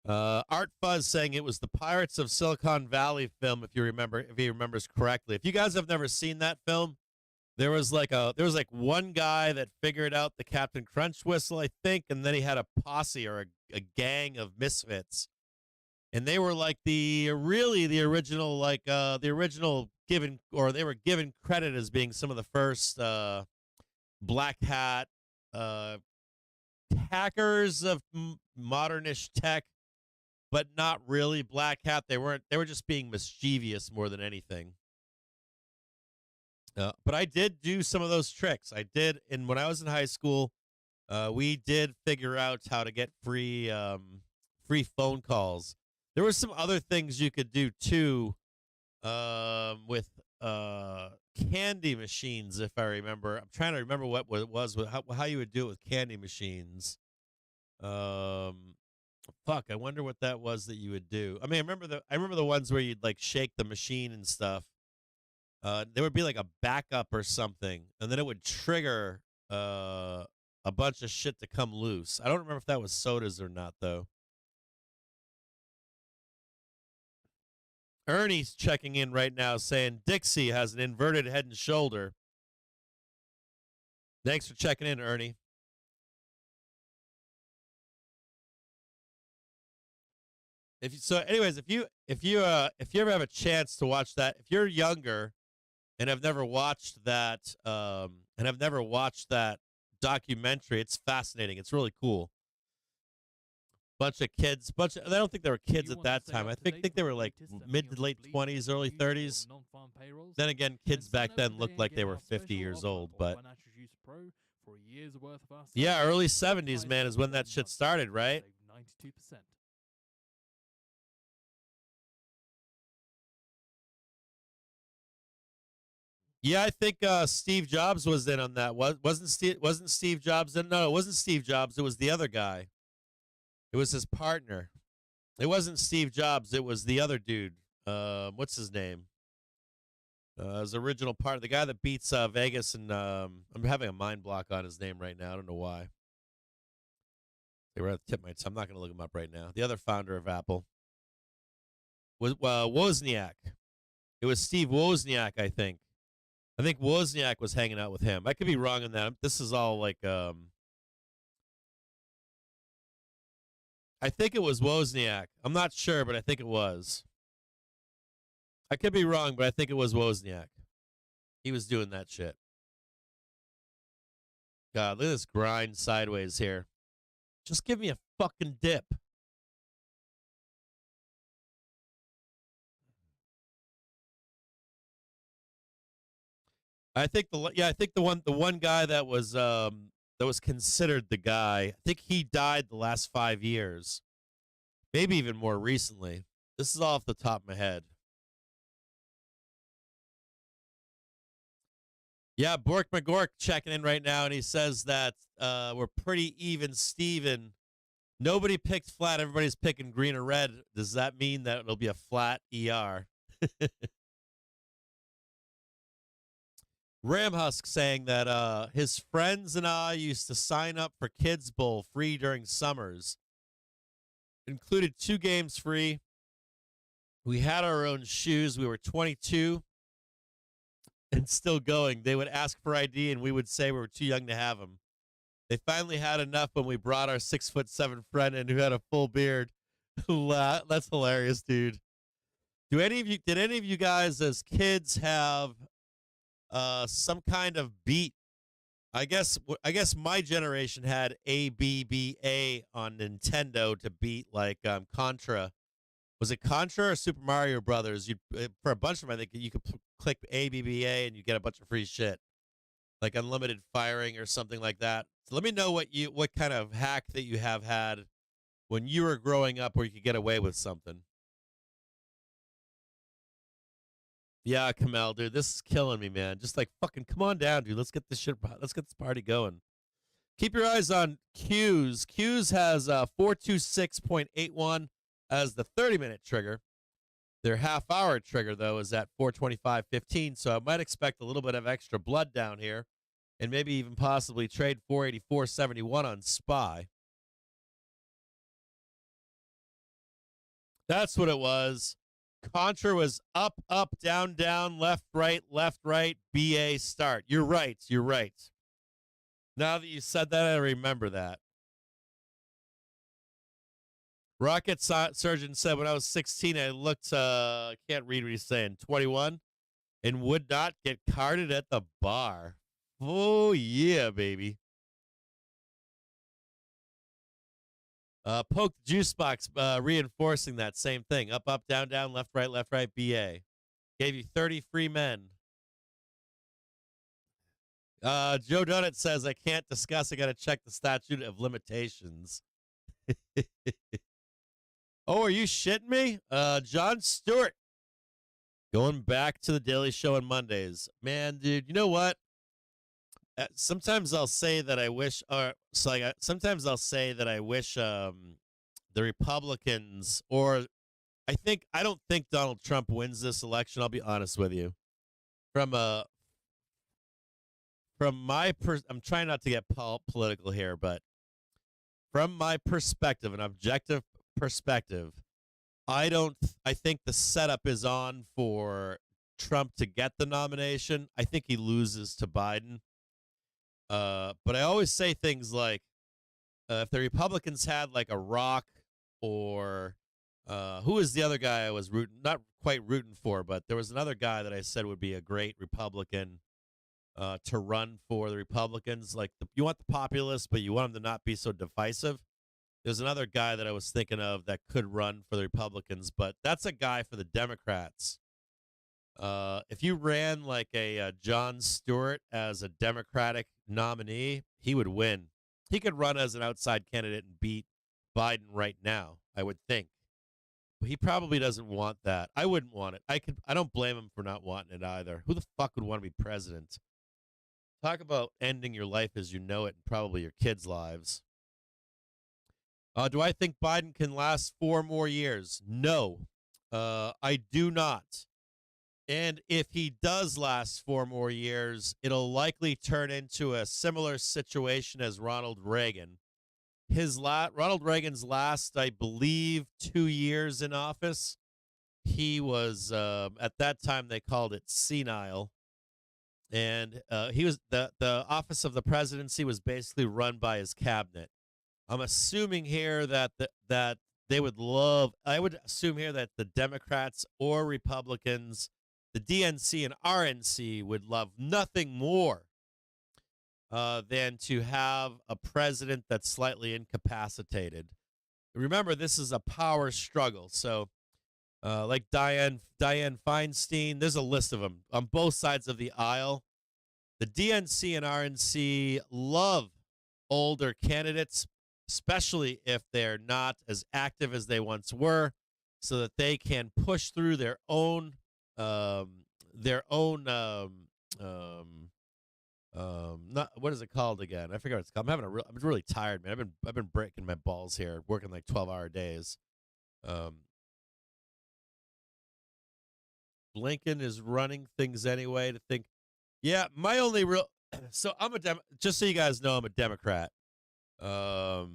Art Fuzz saying it was the Pirates of Silicon Valley film, if he remembers correctly. If you guys have never seen that film, there was like one guy that figured out the Captain Crunch whistle, I think, and then he had a posse or a gang of misfits. And they were like the original, like the original given, or they were given credit as being some of the first black hat hackers of modernish tech, but not really black hat. They were just being mischievous more than anything. But I did do some of those tricks. I did, and when I was in high school, we did figure out how to get free phone calls. There were some other things you could do too, with candy machines, if I remember. I'm trying to remember what it was, how you would do it with candy machines. Fuck, I wonder what that was that you would do. I mean, I remember the ones where you'd like shake the machine and stuff. There would be like a backup or something, and then it would trigger a bunch of shit to come loose. I don't remember if that was sodas or not, though. Ernie's checking in right now saying Dixie has an inverted head and shoulder. Thanks for checking in, Ernie. Anyways, if you ever have a chance to watch that, if you're younger and have never watched that documentary, it's fascinating. It's really cool. Bunch of kids, I don't think they were kids at that time. I think they were like mid to late 20s, early 30s. Then again, kids back then looked like they were 50 years old, but yeah, early 70s, man, is when that shit started, right? 92%. Yeah, I think Steve Jobs was in on that. Wasn't Steve Jobs in? No, it wasn't Steve Jobs. It was the other guy. It was his partner. It wasn't Steve Jobs. It was the other dude. What's his name? His original partner, the guy that beats Vegas, and I'm having a mind block on his name right now. I don't know why. They were at the tip of my tongue. I'm not going to look him up right now. The other founder of Apple was Wozniak. It was Steve Wozniak, I think. I think Wozniak was hanging out with him. I could be wrong on that. This is all like, I think it was Wozniak. I'm not sure, but I think it was. I could be wrong, but I think it was Wozniak. He was doing that shit. God, look at this grind sideways here. Just give me a fucking dip. I think the one guy that was considered the guy. I think he died the last 5 years, maybe even more recently. This is off the top of my head. Yeah, Bork McGork checking in right now, and he says that we're pretty even, Steven. Nobody picked flat. Everybody's picking green or red. Does that mean that it'll be a flat ER? Ramhusk saying that his friends and I used to sign up for Kids Bowl free during summers. Included 2 games free. We had our own shoes. We were 22 and still going. They would ask for ID, and we would say we were too young to have them. They finally had enough when we brought our 6'7" friend in who had a full beard. That's hilarious, dude. Did any of you guys as kids have some kind of beat? I guess my generation had ABBA on Nintendo to beat, like Contra. Was it Contra or Super Mario Brothers? For a bunch of them, I think you could click ABBA and you get a bunch of free shit, like unlimited firing or something like that. So let me know what kind of hack that you have had when you were growing up where you could get away with something. Yeah, Kamel, dude, this is killing me, man. Just like fucking come on down, dude. Let's get this party going. Keep your eyes on Q's. Q's has 426.81 as the 30-minute trigger. Their half-hour trigger, though, is at 425.15, so I might expect a little bit of extra blood down here and maybe even possibly trade 484.71 on SPY. That's what it was. Contra was up, up, down, down, left, right, BA start. You're right. Now that you said that, I remember that. Rocket Surgeon said, when I was 16, I looked, I can't read what he's saying, 21, and would not get carded at the bar. Oh, yeah, baby. Poke the juice box, reinforcing that same thing. Up, up, down, down, left, right, BA. Gave you 30 free men. Joe Dunnett says, I can't discuss. I got to check the statute of limitations. Oh, are you shitting me? Jon Stewart. Going back to the Daily Show on Mondays. Man, dude, you know what? Sometimes I'll say that I wish, sometimes I'll say that I wish the Republicans, or I don't think Donald Trump wins this election. I'll be honest with you. I'm trying not to get political here, but from my perspective, an objective perspective, I think the setup is on for Trump to get the nomination. I think he loses to Biden. But I always say things like, if the Republicans had like a Rock or who is the other guy I was not quite rooting for, but there was another guy that I said would be a great Republican to run for the Republicans. Like you want the populists, but you want them to not be so divisive. There's another guy that I was thinking of that could run for the Republicans, but that's a guy for the Democrats. If you ran like a Jon Stewart as a Democratic nominee, he would win. He could run as an outside candidate and beat Biden right now, I would think. But he probably doesn't want that. I wouldn't want it. I don't blame him for not wanting it either. Who the fuck would want to be president? Talk about ending your life as you know it and probably your kids' lives. Do I think Biden can last 4 more years? No, I do not. And if he does last 4 more years, it'll likely turn into a similar situation as Ronald Reagan. Ronald Reagan's last, I believe, 2 years in office, he was, at that time they called it senile. And he was the office of the presidency was basically run by his cabinet. I'm assuming here that they would love. I would assume here that the Democrats or Republicans, the DNC and RNC, would love nothing more than to have a president that's slightly incapacitated. Remember, this is a power struggle. So, like Dianne Feinstein, there's a list of them on both sides of the aisle. The DNC and RNC love older candidates, especially if they're not as active as they once were, so that they can push through their own not what is it called again? I forget what it's called. I'm really tired, man. I've been breaking my balls here, working like 12-hour days. Blinken is running things anyway to think. Yeah, my only real. So just so you guys know, I'm a Democrat. Now,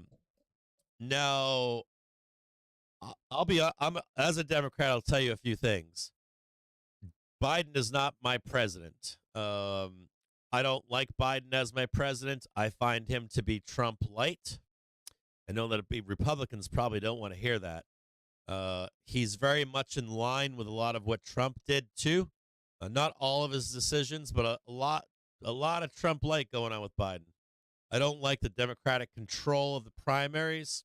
as a Democrat, I'll tell you a few things. Biden is not my president. I don't like Biden as my president. I find him to be Trump light. I know that Republicans probably don't want to hear that. He's very much in line with a lot of what Trump did too. Not all of his decisions, but a lot of Trump light going on with Biden. I don't like the Democratic control of the primaries,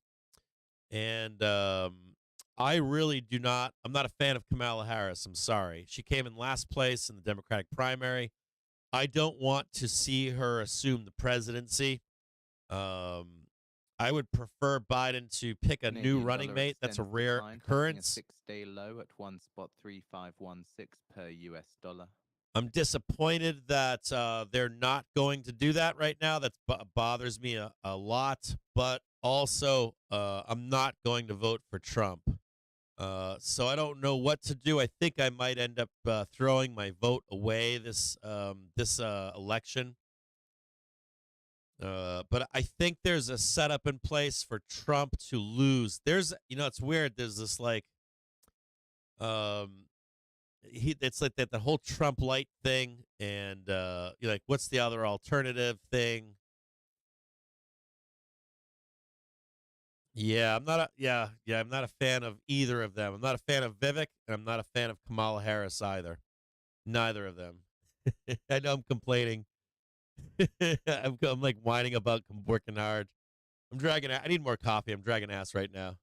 and I really do not. I'm not a fan of Kamala Harris. I'm sorry. She came in last place in the Democratic primary. I don't want to see her assume the presidency. I would prefer Biden to pick a new running mate. That's a rare occurrence. A 6-day low at 1.3516 per US dollar. I'm disappointed that they're not going to do that right now. That bothers me a lot. But also, I'm not going to vote for Trump. So I don't know what to do. I think I might end up throwing my vote away this election. But I think there's a setup in place for Trump to lose. It's weird. There's this like, it's like that the whole Trump light thing, and you're like, what's the other alternative thing? Yeah, I'm not a fan of either of them. I'm not a fan of Vivek, and I'm not a fan of Kamala Harris either. Neither of them. I know I'm complaining. I'm like whining about working hard. I need more coffee. I'm dragging ass right now.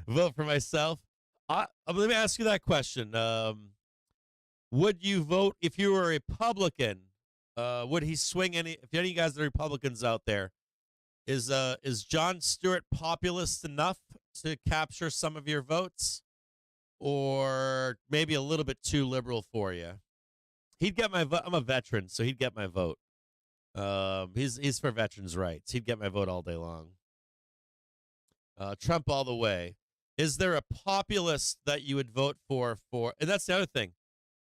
Vote for myself. Let me ask you that question. Would you vote if you were a Republican? Would he swing any? If any of you guys are Republicans out there, is Jon Stewart populist enough to capture some of your votes, or maybe a little bit too liberal for you? He'd get my vote. I'm a veteran, so he'd get my vote. He's for veterans' rights. He'd get my vote all day long. Trump all the way. Is there a populist that you would vote for? And that's the other thing.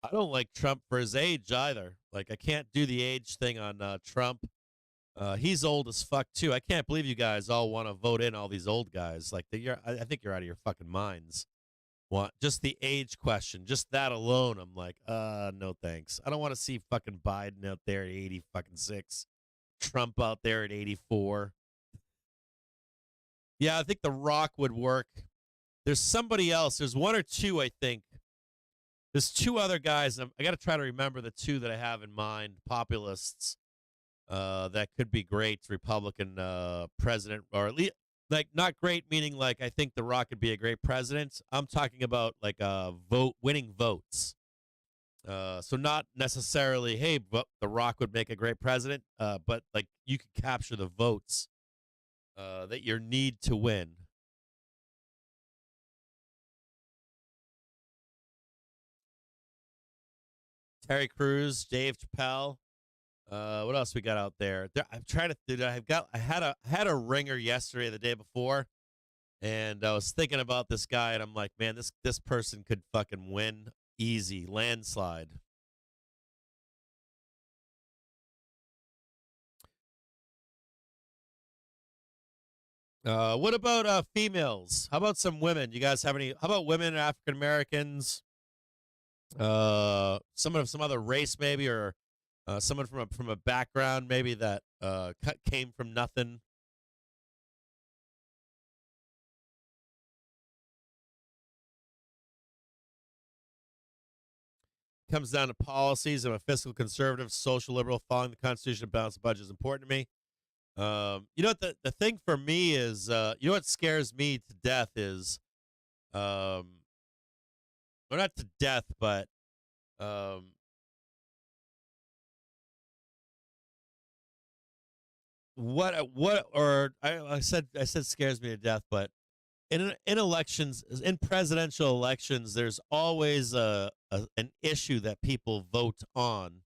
I don't like Trump for his age either. Like, I can't do the age thing on Trump. He's old as fuck too. I can't believe you guys all want to vote in all these old guys. Like, I think you're out of your fucking minds. Just the age question, just that alone, I'm like, no thanks. I don't want to see fucking Biden out there at 86, Trump out there at 84. Yeah, I think The Rock would work. There's somebody else. There's one or two, I think. There's two other guys. I got to try to remember the two that I have in mind, populists, that could be great Republican president, or at least, like, not great, meaning like I think The Rock could be a great president. I'm talking about like winning votes. So not necessarily, hey, The Rock would make a great president, but like you could capture the votes that you need to win. Terry Crews, Dave Chappelle. What else we got out there? I'm trying to think. I had a ringer yesterday, the day before, and I was thinking about this guy, and I'm like, man, this person could fucking win easy, landslide. What about females? How about some women? You guys have any? How about women, African Americans? Some other race maybe, or someone from a background maybe that came from nothing. Comes down to policies. I'm a fiscal conservative, social liberal. Following the Constitution and balanced budget is important to me. You know what the thing for me is, you know what scares me to death is, or not to death, but I said scares me to death, but in elections, in presidential elections, there's always an issue that people vote on,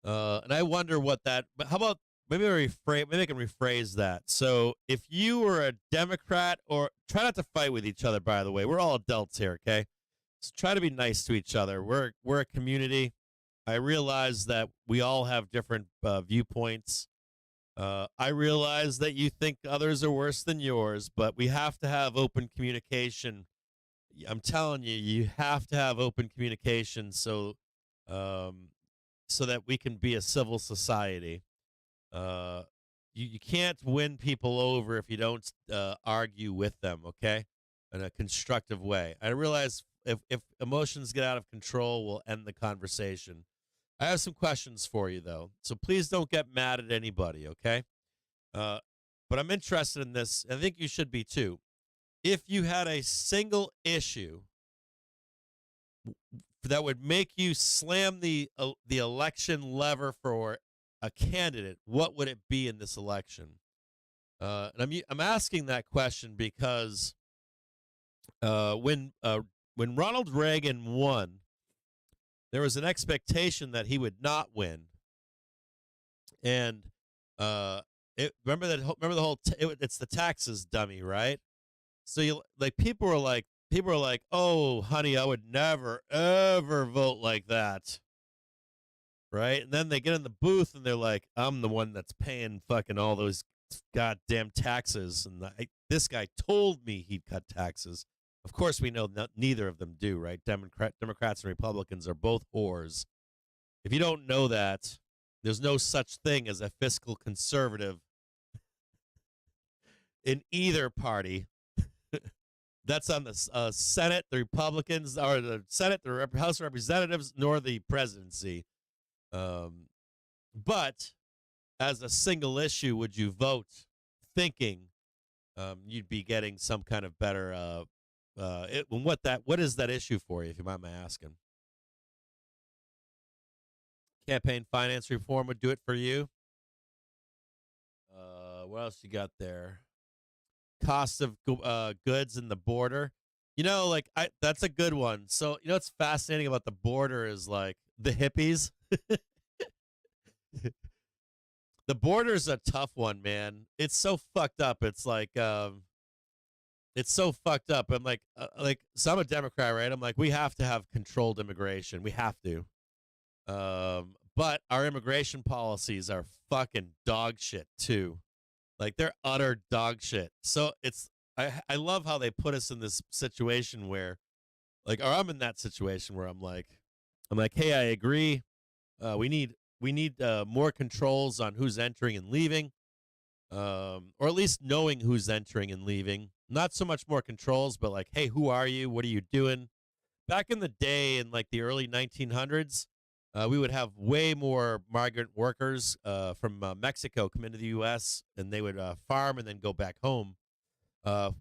and I wonder what that. But how about maybe I can rephrase that. So if you were a Democrat, or try not to fight with each other. By the way, we're all adults here, okay? So try to be nice to each other. We're a community. I realize that we all have different viewpoints. I realize that you think others are worse than yours, but we have to have open communication. I'm telling you, you have to have open communication so that we can be a civil society. You can't win people over if you don't argue with them, okay, in a constructive way. I realize if emotions get out of control, we'll end the conversation. I have some questions for you, though, so please don't get mad at anybody, okay? But I'm interested in this. I think you should be, too. If you had a single issue that would make you slam the election lever for a candidate, what would it be in this election? And I'm asking that question because when Ronald Reagan won, there was an expectation that he would not win, and remember the whole it's the taxes dummy, right? So people were like, oh honey, I would never ever vote like that, right? And then they get in the booth and they're like, I'm the one that's paying fucking all those goddamn taxes, and this guy told me he'd cut taxes. Of course, we know neither of them do, right? Democrats and Republicans are both whores. If you don't know that, there's no such thing as a fiscal conservative in either party. That's on the Senate, the Republicans, or the Senate, the House of Representatives, nor the presidency. But as a single issue, would you vote thinking you'd be getting some kind of better what is that issue for you, if you mind my asking? Campaign finance reform would do it for you. What else you got there? Cost of goods in the border. That's a good one. So, what's fascinating about the border is like the hippies. The border's a tough one, man. It's so fucked up. It's like, it's so fucked up. I'm like, so I'm a Democrat, right? I'm like, we have to have controlled immigration. We have to. But our immigration policies are fucking dog shit too. Like, they're utter dog shit. So I love how they put us in this situation where, or I'm in that situation where I'm like, hey, I agree. We need more controls on who's entering and leaving, or at least knowing who's entering and leaving. Not so much more controls, but like, hey, who are you? What are you doing? Back in the day, in like the early 1900s, we would have way more migrant workers from Mexico come into the U.S., and they would farm and then go back home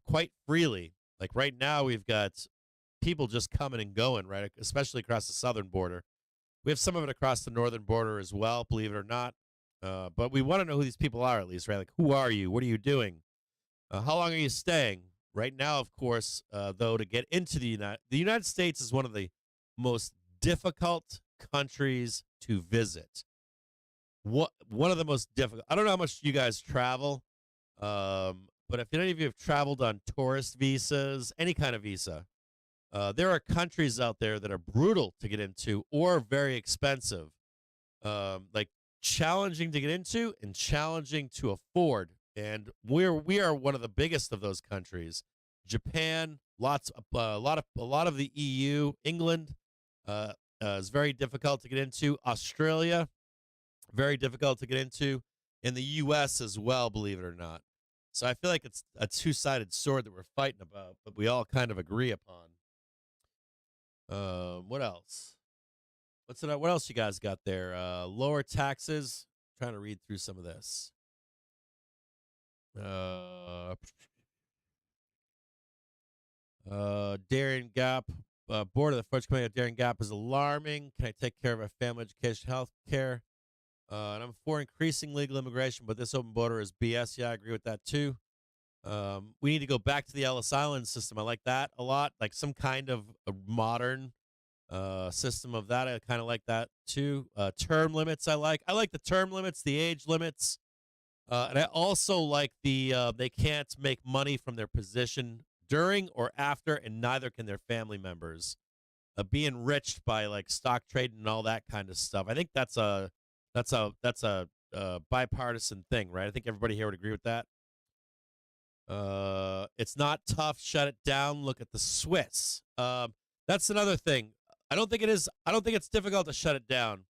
quite freely. Like right now, we've got people just coming and going, right? Especially across the southern border. We have some of it across the northern border as well, believe it or not. But we want to know who these people are, at least, right? Like, who are you? What are you doing? How long are you staying? Right now, of course, though, to get into the United States is one of the most difficult countries to visit. One of the most difficult. I don't know how much you guys travel, but if any of you have traveled on tourist visas, any kind of visa, there are countries out there that are brutal to get into or very expensive, like challenging to get into and challenging to afford. And we are one of the biggest of those countries. Japan, a lot of the EU, England is very difficult to get into. Australia, Very difficult to get into in the U.S. as well, believe it or not. So I feel like it's a two-sided sword that we're fighting about, but we all kind of agree upon. What else? What else you guys got there? Lower taxes. Trying to read through some of this. Darien Gap. Board of the French Committee of Darien Gap is alarming. Can I take care of our family education, health care? And I'm for increasing legal immigration, but this open border is BS. Yeah, I agree with that too. We need to go back to the Ellis Island system. I like that a lot. Like some kind of a modern system of that. I kind of like that too. Term limits I like. I like the term limits, the age limits. And I also like the they can't make money from their position during or after, and neither can their family members. Be enriched by like stock trading and all that kind of stuff. I think that's a bipartisan thing, right? I think everybody here would agree with that. It's not tough. Shut it down. Look at the Swiss. That's another thing. I don't think it is. I don't think it's difficult to shut it down.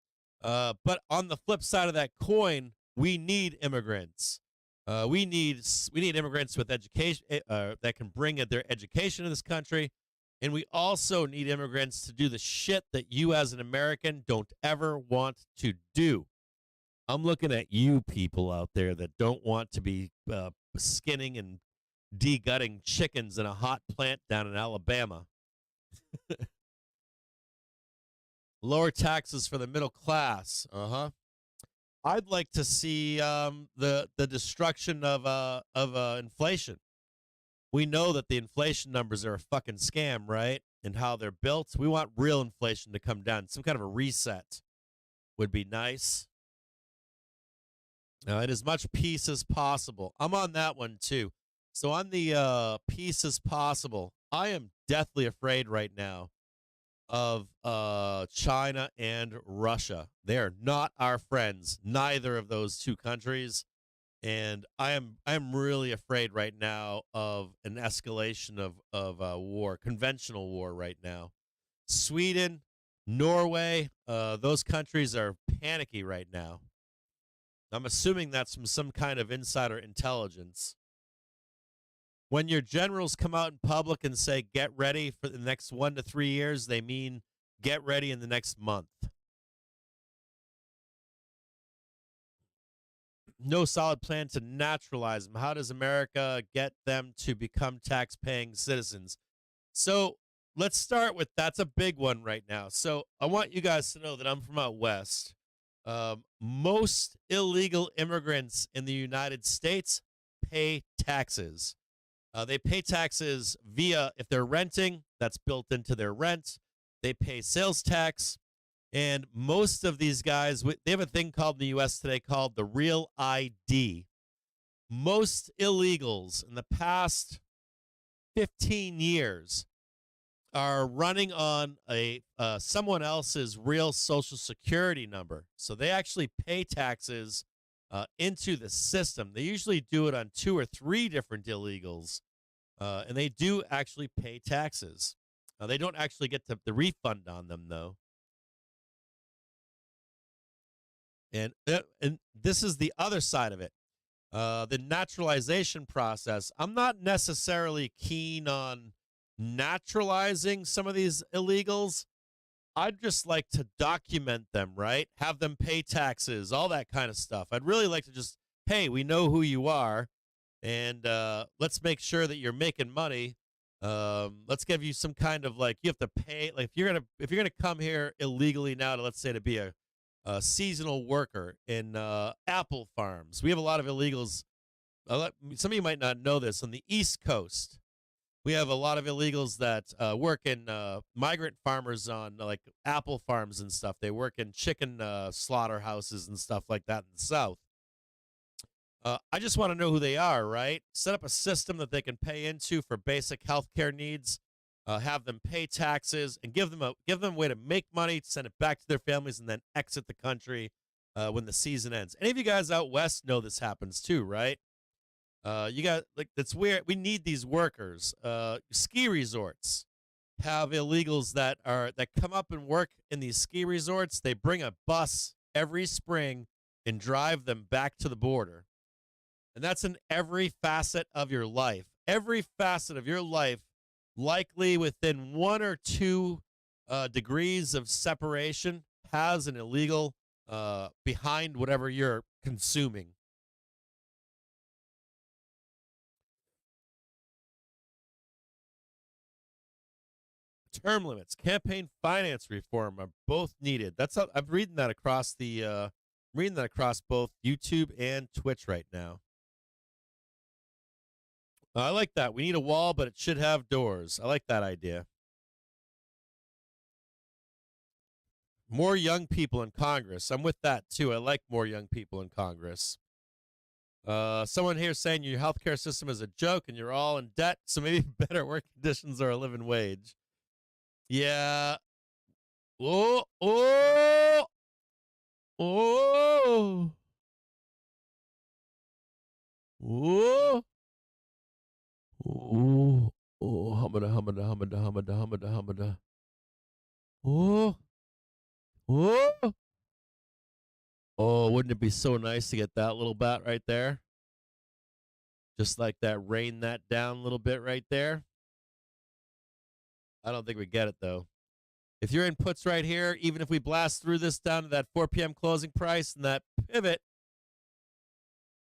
But on the flip side of that coin, we need immigrants. We need immigrants with education that can bring their education to this country. And we also need immigrants to do the shit that you as an American don't ever want to do. I'm looking at you people out there that don't want to be skinning and de-gutting chickens in a hot plant down in Alabama. Lower taxes for the middle class. I'd like to see the destruction of inflation. We know that the inflation numbers are a fucking scam, right? And how they're built. We want real inflation to come down. Some kind of a reset would be nice. And as much peace as possible. I'm on that one too. So on the peace as possible, I am deathly afraid right now of China and Russia. They are not our friends, neither of those two countries. And I'm really afraid right now of an escalation of war, conventional war right now. Sweden, Norway, those countries are panicky right now. I'm assuming that's from some kind of insider intelligence. When your generals come out in public and say, get ready for the next 1 to 3 years, they mean get ready in the next month. No solid plan to naturalize them. How does America get them to become tax-paying citizens? So let's start with, that's a big one right now. So I want you guys to know that I'm from out west. Most illegal immigrants in the United States pay taxes. They pay taxes via, if they're renting, that's built into their rent. They pay sales tax. And most of these guys, they have a thing called in the U.S. today called the Real ID. Most illegals in the past 15 years are running on a someone else's real Social Security number. So they actually pay taxes into the system. They usually do it on 2 or 3 different illegals, and they do actually pay taxes. They don't actually get the refund on them, though. And this is the other side of it. The naturalization process. I'm not necessarily keen on naturalizing some of these illegals. I'd just like to document them, right? Have them pay taxes, all that kind of stuff. I'd really like to just, hey, we know who you are, and let's make sure that you're making money. Let's give you some kind of like, you have to pay. Like if you're gonna come here illegally now to, let's say, to be a seasonal worker in apple farms. We have a lot of illegals. Some of you might not know this. On the East Coast, we have a lot of illegals that work in migrant farmers on like apple farms and stuff. They work in chicken slaughterhouses and stuff like that in the South. I just want to know who they are, right? Set up a system that they can pay into for basic health care needs. Have them pay taxes, and give them a way to make money, send it back to their families, and then exit the country when the season ends. Any of you guys out west know this happens too, right? You got, like, that's weird. We need these workers. Ski resorts have illegals that come up and work in these ski resorts. They bring a bus every spring and drive them back to the border. And that's in every facet of your life. Every facet of your life, likely within 1 or 2 degrees of separation, has an illegal behind whatever you're consuming. Term limits, campaign finance reform are both needed. I'm reading that across both YouTube and Twitch right now. I like that. We need a wall, but it should have doors. I like that idea. More young people in Congress. I'm with that too. I like more young people in Congress. Someone here saying your healthcare system is a joke and you're all in debt, so maybe better work conditions or a living wage. Yeah. Oh. Oh. Oh. Oh. Oh. Oh. Humada. Oh. Oh. Oh, wouldn't it be so nice to get that little bat right there? Just like that, rain that down a little bit right there. I don't think we get it, though. If your input's right here, even if we blast through this down to that 4 p.m. closing price and that pivot,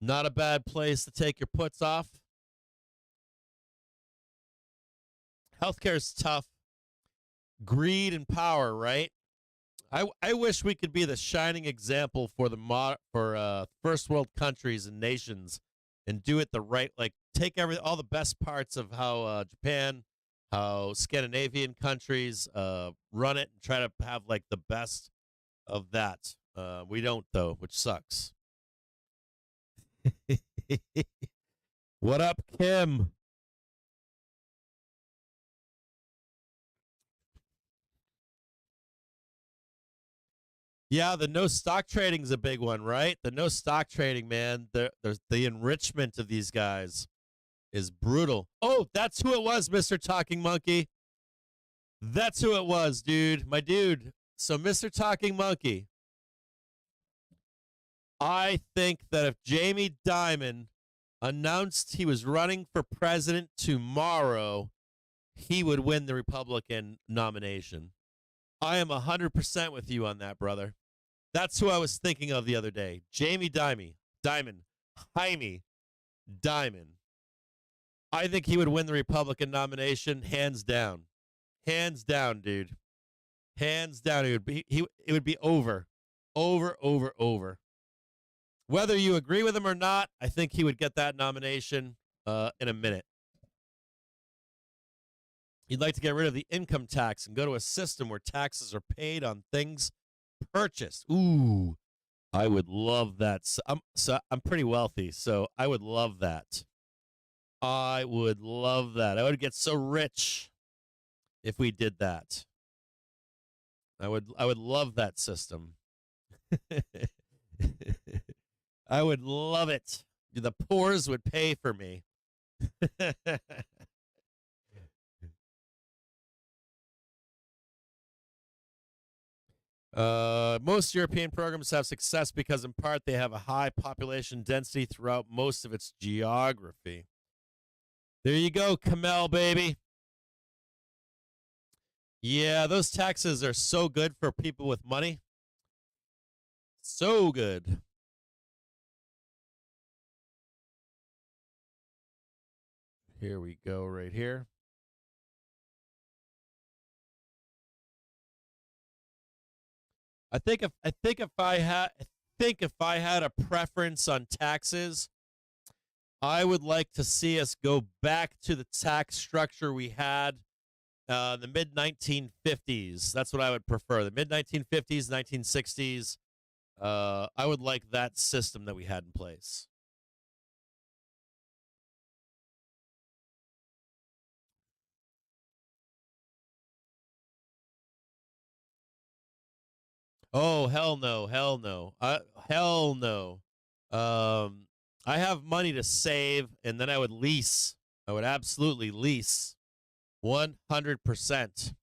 not a bad place to take your puts off. Healthcare is tough. Greed and power, right? I wish we could be the shining example for first world countries and nations and do it the right, like take all the best parts of how Japan, how Scandinavian countries run it and try to have like the best of that. We don't, though, which sucks. What up, Kim? Yeah, the no stock trading is a big one, right? The no stock trading, man. There's the enrichment of these guys is brutal. Oh, that's who it was, Mr. Talking Monkey. That's who it was, dude. My dude. So, Mr. Talking Monkey, I think that if Jamie Dimon announced he was running for president tomorrow, he would win the Republican nomination. I am 100% with you on that, brother. That's who I was thinking of the other day. Jamie Dimon. Jaime Dimon. I think he would win the Republican nomination hands down. Hands down, dude. Hands down. It would be over. Over. Whether you agree with him or not, I think he would get that nomination in a minute. You'd like to get rid of the income tax and go to a system where taxes are paid on things purchased. Ooh, I would love that. I'm pretty wealthy, so I would love that. I would love that. I would get so rich if we did that. I would love that system. I would love it. The poors would pay for me. Most European programs have success because in part they have a high population density throughout most of its geography. There you go, Kamel, baby. Yeah, those taxes are so good for people with money. So good. Here we go right here. I think if I had a preference on taxes, I would like to see us go back to the tax structure we had in the mid-1950s. That's what I would prefer. The mid-1950s, 1960s. I would like that system that we had in place. Oh, hell no. Hell no. Hell no. I have money to save, and then I would lease. I would absolutely lease. 100%.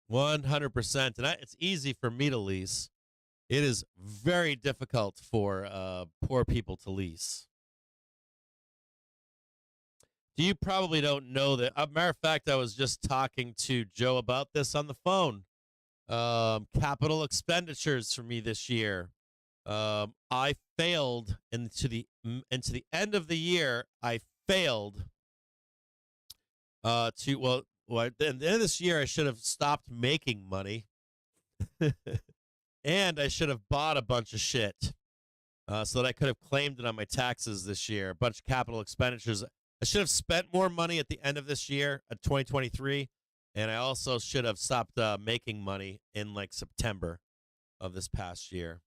100%. And it's easy for me to lease. It is very difficult for poor people to lease. You probably don't know that. Matter of fact, I was just talking to Joe about this on the phone. Capital expenditures for me this year. I failed into the end of the year. I failed at the end of this year, I should have stopped making money, and I should have bought a bunch of shit so that I could have claimed it on my taxes this year. A bunch of capital expenditures. I should have spent more money at the end of this year, at 2023, and I also should have stopped making money in like September of this past year.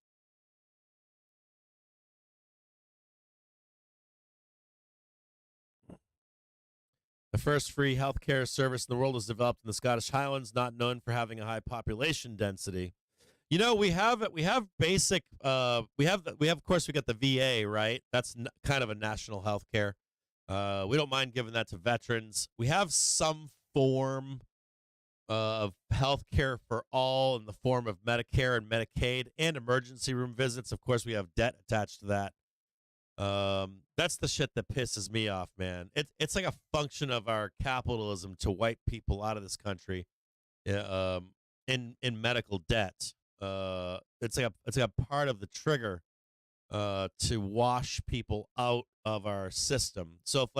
The first free healthcare service in the world was developed in the Scottish Highlands, not known for having a high population density. You know, we have basic we have of course we got the VA, right? That's kind of a national healthcare. We don't mind giving that to veterans. We have some form of healthcare for all in the form of Medicare and Medicaid and emergency room visits. Of course, we have debt attached to that. That's the shit that pisses me off, man. It's like a function of our capitalism to wipe people out of this country in medical debt. It's like a part of the trigger to wash people out of our system. So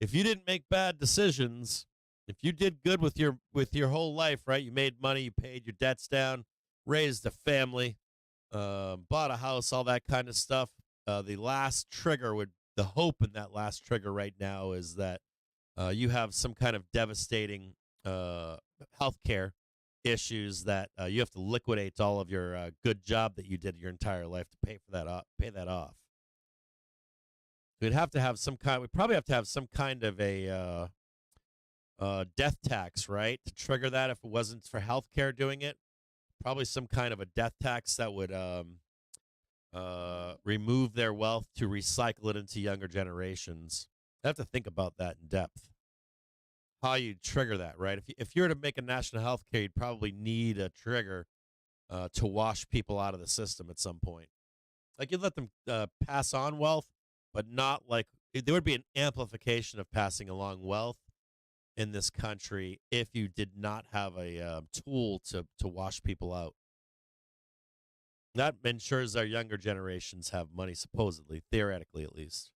if you didn't make bad decisions, if you did good with your whole life, right? You made money, you paid your debts down, raised a family, bought a house, all that kind of stuff. The last trigger the hope in that last trigger right now is that you have some kind of devastating healthcare issues that you have to liquidate all of your good job that you did your entire life to pay that off. We'd probably have to have some kind of a death tax, right, to trigger that if it wasn't for healthcare doing it. Probably some kind of a death tax that would remove their wealth to recycle it into younger generations. I have to think about that in depth. How you trigger that, right? If you were to make a national health care, you'd probably need a trigger to wash people out of the system at some point. Like you'd let them pass on wealth, but not like there would be an amplification of passing along wealth in this country if you did not have a tool to wash people out. That ensures our younger generations have money, supposedly, theoretically at least.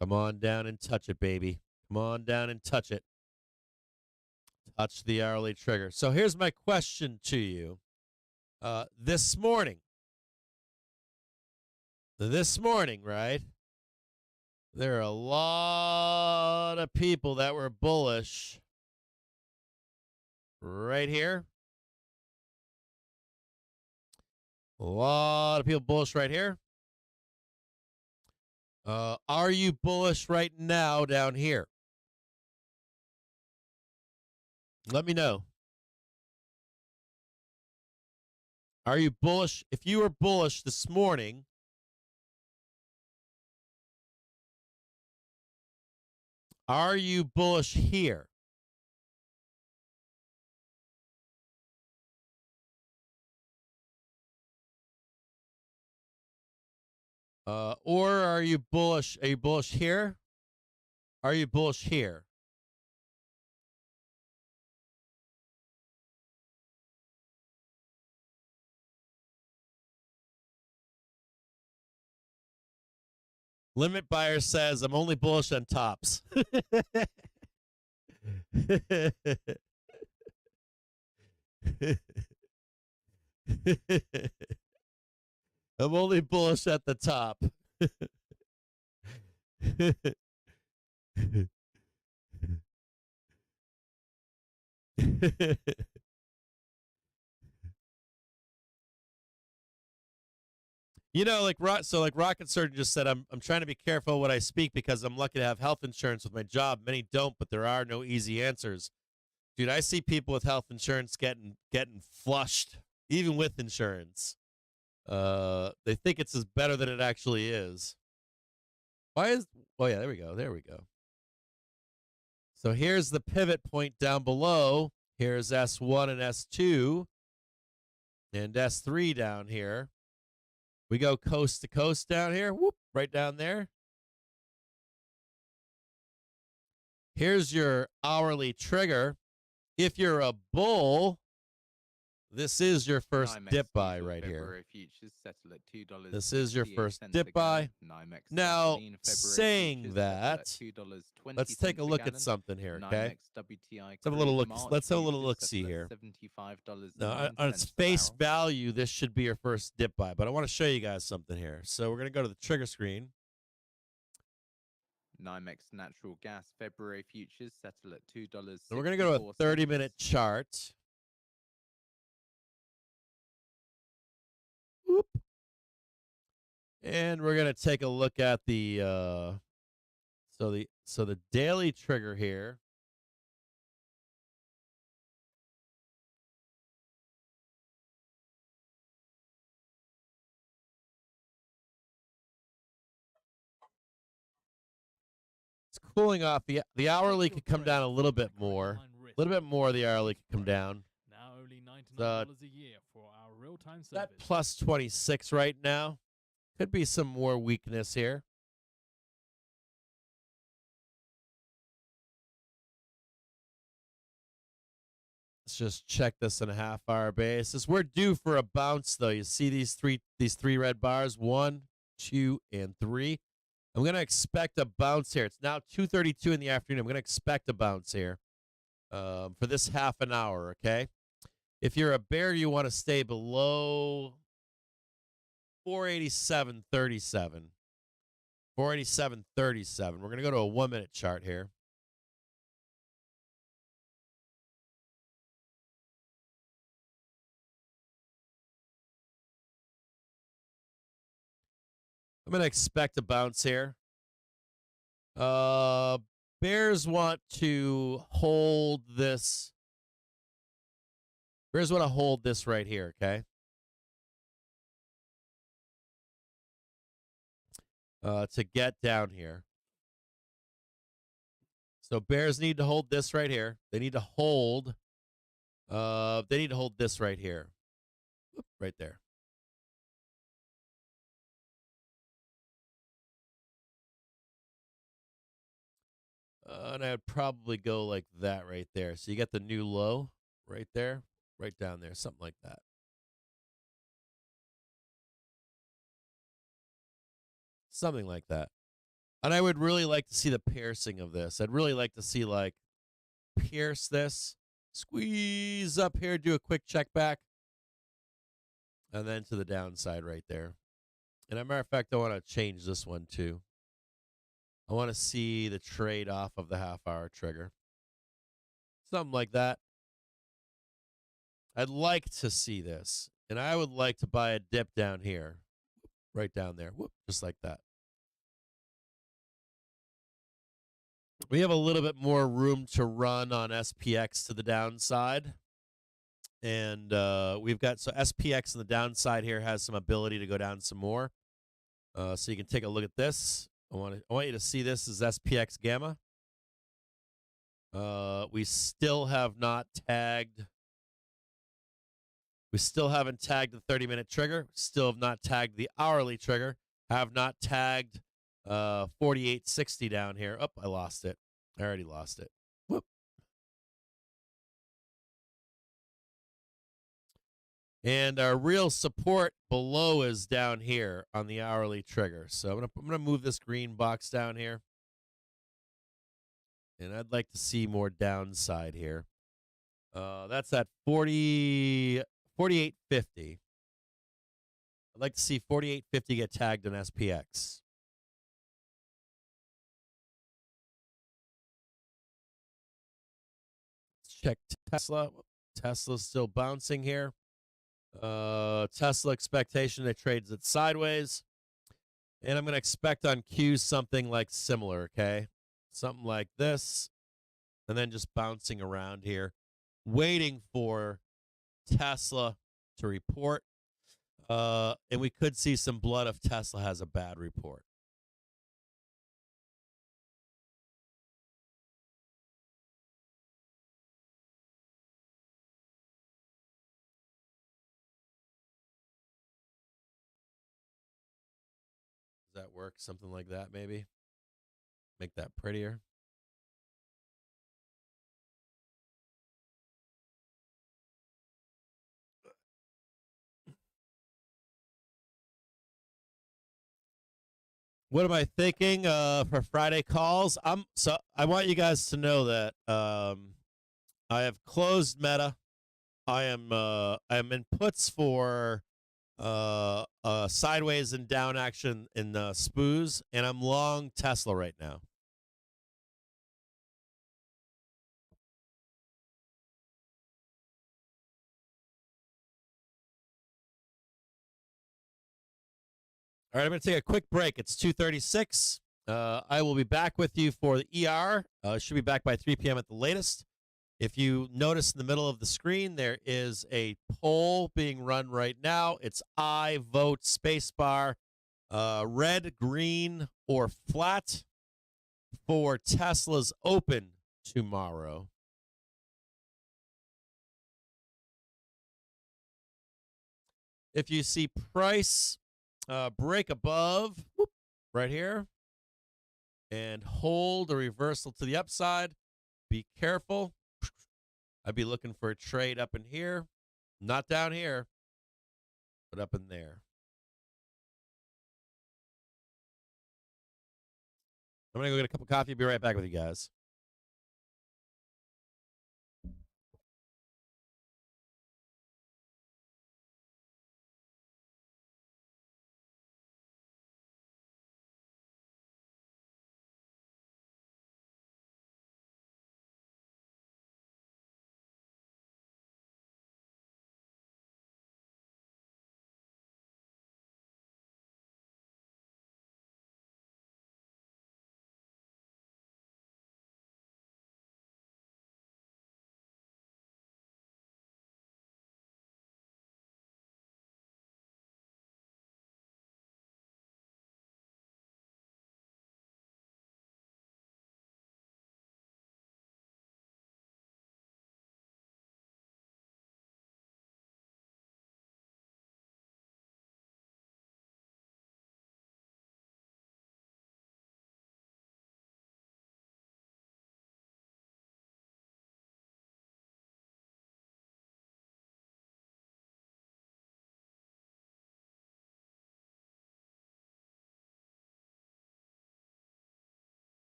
Come on down and touch it, baby. Come on down and touch it. Touch the hourly trigger. So here's my question to you. This morning, right? There are a lot of people that were bullish right here. A lot of people bullish right here. Are you bullish right now down here? Let me know. Are you bullish? If you were bullish this morning, are you bullish here? Or are you bullish? Are you bullish here? Are you bullish here? Limit buyer says, I'm only bullish on tops. I'm only bullish at the top. You know, like Rocket Surgeon just said, I'm trying to be careful what I speak because I'm lucky to have health insurance with my job. Many don't, but there are no easy answers. Dude, I see people with health insurance getting flushed, even with insurance. They think it's better than it actually is. Oh yeah, there we go. So here's the pivot point down below. Here's S1 and S2 and S3 down here. We go coast to coast down here. Whoop, right down there. Here's your hourly trigger. If you're a bull, this is your first dip buy right here. This is your first dip buy. Now, saying that, let's take a look at something here, okay? Let's have a little look. Let's have a little look-see here. Now, on its face value, this should be your first dip buy, but I want to show you guys something here. So we're going to go to the trigger screen. NYMEX natural gas February futures settle at $2. So we're going to go to a 30-minute chart. Whoop. And we're going to take a look at the so the daily trigger here. Cooling off. The hourly could come down a little bit more. A little bit more of the hourly could come down. Now only $99 a year for our real-time service. That plus 26 right now. Could be some more weakness here. Let's just check this on a half-hour basis. We're due for a bounce, though. You see these three red bars, 1, 2, and 3. I'm going to expect a bounce here. It's now 2:32 in the afternoon. I'm going to expect a bounce here for this half an hour, okay? If you're a bear, you want to stay below 487.37. 487.37. We're going to go to a 1-minute chart here. I'm going to expect a bounce here. Bears want to hold this. Bears want to hold this right here, okay? To get down here. So bears need to hold this right here. They need to hold. They need to hold this right here. Oop, right there. And I would probably go like that right there. So you get the new low right there, right down there, something like that. Something like that. And I would really like to see the piercing of this. I'd really like to see, like, pierce this, squeeze up here, do a quick check back, and then to the downside right there. And as a matter of fact, I want to change this one too. I want to see the trade off of the half-hour trigger. Something like that. I'd like to see this. And I would like to buy a dip down here. Right down there. Whoop, just like that. We have a little bit more room to run on SPX to the downside. And we've got, so SPX on the downside here has some ability to go down some more. So you can take a look at this. I want you to see this as SPX Gamma. We still have not tagged. We still haven't tagged the 30-minute trigger. Still have not tagged the hourly trigger. Have not tagged 4860 down here. Oh, I lost it. I already lost it. Whoop. And our real support below is down here on the hourly trigger. So I'm gonna move this green box down here. And I'd like to see more downside here. That's at 4850. I'd like to see 4850 get tagged on SPX. Let's check Tesla. Tesla's still bouncing here. Tesla expectation, it trades it sideways. And I'm going to expect on Q something like similar, okay? Something like this. And then just bouncing around here, waiting for Tesla to report. And we could see some blood if Tesla has a bad report. Does that work? Something like that, maybe? Make that prettier. What am I thinking for Friday calls? I want you guys to know that I have closed Meta. I am in puts for sideways and down action in SPOOs, and I'm long Tesla right now. All right, I'm going to take a quick break. It's 2:36. I will be back with you for the ER. Should be back by 3 p.m. at the latest. If you notice in the middle of the screen, there is a poll being run right now. It's I vote spacebar, red, green, or flat for Tesla's open tomorrow. If you see price break above, right here, and hold a reversal to the upside, be careful. I'd be looking for a trade up in here, not down here, but up in there. I'm going to go get a cup of coffee. Be right back with you guys.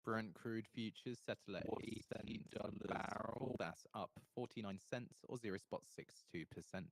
Brent crude futures settle at $80 a barrel. That's up 49 cents or 0.62%.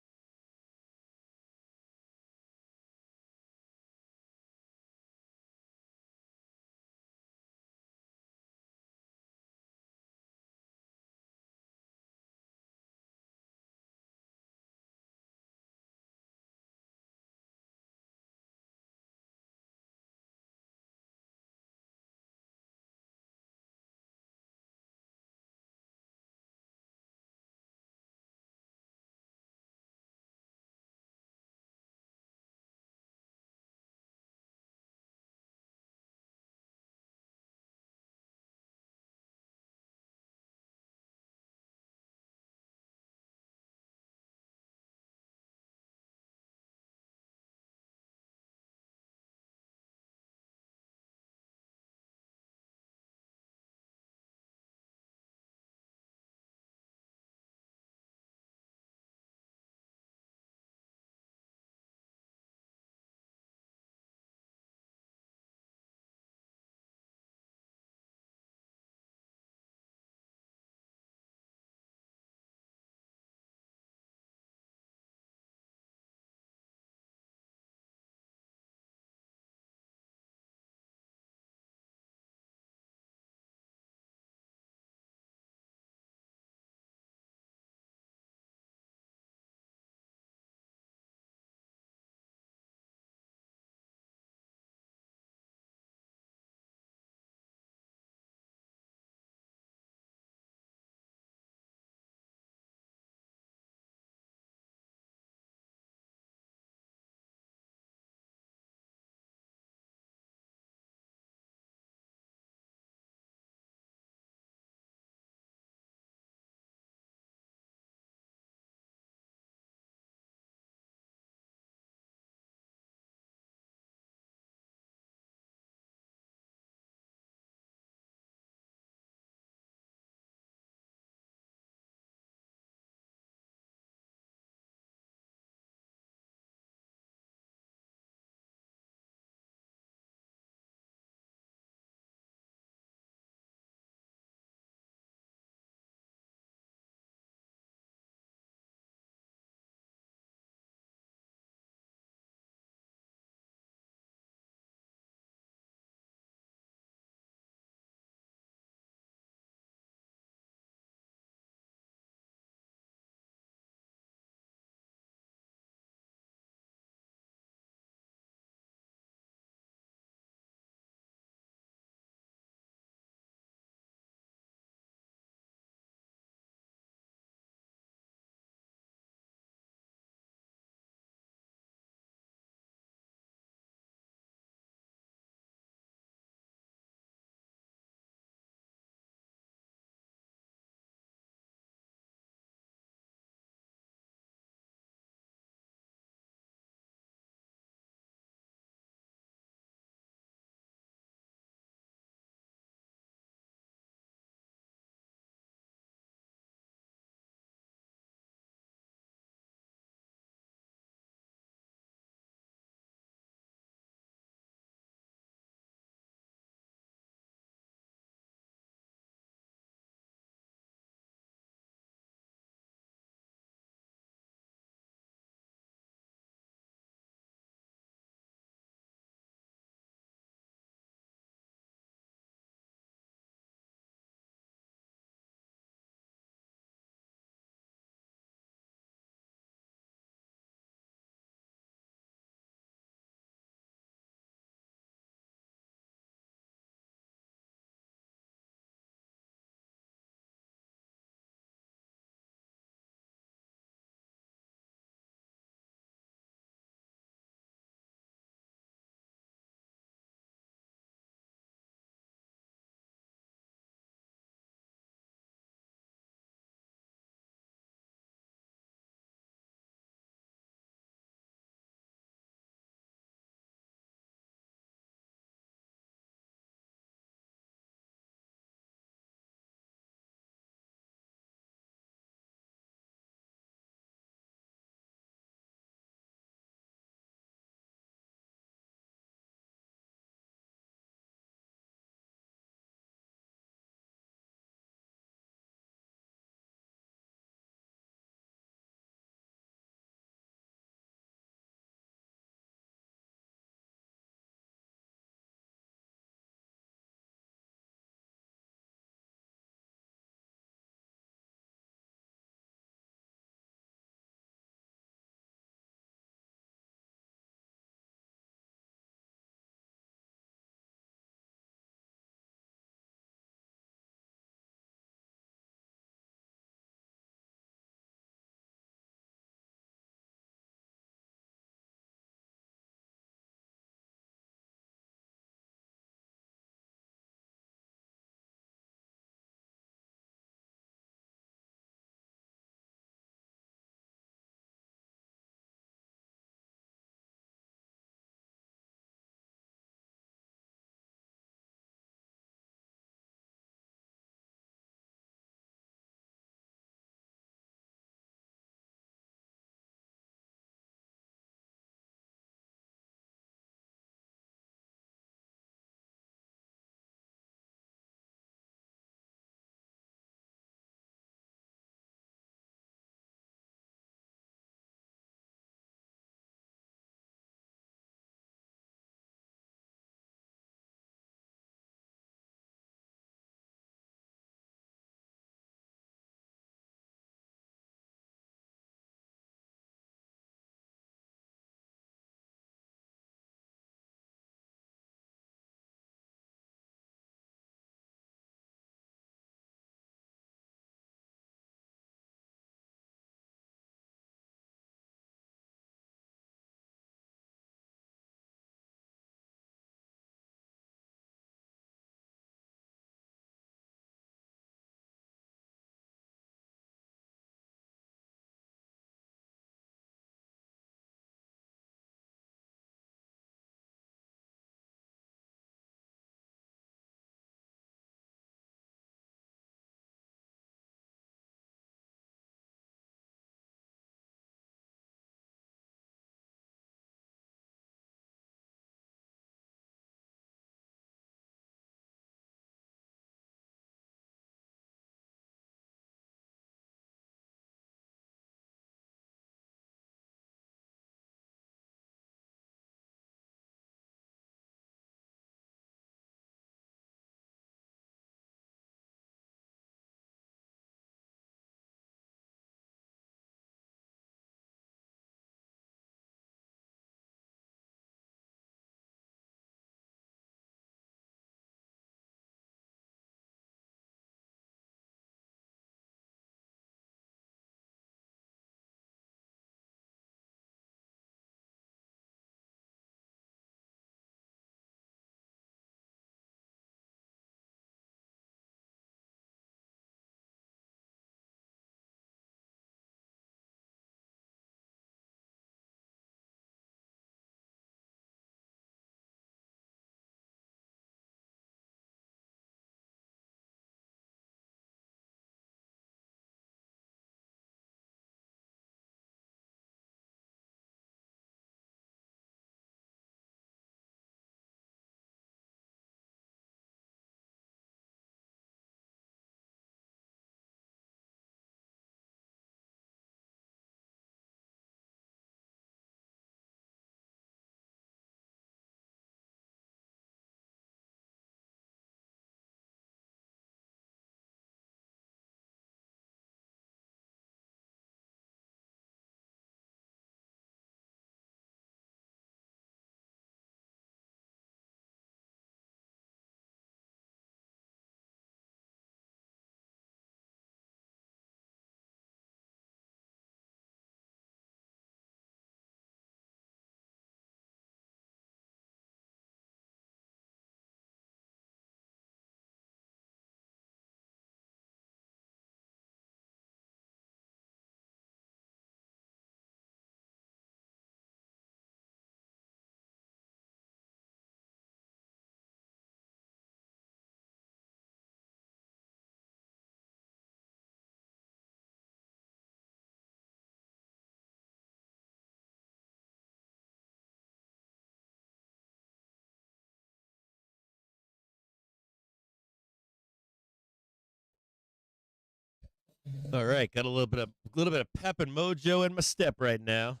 All right, got a little bit of pep and mojo in my step right now.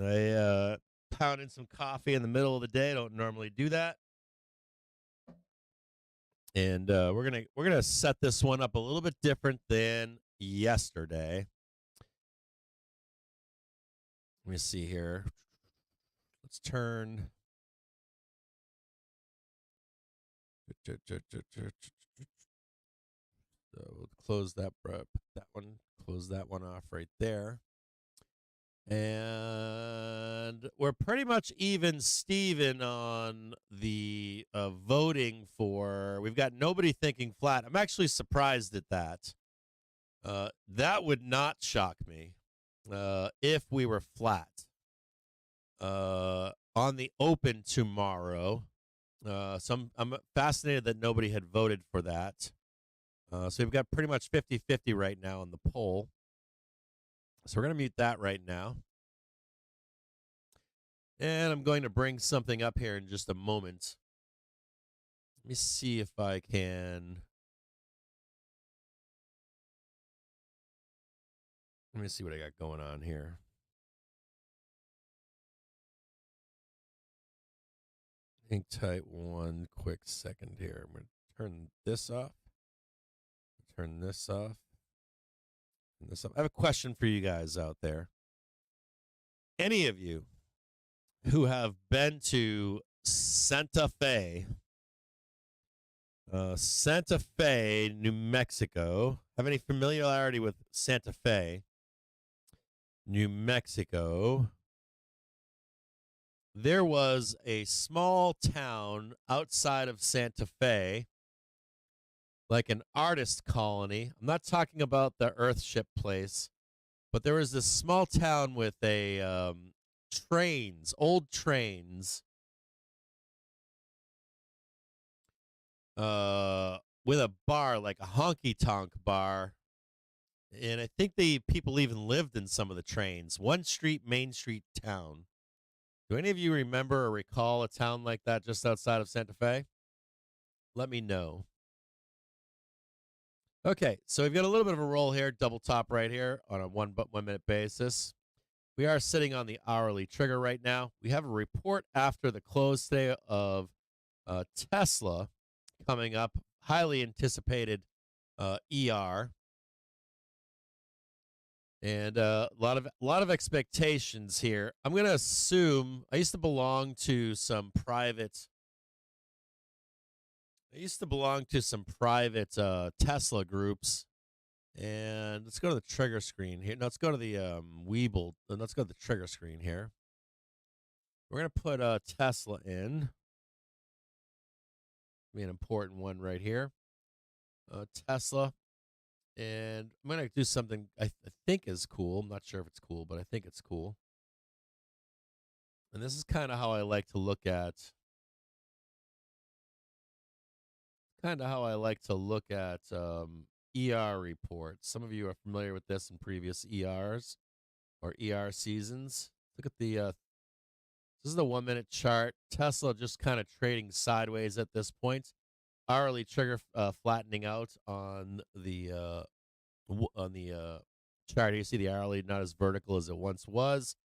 I pounding some coffee in the middle of the day. Don't normally do that. And we're gonna set this one up a little bit different than yesterday. Let me see here. Let's turn. So we'll close that one. Close that one off right there. And we're pretty much even Steven on the voting for. We've got nobody thinking flat. I'm actually surprised at that. That would not shock me if we were flat. On the open tomorrow. So I'm fascinated that nobody had voted for that. So we've got pretty much 50-50 right now on the poll. So we're going to mute that right now. And I'm going to bring something up here in just a moment. Let me see if I can. Let me see what I got going on here. Hang tight one quick second here. I'm going to turn this off. Turn this off. Turn this off. I have a question for you guys out there. Any of you who have been to Santa Fe, New Mexico, have any familiarity with Santa Fe, New Mexico? There was a small town outside of Santa Fe, like an artist colony. I'm not talking about the Earthship place, but there was this small town with a old trains, with a bar, like a honky-tonk bar. And I think the people even lived in some of the trains. One street, Main Street town. Do any of you remember or recall a town like that just outside of Santa Fe? Let me know. Okay, so we've got a little bit of a roll here, double top right here on a 1 minute basis. We are sitting on the hourly trigger right now. We have a report after the close today of Tesla coming up, highly anticipated ER. And a lot of expectations here. I'm going to assume I used to belong to some private Tesla groups. And let's go to the trigger screen here. No, let's go to the Weeble. Let's go to the trigger screen here. We're going to put Tesla in. Be an important one right here. Tesla. And I'm going to do something I think is cool. I'm not sure if it's cool, but I think it's cool. And this is kind of how I like to look at ER reports. Some of you are familiar with this in previous ERs or ER seasons. Look at the this is the 1 minute chart. Tesla just kind of trading sideways at this point. Hourly trigger flattening out on the chart. You see the hourly not as vertical as it once was.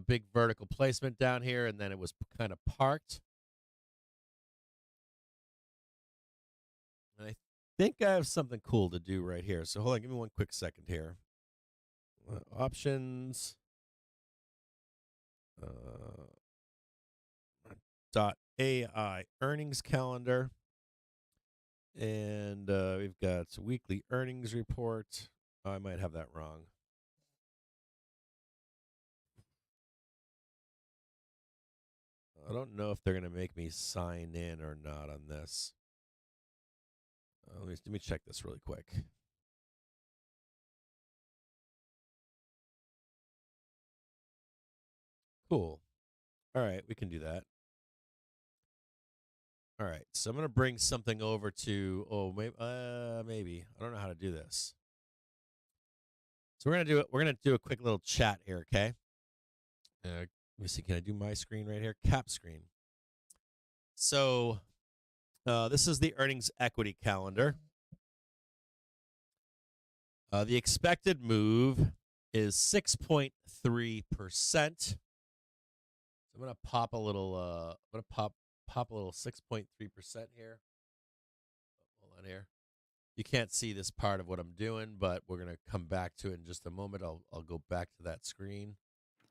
Big vertical placement down here, and then it was kind of parked. And I think I have something cool to do right here. So hold on, give me one quick second here. Options. .ai earnings calendar. And we've got weekly earnings report. Oh, I might have that wrong. I don't know if they're going to make me sign in or not on this. Let me check this really quick. Cool. All right, we can do that. All right, so I'm going to bring something over to, maybe. I don't know how to do this. So we're going to do a quick little chat here, okay? Let me see, can I do my screen right here? Cap screen. So this is the earnings equity calendar. The expected move is 6.3%. I'm gonna pop a little. I'm gonna pop a little 6.3% here. Hold on here. You can't see this part of what I'm doing, but we're gonna come back to it in just a moment. I'll go back to that screen.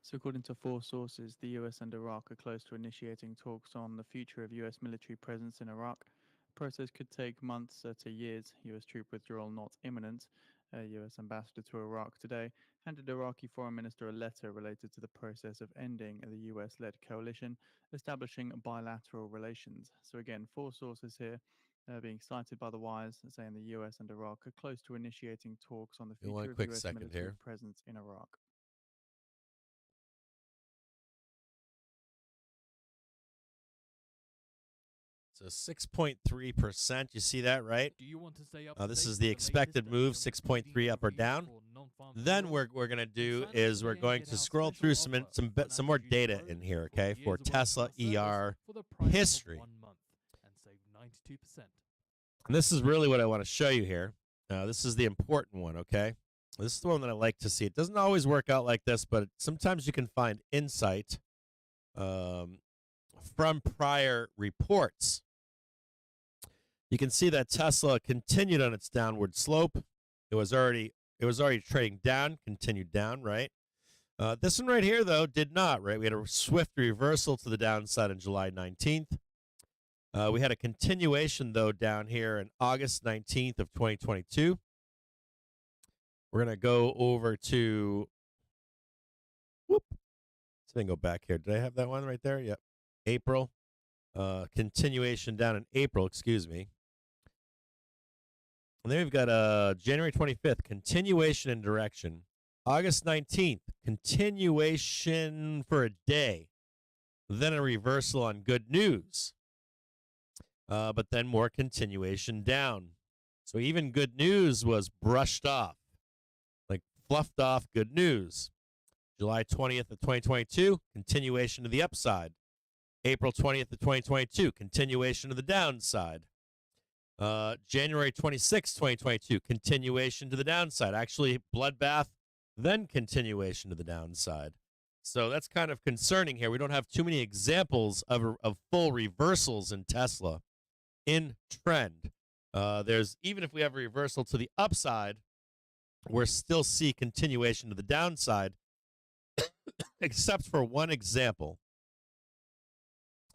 So according to 4 sources, the US and Iraq are close to initiating talks on the future of US military presence in Iraq. The process could take months to years. US troop withdrawal not imminent. US ambassador to Iraq today handed Iraqi foreign minister a letter related to the process of ending the US-led coalition, establishing bilateral relations. So again, 4 sources here being cited by the wires saying the US and Iraq are close to initiating talks on the future of US military presence in Iraq. So 6.3%. You see that, right? Do you want to stay up this is the expected move, 6.3 up or down. Then we're going to do is we're going to scroll through some more data in here, okay, for Tesla ER history. And this is really what I want to show you here. This is the important one, okay? This is the one that I like to see. It doesn't always work out like this, but sometimes you can find insight from prior reports. You can see that Tesla continued on its downward slope. It was already trading down, continued down, right? This one right here, though, did not, right? We had a swift reversal to the downside on July 19th. We had a continuation, though, down here on August 19th of 2022. We're going to go over to, let's then go back here. Did I have that one right there? Yep. April. Continuation down in April, excuse me. And then we've got January 25th, continuation in direction. August 19th, continuation for a day. Then a reversal on good news. But then more continuation down. So even good news was brushed off, like fluffed off good news. July 20th of 2022, continuation to the upside. April 20th of 2022, continuation to the downside. January 26th, 2022, continuation to the downside. Actually, bloodbath, then continuation to the downside. So that's kind of concerning here. We don't have too many examples of full reversals in Tesla in trend. There's even if we have a reversal to the upside, we're still see continuation to the downside, except for one example.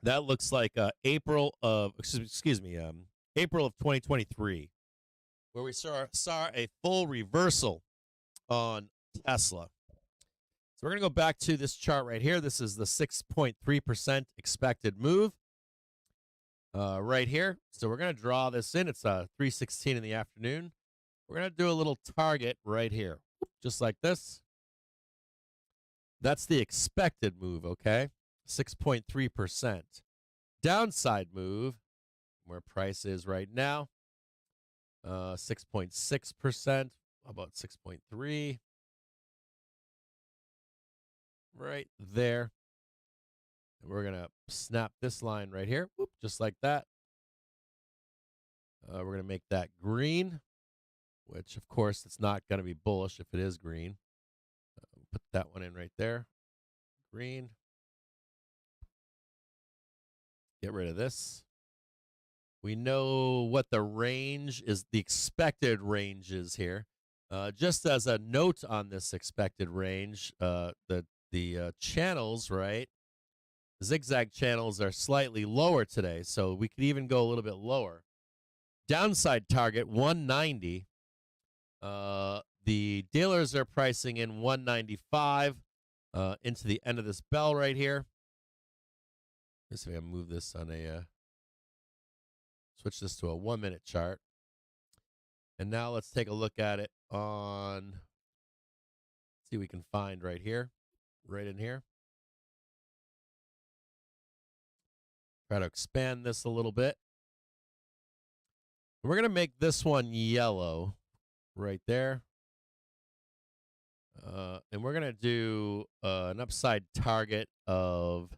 That looks like April of 2023, where we saw a full reversal on Tesla. So we're going to go back to this chart right here. This is the 6.3% expected move right here. So we're going to draw this in. It's 3:16 in the afternoon. We're going to do a little target right here, just like this. That's the expected move, okay? 6.3%. Downside move, where price is right now, 6.6%. How about 6.3? Right there. And we're going to snap this line right here, whoop, just like that. We're going to make that green, which, of course, it's not going to be bullish if it is green. Put that one in right there. Green. Get rid of this. We know what the range is, the expected range is here. Just as a note on this expected range, the channels, right? Zigzag channels are slightly lower today, so we could even go a little bit lower. Downside target 190. The dealers are pricing in 195 into the end of this bell right here. Let's see if I can move this on a switch this to a 1-minute chart. And now let's take a look at it on, see what we can find right here, right in here. Try to expand this a little bit. We're going to make this one yellow right there. And we're going to do an upside target of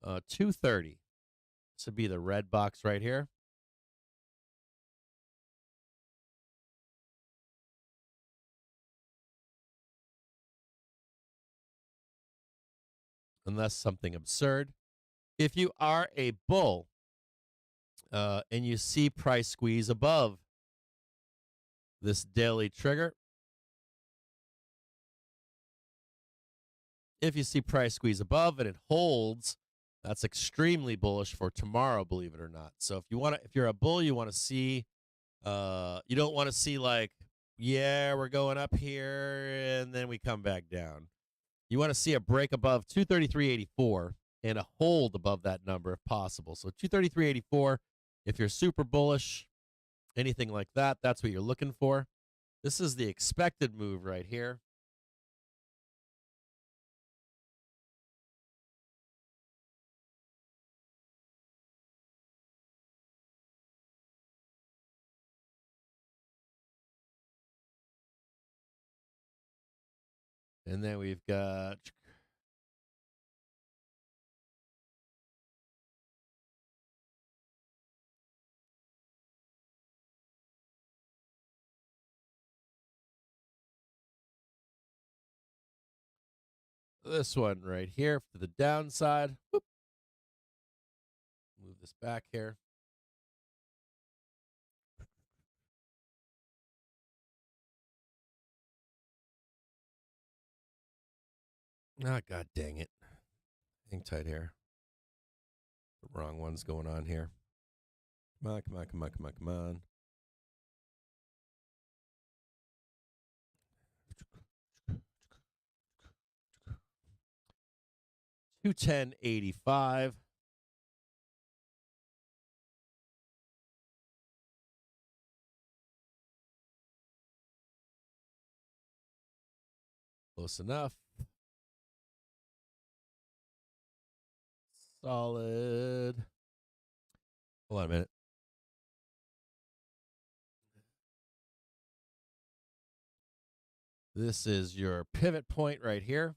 230. This would be the red box right here. unless something absurd. If you are a bull and you see price squeeze above this daily trigger, if you see price squeeze above and it holds, that's extremely bullish for tomorrow, believe it or not. So if you're a bull, you want to see, you don't want to see like, yeah, we're going up here and then we come back down. You want to see a break above 233.84 and a hold above that number if possible. So 233.84, if you're super bullish, anything like that, that's what you're looking for. This is the expected move right here. And then we've got this one right here to the downside. Whoop. Move this back here. Ah, God dang it. Hang tight here. The wrong one's going on here. Come on, come on, come on, come on, come on. $210.85. Close enough. Solid. Hold on a minute. This is your pivot point right here.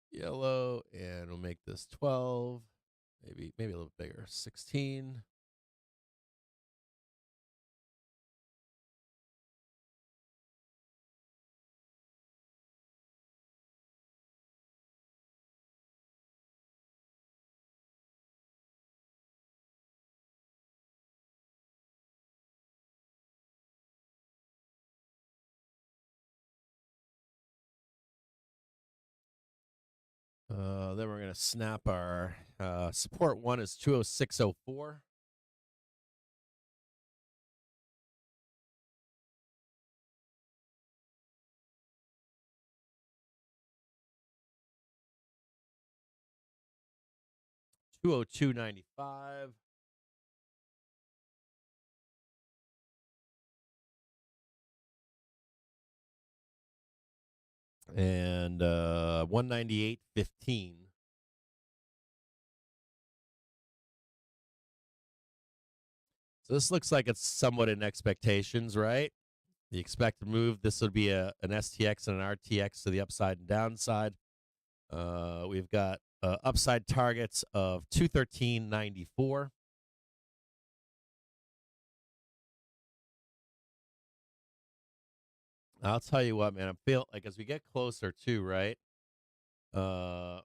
Yellow, and we'll make this 12, maybe a little bigger, 16. Then we're going to snap our support one is 206.04. $202.95. And 198.15. So this looks like it's somewhat in expectations, right? The expected move, this would be an STX and an RTX to the upside and downside. We've got upside targets of 213.94. I'll tell you what, man, I feel like as we get closer to, right? I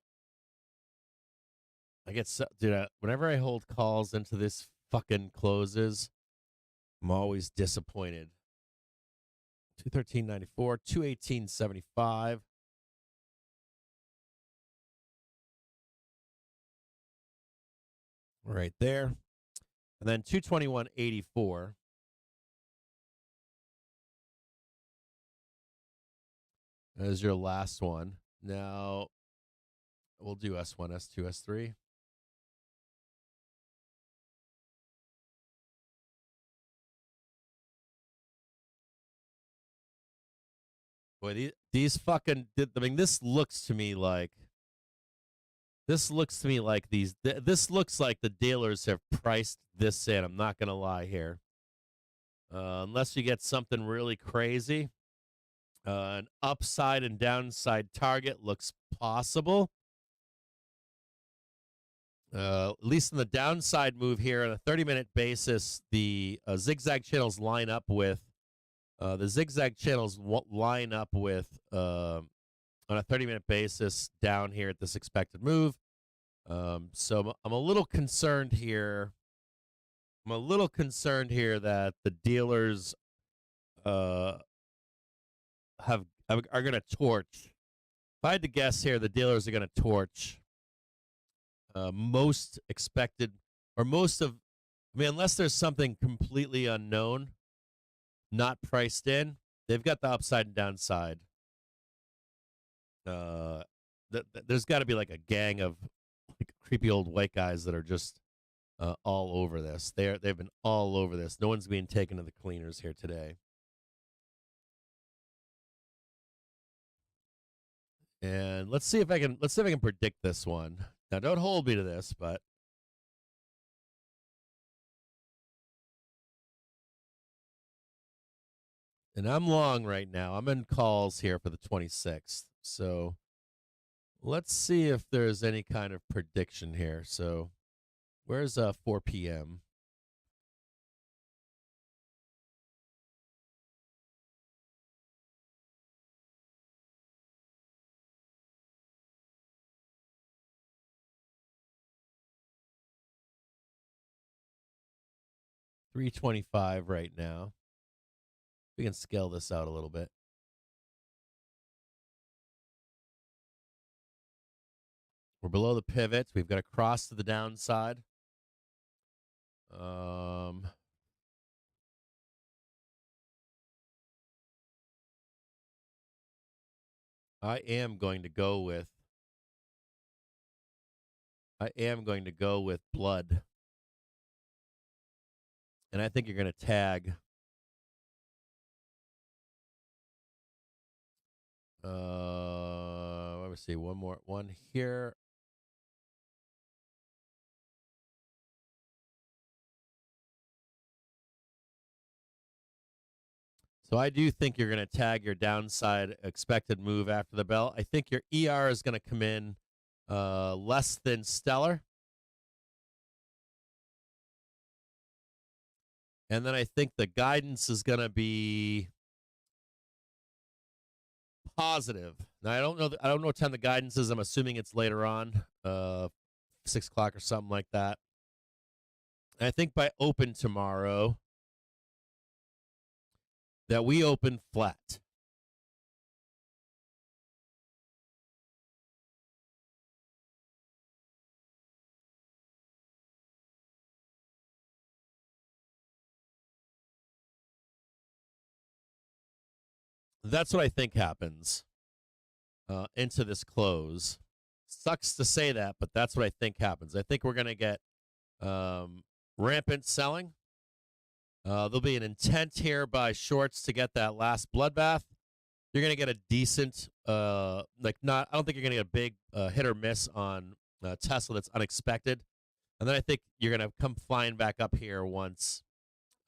get so, dude, whenever I hold calls into this fucking closes, I'm always disappointed. 213.94, 218.75. Right there. And then 221.84. As your last one. Now, we'll do S1, S2, S3. Boy, these fucking, I mean, this looks to me like this looks like the dealers have priced this in. I'm not going to lie here. Unless you get something really crazy. An upside and downside target looks possible. At least in the downside move here on a 30-minute basis, the zigzag channels line up with on a 30-minute basis down here at this expected move. So I'm a little concerned here. I'm a little concerned here that the dealers are going to torch. If I had to guess here, the dealers are going to torch most expected, or most of, I mean, unless there's something completely unknown, not priced in, they've got the upside and downside. There's got to be like a gang of like creepy old white guys that are just all over this. They've been all over this. No one's being taken to the cleaners here today. And let's see if I can predict this one. Now, don't hold me to this, but and I'm long right now. I'm in calls here for the 26th. So let's see if there's any kind of prediction here. So where's 4 p.m.? $325 right now. We can scale this out a little bit. We're below the pivot. We've got a cross to the downside. I am going to go with blood. And I think you're going to tag let me see, one here. So I do think you're going to tag your downside expected move after the bell. I think your ER is going to come in less than stellar. And then I think the guidance is going to be positive. Now I don't know what time the guidance is. I'm assuming it's later on, 6 o'clock or something like that. And I think by open tomorrow that we open flat. That's what I think happens into this close. Sucks to say that, but that's what I think happens. I think we're going to get rampant selling. There'll be an intent here by shorts to get that last bloodbath. You're going to get a decent, I don't think you're going to get a big hit or miss on Tesla that's unexpected. And then I think you're going to come flying back up here once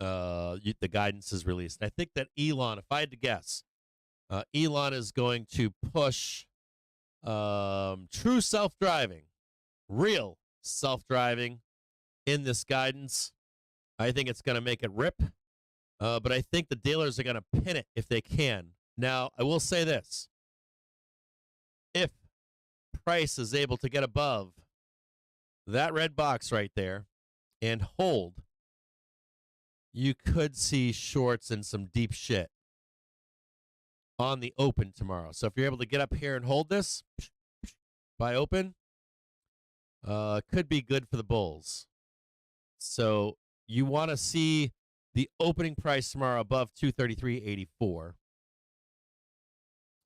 the guidance is released. And I think that Elon, if I had to guess, Elon is going to push true self-driving, real self-driving in this guidance. I think it's going to make it rip, but I think the dealers are going to pin it if they can. Now, I will say this. If price is able to get above that red box right there and hold, you could see shorts and some deep shit on the open tomorrow. So if you're able to get up here and hold this by open, could be good for the bulls. So you want to see the opening price tomorrow above 233.84.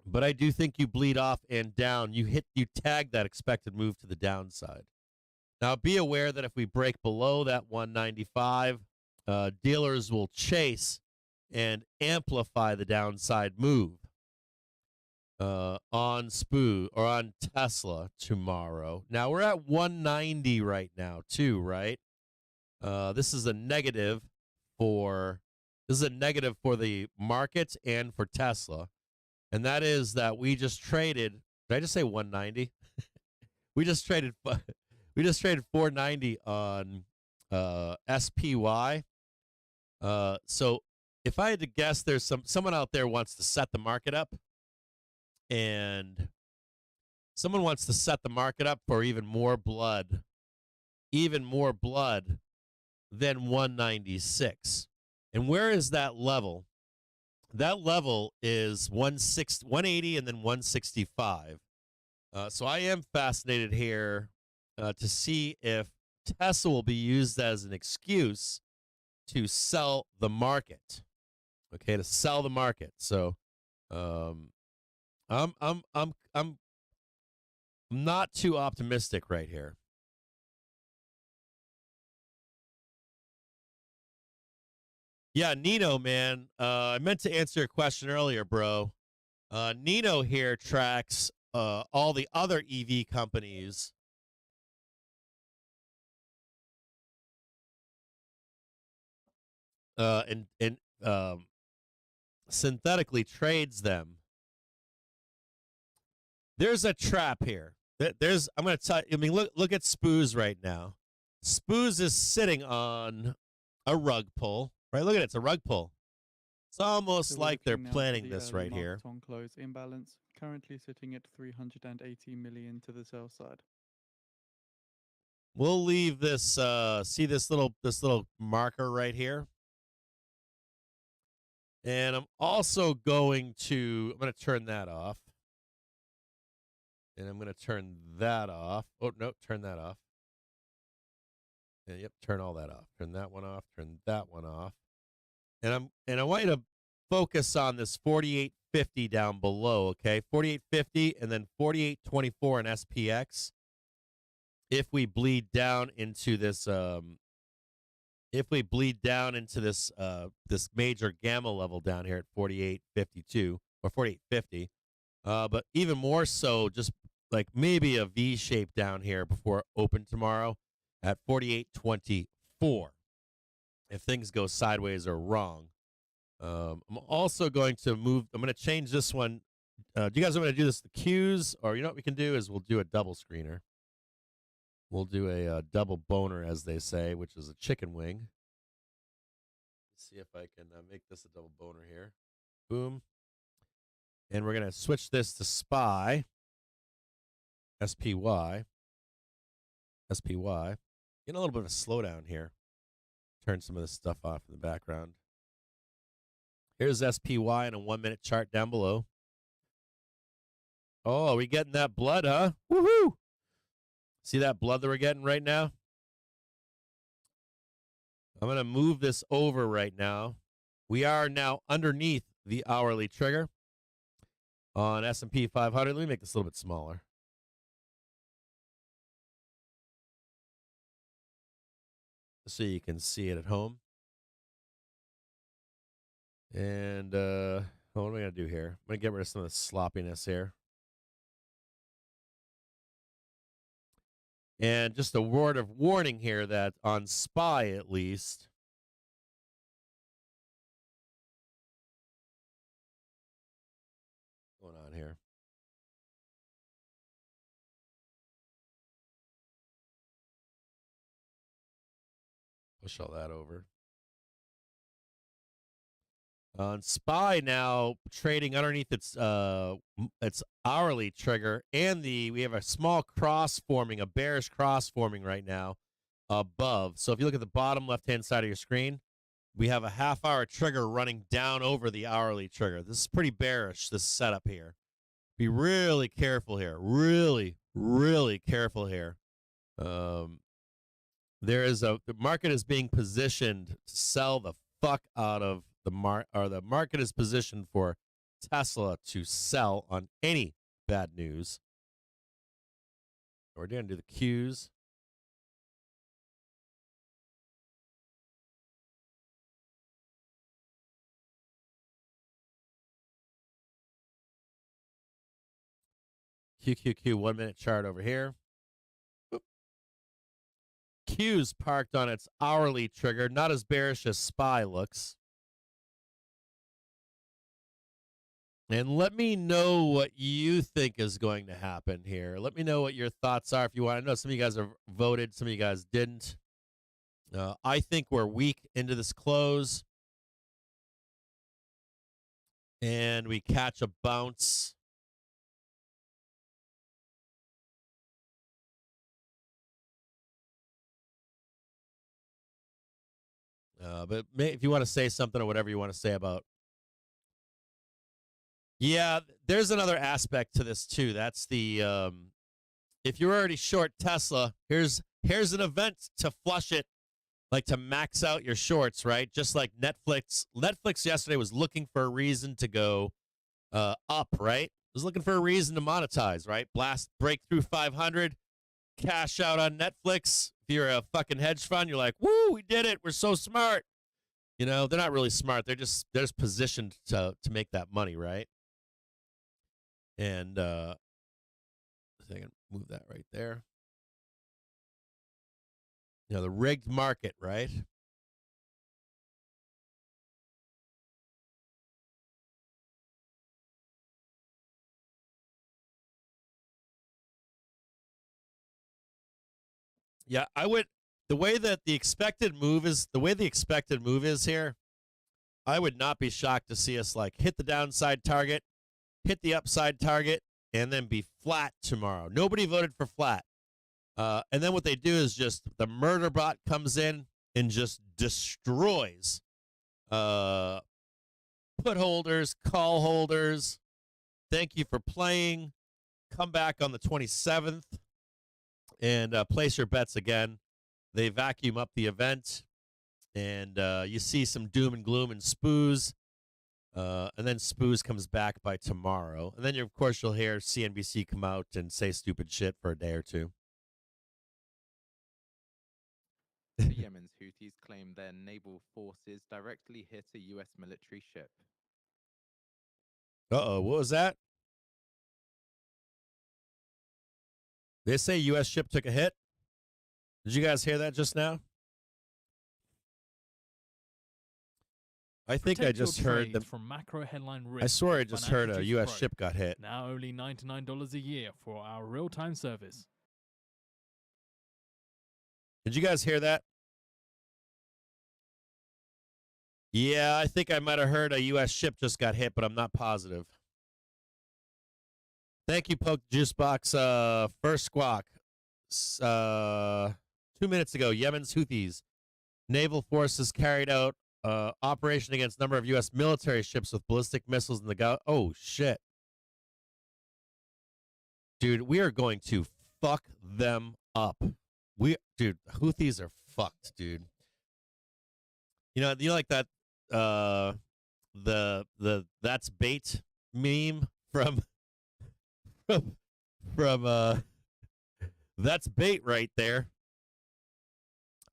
But I do think you bleed off and down. You tag that expected move to the downside. Now be aware that if we break below that 195, dealers will chase and amplify the downside move on SPU or on Tesla tomorrow. Now we're at 190 right now too, right? This is a negative for the market and for Tesla, and that is that we just traded. Did I just say 190? we just traded We just traded 490 on SPY. So if I had to guess, there's someone out there wants to set the market up, and someone wants to set the market up for even more blood than 196. And where is that level? That level is 180 and then 165. So I am fascinated here to see if Tesla will be used as an excuse to sell the market. Okay, to sell the market. So I'm not too optimistic right here. Yeah, Nino, man. I meant to answer your question earlier, bro. Nino here tracks all the other EV companies. And synthetically trades them. There's a trap here. I'm going to tell you. I mean, look at SPX right now. SPX is sitting on a rug pull. Right, look at it. It's a rug pull. It's almost So like they're looking now planning for this the right here. market on close imbalance, currently sitting at 380 million to the sell side. We'll leave this. See this little marker right here, and I'm also going to. I'm going to turn that off, and I'm going to turn that off. Oh no, turn that off. And yep, turn all that off. Turn that one off. Turn that one off. And I want you to focus on this 48.50 down below, okay? 48.50 and then 48.24 in SPX. If we bleed down into this this major gamma level down here at 48.52 or 48.50, but even more so, just like maybe a V shape down here before open tomorrow at 48.24. If things go sideways or wrong. I'm also going to move. I'm going to change this one. Do you guys want me to do this the Qs, or you know what we can do is we'll do a double screener. We'll do a double boner, as they say, which is a chicken wing. Let's see if I can make this a double boner here. Boom. And we're going to switch this to SPY. SPY. SPY. Getting a little bit of a slowdown here. Turn some of this stuff off in the background. Here's SPY in a 1-minute chart down below. Oh, are we getting that blood, huh? Woohoo! See that blood that we're getting right now? I'm going to move this over right now. We are now underneath the hourly trigger on S&P 500. Let me make this a little bit smaller. So you can see it at home. And what am I going to do here? I'm going to get rid of some of the sloppiness here. And just a word of warning here that on SPY at least, what's going on here? Push all that over. On SPY now, trading underneath its hourly trigger, and we have a small cross forming, a bearish cross forming right now above. So if you look at the bottom left-hand side of your screen, we have a half-hour trigger running down over the hourly trigger. This is pretty bearish, this setup here. Be really careful here. Really, really careful here. The market is being positioned to sell the fuck out of the market is positioned for Tesla to sell on any bad news. We're going to do the Qs. QQQ 1-minute chart over here. Oop. Q's parked on its hourly trigger, not as bearish as SPY looks. And let me know what you think is going to happen here. Let me know what your thoughts are if you want. I know some of you guys have voted, some of you guys didn't. I think we're weak into this close. And we catch a bounce. But if you want to say something or whatever you want to say about. Yeah, there's another aspect to this too. That's the if you're already short Tesla, here's an event to flush it, like to max out your shorts, right? Just like Netflix. Netflix yesterday was looking for a reason to go up, right? It was looking for a reason to monetize, right? Break through 500, cash out on Netflix. If you're a fucking hedge fund, you're like, woo, we did it. We're so smart. You know, they're not really smart. They're just positioned to make that money, right? And I can move that right there. You know, the rigged market, right? Yeah, I would. The way the expected move is here, I would not be shocked to see us like hit the downside target, hit the upside target, and then be flat tomorrow. Nobody voted for flat. And then what they do is just the murder bot comes in and just destroys put holders, call holders. Thank you for playing. Come back on the 27th and place your bets again. They vacuum up the event, and you see some doom and gloom and SPOOs. And then SPOOs comes back by tomorrow. And then, of course, you'll hear CNBC come out and say stupid shit for a day or two. Yemen's Houthis claim their naval forces directly hit a U.S. military ship. Uh-oh, what was that? They say U.S. ship took a hit? Did you guys hear that just now? I think I just heard them. From macro headline risk. I swear I just heard a U.S. ship got hit. Now only $99 a year for our real-time service. Did you guys hear that? Yeah, I think I might have heard a U.S. ship just got hit, but I'm not positive. Thank you, Poke Juicebox. First squawk. 2 minutes ago, Yemen's Houthis. Naval forces carried out operation against a number of U.S. military ships with ballistic missiles in the Gulf. Oh, shit. Dude, we are going to fuck them up. Dude, Houthis are fucked, dude. You know like that the that's bait meme from that's bait right there.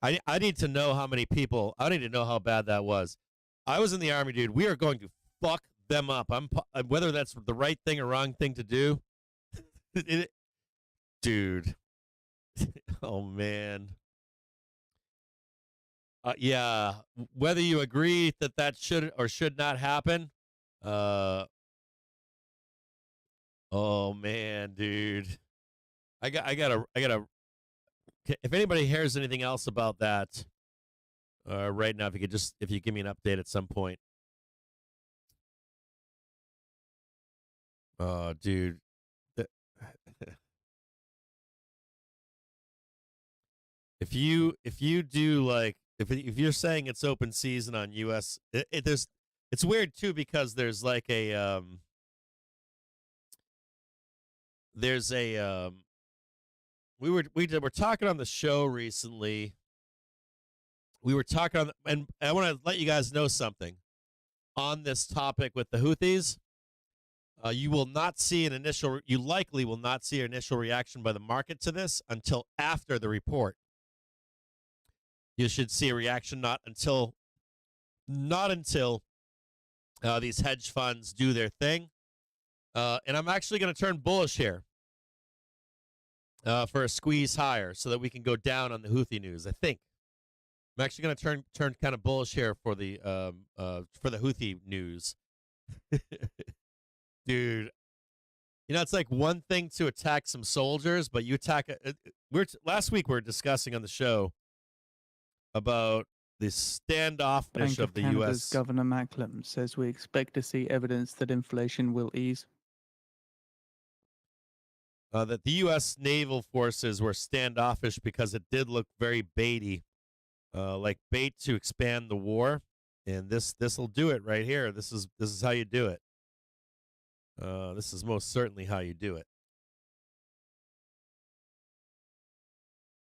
I need to know how many people. I need to know how bad that was. I was in the Army, dude. We are going to fuck them up. Whether that's the right thing or wrong thing to do. Dude. Oh, man. Yeah. Whether you agree that should or should not happen. Oh, man, dude. I gotta. If anybody hears anything else about that right now, if you give me an update at some point. Oh, dude. If you do like if you're saying it's open season on US, it's weird too because there's like a we were talking on the show recently. We were talking on, and I want to let you guys know something on this topic with the Houthis. You likely will not see an initial reaction by the market to this until after the report. You should see a reaction not until these hedge funds do their thing. And I'm actually going to turn bullish here for a squeeze higher so that we can go down on the Houthi news. I think I'm actually going to turn kind of bullish here for the Houthi news. Dude, you know, it's like one thing to attack some soldiers, but you attack. Last week we were discussing on the show about the standoffish Bank of of the Canada's U.S. Governor Macklem says we expect to see evidence that inflation will ease. That the U.S. naval forces were standoffish because it did look very baity, like bait to expand the war, and this will do it right here. This is how you do it. This is most certainly how you do it.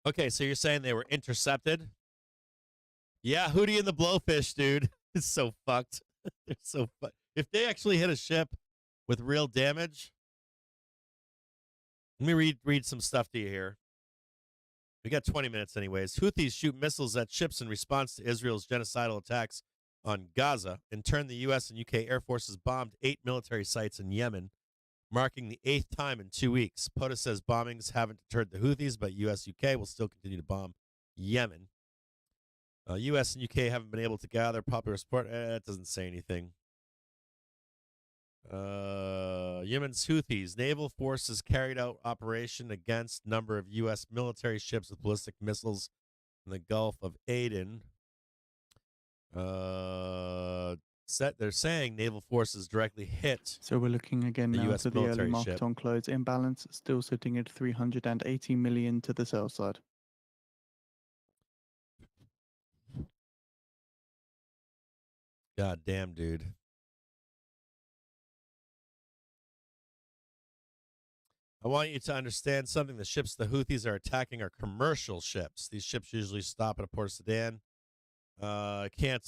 Okay, so you're saying they were intercepted? Yeah, Hootie and the Blowfish, dude. It's so fucked. They're so fucked. If they actually hit a ship with real damage, let me read some stuff to you here. We got 20 minutes anyways. Houthis shoot missiles at ships in response to Israel's genocidal attacks on Gaza. In turn, the U.S. and UK Air Forces bombed 8 military sites in Yemen, marking the 8th time in 2 weeks. POTUS says bombings haven't deterred the Houthis, but U.S.-UK will still continue to bomb Yemen. U.S. and UK haven't been able to gather popular support. It doesn't say anything. Yemen's Houthis. Naval forces carried out operation against number of U.S. military ships with ballistic missiles in the Gulf of Aden. They're saying naval forces directly hit. So we're looking again the now US to the early military market ship. on close. Imbalance still sitting at 380 million to the sell side. God damn, dude. I want you to understand something. The ships the Houthis are attacking are commercial ships. These ships usually stop at a Port Sudan. I can't,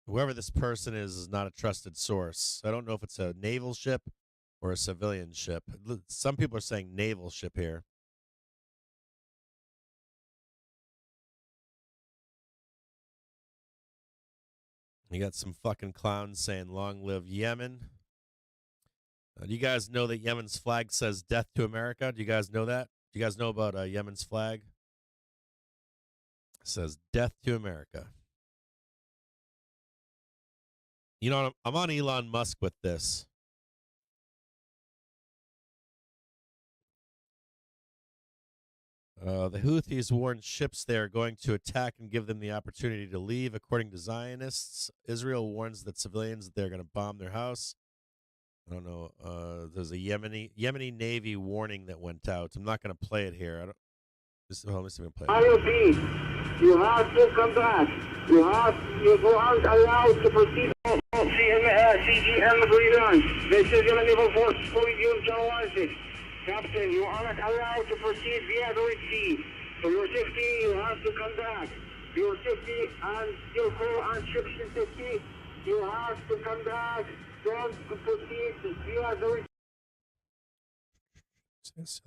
whoever this person is not a trusted source. I don't know if it's a naval ship or a civilian ship. Some people are saying naval ship here. You got some fucking clowns saying long live Yemen. Do you guys know that Yemen's flag says death to America? Do you guys know that? Do you guys know about Yemen's flag? It says death to America. You know, I'm on Elon Musk with this. The Houthis warned ships they are going to attack and give them the opportunity to leave. According to Zionists, Israel warns that civilians that they're going to bomb their house. I don't know. There's a Yemeni Navy warning that went out. I'm not going to play it here. Let me see if I can play it. You have to come back. You aren't allowed to proceed. CGM Greenland. This is your naval force calling you Johannes. Captain, you aren't allowed to proceed via the Red Sea. For your safety, you have to come back. Your safety and your crew and ships in safety, you have to come back. Don't proceed via the Red Sea. Let's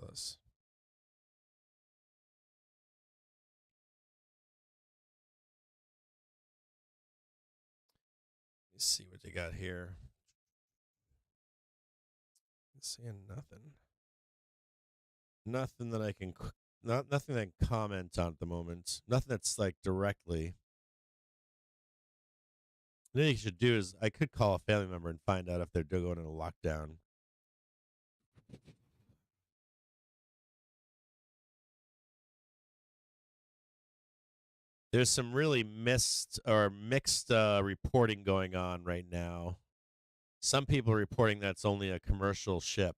see what they got here. Seeing nothing. Nothing that I can, nothing that I can comment on at the moment. Nothing that's like directly. What you should do is I could call a family member and find out if they're going into lockdown. There's some really mixed reporting going on right now. Some people are reporting that it's only a commercial ship.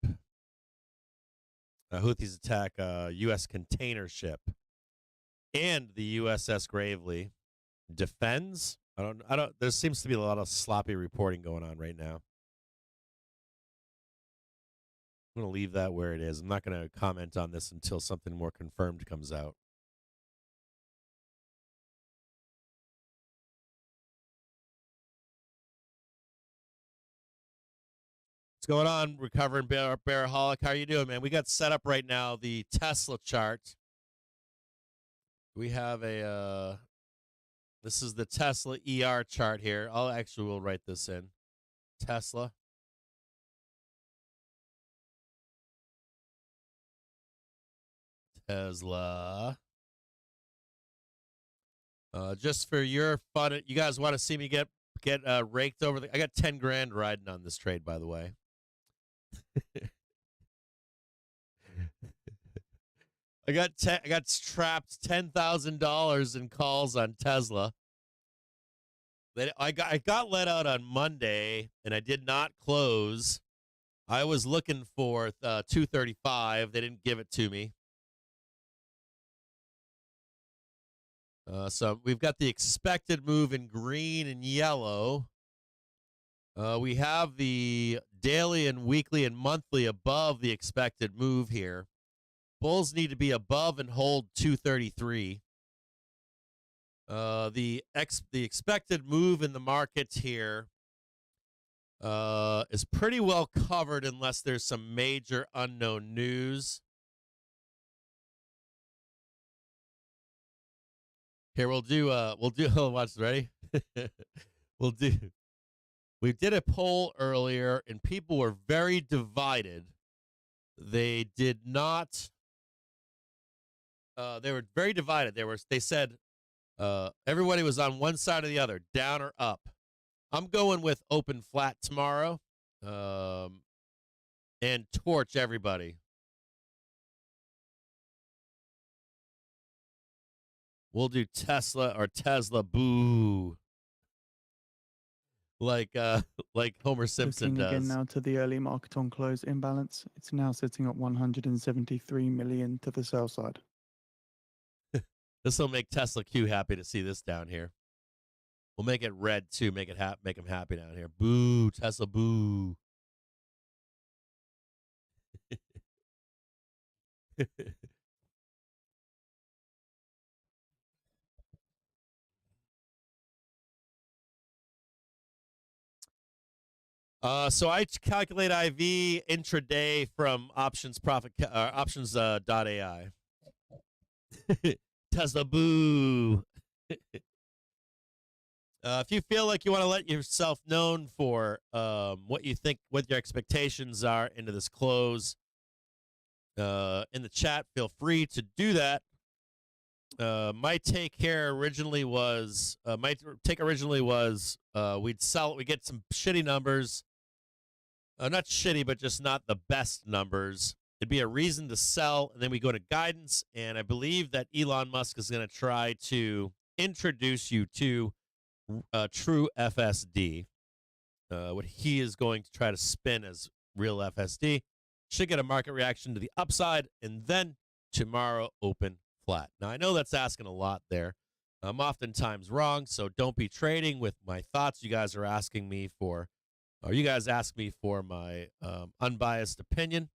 Houthis attack a U.S. container ship, and the USS Gravely defends. I don't. There seems to be a lot of sloppy reporting going on right now. I'm going to leave that where it is. I'm not going to comment on this until something more confirmed comes out. What's going on? Recovering Bearaholic. How are you doing, man? We got set up right now the Tesla chart. We have a this is the Tesla ER chart here. We'll write this in. Tesla. Just for your fun, you guys want to see me get get raked over the. I got 10 grand riding on this trade, by the way. I got trapped $10,000 in calls on Tesla. I got let out on Monday, and I did not close. I was looking for 235. They didn't give it to me. So we've got the expected move in green and yellow. We have the daily and weekly and monthly above the expected move here. Bulls need to be above and hold 233. The expected move in the markets here is pretty well covered unless there's some major unknown news. Here we'll do watch, ready? We did a poll earlier and people were very divided. They did not they were very divided. They said everybody was on one side or the other, down or up. I'm going with open flat tomorrow and torch everybody. We'll do Tesla or Tesla boo. Like Homer Simpson Looking does. again now to the early market on close imbalance. It's now sitting at 173 million to the sell side. This will make Tesla Q happy to see this down here. We'll make it red too. Make him happy down here. Boo, Tesla, boo. So I calculate IV intraday from options.ai. Tesla boo. If you feel like you want to let yourself known for what you think, what your expectations are into this close, in the chat, feel free to do that. My take originally was we'd sell it, we get some shitty numbers. Not shitty, but just not the best numbers. It'd be a reason to sell, and then we go to guidance, and I believe that Elon Musk is going to try to introduce you to true FSD. What he is going to try to spin as real FSD. Should get a market reaction to the upside, and then tomorrow open flat. Now, I know that's asking a lot there. I'm oftentimes wrong, so don't be trading with my thoughts. You guys are asking me for, or you guys ask me for my unbiased opinion.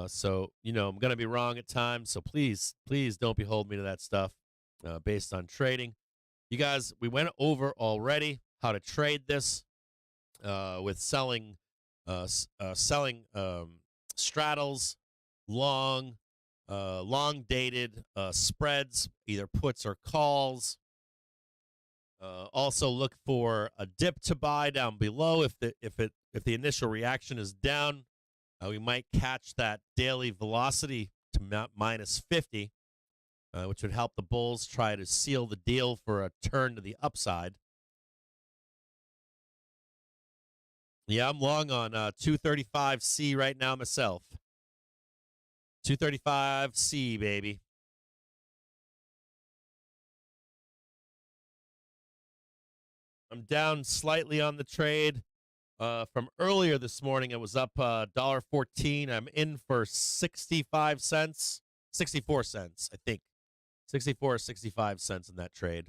So, I'm going to be wrong at times, so please don't behold me to that stuff based on trading. You guys, we went over already how to trade this with selling straddles, long dated spreads, either puts or calls. Also look for a dip to buy down below. If the initial reaction is down, we might catch that daily velocity to minus 50, which would help the bulls try to seal the deal for a turn to the upside. Yeah, I'm long on 235C right now myself. 235C, baby. I'm down slightly on the trade. From earlier this morning, it was up $1.14. I'm in for 65 cents, 64 cents, I think. 64 or 65 cents in that trade.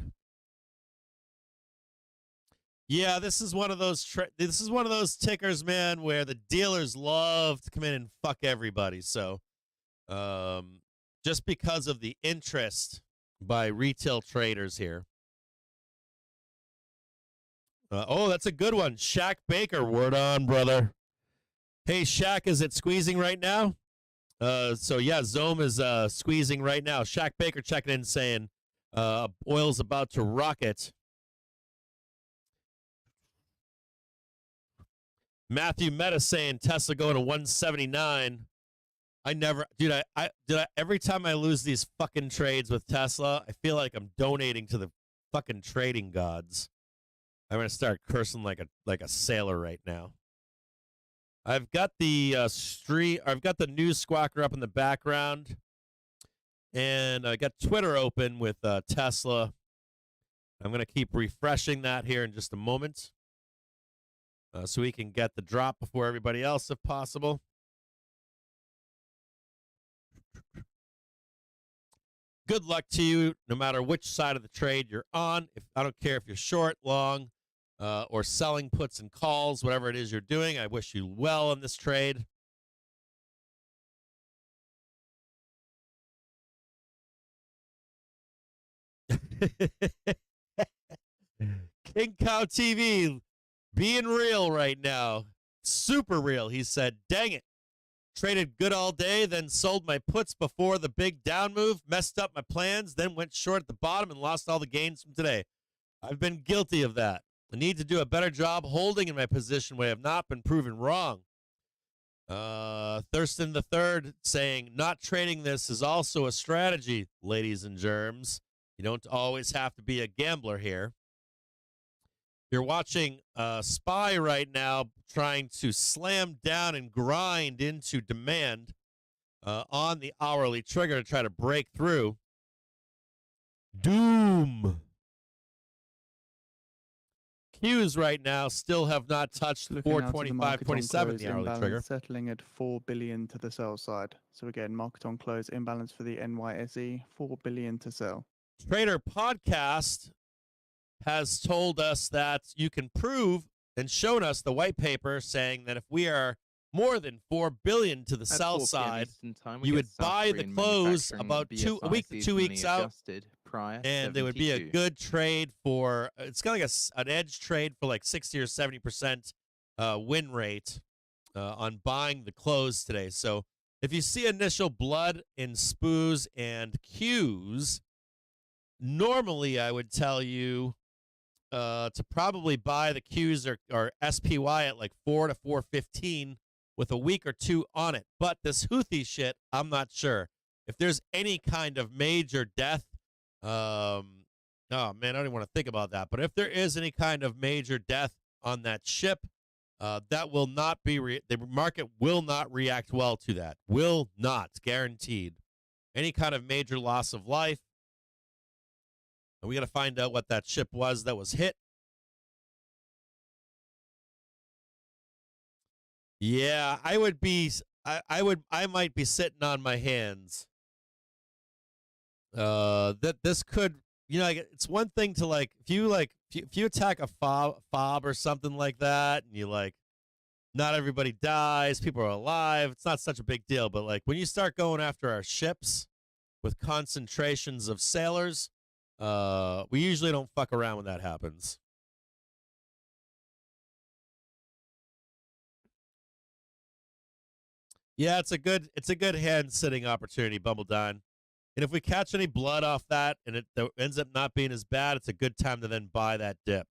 Yeah, this is one of those tickers, man, where the dealers love to come in and fuck everybody. So, just because of the interest by retail traders here. Oh, that's a good one. Shaq Baker, word on, brother. Hey, Shaq, is it squeezing right now? So, yeah, Zoom is squeezing right now. Shaq Baker checking in saying oil's about to rocket. Matthew Meta saying Tesla going to 179. Every time I lose these fucking trades with Tesla, I feel like I'm donating to the fucking trading gods. I'm gonna start cursing like a sailor right now. I've got the I've got the news squawker up in the background, and I got Twitter open with Tesla. I'm gonna keep refreshing that here in just a moment, so we can get the drop before everybody else, if possible. Good luck to you, no matter which side of the trade you're on. I don't care if you're short, long, or selling puts and calls, whatever it is you're doing. I wish you well in this trade. King Cow TV being real right now. Super real. He said, dang it. Traded good all day, then sold my puts before the big down move, messed up my plans, then went short at the bottom and lost all the gains from today. I've been guilty of that. I need to do a better job holding in my position when I have not been proven wrong. Thurston III saying, not trading this is also a strategy, ladies and germs. You don't always have to be a gambler here. You're watching SPY right now trying to slam down and grind into demand on the hourly trigger to try to break through. Doom. Qs right now still have not touched 425.27, the hourly trigger. Settling at $4 billion to the sell side. So again, market on close imbalance for the NYSE, $4 billion to sell. Trader Podcast has told us that you can prove and shown us the white paper saying that if we are more than $4 billion to the sell side, you would buy the close about a week to 2 weeks out, and it would be a good trade for, it's kind of like an edge trade for like 60 or 70% win rate on buying the close today. So if you see initial blood in SPOOs and Qs, normally I would tell you to probably buy the Qs or SPY at like 4 to 415 with a week or two on it. But this Houthi shit, I'm not sure. If there's any kind of major death, oh man, I don't even want to think about that. But if there is any kind of major death on that ship, that will not be, the market will not react well to that. Will not, guaranteed. Any kind of major loss of life. And we got to find out what that ship was that was hit. Yeah, I would be. I might be sitting on my hands. That this could, like, it's one thing to if you attack a fob or something like that, and you not everybody dies, people are alive. It's not such a big deal. But when you start going after our ships with concentrations of sailors, we usually don't fuck around when that happens. Yeah, it's a good hand sitting opportunity, Bumbledine. And if we catch any blood off that and it ends up not being as bad, it's a good time to then buy that dip.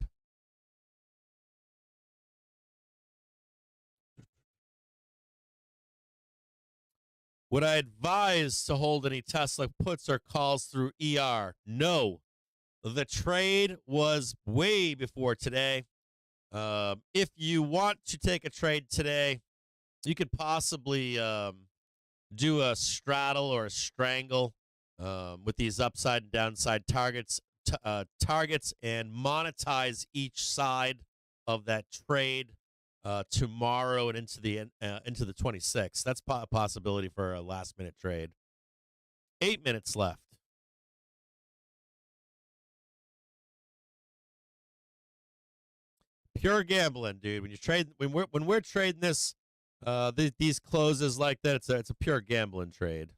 Would I advise to hold any Tesla puts or calls through ER? No. The trade was way before today. If you want to take a trade today, you could possibly do a straddle or a strangle with these upside and downside targets, and monetize each side of that trade tomorrow and into the 26th. That's a possibility for a last-minute trade. 8 minutes left. Pure gambling, dude. When you trade, when we're trading this, these closes like that, it's a pure gambling trade.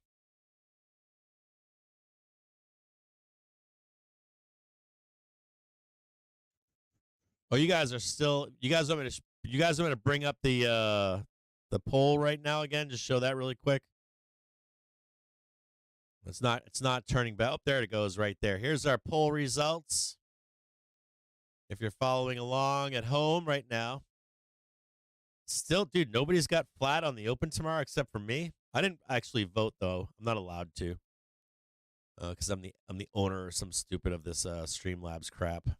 Oh, you guys want me to bring up the poll right now again? Just show that really quick. It's not turning back. Oh, there it goes right there. Here's our poll results. If you're following along at home right now. Still, dude, nobody's got flat on the open tomorrow except for me. I didn't actually vote though. I'm not allowed to. Because I'm the owner or some stupid of this Streamlabs crap.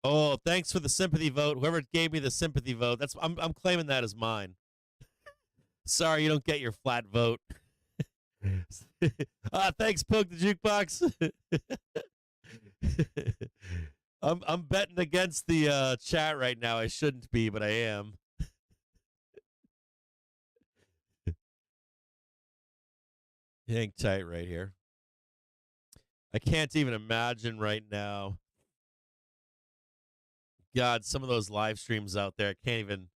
Oh, thanks for the sympathy vote. Whoever gave me the sympathy vote, I'm claiming that as mine. Sorry, you don't get your flat vote. Thanks, Poke the Jukebox. I'm betting against the chat right now. I shouldn't be, but I am. Hang tight right here. I can't even imagine right now. God, some of those live streams out there, I can't even,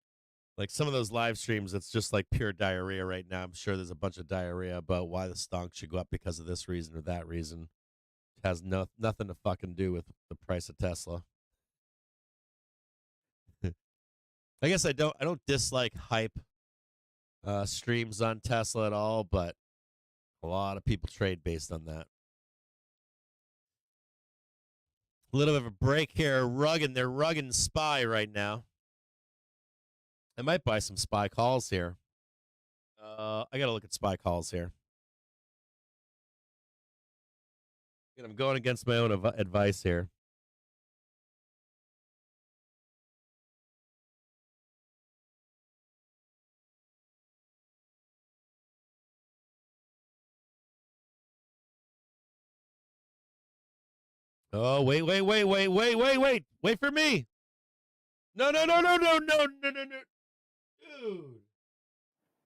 like some of those live streams, it's just like pure diarrhea right now. I'm sure there's a bunch of diarrhea about why the stock should go up because of this reason or that reason. It has nothing to fucking do with the price of Tesla. I guess I don't dislike hype streams on Tesla at all, but a lot of people trade based on that. A little bit of a break here. They're rugging SPY right now. I might buy some SPY calls here. I got to look at SPY calls here. And I'm going against my own advice here. Oh, wait for me. No. Dude.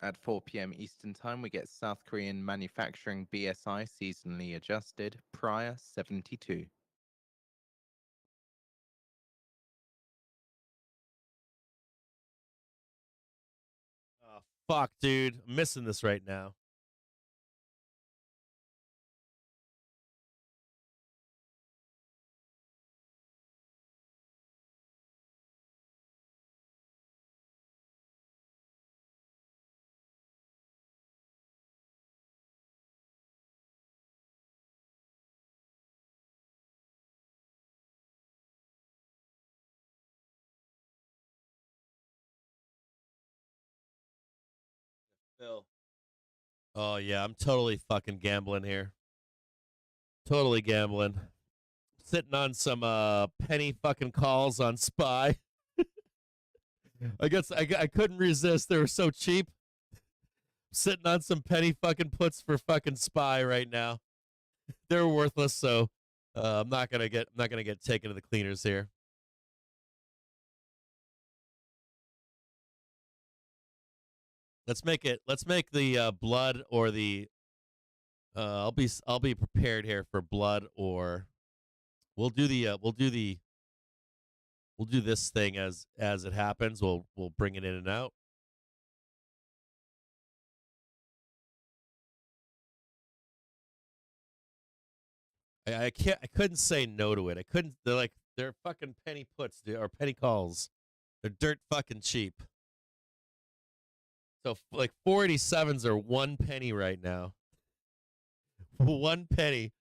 At 4 p.m. Eastern Time, we get South Korean manufacturing BSI seasonally adjusted, prior 72. Oh, fuck, dude. I'm missing this right now. Phil. Oh, yeah, I'm totally fucking gambling here. Totally gambling. Sitting on some penny fucking calls on SPY. I guess I couldn't resist. They were so cheap. Sitting on some penny fucking puts for fucking SPY right now. They're worthless, so I'm not gonna get taken to the cleaners here. Let's make the blood or the I'll be prepared here for blood, or we'll do this thing as it happens. We'll bring it in and out. I couldn't say no to it. They're fucking penny puts, or penny calls. They're dirt fucking cheap. So like 487s are 1 penny right now. 1 penny.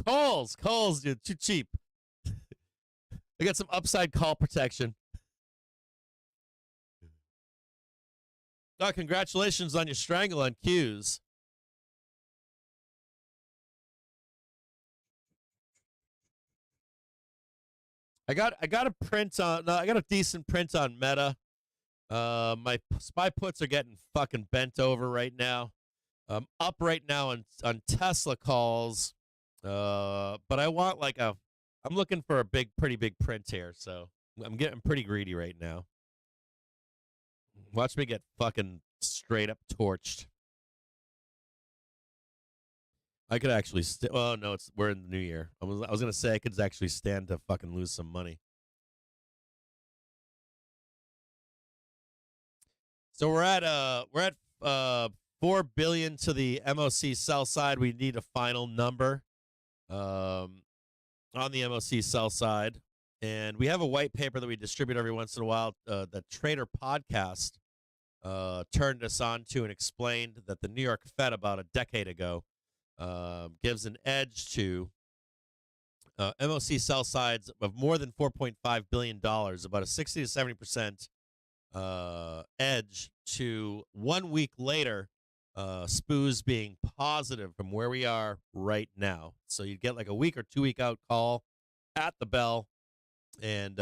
calls, dude, too cheap. I got some upside call protection. Oh, congratulations on your strangle on Qs. I got a decent print on Meta. My SPY puts are getting fucking bent over right now. I'm up right now on Tesla calls. But I want I'm looking for a pretty big print here, so I'm getting pretty greedy right now. Watch me get fucking straight up torched. I could actually oh no, we're in the new year. I was gonna say I could actually stand to fucking lose some money. So we're at 4 billion to the MOC sell side. We need a final number on the MOC sell side, and we have a white paper that we distribute every once in a while. The Trader Podcast turned us on to and explained that the New York Fed about a decade ago gives an edge to MOC sell sides of more than $4.5 billion, about a 60 to 70% edge to 1 week later, SPOOs being positive from where we are right now. So you get like a week or 2 week out call at the bell, and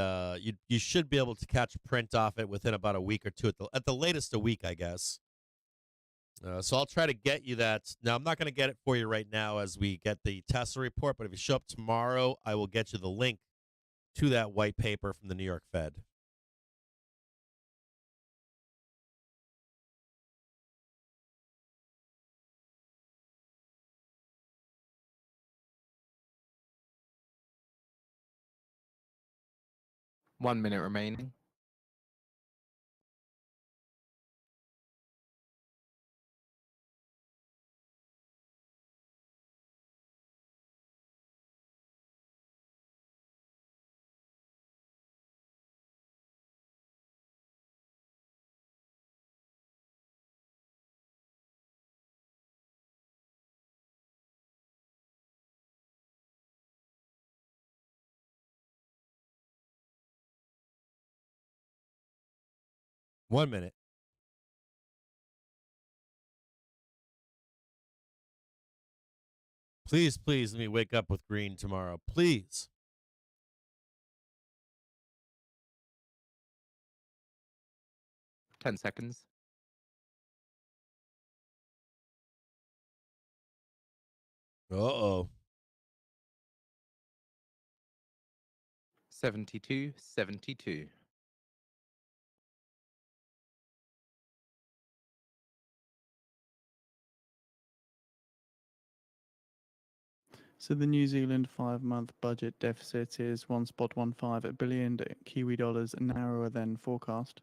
you should be able to catch a print off it within about a week or two, at the latest a week, I guess. So I'll try to get you that. Now, I'm not going to get it for you right now as we get the Tesla report, but if you show up tomorrow, I will get you the link to that white paper from the New York Fed. One minute remaining. One minute. Please, please, let me wake up with green tomorrow. Please. 10 seconds. Uh-oh. 72.72. So the New Zealand 5-month budget deficit is 1.15 billion Kiwi dollars, narrower than forecast.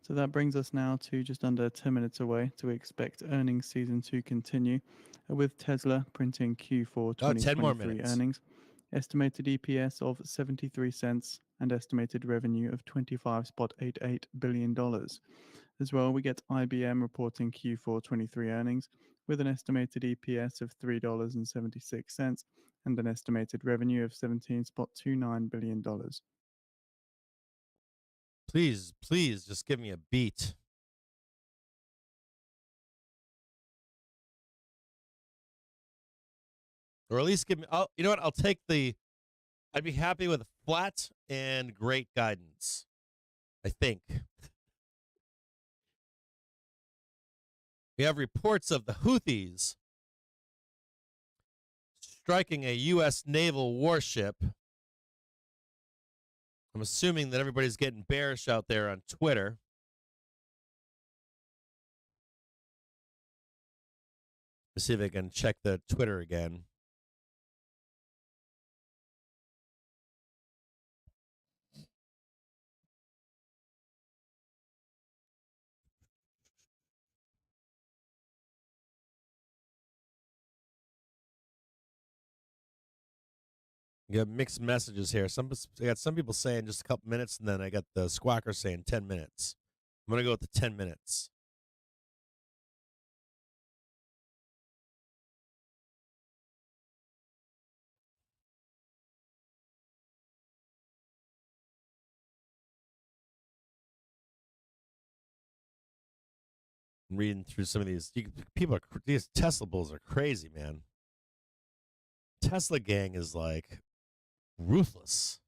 So that brings us now to just under 10 minutes away. So we expect earnings season to continue with Tesla printing Q4 10 more 2023 minutes. earnings. Estimated EPS of 73 cents and estimated revenue of $25.88 billion. As well, we get IBM reporting Q4 23 earnings with an estimated EPS of $3.76 and an estimated revenue of $17.29 billion. Please, please, just give me a beat. Or at least give me, you know what? I'll take I'd be happy with flat and great guidance, I think. We have reports of the Houthis striking a U.S. naval warship. I'm assuming that everybody's getting bearish out there on Twitter. Let's see if I can check the Twitter again. You got mixed messages here. I got some people saying just a couple minutes, and then I got the squawker saying 10 minutes. I'm going to go with the 10 minutes. I'm reading through some of these. These Tesla bulls are crazy, man. Tesla gang is like ruthless.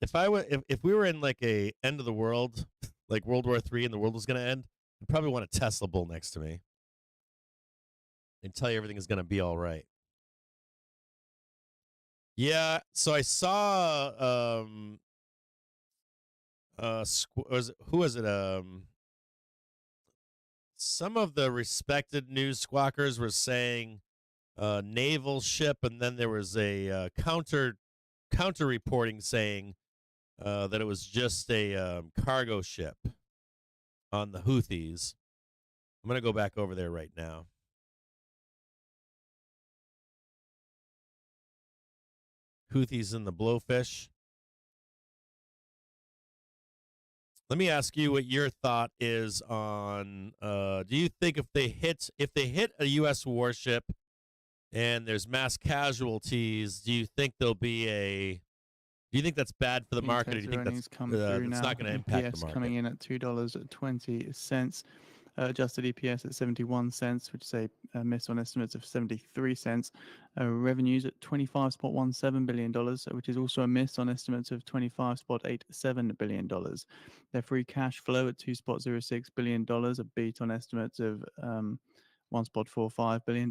If we were in like a end of the world, like World War III, and the world was going to end, I'd probably want a Tesla bull next to me and tell you everything is going to be all right. Yeah, so I saw who was it? Some of the respected news squawkers were saying naval ship, and then there was a counter reporting saying that it was just a cargo ship on the Houthis. I'm going to go back over there right now. Houthis in the Blowfish. Let me ask you what your thought is on. Do you think if they hit a U.S. warship and there's mass casualties, do you think there'll be a? Do you think that's bad for the market? Or do you think that's not going to impact the market? Coming in at $2.20. Adjusted EPS at 71 cents, which is a miss on estimates of 73 cents. Revenues at $25.17 billion, which is also a miss on estimates of $25.87 billion. Their free cash flow at $2.06 billion, a beat on estimates of $1.45 billion.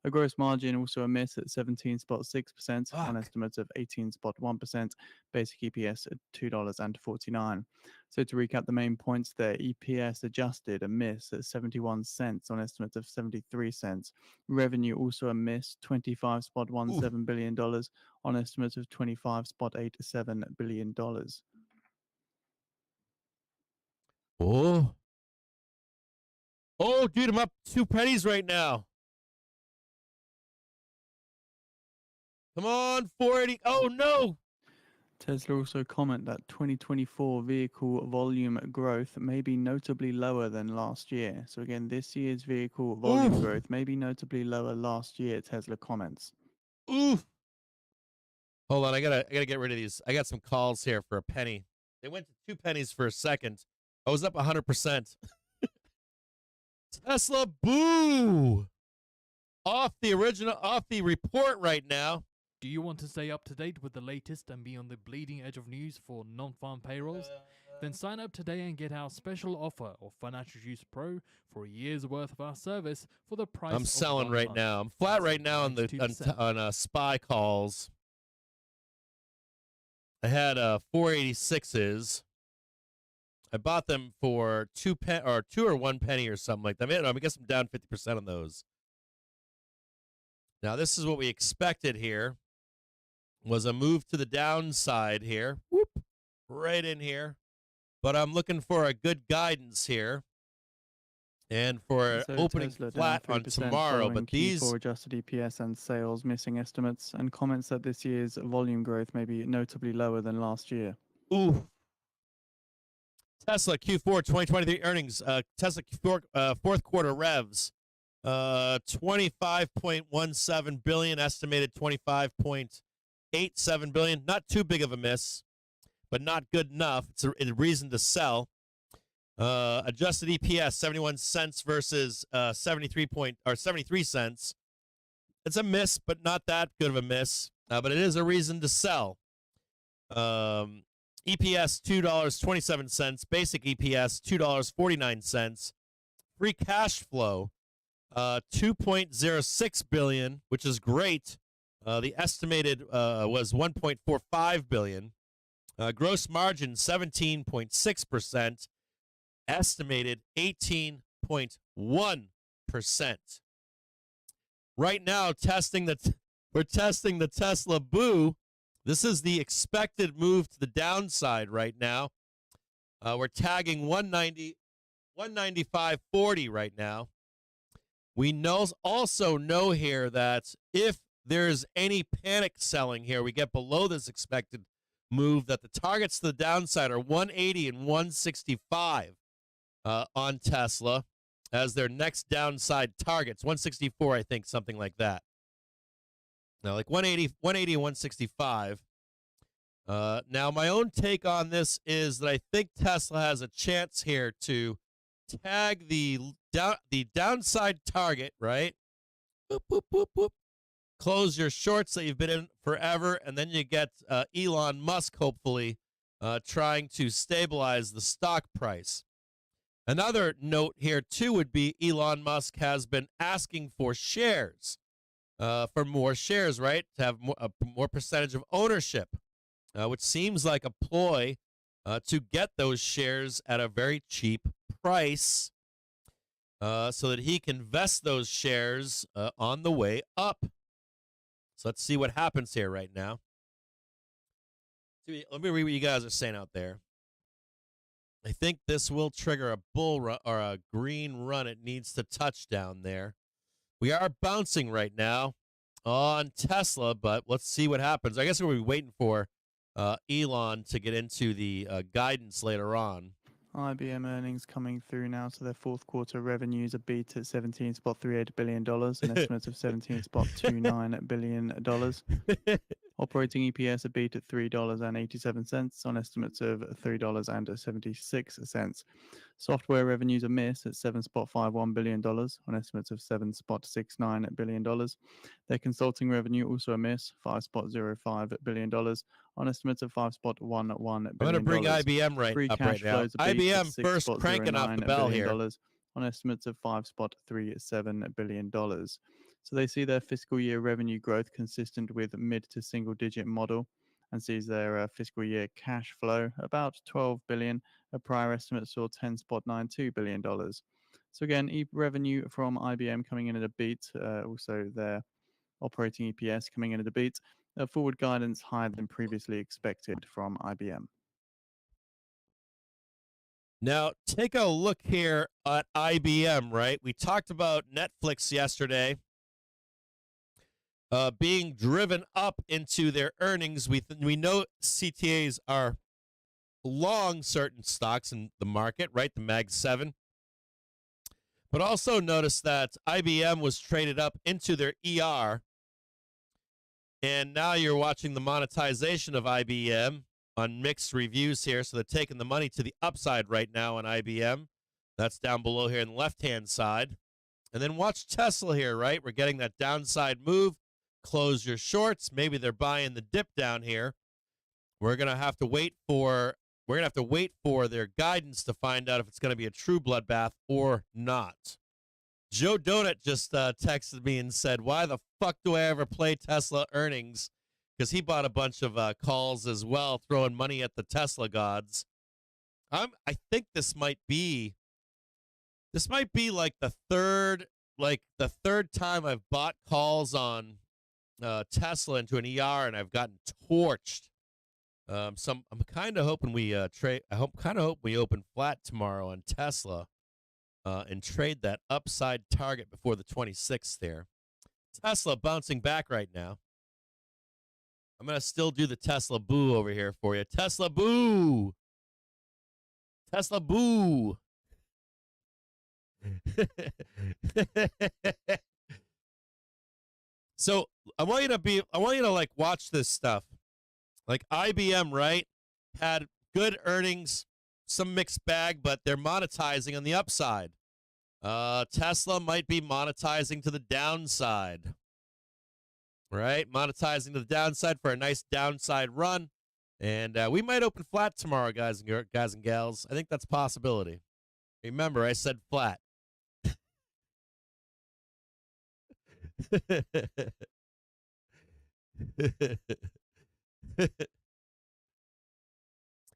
A gross margin also a miss at 17.6% on estimates of 18.1%. Basic EPS at $2.49. So to recap the main points there, EPS adjusted a miss at 71 cents on estimates of 73 cents. Revenue also a miss, $25.17 billion on estimates of $25.87 billion. Oh, dude, I'm up 2 pennies right now. Come on, 480. Oh, no. Tesla also comment that 2024 vehicle volume growth may be notably lower than last year. So again, this year's vehicle volume growth may be notably lower last year, Tesla comments. Hold on, I gotta get rid of these. I got some calls here for a penny. They went to 2 pennies for a second. I was up 100%. Tesla, boo! Off the report right now. Do you want to stay up to date with the latest and be on the bleeding edge of news for non-farm payrolls? Then sign up today and get our special offer of Financial Juice Pro for a year's worth of our service for the price I'm selling right now. I'm flat right now on SPY calls. I had 486s. I bought them for 2 or 1 penny or something like that. I guess I'm down 50% on those. Now this is what we expected here. Was a move to the downside here. Whoop, right in here. But I'm looking for a good guidance here. And for opening Tesla flat on tomorrow. But these Q4 adjusted EPS and sales missing estimates, and comments that this year's volume growth may be notably lower than last year. Tesla Q4 2023 earnings. Tesla Q4, fourth quarter revs. 25.17 billion, estimated 25.87 billion. Not too big of a miss, but not good enough. It's a reason to sell. Adjusted EPS 71 cents versus 73 cents. It's a miss, but not that good of a miss. But it is a reason to sell. EPS $2.27, basic EPS $2.49. Free cash flow 2.06 billion, which is great. The estimated was 1.45 billion. Gross margin 17.6%. Estimated 18.1%. Right now, we're testing the Tesla boo. This is the expected move to the downside right now. We're tagging 195.40 right now. We also know here that if there's any panic selling here, we get below this expected move, that the targets to the downside are 180 and 165 on Tesla as their next downside targets. 164, I think, something like that. Now, like 180 and 165. Now, my own take on this is that I think Tesla has a chance here to tag the downside target, right? Boop, boop, boop, boop. Close your shorts that you've been in forever, and then you get Elon Musk, hopefully, trying to stabilize the stock price. Another note here, too, would be Elon Musk has been asking for shares. For more shares, right? To have a more percentage of ownership, which seems like a ploy to get those shares at a very cheap price so that he can vest those shares on the way up. So let's see what happens here right now. Let me read what you guys are saying out there. I think this will trigger a bull run or a green run. It needs to touch down there. We are bouncing right now on Tesla, but let's see what happens. I guess we'll be waiting for Elon to get into the guidance later on. IBM earnings coming through now, so their fourth quarter revenues are beat at $17.38 billion, an estimate of $17.29 billion. Operating EPS a beat at $3.87 on estimates of $3.76. Software revenues a miss at $7.51 billion on estimates of $7.69 billion. Their consulting revenue also a miss, $5.05 billion on estimates of $5.11 billion. I'm going to bring IBM right Free up cash right now. flows a beat at IBM first cranking off the bell here. on estimates of $5.37 billion. So they see their fiscal year revenue growth consistent with mid to single digit model and sees their fiscal year cash flow about $12 billion. A prior estimate saw $10.92 billion. So again, revenue from IBM coming in at a beat, also their operating EPS coming in at a beat. Forward guidance higher than previously expected from IBM. Now, take a look here at IBM, right? We talked about Netflix yesterday being driven up into their earnings. We know CTAs are long certain stocks in the market, right? The Mag 7. But also notice that IBM was traded up into their ER. And now you're watching the monetization of IBM on mixed reviews here. So they're taking the money to the upside right now on IBM. That's down below here on the left-hand side. And then watch Tesla here, right? We're getting that downside move. Close your shorts. Maybe they're buying the dip down here. We're going to have to wait for their guidance to find out if it's going to be a true bloodbath or not. Joe Donut just texted me and said, why the fuck do I ever play Tesla earnings? Because he bought a bunch of calls as well, throwing money at the Tesla gods. I think this might be like the third time I've bought calls on Tesla into an ER, and I've gotten torched. So I'm kind of hoping we trade. I hope we open flat tomorrow on Tesla, and trade that upside target before the 26th there. Tesla bouncing back right now. I'm gonna still do the Tesla boo over here for you. Tesla boo. Tesla boo. So I want you to like watch this stuff. Like IBM, right? Had good earnings, some mixed bag, but they're monetizing on the upside. Tesla might be monetizing to the downside. Right? Monetizing to the downside for a nice downside run. And we might open flat tomorrow, guys and gals. I think that's a possibility. Remember, I said flat.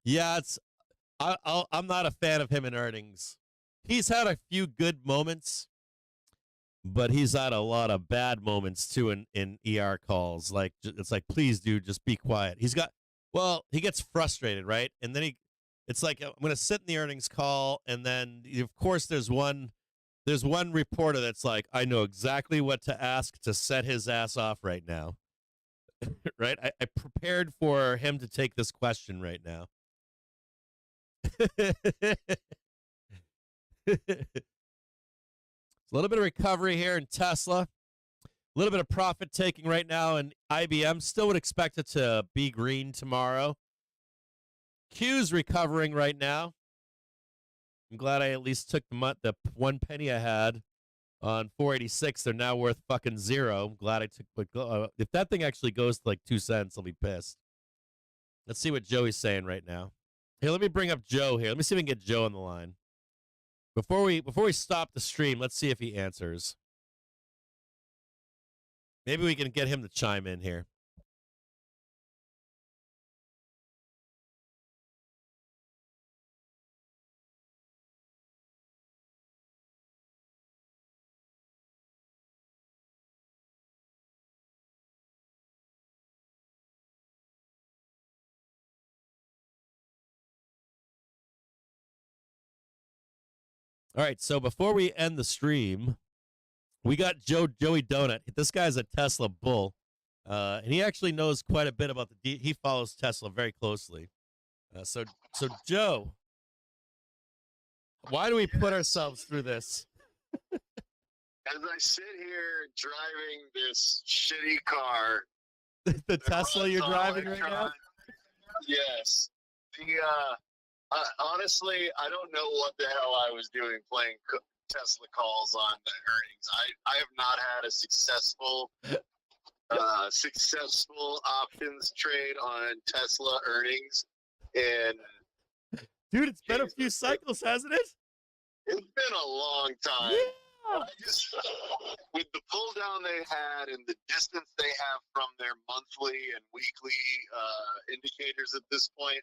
Yeah, I'm not a fan of him in earnings. He's had a few good moments, but he's had a lot of bad moments too in ER calls. Like, it's like, please, dude, just be quiet. He gets frustrated, right? And then it's like, I'm going to sit in the earnings call, and then of course there's one reporter that's like, I know exactly what to ask to set his ass off right now. Right? I prepared for him to take this question right now. A little bit of recovery here in Tesla. A little bit of profit taking right now in IBM. Still would expect it to be green tomorrow. Q's recovering right now. I'm glad I at least took the 1 penny I had on 486. They're now worth fucking zero. I'm glad I took. If that thing actually goes to like 2 cents, I'll be pissed. Let's see what Joey's saying right now. Here, let me bring up Joe here. Let me see if we can get Joe on the line. Before we stop the stream, let's see if he answers. Maybe we can get him to chime in here. All right, so before we end the stream, we got Joey Donut. This guy's a Tesla bull, and he actually knows quite a bit about he follows Tesla very closely. So Joe, why do we put ourselves through this? As I sit here driving this shitty car The Tesla you're driving right now? Yes. Honestly, I don't know what the hell I was doing playing Tesla calls on the earnings. I have not had a successful options trade on Tesla earnings, and dude, it's been a few cycles, hasn't it? It's been a long time. Yeah. I just, with the pull down they had and the distance they have from their monthly and weekly indicators at this point,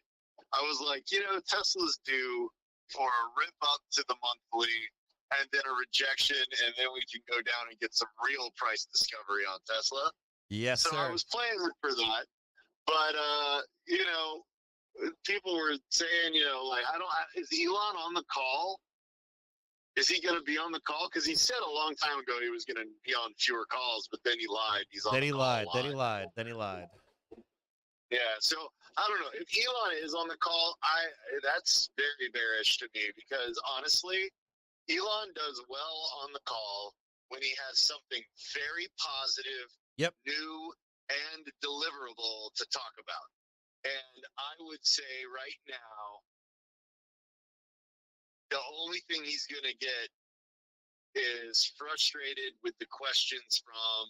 I was like, Tesla's due for a rip up to the monthly and then a rejection, and then we can go down and get some real price discovery on Tesla. Yes, so sir. I was playing for that, but people were saying, like, is Elon on the call? Is he going to be on the call? Because he said a long time ago he was going to be on fewer calls, but then he lied. Then he lied. Yeah, so I don't know. If Elon is on the call, that's very bearish to me, because honestly, Elon does well on the call when he has something very positive, new, and deliverable to talk about. And I would say right now, the only thing he's going to get is frustrated with the questions from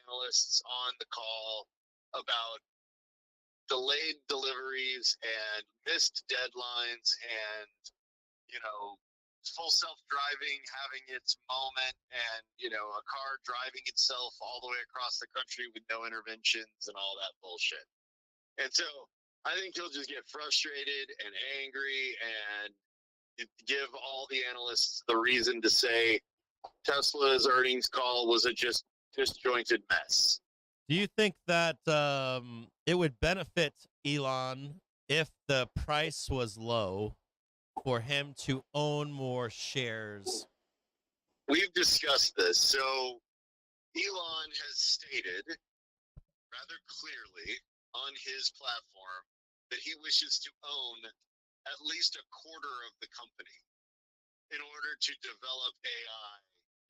analysts on the call about delayed deliveries and missed deadlines and, full self-driving having its moment and, a car driving itself all the way across the country with no interventions and all that bullshit. And so I think he'll just get frustrated and angry and give all the analysts the reason to say Tesla's earnings call was a just disjointed mess. Do you think that it would benefit Elon if the price was low for him to own more shares? We've discussed this. So Elon has stated rather clearly on his platform that he wishes to own at least a quarter of the company in order to develop AI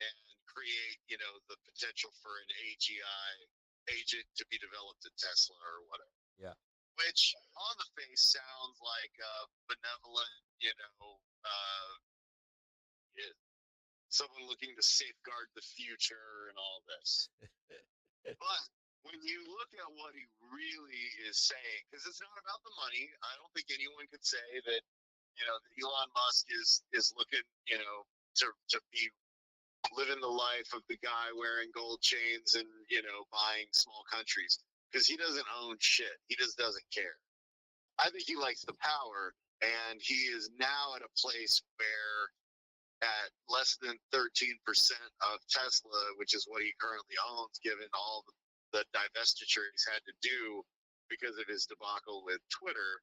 and create, the potential for an AGI agent to be developed at Tesla or whatever. Yeah. Which on the face sounds like a benevolent, someone looking to safeguard the future and all this. But when you look at what he really is saying, because it's not about the money, I don't think anyone could say that, that Elon Musk is looking, to be living the life of the guy wearing gold chains and, buying small countries, because he doesn't own shit. He just doesn't care. I think he likes the power, and he is now at a place where at less than 13% of Tesla, which is what he currently owns, given all the divestiture he's had to do because of his debacle with Twitter,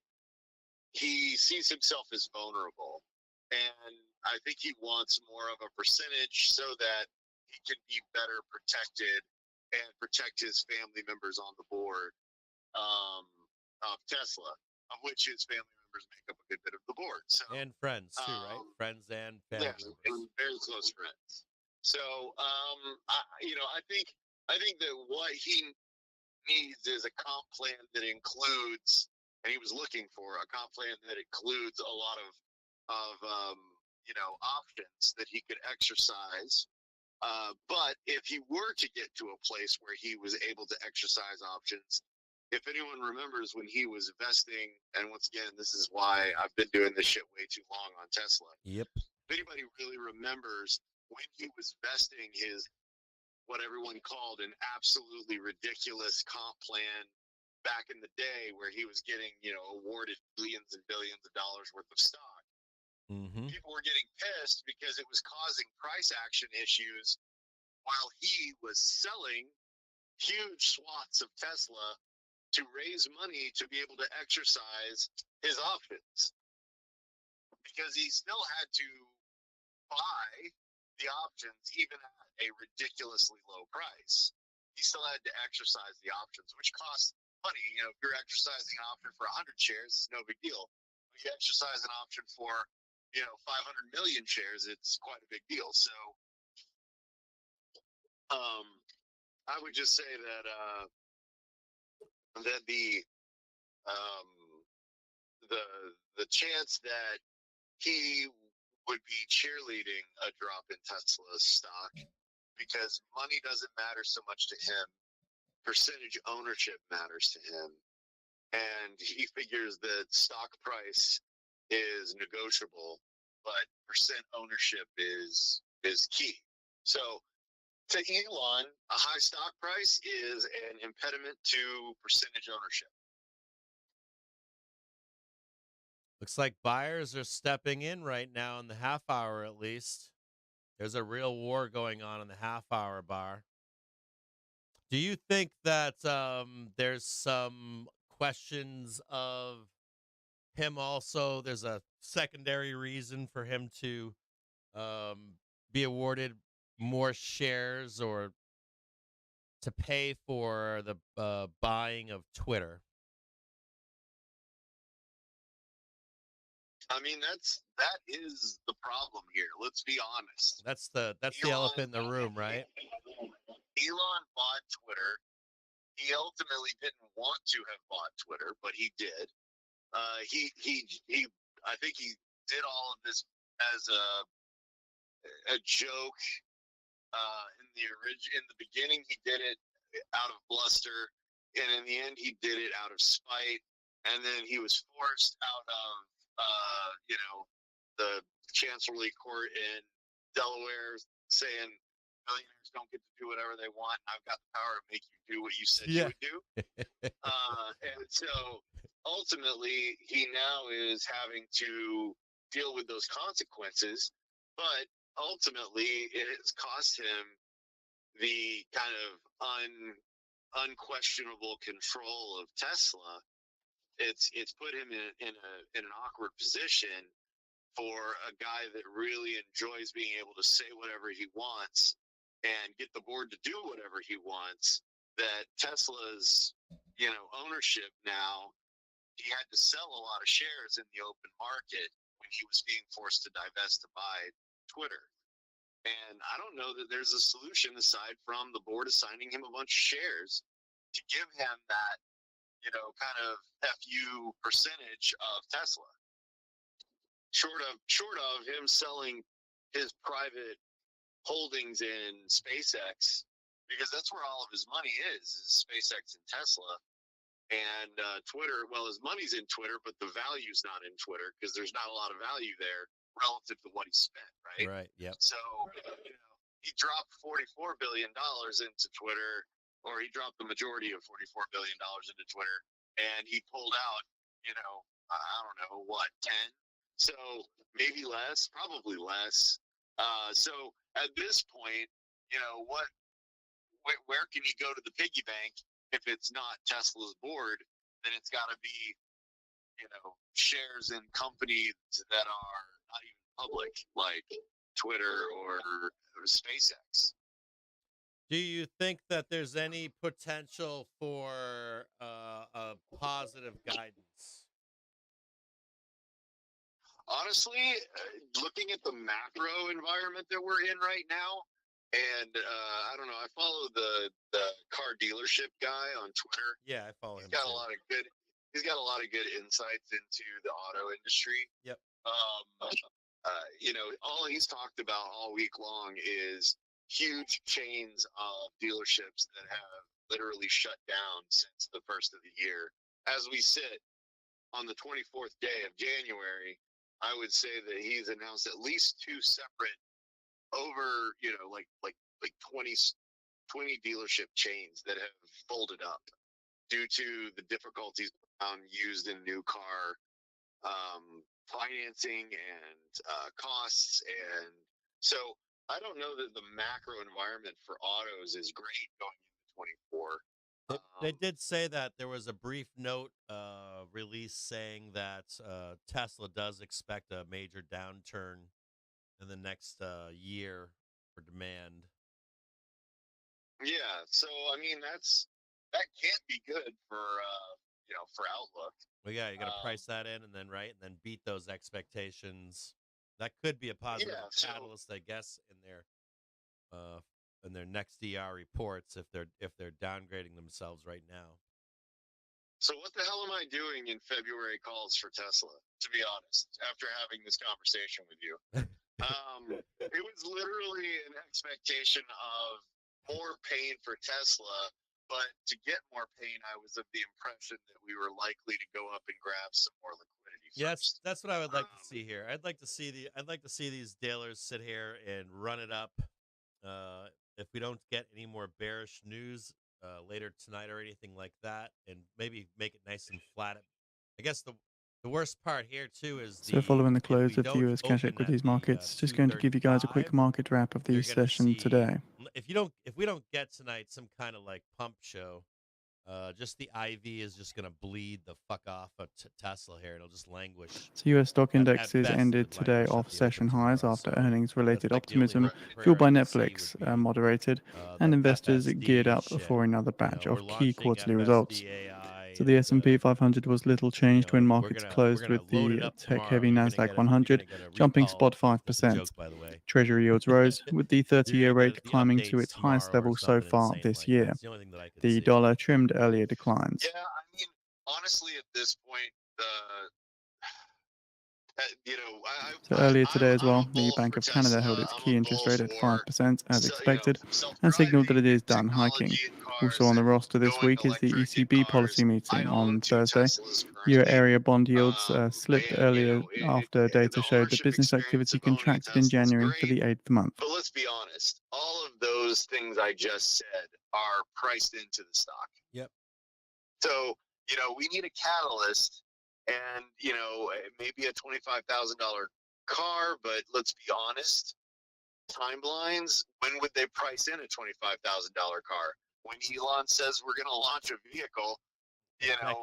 he sees himself as vulnerable. And I think he wants more of a percentage so that he can be better protected and protect his family members on the board of Tesla, of which his family members make up a good bit of the board. So, and friends too, right? Friends and family members. And very close friends. So, I think that what he needs is a comp plan that includes, and he was looking for a comp plan that includes a lot of options that he could exercise. But if he were to get to a place where he was able to exercise options, if anyone remembers when he was vesting, and once again, this is why I've been doing this shit way too long on Tesla. Yep. If anybody really remembers when he was vesting his, what everyone called an absolutely ridiculous comp plan back in the day, where he was getting, awarded billions and billions of dollars worth of stock. Mm-hmm. People were getting pissed because it was causing price action issues while he was selling huge swaths of Tesla to raise money to be able to exercise his options, because he still had to buy the options even at a ridiculously low price. He still had to exercise the options, which costs money. If you're exercising an option for 100 shares, it's no big deal. If you exercise an option for 500 million shares, it's quite a big deal. So I would just say that that the chance that he would be cheerleading a drop in Tesla's stock because money doesn't matter so much to him. Percentage ownership matters to him. And he figures that stock price is negotiable, but percent ownership is key. So to Elon, a high stock price is an impediment to percentage ownership. Looks like buyers are stepping in right now in the half hour at least. There's a real war going on in the half hour bar. Do you think that there's some questions of him also? There's a secondary reason for him to be awarded more shares or to pay for the buying of Twitter? I mean, that is the problem here. Let's be honest. That's the elephant in the room, right? Elon bought Twitter. He ultimately didn't want to have bought Twitter, but he did. He I think he did all of this as a joke. In the beginning, he did it out of bluster, and in the end, he did it out of spite. And then he was forced out of the Chancellery Court in Delaware, saying millionaires don't get to do whatever they want, and I've got the power to make you do what you said you would do. And so ultimately, he now is having to deal with those consequences, but ultimately, it has cost him the kind of unquestionable control of Tesla. It's put him in an awkward position for a guy that really enjoys being able to say whatever he wants and get the board to do whatever he wants. That Tesla's ownership now, he had to sell a lot of shares in the open market when he was being forced to divest to buy Twitter. And I don't know that there's a solution aside from the board assigning him a bunch of shares to give him that, kind of FU percentage of Tesla. Short of him selling his private holdings in SpaceX, because that's where all of his money is SpaceX and Tesla. And Twitter, well, his money's in Twitter, but the value's not in Twitter because there's not a lot of value there relative to what he spent, right? Right, yep. So, he dropped $44 billion into Twitter, or he dropped the majority of $44 billion into Twitter, and he pulled out, I don't know, what, 10? So maybe less, probably less. So at this point, where can you go to the piggy bank if it's not Tesla's board? Then it's got to be, shares in companies that are not even public, like Twitter or SpaceX. Do you think that there's any potential for a positive guidance? Honestly, looking at the macro environment that we're in right now, and I don't know, I follow the car dealership guy on Twitter. Yeah, I follow him. He's got a lot of good insights into the auto industry. Yep. All he's talked about all week long is huge chains of dealerships that have literally shut down since the first of the year. As we sit on the 24th day of January, I would say that he's announced at least two separate over, like 20 dealership chains that have folded up due to the difficulties found used in new car financing and costs. And so I don't know that the macro environment for autos is great going into 24. They did say that there was a brief note release saying that Tesla does expect a major downturn in the next year for demand. Yeah, so I mean that can't be good for for outlook. Well, yeah, you got to price that in, and then beat those expectations. That could be a positive catalyst, I guess, in their next DR reports if they're downgrading themselves right now. So what the hell am I doing in February calls for Tesla, to be honest, after having this conversation with you? It was literally an expectation of more pain for Tesla, but to get more pain, I was of the impression that we were likely to go up and grab some more liquidity. Yeah, that's what I would like to see here. I'd like to see these dealers sit here and run it up. If we don't get any more bearish news later tonight or anything like that, and maybe make it nice and flat. I guess the worst part here too is So following the close of the US cash equities markets, just going to give you guys a quick market wrap of the session today. If we don't get tonight some kind of like pump show, just the IV is just going to bleed the fuck off of Tesla here. It'll just languish. So US stock indexes ended today off session highs after earnings-related optimism fueled by Netflix moderated, and investors geared up for another batch of key quarterly results. So the S&P 500 was little changed when markets closed, with the tech-heavy Nasdaq 100 jumping spot 5%. Treasury yields rose, with the 30-year rate climbing to its highest level so far this year. The dollar trimmed earlier declines. Yeah, I mean, honestly, at this point, So earlier today as well, the Bank of Canada held its key interest rate at 5% as expected, and signaled that it is done hiking. Also on the roster this week is the ECB policy meeting on Thursday. Euro area bond yields slipped earlier after data showed that business activity contracted in January for the 8th month. But let's be honest, all of those things I just said are priced into the stock. Yep. So, we need a catalyst. And, maybe a $25,000 car, but let's be honest, timelines, when would they price in a $25,000 car? When Elon says we're going to launch a vehicle, you've got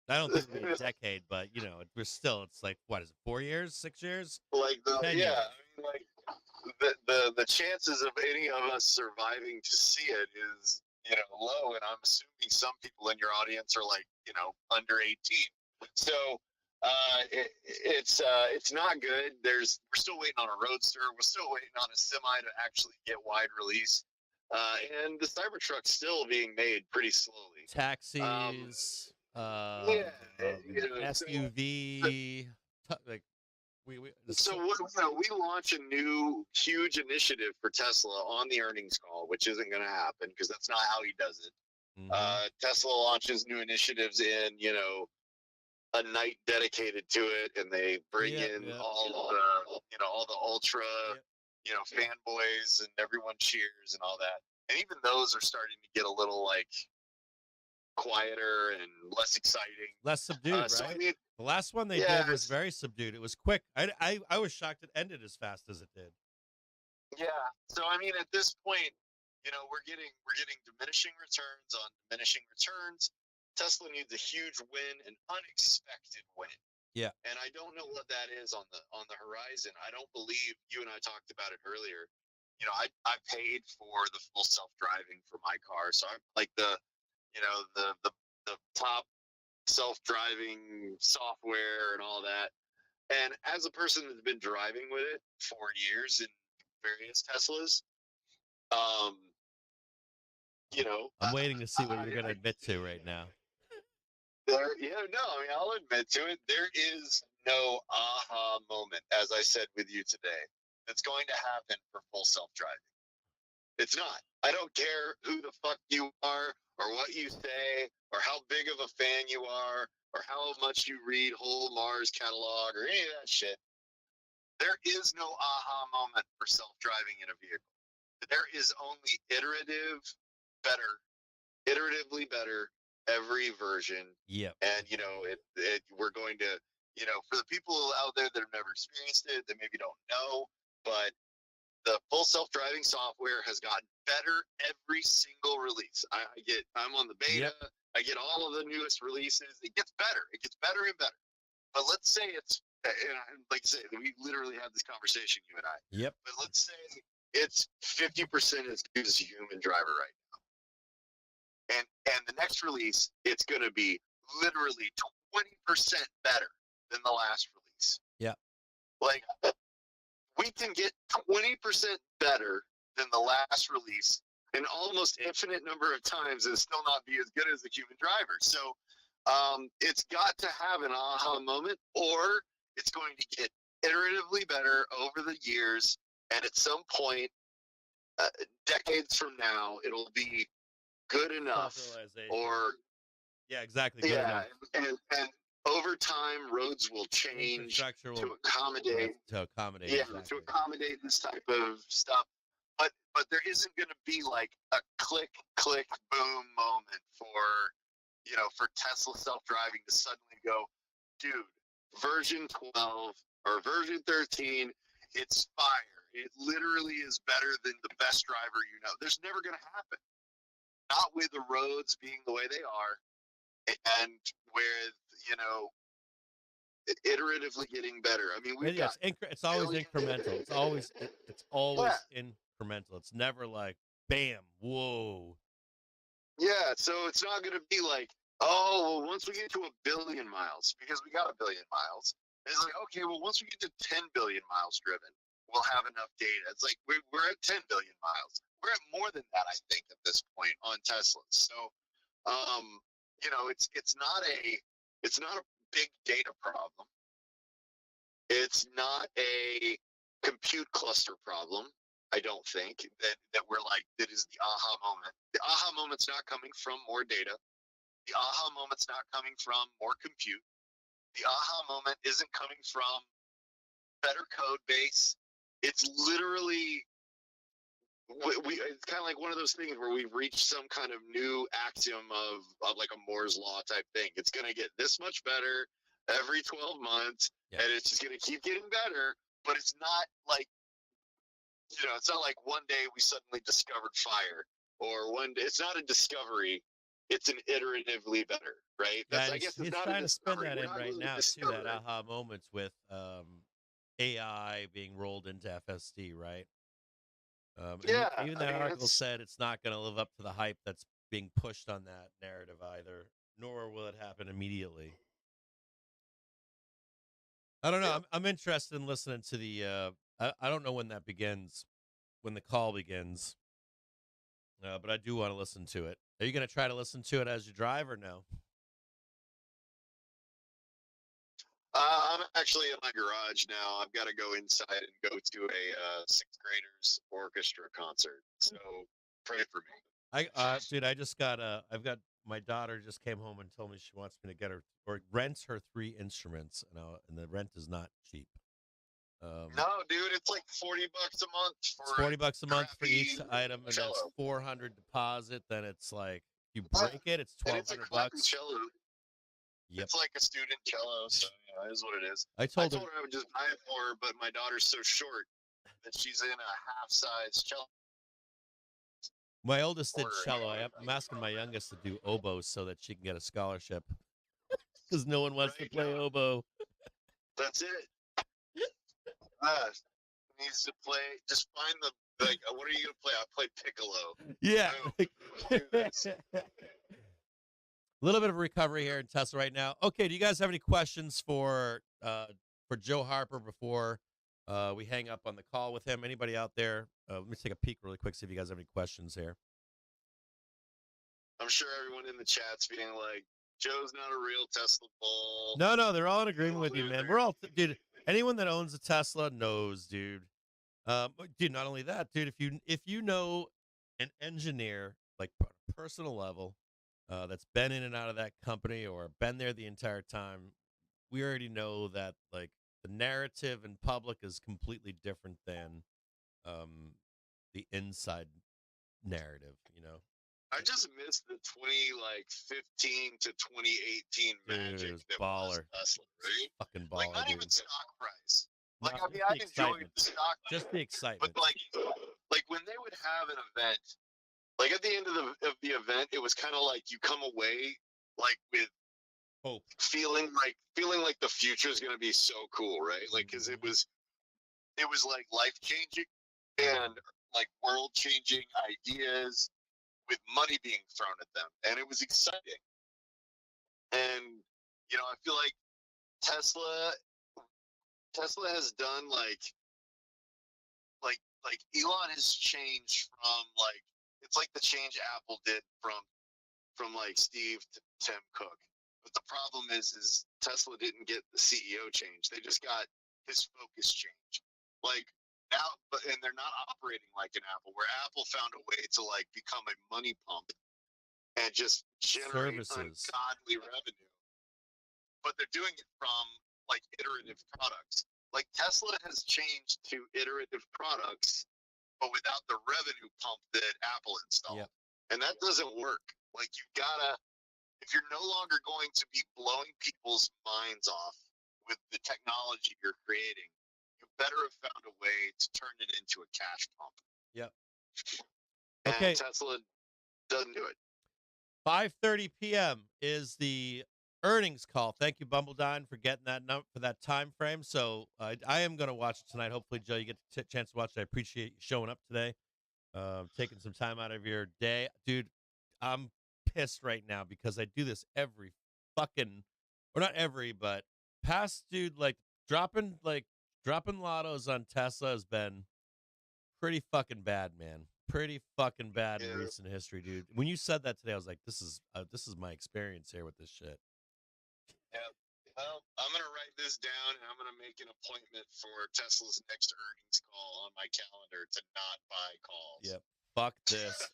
I don't think it'll be a decade, but, we're still, it's like, what is it, 4 years, 6 years? Like, 10 years. I mean, like, the chances of any of us surviving to see it is, low, and I'm assuming some people in your audience are like, under 18. So it's not good. We're still waiting on a Roadster. We're still waiting on a semi to actually get wide release, and the Cybertruck's still being made pretty slowly. Taxis, SUV, like. So we launch a new huge initiative for Tesla on the earnings call, which isn't going to happen because that's not how he does it. Mm-hmm. Tesla launches new initiatives in a night dedicated to it, and they bring in all the ultra fanboys, and everyone cheers and all that. And even those are starting to get a little like quieter and less exciting, less subdued, right? So, I mean, the last one they did was very subdued. It was quick. I was shocked it ended as fast as it did. Yeah. So I mean, at this point, we're getting diminishing returns on diminishing returns. Tesla needs a huge win, an unexpected win. Yeah. And I don't know what that is on the horizon. I don't believe you and I talked about it earlier. I paid for the full self-driving for my car, so I'm like the top self-driving software and all that. And as a person that's been driving with it for years in various Teslas, I'm waiting to see what you're going to admit to right now. I'll admit to it. There is no aha moment, as I said with you today, that's going to happen for full self-driving. It's not. I don't care who the fuck you are, or what you say, or how big of a fan you are, or how much you read whole Mars catalog, or any of that shit. There is no aha moment for self-driving in a vehicle. There is only iteratively better every version. Yep. And, we're going to, for the people out there that have never experienced it, that maybe don't know, but the full self-driving software has gotten better every single release. I'm on the beta. Yep. I get all of the newest releases. It gets better. It gets better and better. But let's say it's, and like I said, we literally had this conversation, you and I. Yep. But let's say it's 50% as good as a human driver right now. And the next release, it's going to be literally 20% better than the last release. Yeah. Like, we can get 20% better than the last release an almost infinite number of times and still not be as good as a human driver. So it's got to have an aha moment, or it's going to get iteratively better over the years. And at some point, decades from now, it'll be good enough. Or yeah, exactly. Good enough. And over time, roads will change to accommodate. To accommodate. Yeah, exactly. to accommodate this type of stuff. But there isn't going to be like a click boom moment for Tesla self-driving to suddenly go, dude, version 12 or version 13, it's fire. It literally is better than the best driver you know. There's never going to happen. Not with the roads being the way they are, and with iteratively getting better. I mean, it's always incremental. It's always incremental. It's never like bam, whoa. Yeah, so it's not going to be like, oh, well, once we get to 1 billion miles, because we got 1 billion miles, it's like, okay, well, once we get to 10 billion miles driven, we'll have enough data. It's like we're at 10 billion miles. We're at more than that, I think, at this point on Tesla. So, it's not a big data problem. It's not a compute cluster problem. I don't think that we're like, that is the aha moment. The aha moment's not coming from more data. The aha moment's not coming from more compute. The aha moment isn't coming from better code base. It's literally, it's kind of like one of those things where we've reached some kind of new axiom of like a Moore's law type thing. It's going to get this much better every 12 months, and it's just going to keep getting better. But it's not like, it's not like one day we suddenly discovered fire, or one day, it's not a discovery. It's an iteratively better, right? I guess it's not trying to spin that in right now too. That aha moments with AI being rolled into FSD, right? Even that article said it's not going to live up to the hype that's being pushed on that narrative either, nor will it happen immediately. I don't know. I'm interested in listening to the. I don't know when that begins, when the call begins, but I do want to listen to it. Are you going to try to listen to it as you drive or no? I'm actually in my garage now. I've got to go inside and go to a sixth graders orchestra concert. So pray for me. Dude, I just got I've got, my daughter just came home and told me she wants me to get her or rent her 3 instruments, and the rent is not cheap. No, dude, it's like $40 a month. It's $40 a month for each item, and that's $400 deposit. Then it's like, you break it, it's $1,200. Cello. Yep. It's like a student cello, so it is what it is. I told her I would just buy it for her, but my daughter's so short that she's in a half-size cello. My oldest did cello. I'm asking my youngest to do oboe so that she can get a scholarship, because no one wants to play oboe. That's it. Needs to play. Just find the, like, what are you gonna play? I play piccolo. Yeah. A little bit of recovery here in Tesla right now. Okay, do you guys have any questions for Joe Harper before we hang up on the call with him? Anybody out there? Let me take a peek really quick, see if you guys have any questions here. I'm sure everyone in the chat's being like, Joe's not a real Tesla bull. No, they're all in agreement with you, man. We're all, dude. Anyone that owns a Tesla knows, dude. Dude, not only that, dude. If you know an engineer, like on a personal level, that's been in and out of that company or been there the entire time, we already know that, like, the narrative in public is completely different than the inside narrative, I just missed the 2015 to 2018 magic that was Tesla, right? Fucking baller, like, not dude. even stock price. Like, No, I mean, I enjoyed the stock, just the excitement. but like when they would have an event, like at the end of the event, it was kind of like you come away like with hope, feeling like the future is going to be so cool, right? Like, because it was like life changing and like world changing ideas with money being thrown at them, and it was exciting. And I feel like Tesla has done like Elon has changed from, like, It's like the change Apple did from like Steve to Tim Cook. But the problem is Tesla didn't get the CEO change. They just got his focus change. Like now, and they're not operating like an Apple, where Apple found a way to like become a money pump and just generate Services. ungodly revenue. But they're doing it from like iterative products. Like Tesla has changed to iterative products, but without the revenue pump that Apple installed. Yep. And that doesn't work. Like you gotta, if you're no longer going to be blowing people's minds off with the technology you're creating, you better have found a way to turn it into a cash pump. Yep. And Okay. Tesla doesn't do it. 5:30 p.m. is the earnings call. Thank you, Bumbledine, for getting that for that time frame. So I am going to watch it tonight. Hopefully, Joe, you get a chance to watch it. I appreciate you showing up today, taking some time out of your day. Dude, I'm pissed right now because I do this every fucking, or not every, but past, dude, like dropping lottos on Tesla has been pretty fucking bad, man. Pretty fucking bad in recent history, dude. When you said that today, I was like, this is my experience here with this shit. Yeah. Well, I'm going to write this down, and I'm going to make an appointment for Tesla's next earnings call on my calendar to not buy calls. Yep. Fuck this.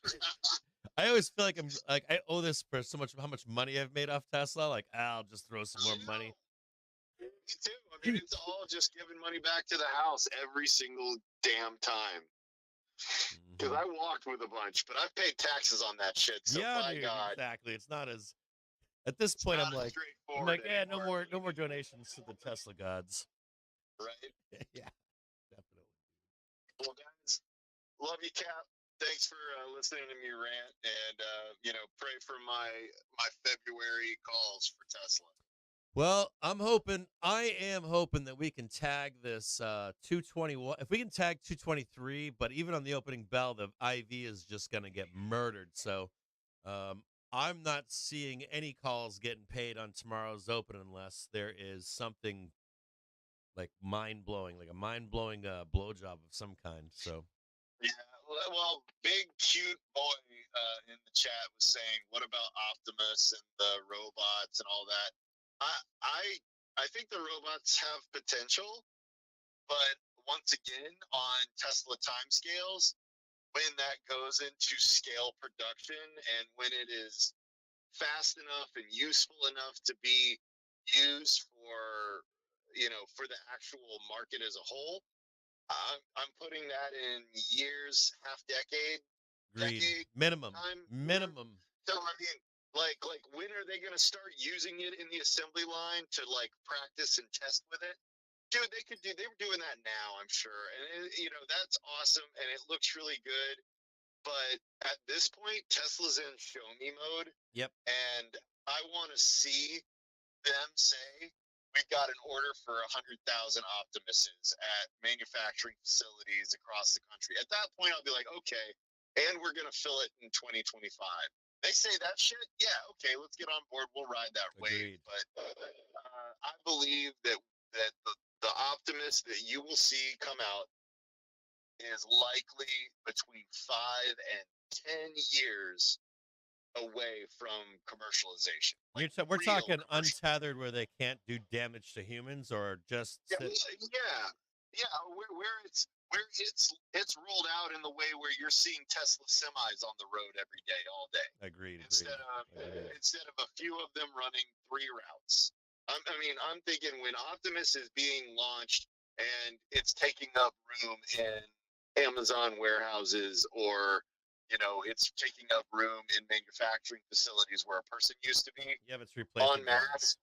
I always feel like I owe this for so much, how much money I've made off Tesla. Like, I'll just throw some more money. Me too. I mean, it's all just giving money back to the house every single damn time. Because I walked with a bunch, but I've paid taxes on that shit. So Yeah, by dude, God, exactly. It's not as, at this point, I'm like, yeah, no more donations to the Tesla gods. right? Yeah, definitely. Well, guys, love you, Cap. Thanks for listening to me rant, and pray for my February calls for Tesla. Well, I am hoping that we can tag this 221. If we can tag 223, but even on the opening bell, the IV is just going to get murdered. So I'm not seeing any calls getting paid on tomorrow's open unless there is something like mind-blowing, like a mind-blowing blowjob of some kind. So Yeah, well, big cute boy in the chat was saying, "What about Optimus and the robots and all that?" I think the robots have potential, but once again, on Tesla timescales, when that goes into scale production and when it is fast enough and useful enough to be used for the actual market as a whole, I'm putting that in years, half decade, minimum. So I mean, like when are they going to start using it in the assembly line to like practice and test with it? Dude, they were doing that now, I'm sure, and that's awesome, and it looks really good. But at this point, Tesla's in show me mode. Yep. And I want to see them say, we've got an order for 100,000 Optimuses at manufacturing facilities across the country. At that point, I'll be like, okay, and we're going to fill it in 2025. They say that shit, yeah, okay, let's get on board. We'll ride that wave. But I believe that the Optimus that you will see come out is likely between 5 and 10 years away from commercialization. We're talking untethered, where they can't do damage to humans, or just where it's rolled out in the way where you're seeing Tesla semis on the road every day, all day. Agreed. Instead of a few of them running 3 routes. I'm thinking when Optimus is being launched and it's taking up room in Amazon warehouses, or it's taking up room in manufacturing facilities where a person used to be. Yeah, it's replacing en masse,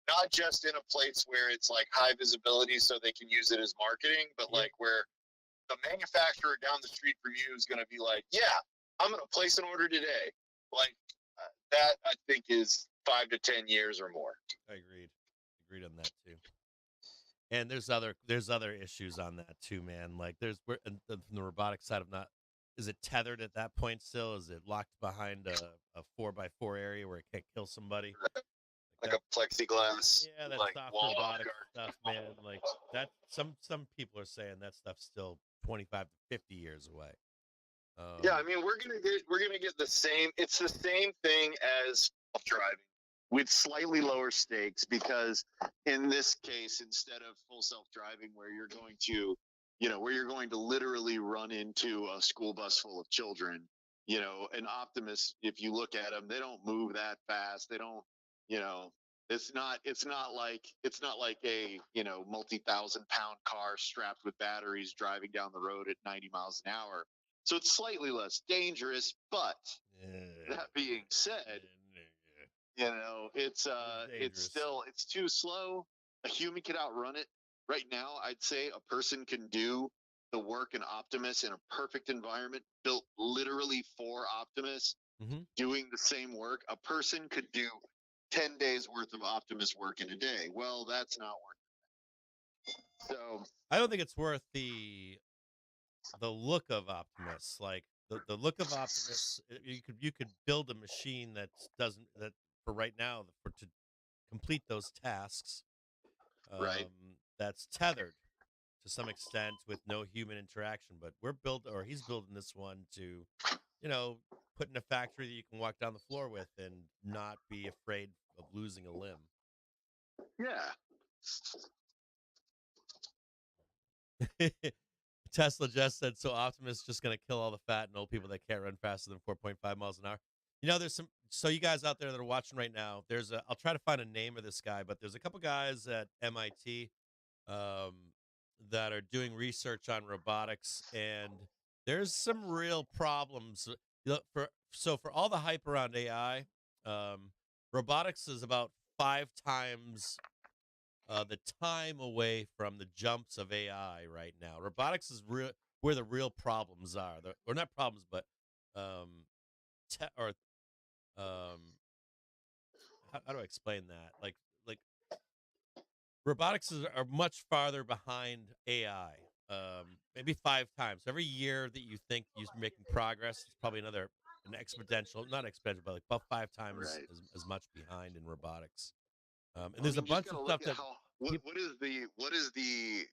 not just in a place where it's like high visibility so they can use it as marketing, but like where the manufacturer down the street from you is going to be like, yeah, I'm going to place an order today. Like that, I think is 5 to 10 years or more. I agreed on that too. And there's other issues on that too, man. Like from the robotic side of not. Is it tethered at that point still? Is it locked behind a 4x4 area where it can't kill somebody? Like a plexiglass. Yeah, that's like soft wall robotic stuff, man. Like that. Some people are saying that stuff's still 25 to 50 years away. Yeah, I mean, we're gonna get the same. It's the same thing as self-driving with slightly lower stakes, because in this case, instead of full self-driving, where you're going to, where you're going to literally run into a school bus full of children, an Optimus, if you look at them, they don't move that fast. They don't, it's not like a multi-thousand-pound car strapped with batteries driving down the road at 90 miles an hour. So it's slightly less dangerous, but that being said, it's too slow. A human can outrun it. Right now, I'd say a person can do the work in Optimus in a perfect environment built literally for Optimus, doing the same work. A person could do 10 days worth of Optimus work in a day. Well, that's not worth it. So I don't think it's worth the look of Optimus. Like the look of Optimus, you could build a machine that for right now to complete those tasks, that's tethered to some extent with no human interaction. But he's building this one to, put in a factory that you can walk down the floor with and not be afraid of losing a limb. Yeah. Tesla just said, so Optimus is just going to kill all the fat and old people that can't run faster than 4.5 miles an hour. So you guys out there that are watching right now, I'll try to find a name of this guy, but there's a couple guys at MIT that are doing research on robotics, and there's some real problems. For all the hype around AI, robotics is about 5 times the time away from the jumps of AI right now. Robotics is where the real problems are, or not problems, but how do I explain that? Like robotics are much farther behind AI, maybe 5 times. Every year that you think you're making progress, it's probably not exponential, but like about 5 times as much behind in robotics. And there's a bunch of stuff that. What is the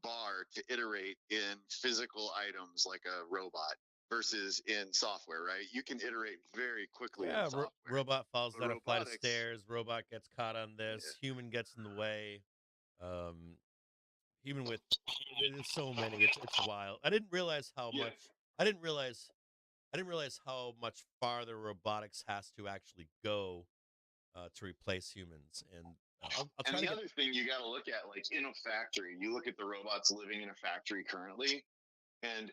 bar to iterate in physical items like a robot versus in software, right? You can iterate very quickly. Yeah, in software. Robot falls down a flight of stairs. Robot gets caught on this. Yeah. Human gets in the way. Human with there's so many. It's wild. I didn't realize how much. I didn't realize how much farther robotics has to actually go to replace humans. And I'll try the other thing you got to look at, like in a factory, you look at the robots living in a factory currently, and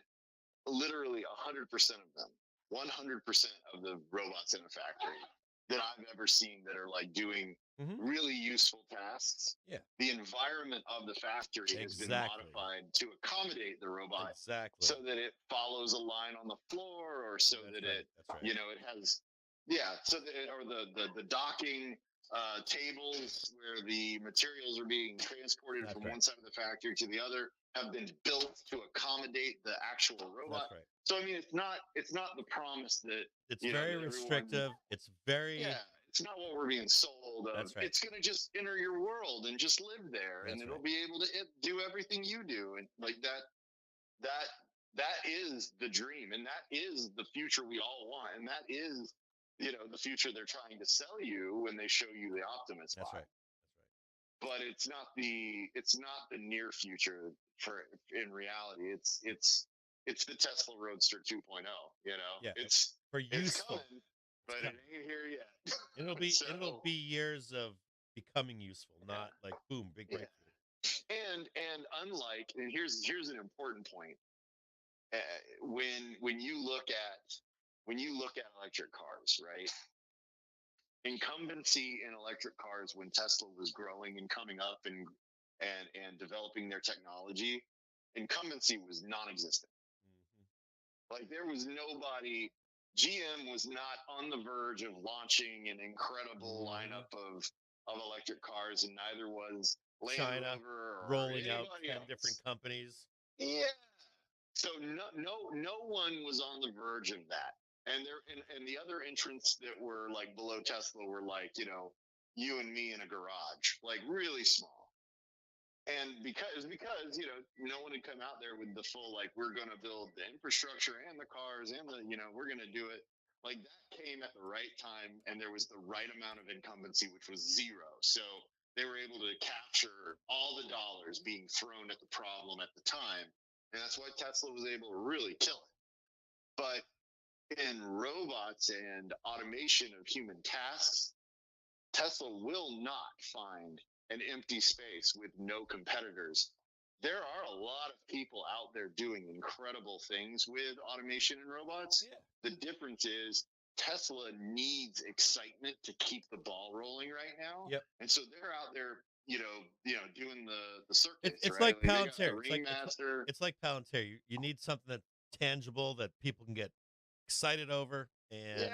literally 100% of them, 100% of the robots in a factory that I've ever seen that are like doing really useful tasks. Yeah. The environment of the factory has been modified to accommodate the robot, so that it follows a line on the floor, or so that it has, so that the docking tables where the materials are being transported from one side of the factory to the other have been built to accommodate the actual robot. That's right. So I mean, it's not the promise that it's very restrictive. It's very it's not what we're being sold. That's right. It's going to just enter your world and just live there, and it'll be able to do everything you do, and like that is the dream, and that is the future we all want, and that is the future they're trying to sell you when they show you the Optimus. That's right. But it's not the near future. In reality, it's the Tesla Roadster 2.0. Yeah, it's useful, it's coming, but it ain't here yet. It'll be years of becoming useful, not like boom, big breakthrough. And unlike, and here's an important point. When you look at electric cars, right? Incumbency in electric cars, when Tesla was growing and coming up and developing their technology, incumbency was non-existent. Like there was nobody. GM was not on the verge of launching an incredible lineup of electric cars, and neither was Land China Rover or rolling out 10 else. different companies. Yeah. So no one was on the verge of that. And the other entrants that were like below Tesla were like, you and me in a garage, like really small. And because no one had come out there with the full, like, we're going to build the infrastructure and the cars and we're going to do it. Like, that came at the right time, and there was the right amount of incumbency, which was zero. So they were able to capture all the dollars being thrown at the problem at the time. And that's why Tesla was able to really kill it. But in robots and automation of human tasks, Tesla will not find an empty space with no competitors. There are a lot of people out there doing incredible things with automation and robots. Yeah. The difference is Tesla needs excitement to keep the ball rolling right now. Yep. And so they're out there, doing the circus. It's right? like Palantir. Ringmaster. It's like Palantir. You need something that's tangible that people can get excited over, and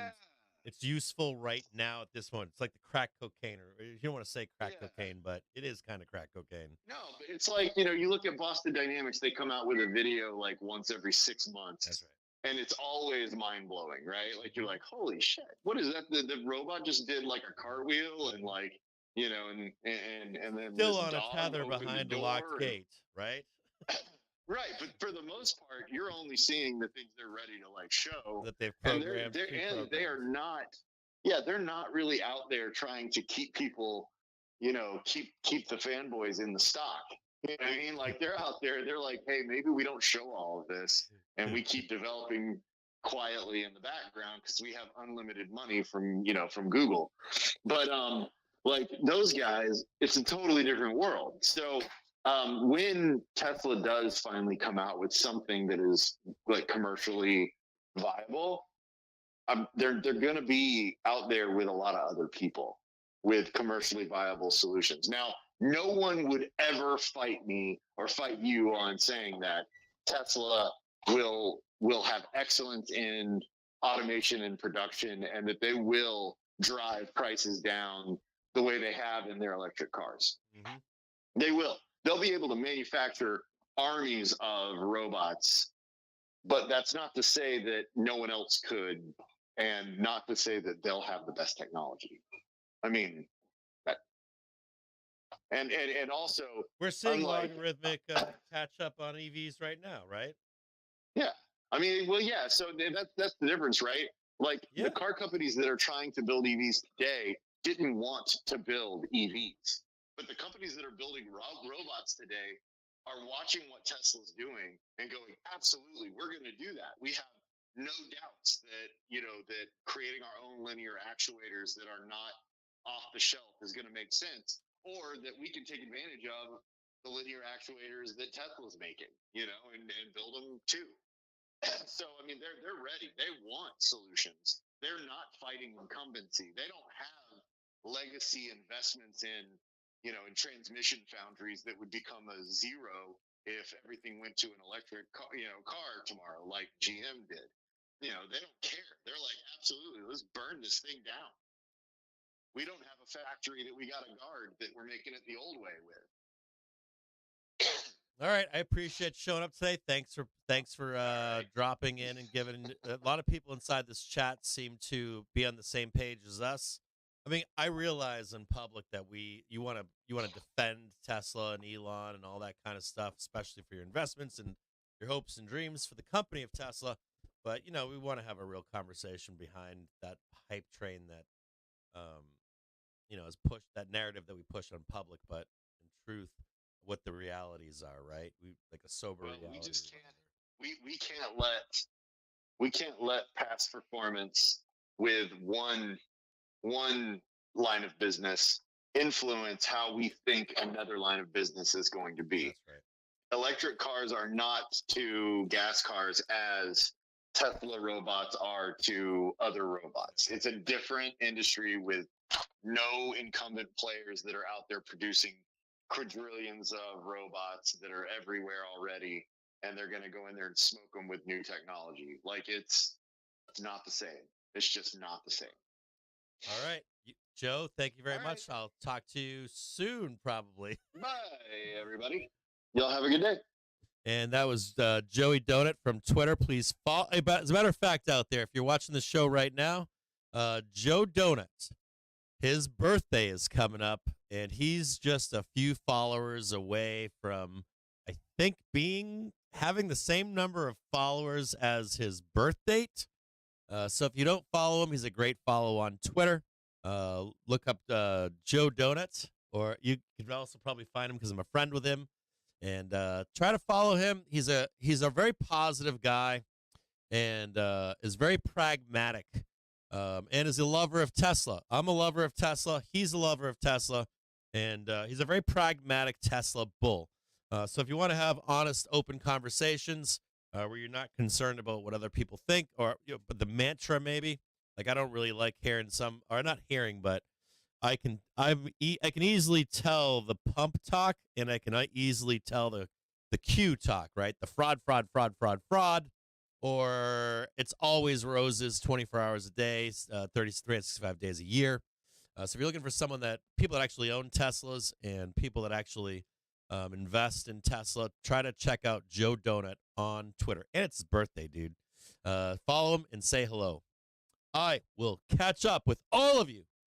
it's useful right now at this moment. It's like the crack cocaine, or you don't want to say crack cocaine, but it is kind of crack cocaine. No, but it's like, you look at Boston Dynamics, they come out with a video like once every 6 months. That's right. And it's always mind blowing, right? Like, you're like, holy shit, what is that? The robot just did like a cartwheel and like, and then still on a tether behind a locked gate, right? Right, but for the most part, you're only seeing the things they're ready to like show that they've programmed. And they are not. Yeah, they're not really out there trying to keep people, keep the fanboys in the stock. You know what I mean? Like, they're out there. They're like, hey, maybe we don't show all of this, and we keep developing quietly in the background because we have unlimited money from Google. But like those guys, it's a totally different world. So. When Tesla does finally come out with something that is like commercially viable, they're going to be out there with a lot of other people with commercially viable solutions. Now, no one would ever fight me or fight you on saying that Tesla will have excellence in automation and production, and that they will drive prices down the way they have in their electric cars. Mm-hmm. They will. They'll be able to manufacture armies of robots, but that's not to say that no one else could, and not to say that they'll have the best technology. I mean, and also we're seeing logarithmic catch up on EVs right now, right? Yeah, I mean, well, yeah. So that's the difference, right? Like the car companies that are trying to build EVs today didn't want to build EVs. But the companies that are building robots today are watching what Tesla's doing and going, absolutely, we're going to do that. We have no doubts that, that creating our own linear actuators that are not off the shelf is going to make sense, or that we can take advantage of the linear actuators that Tesla's making, and build them too. So, I mean, they're ready. They want solutions. They're not fighting incumbency. They don't have legacy investments in transmission foundries that would become a zero if everything went to an electric car, car tomorrow, like GM did. They don't care. They're like, absolutely, let's burn this thing down. We don't have a factory that we got to guard that we're making it the old way with. All right, I appreciate you showing up today. Thanks for dropping in and giving. A lot of people inside this chat seem to be on the same page as us. I mean, I realize in public that you want to defend Tesla and Elon and all that kind of stuff, especially for your investments and your hopes and dreams for the company of Tesla. But we want to have a real conversation behind that hype train that, has pushed that narrative that we push on public. But in truth, what the realities are, right? We like a sober reality. We just can't. We can't let past performance with one line of business influence how we think another line of business is going to be. That's right. Electric cars are not to gas cars as Tesla robots are to other robots. It's a different industry with no incumbent players that are out there producing quadrillions of robots that are everywhere already, and they're going to go in there and smoke them with new technology. Like, it's not the same. It's just not the same. All right. Joe, thank you very much. I'll talk to you soon, probably. Bye, everybody. Y'all have a good day. And that was Joey Donut from Twitter. Please follow. As a matter of fact, out there, if you're watching the show right now, Joe Donut, his birthday is coming up and he's just a few followers away from, I think, having the same number of followers as his birth date. So if you don't follow him, he's a great follow on Twitter. Look up Joe Donut, or you could also probably find him because I'm a friend with him. And try to follow him. He's a very positive guy, and is very pragmatic, and is a lover of Tesla. I'm a lover of Tesla. He's a lover of Tesla, and he's a very pragmatic Tesla bull. So if you want to have honest, open conversations where you're not concerned about what other people think, or but the mantra maybe, like I don't really like hearing not hearing, but I can easily tell the pump talk, and I can easily tell the Q talk, right? The fraud, or it's always roses 24 hours a day, 365 days a year. So if you're looking for people that actually own Teslas and people that actually invest in Tesla, try to check out Joe Donut on Twitter. And it's his birthday, dude. Follow him and say hello. I will catch up with all of you